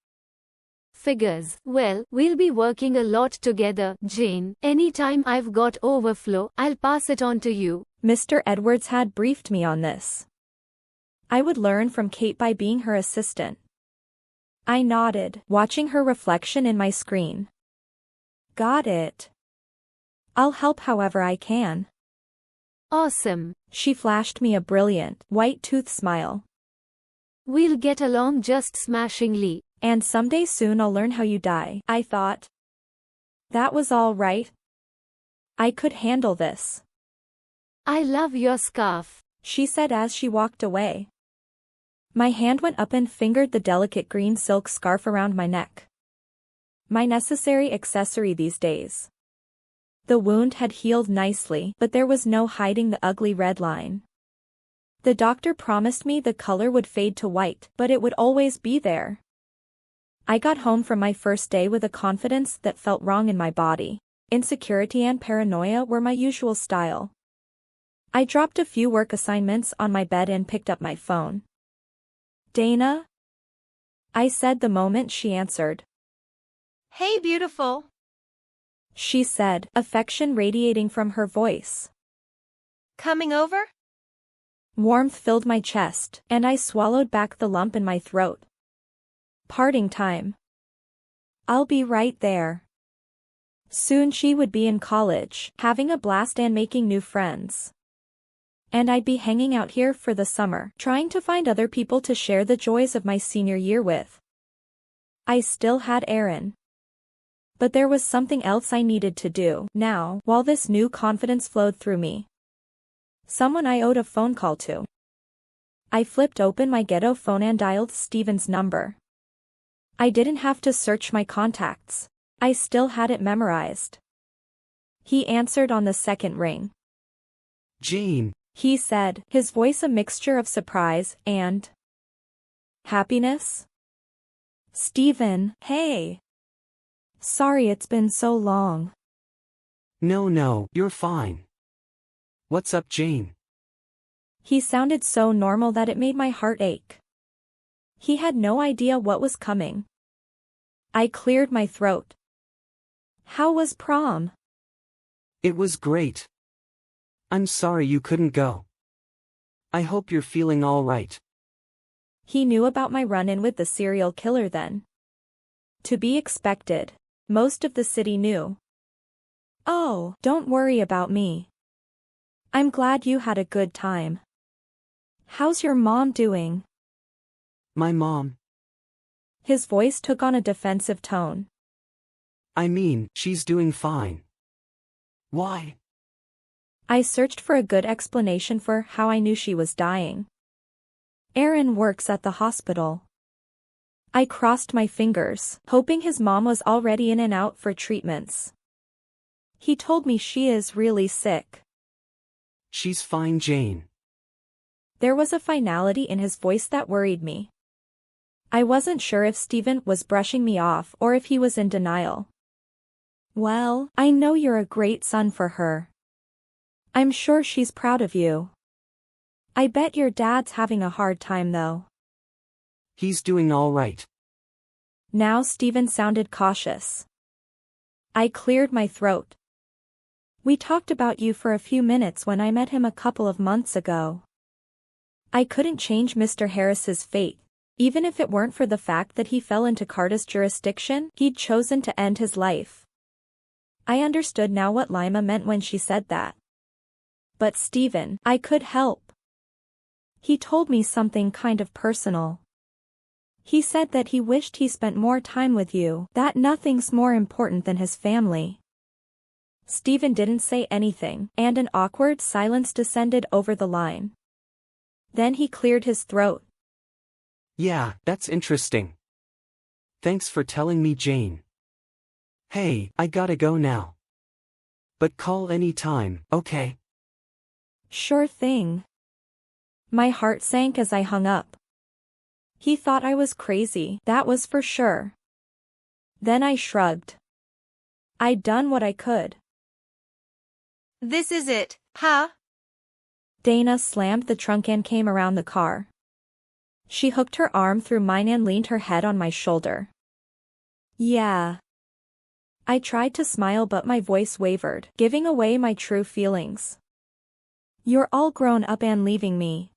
Figures. Well, we'll be working a lot together, Jayne. Anytime I've got overflow, I'll pass it on to you. Mr. Edwards had briefed me on this. I would learn from Kate by being her assistant. I nodded, watching her reflection in my screen. Got it. I'll help however I can. Awesome. She flashed me a brilliant, white-toothed smile. We'll get along just smashingly. And someday soon I'll learn how you die, I thought. That was all right. I could handle this. I love your scarf, she said as she walked away. My hand went up and fingered the delicate green silk scarf around my neck. My necessary accessory these days. The wound had healed nicely, but there was no hiding the ugly red line. The doctor promised me the color would fade to white, but it would always be there. I got home from my first day with a confidence that felt wrong in my body. Insecurity and paranoia were my usual style. I dropped a few work assignments on my bed and picked up my phone. Dana? I said the moment she answered. Hey, beautiful. She said, affection radiating from her voice. Coming over? Warmth filled my chest, and I swallowed back the lump in my throat. Parting time. I'll be right there. Soon she would be in college, having a blast and making new friends. And I'd be hanging out here for the summer, trying to find other people to share the joys of my senior year with. I still had Aaron. But there was something else I needed to do now, while this new confidence flowed through me. Someone I owed a phone call to. I flipped open my ghetto phone and dialed Steven's number. I didn't have to search my contacts. I still had it memorized. He answered on the second ring. Jayne, he said, his voice a mixture of surprise and happiness. Steven, hey. Sorry it's been so long. No, you're fine. What's up, Jayne? He sounded so normal that it made my heart ache. He had no idea what was coming. I cleared my throat. How was prom? It was great. I'm sorry you couldn't go. I hope you're feeling all right. He knew about my run-in with the serial killer then. To be expected. Most of the city knew. Oh, don't worry about me. I'm glad you had a good time. How's your mom doing? My mom. His voice took on a defensive tone. I mean, she's doing fine. Why? I searched for a good explanation for how I knew she was dying. Aaron works at the hospital. I crossed my fingers, hoping his mom was already in and out for treatments. He told me she is really sick. She's fine, Jayne. There was a finality in his voice that worried me. I wasn't sure if Steven was brushing me off or if he was in denial. Well, I know you're a great son for her. I'm sure she's proud of you. I bet your dad's having a hard time though. He's doing all right. Now Steven sounded cautious. I cleared my throat. We talked about you for a few minutes when I met him a couple of months ago. I couldn't change Mr. Harris's fate, even if it weren't for the fact that he fell into Carta's jurisdiction. He'd chosen to end his life. I understood now what Lima meant when she said that. But Steven, I could help. He told me something kind of personal. He said that he wished he spent more time with you, that nothing's more important than his family. Steven didn't say anything, and an awkward silence descended over the line. Then he cleared his throat. Yeah, that's interesting. Thanks for telling me, Jayne. Hey, I gotta go now. But call any time, okay? Sure thing. My heart sank as I hung up. He thought I was crazy, that was for sure. Then I shrugged. I'd done what I could. This is it, huh? Dana slammed the trunk and came around the car. She hooked her arm through mine and leaned her head on my shoulder. Yeah. I tried to smile but my voice wavered, giving away my true feelings. You're all grown up and leaving me.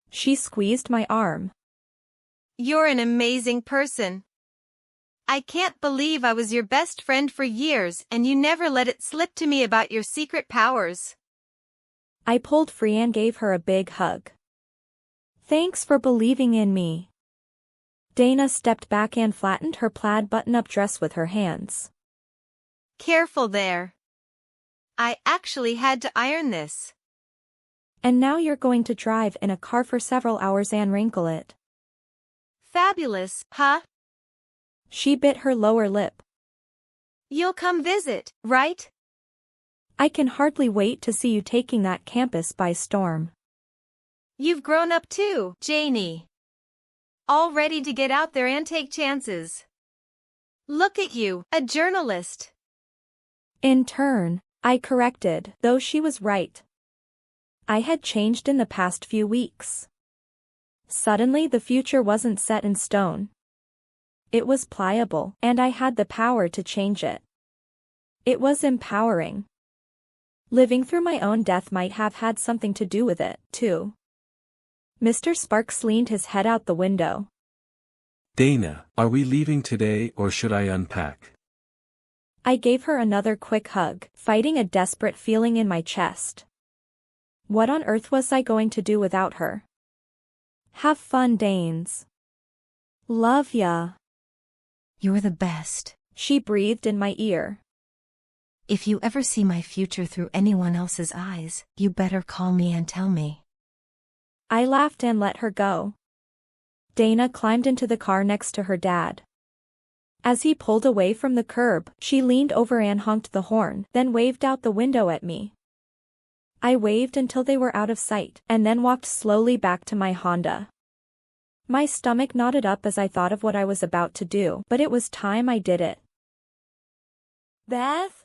She squeezed my arm. You're an amazing person. I can't believe I was your best friend for years and you never let it slip to me about your secret powers. I pulled free and gave her a big hug. Thanks for believing in me. Dana stepped back and flattened her plaid button-up dress with her hands. Careful there. I actually had to iron this. And now you're going to drive in a car for several hours and wrinkle it. Fabulous, huh? She bit her lower lip. You'll come visit, right? I can hardly wait to see you taking that campus by storm. You've grown up too, Jayne. All ready to get out there and take chances. Look at you, a journalist. In turn, I corrected, though she was right. I had changed in the past few weeks. Suddenly the future wasn't set in stone. It was pliable, and I had the power to change it. It was empowering. Living through my own death might have had something to do with it, too. Mr. Sparks leaned his head out the window. Dana, are we leaving today or should I unpack? I gave her another quick hug, fighting a desperate feeling in my chest. What on earth was I going to do without her? Have fun, Danes. Love ya. You're the best. She breathed in my ear. If you ever see my future through anyone else's eyes, you better call me and tell me. I laughed and let her go. Dana climbed into the car next to her dad. As he pulled away from the curb, she leaned over and honked the horn, then waved out the window at me. I waved until they were out of sight, and then walked slowly back to my Honda. My stomach knotted up as I thought of what I was about to do, but it was time I did it. Beth?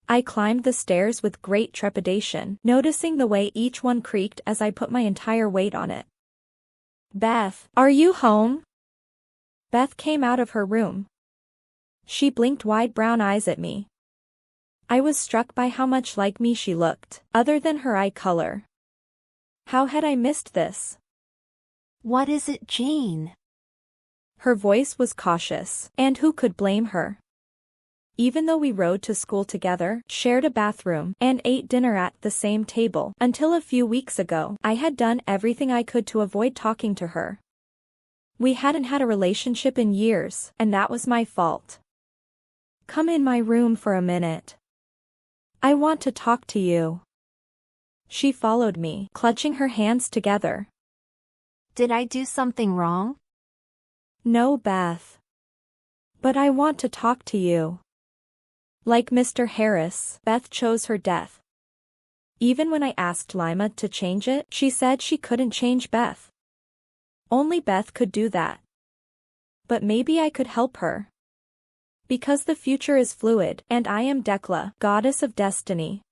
I climbed the stairs with great trepidation, noticing the way each one creaked as I put my entire weight on it. Beth, are you home? Beth came out of her room. She blinked wide brown eyes at me. I was struck by how much like me she looked, other than her eye color. How had I missed this? What is it, Jayne? Her voice was cautious, and who could blame her? Even though we rode to school together, shared a bathroom, and ate dinner at the same table, until a few weeks ago, I had done everything I could to avoid talking to her. We hadn't had a relationship in years, and that was my fault. Come in my room for a minute. I want to talk to you. She followed me, clutching her hands together. Did I do something wrong? No, Beth. But I want to talk to you. Like Mr. Harris, Beth chose her death. Even when I asked Lima to change it, she said she couldn't change Beth. Only Beth could do that. But maybe I could help her. Because the future is fluid, and I am Dekla, goddess of destiny.